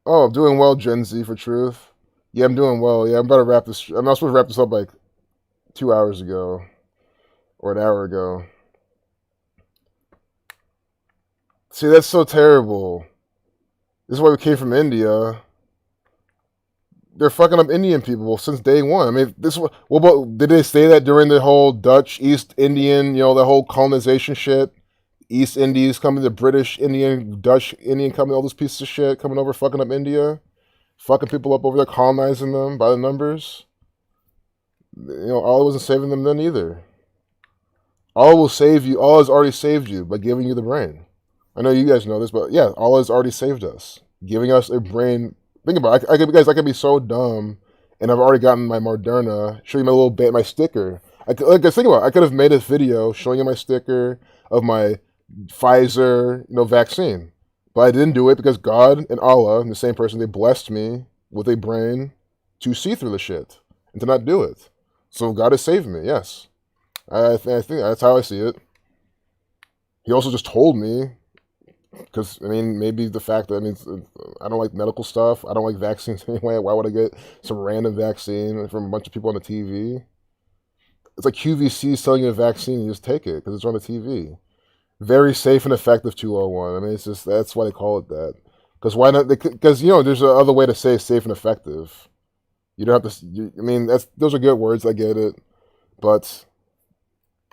Oh, I'm doing well, Gen Z for truth. Yeah, I'm doing well. Yeah, I'm about to wrap this. I'm not supposed to wrap this up like 2 hours ago or an hour ago. See, that's so terrible. This is why we came from India. They're fucking up Indian people since day one. I mean, did they say that during the whole Dutch East Indian, the whole colonization shit? East Indies coming, the British Indian, Dutch Indian coming, all those pieces of shit coming over, fucking up India, fucking people up over there, colonizing them by the numbers. Allah wasn't saving them then either. Allah will save you. Allah has already saved you by giving you the brain. I know you guys know this, but yeah, Allah has already saved us, giving us a brain. Think about it. I could be so dumb, and I've already gotten my Moderna. Show you my little my sticker. Think about it. I could have made a video showing you my sticker of my Pfizer, vaccine, but I didn't do it because God and Allah, the same person, they blessed me with a brain to see through the shit and to not do it. So God has saved me. Yes, I think that's how I see it. He also just told me. Because, maybe the fact that, I don't like medical stuff. I don't like vaccines anyway. Why would I get some random vaccine from a bunch of people on the TV? It's like QVC selling you a vaccine. You just take it because it's on the TV. Very safe and effective 201. It's just, that's why they call it that. Because why not? Because, there's another way to say safe and effective. You don't have to, those are good words. I get it. But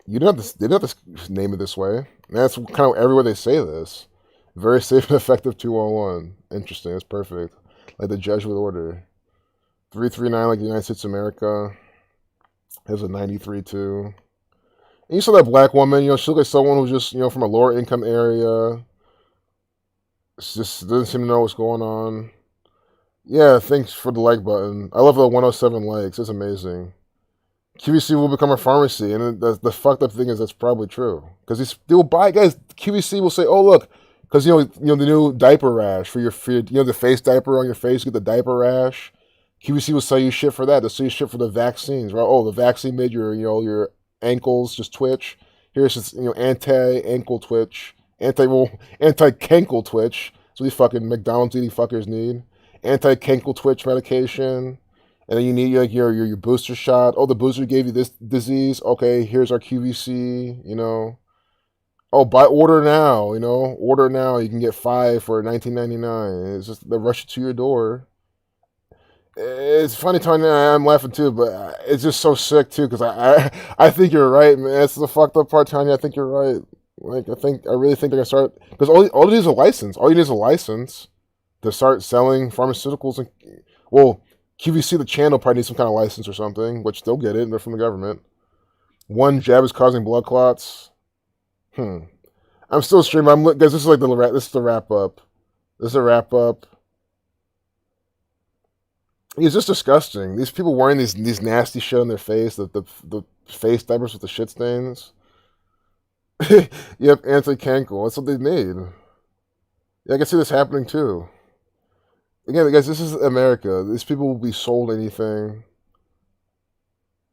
they don't have to name it this way. And that's kind of everywhere they say this. Very safe and effective 201. Interesting. That's perfect. Like the Jesuit order. 339 like the United States of America. Has a 93 too. And you saw that black woman, she looked like someone who's just, from a lower income area. It's just doesn't seem to know what's going on. Yeah, thanks for the like button. I love the 107 likes. It's amazing. QVC will become a pharmacy, and the fucked up thing is that's probably true. Because they will buy, guys, QVC will say, oh, look, because, the new diaper rash for your the face diaper on your face, you get the diaper rash. QVC will sell you shit for that. They'll sell you shit for the vaccines, right? Oh, the vaccine made your ankles just twitch. Here's just, anti-ankle twitch. Anti-cankle twitch. That's what these fucking McDonald's eating fuckers need. Anti-cankle twitch medication. And then you need your booster shot. Oh, the booster gave you this disease. Okay, here's our QVC, Oh, order now, Order now. You can get 5 for $19.99. It's just they rush it to your door. It's funny, Tanya. I'm laughing too, but it's just so sick too because I think you're right, man. That's the fucked up part, Tanya. I think you're right. Like I really think they're gonna start because all it is a license. All you need is a license to start selling pharmaceuticals and QVC, the channel, probably needs some kind of license or something, which they'll get it. They're from the government. One jab is causing blood clots. I'm still streaming. Guys, this is like this is the wrap up. This is a wrap up. It's just disgusting. These people wearing these nasty shit on their face, the face diapers with the shit stains. Yep, anti-cankle. That's what they need. Yeah, I can see this happening too. Again, guys, this is America. These people will be sold anything,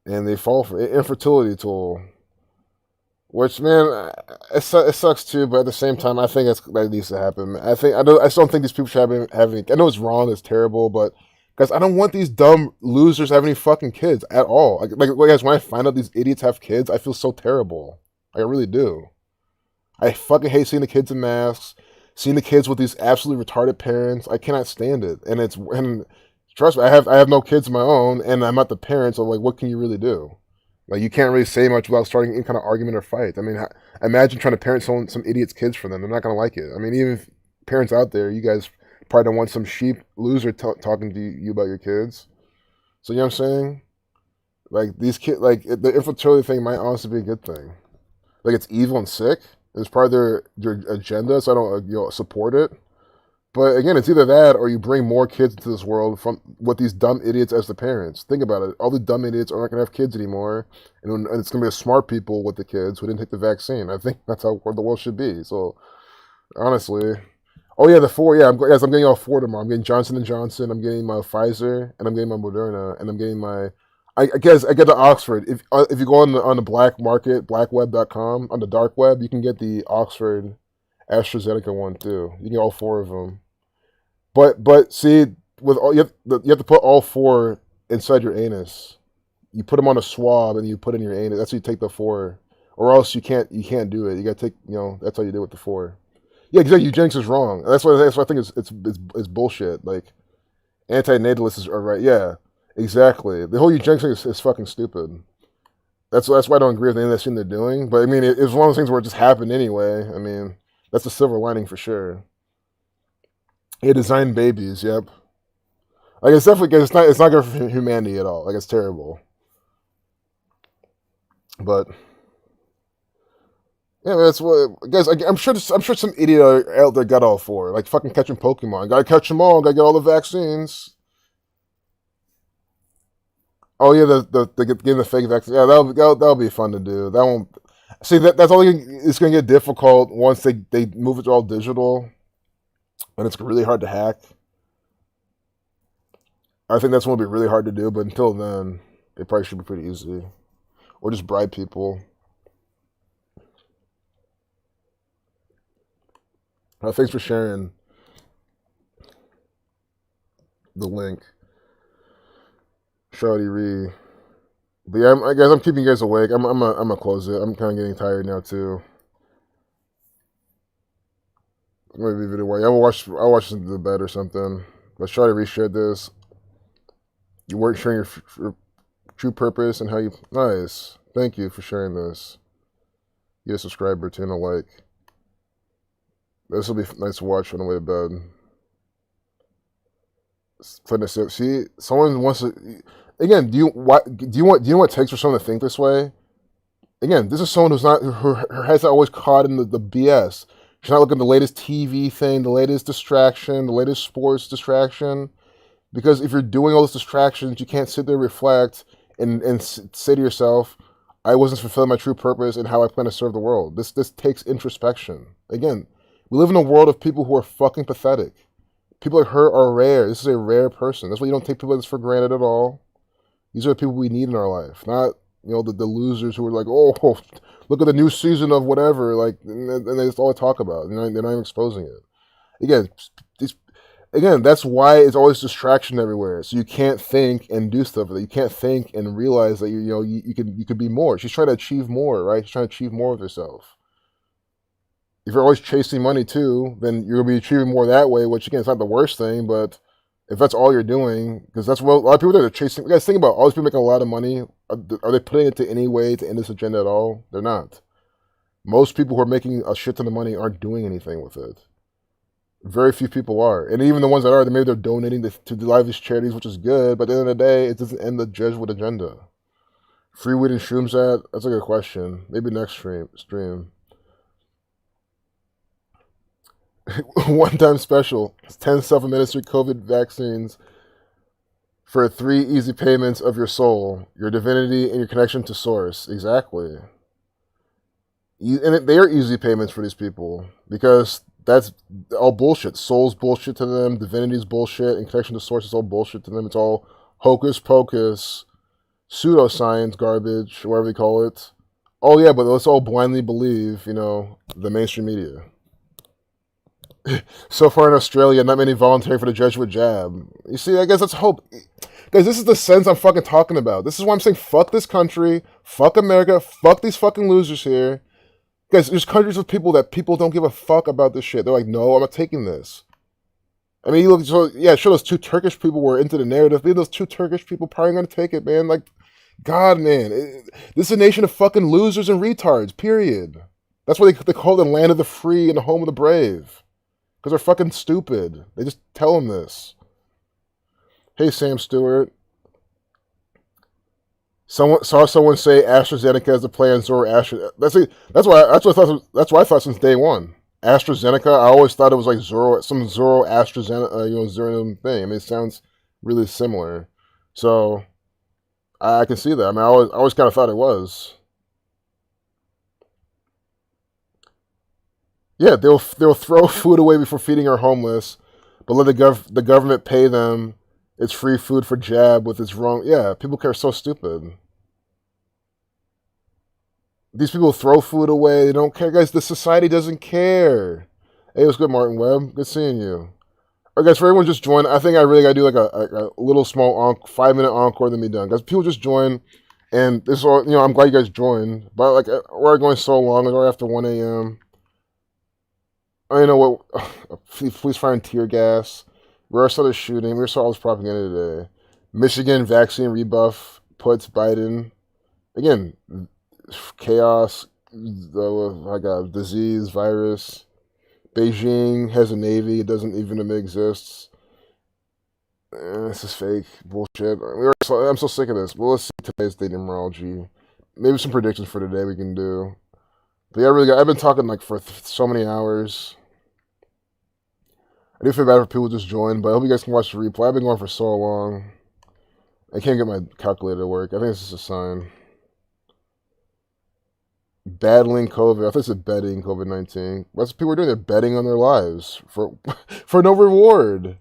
and they fall for infertility tool. Which, man, it sucks too. But at the same time, I think that needs to happen. I just don't think these people should have any. I know it's wrong. It's terrible, but guys, I don't want these dumb losers having any fucking kids at all. Like guys, when I find out these idiots have kids, I feel so terrible. I really do. I fucking hate seeing the kids in masks. Seeing the kids with these absolutely retarded parents, I cannot stand it. And trust me, I have no kids of my own, and I'm not the parent, so what can you really do? Like you can't really say much without starting any kind of argument or fight. Imagine trying to parent some idiot's kids for them. They're not gonna like it. Even if parents out there, you guys probably don't want some sheep loser talking to you about your kids. So you know what I'm saying? Like these kids, like the infertility thing might honestly be a good thing. Like it's evil and sick. It's part of their agenda, so I don't support it. But again, it's either that or you bring more kids into this world with these dumb idiots as the parents. Think about it. All the dumb idiots are not going to have kids anymore. And it's going to be the smart people with the kids who didn't take the vaccine. I think that's how the world should be. So honestly, Oh yeah, the 4. Yeah, I'm getting all 4 tomorrow. I'm getting Johnson & Johnson. I'm getting my Pfizer, and I'm getting my Moderna, and I'm getting my. I guess I get the Oxford. If you go on the black market, blackweb.com, on the dark web, you can get the Oxford AstraZeneca one too. You can get all 4 of them. But see, with all you have to put all 4 inside your anus. You put them on a swab and you put in your anus. That's how you take the 4, or else you can't do it. You got to take that's how you do it with the 4. Yeah, exactly. Eugenics is wrong. That's why I think it's bullshit. Like anti-natalists are right. Yeah, exactly. The whole eugenics thing is fucking stupid. That's why I don't agree with anything that's they're doing. But I mean, it's one of those things where it just happened anyway. I mean, that's the silver lining for sure. He designed babies. Yep. Like it's definitely it's not good for humanity at all. Like it's terrible. But yeah, that's what guys. I'm sure some idiot out there got all 4. Like fucking catching Pokemon. Gotta catch them all. Gotta get all the vaccines. Oh yeah, the getting the fake vaccine. Yeah, that'll be fun to do. That won't. See that's only it's gonna get difficult once they move it to all digital, and it's really hard to hack. I think that's gonna be really hard to do. But until then, it probably should be pretty easy, or just bribe people. Thanks for sharing the link, Shawty Ree. But yeah, I guess I'm keeping you guys awake. I'm gonna close it. I'm kind of getting tired now too. Maybe video while I'll watch into the bed or something. But Shawty Ree shared this. You weren't sharing your true purpose and how you. Nice. Thank you for sharing this. Get a subscriber, turn a like. This will be nice to watch on the way to bed. See, someone wants to. Again, do you know what it takes for someone to think this way? Again, this is someone who's not her head's not always caught in the BS. She's not looking at the latest TV thing, the latest distraction, the latest sports distraction. Because if you're doing all those distractions, you can't sit there, reflect, and say to yourself, I wasn't fulfilling my true purpose and how I plan to serve the world. This takes introspection. Again, we live in a world of people who are fucking pathetic. People like her are rare. This is a rare person. That's why you don't take people like this for granted at all. These are the people we need in our life, not the losers who are like, oh, look at the new season of whatever, like, and that's all I talk about. They're not even exposing it. Again, that's why it's always distraction everywhere. So you can't think and do stuff with it. You can't think and realize that you could be more. She's trying to achieve more, right? She's trying to achieve more of herself. If you're always chasing money too, then you're gonna be achieving more that way. Which again, it's not the worst thing, but if that's all you're doing, because that's what a lot of people that are chasing. You guys think about all these people making a lot of money. Are they putting it to any way to end this agenda at all? They're not. Most people who are making a shit ton of money aren't doing anything with it. Very few people are, and even the ones that are, maybe they're donating to a lot of these charities, which is good. But at the end of the day, it doesn't end the Jesuit agenda. Free weed and shrooms, that's a good question. Maybe next stream. One-time special. 10 self-administered COVID vaccines for 3 easy payments of your soul, your divinity, and your connection to Source. Exactly. And they are easy payments for these people because that's all bullshit. Soul's bullshit to them, divinity's bullshit, and connection to Source is all bullshit to them. It's all hocus pocus, pseudoscience garbage, whatever they call it. Oh yeah, but let's all blindly believe, the mainstream media. So far in Australia, not many volunteering for the Jesuit jab. You see, I guess that's hope. Guys, this is the sense I'm fucking talking about. This is why I'm saying fuck this country, fuck America, fuck these fucking losers here. Guys, there's countries with people that people don't give a fuck about this shit. They're like, no, I'm not taking this. I mean, you look, sure, those 2 Turkish people were into the narrative. Maybe those 2 Turkish people probably gonna take it, man. Like, God, man. This is a nation of fucking losers and retards, period. That's why they call it the land of the free and the home of the brave. Because they're fucking stupid. They just tell them this. Hey, Sam Stewart. Saw someone say AstraZeneca is the play on Zoroaster. That's why I thought since day one. AstraZeneca. I always thought it was like some Zoroastrian Zero thing. I mean, it sounds really similar. So I can see that. I mean, I always kind of thought it was. Yeah, they'll throw food away before feeding our homeless, but let the government pay them. It's free food for jab with its wrong. Yeah, people are so stupid. These people throw food away. They don't care, guys. The society doesn't care. Hey, what's good, Martin Webb? Good seeing you. All right, guys, for everyone just joined, I think I really gotta do like a little small 5-minute encore, then be done. Guys, people just join, and this is all, I'm glad you guys joined, but like, we're going so long, it's already after 1 a.m. I know what, please find tear gas. We saw the shooting, we saw all this propaganda today. Michigan vaccine rebuff puts Biden, again, chaos, disease, virus. Beijing has a navy. It doesn't even admit it exists. This is fake bullshit. I'm so sick of this. Well, let's see today's date numerology. Maybe some predictions for today we can do. But yeah, I've been talking like for so many hours. I do feel bad for people who just joined, but I hope you guys can watch the replay. I've been going for so long. I can't get my calculator to work. I think this is a sign. Battling COVID. I thought it said betting COVID-19. That's what people are doing. They're betting on their lives for for no reward.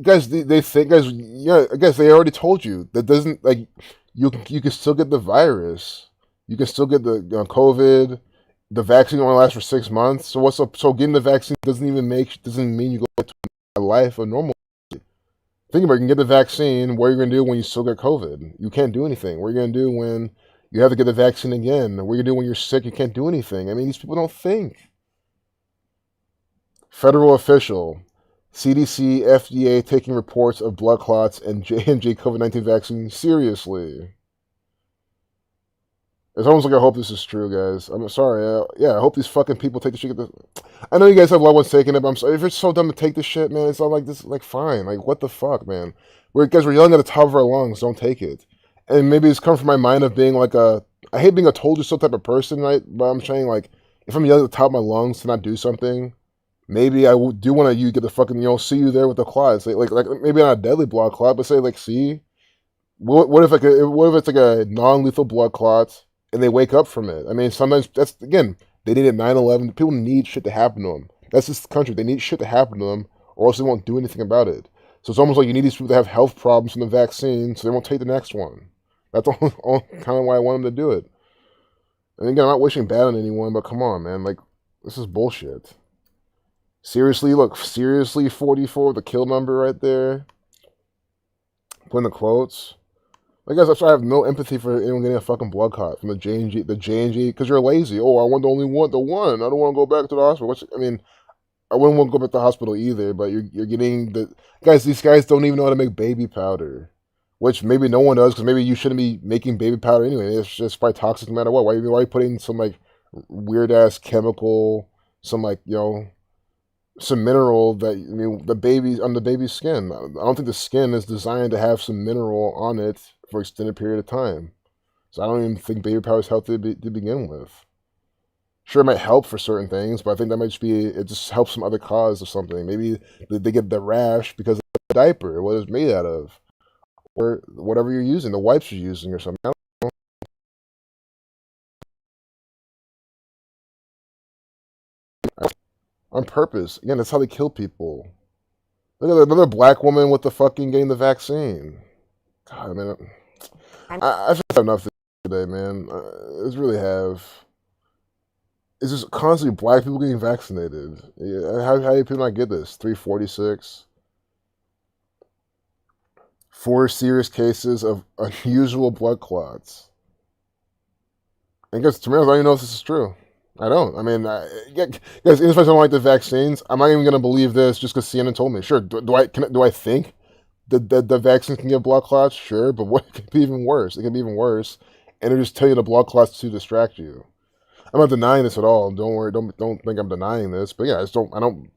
Guys, they think, guys, yeah, I guess they already told you that doesn't, like, you can still get the virus. You can still get the COVID. The vaccine only lasts for 6 months. So what's up? So getting the vaccine doesn't mean you go to a life of normal. Think about it. You can get the vaccine. What are you going to do when you still get COVID? You can't do anything. What are you going to do when you have to get the vaccine again? What are you going to do when you're sick? You can't do anything. I mean, these people don't think. Federal official. CDC, FDA taking reports of blood clots and J&J COVID-19 vaccine seriously. It's almost like I hope this is true, guys. I'm sorry. Yeah, I hope these fucking people take the shit. I know you guys have loved ones taking it, but I'm sorry. If you're so dumb to take this shit, man, it's all like this. Like, fine. Like, what the fuck, man? We're yelling at the top of our lungs. Don't take it. And maybe it's come from my mind of being like I hate being a told you so type of person, right? But I'm saying, like, if I'm yelling at the top of my lungs to not do something, maybe I do want you to get the fucking, see you there with the clots. Like maybe not a deadly blood clot, but say, like, see, what if it's like a non-lethal blood clot and they wake up from it? I mean, sometimes that's, again, they needed 9/11. People need shit to happen to them. That's this country. They need shit to happen to them, or else they won't do anything about it. So it's almost like you need these people to have health problems from the vaccine, so they won't take the next one. That's all kind of why I want them to do it. And again, I'm not wishing bad on anyone, but come on, man. Like, this is bullshit. Seriously, look, seriously, 44, the kill number right there. Put in the quotes. Like, guys, I have no empathy for anyone getting a fucking blood clot from the J&J, because you're lazy. Oh, I only want the one. I don't want to go back to the hospital. I wouldn't want to go back to the hospital either, but you're getting the... Guys, these guys don't even know how to make baby powder. Which maybe no one does, because maybe you shouldn't be making baby powder anyway. It's just probably toxic no matter what. Why are you putting some, like, weird-ass chemical, some, like, some mineral that, the baby's on the baby's skin? I don't think the skin is designed to have some mineral on it for an extended period of time. So I don't even think baby powder is healthy to begin with. Sure, it might help for certain things, but I think that might it just helps some other cause or something. Maybe they get the rash because of the diaper, what it's made out of, or whatever you're using, the wipes you're using or something. I don't know. On purpose. Again, that's how they kill people. Look at another black woman with the fucking getting the vaccine. God, man. I've had enough today, man. I just really have. It's just constantly black people getting vaccinated. How do people not get this? 346. 4 serious cases of unusual blood clots. And guys, to me, I don't even know if this is true. I don't. I mean, guys, even if I don't like the vaccines, I'm not even going to believe this just because CNN told me. Sure, do I think the vaccines can give blood clots? Sure, but what could be even worse? It can be even worse, and they're just telling you the blood clots to distract you. I'm not denying this at all. Don't worry. Don't think I'm denying this. But yeah, I don't.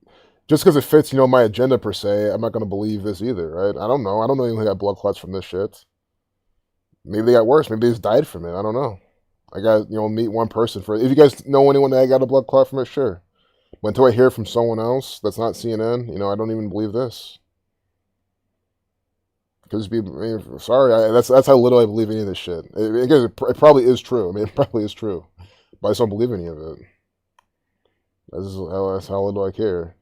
Just because it fits, my agenda per se, I'm not going to believe this either, right? I don't know. I don't know anyone who got blood clots from this shit. Maybe they got worse. Maybe they just died from it. I don't know. I got meet one person for it. If you guys know anyone that got a blood clot from it, sure. But until I hear from someone else that's not CNN, I don't even believe this. Because sorry, that's how little I believe any of this shit. It probably is true. I mean, it probably is true. But I just don't believe any of it. That's how little I care.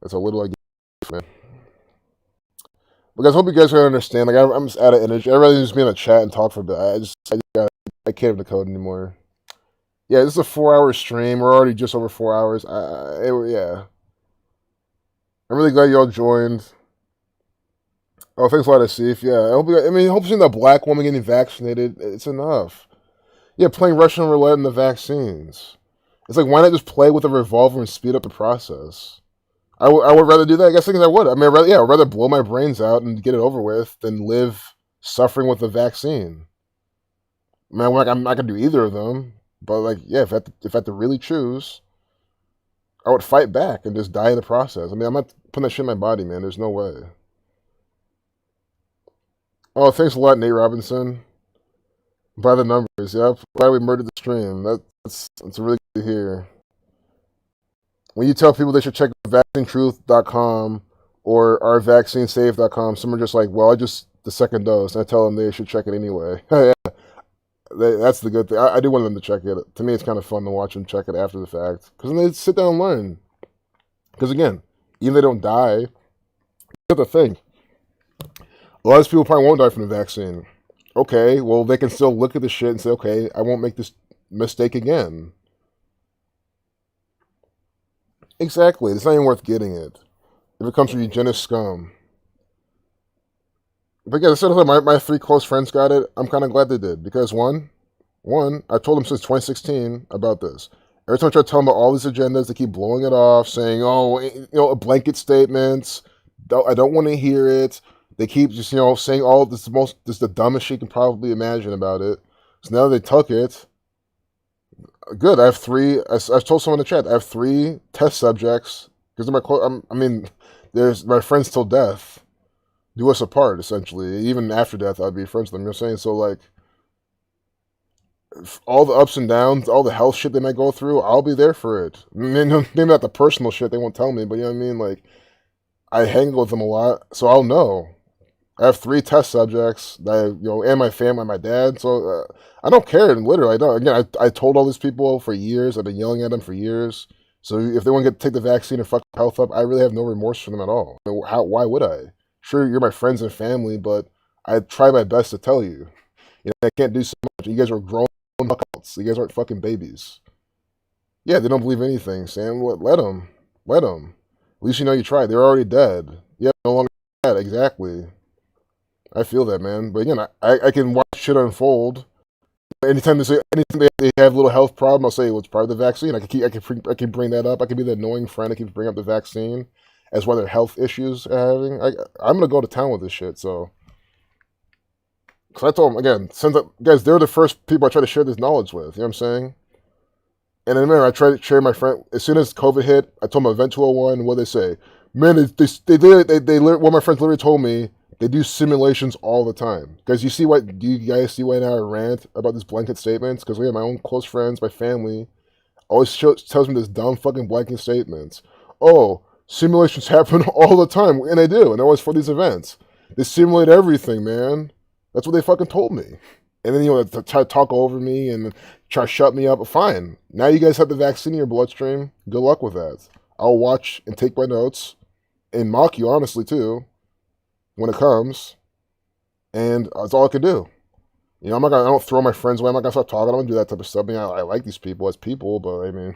That's how little I give, man. But guys, hope you guys can understand. Like, I'm just out of energy. I'd rather just be in a chat and talk for a bit. I can't even code anymore. Yeah, this is a 4-hour stream. We're already just over 4 hours. Yeah. I'm really glad y'all joined. Oh, thanks a lot, Asif. Yeah, hope seeing that black woman getting vaccinated, it's enough. Yeah, playing Russian roulette in the vaccines. It's like, why not just play with a revolver and speed up the process? I would rather do that. I guess I would. I mean, I'd rather blow my brains out and get it over with than live suffering with the vaccine. Man, I'm not gonna do either of them. But like, yeah, if I had to really choose, I would fight back and just die in the process. I mean, I'm not putting that shit in my body, man. There's no way. Oh, thanks a lot, Nate Robinson. By the numbers, yep. Glad we murdered the stream. That's really good to hear. When you tell people they should check vaccinetruth.com or ourvaccinesave.com, some are just like, well, I just the second dose. And I tell them they should check it anyway. Yeah, that's the good thing. I do want them to check it. To me, it's kind of fun to watch them check it after the fact. Because then they sit down and learn. Because again, even if they don't die, that's the thing. A lot of people probably won't die from the vaccine. Okay, well, they can still look at the shit and say, okay, I won't make this mistake again. Exactly. It's not even worth getting it. If it comes from eugenist scum. But yeah, my 3 close friends got it. I'm kind of glad they did. Because one, I told them since 2016 about this. Every time I try to tell them about all these agendas, they keep blowing it off, saying, oh, blanket statements. I don't want to hear it. They keep just, saying all this the dumbest shit you can probably imagine about it. So now they took it. Good. I have 3. I told someone in the chat. I have 3 test subjects because there's my friends till death. Do us apart, essentially. Even after death, I'd be friends with them. You know what I'm saying? So like, all the ups and downs, all the health shit they might go through, I'll be there for it. Maybe not the personal shit they won't tell me, but you know what I mean. Like, I hang with them a lot, so I'll know. I have 3 test subjects that and my family, and my dad. So I don't care. Literally, I don't. Again, I told all these people for years. I've been yelling at them for years. So if they want to take the vaccine and fuck health up, I really have no remorse for them at all. I mean, why would I? Sure, you're my friends and family, but I try my best to tell you. I can't do so much. You guys are grown adults. You guys aren't fucking babies. Yeah, they don't believe anything, Sam. Let them. Let them. At least you know you tried. They're already dead. Yeah, no longer dead. Exactly. I feel that, man. But again, I can watch shit unfold. Anytime they have a little health problem, I'll say, well, it's part of the vaccine. I can bring that up. I can be the annoying friend. I can bring up the vaccine as one of their health issues are having. I'm gonna go to town with this shit. So, because I told them again, guys, they're the first people I try to share this knowledge with. You know what I'm saying? And then remember, I tried to share my friend as soon as COVID hit. I told them Event 201. What they say? Man, one of my friends literally told me. They do simulations all the time. Do you guys see why now I rant about these blanket statements? Because we have my own close friends, my family, always tells me this dumb fucking blanket statements. Oh, simulations happen all the time, and they do, and they're always for these events. They simulate everything, man. That's what they fucking told me. And then they try to talk over me and try to shut me up. Fine. Now you guys have the vaccine in your bloodstream. Good luck with that. I'll watch and take my notes and mock you, honestly, too. When it comes, and that's all I can do. I don't throw my friends away. I'm not gonna stop talking. I don't do that type of stuff. I like these people as people, but I mean,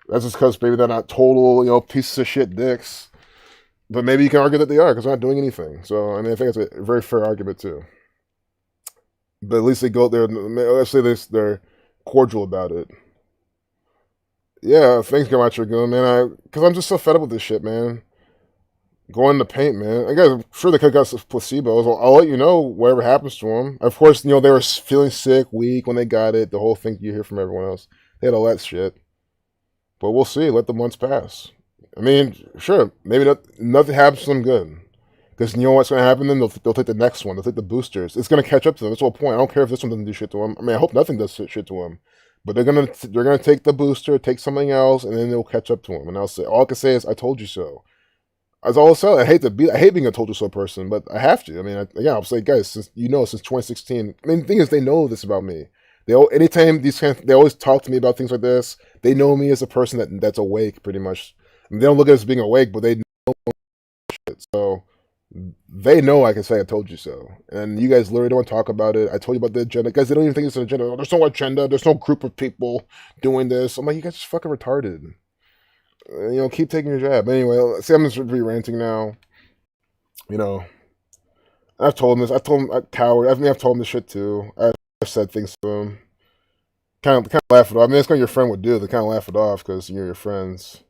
that's just because maybe they're not total, pieces of shit dicks. But maybe you can argue that they are because they're not doing anything. So I think it's a very fair argument too. But at least they go there. Let's say they're cordial about it. Yeah, thanks, Gamacho Goon, man. Because I'm just so fed up with this shit, man. Going in the paint, man. I guess I'm sure they could have got some placebos. I'll let you know whatever happens to them. Of course, they were feeling sick, weak when they got it. The whole thing you hear from everyone else. They had all that shit. But we'll see. Let the months pass. I mean, sure, maybe nothing happens to them good. Because you know what's going to happen then? They'll take the next one. They'll take the boosters. It's going to catch up to them. That's the whole point. I don't care if this one doesn't do shit to them. I mean, I hope nothing does shit to them. But they're gonna take the booster, take something else, and then they'll catch up to them. And all I can say is, I told you so. That's all I'll say. I hate being a told you so person, but I have to. I mean, I'll say, guys, since 2016. I mean, the thing is, they know this about me. Anytime they always talk to me about things like this. They know me as a person that's awake, pretty much. I mean, they don't look at us being awake, but they know shit. So they know I can say I told you so. And you guys literally don't want to talk about it. I told you about the agenda. Guys, they don't even think it's an agenda. Oh, there's no agenda. There's no group of people doing this. I'm like, you guys are fucking retarded. Keep taking your jab. Anyway, see, I'm just re-ranting now. I've told him this. I told him coward. I've told him this shit too. I've said things to him. Kind of laugh it off. I mean, it's what your friend would do. They kind of laugh it off because you're your friends.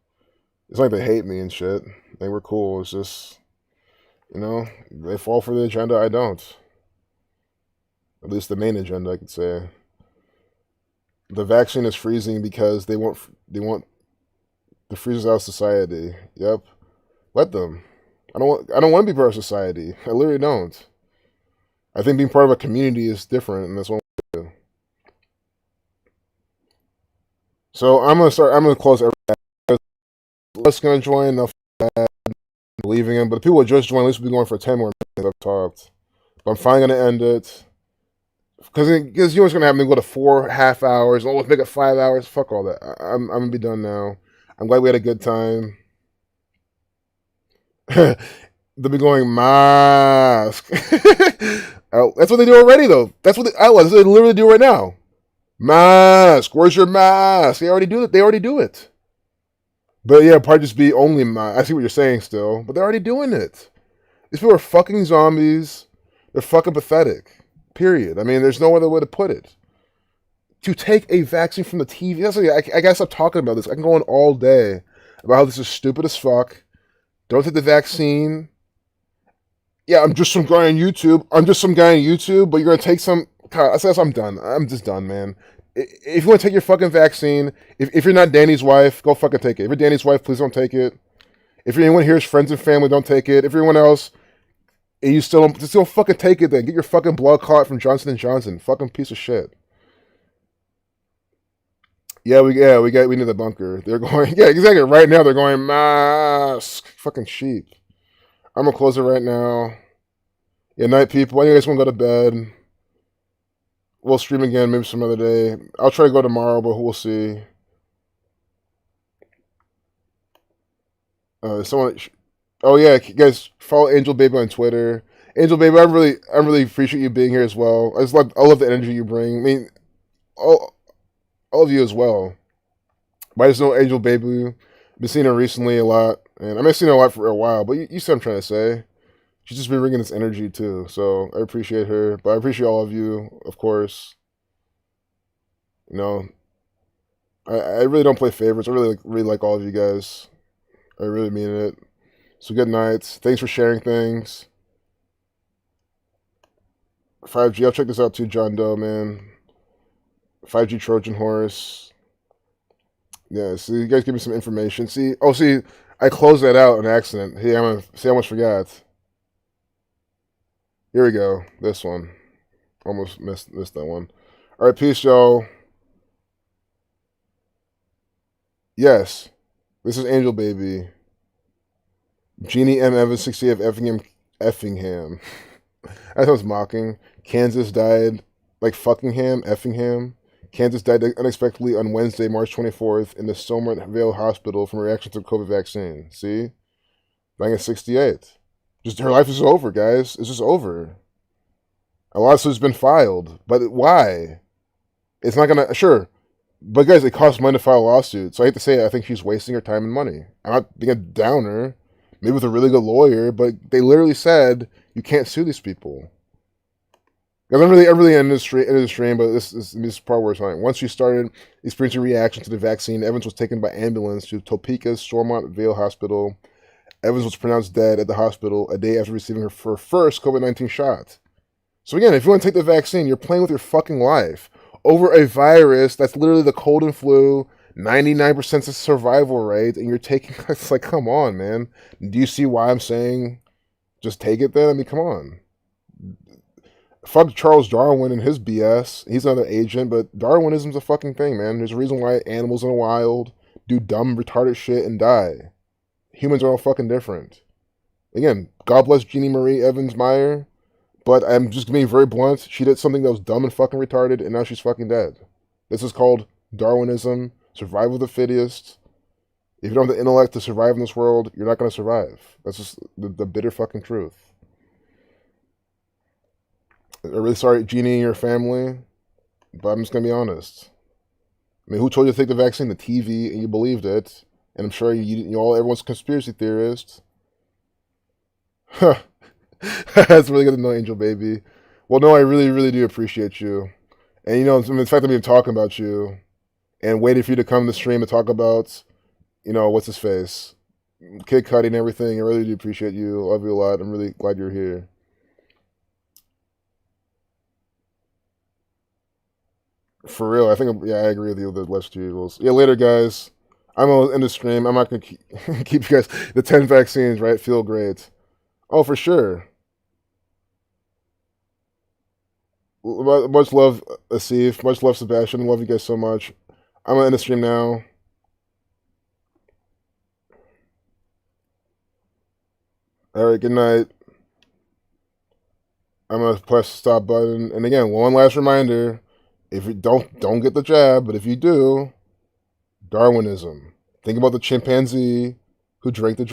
It's like they hate me and shit. They were cool. It's just, they fall for the agenda. I don't. At least the main agenda, I could say. The vaccine is freezing because they want to freeze out of society. Yep. Let them. I don't want to be part of society. I literally don't. I think being part of a community is different, and that's what I want to do. So I'm gonna close everything. Let's gonna join. Enough leaving him, but the people who just joined, at least we'll be going for 10 more minutes. I've talked, but I'm finally gonna end it because you know what's gonna happen. They go to 4.5 hours. Oh, let's make it 5 hours. Fuck all that. I'm gonna be done now. I'm glad we had a good time. They'll be going mask. That's what they do already, though. That's what they literally do right now. Mask. Where's your mask? They already do it. They already do it. But yeah, probably just be only mask. I see what you're saying still, but they're already doing it. These people are fucking zombies. They're fucking pathetic. Period. I mean, there's no other way to put it. To take a vaccine from the TV. I gotta stop talking about this. I can go on all day about how this is stupid as fuck. Don't take the vaccine. Yeah, I'm just some guy on YouTube. But you're gonna take some. God, I'm done. I'm just done, man. If you want to take your fucking vaccine, if you're not Danny's wife, go fucking take it. If you're Danny's wife, please don't take it. If you're anyone here's friends and family, don't take it. If you're anyone else, and you still don't fucking take it, then get your fucking blood clot from Johnson & Johnson. Fucking piece of shit. Yeah, we need the bunker. They're going, yeah, exactly. Right now they're going mask. Fucking sheep. I'm gonna close it right now. Yeah, night people. Why do you guys want to go to bed? We'll stream again maybe some other day. I'll try to go tomorrow, but we'll see. Oh yeah, guys, follow Angel Baby on Twitter. Angel Baby, I really appreciate you being here as well. I love the energy you bring. I mean, all of you as well. But I just know Angel Baby. I've been seeing her recently a lot, and I've been seeing her a lot for a while. But you see what I'm trying to say. She's just been bringing this energy too, so I appreciate her. But I appreciate all of you, of course. I really don't play favorites. I really like all of you guys. I really mean it. So good night. Thanks for sharing things. 5G, I'll check this out too, John Doe, man. 5G Trojan Horse. Yeah, so you guys give me some information. See, I closed that out on accident. Hey, I almost forgot. Here we go. This one. Almost missed that one. All right, peace, y'all. Yes, this is Angel Baby. Jeannie M. Evans, 60 of Effingham. That sounds mocking. Kansas died like Fuckingham, Effingham. Kansas died unexpectedly on Wednesday, March 24th, in the Somerville Hospital from a reaction to the COVID vaccine. See? Dying at 68. Just her life is over, guys. It's just over. A lawsuit's been filed. But why? It's not gonna... Sure. But guys, it costs money to file a lawsuit. So I hate to say it, I think she's wasting her time and money. I'm not being a downer. Maybe with a really good lawyer, but they literally said you can't sue these people. I'm really into the stream, but this is part where it's on. Once she started experiencing reaction to the vaccine, Evans was taken by ambulance to Topeka's Stormont Vale Hospital. Evans was pronounced dead at the hospital a day after receiving her first COVID-19 shot. So again, if you want to take the vaccine, you're playing with your fucking life over a virus that's literally the cold and flu, 99% survival rate, and you're taking... It's like, come on, man. Do you see why I'm saying just take it then? I mean, come on. Fuck Charles Darwin and his BS. He's another agent, but Darwinism's a fucking thing, man. There's a reason why animals in the wild do dumb, retarded shit and die. Humans are all fucking different. Again, God bless Jeannie Marie Evans Meyer, But I'm just being very blunt. She did something that was dumb and fucking retarded, and now she's fucking dead. This is called Darwinism, survival of the fittest. If you don't have the intellect to survive in this world, you're not going to survive. That's just the bitter fucking truth. I'm really sorry, Jeannie and your family, but I'm just going to be honest. I mean, who told you to take the vaccine? The TV, and you believed it. And I'm sure everyone's a conspiracy theorist. Huh. That's really good to know, Angel Baby. Well, no, I really, really do appreciate you. And, the fact that we've been talking about you and waiting for you to come to the stream to talk about, what's his face? Kid Cudi and everything. I really do appreciate you. Love you a lot. I'm really glad you're here. For real, I think, I agree with you with the less two evils. Yeah, later, guys. I'm going to end the stream. I'm not going to keep you guys. The 10 vaccines, right? Feel great. Oh, for sure. Much love, Asif. Much love, Sebastian. Love you guys so much. I'm going to end the stream now. All right, good night. I'm going to press the stop button. And again, one last reminder. If you don't get the jab, but if you do, Darwinism. Think about the chimpanzee who drank the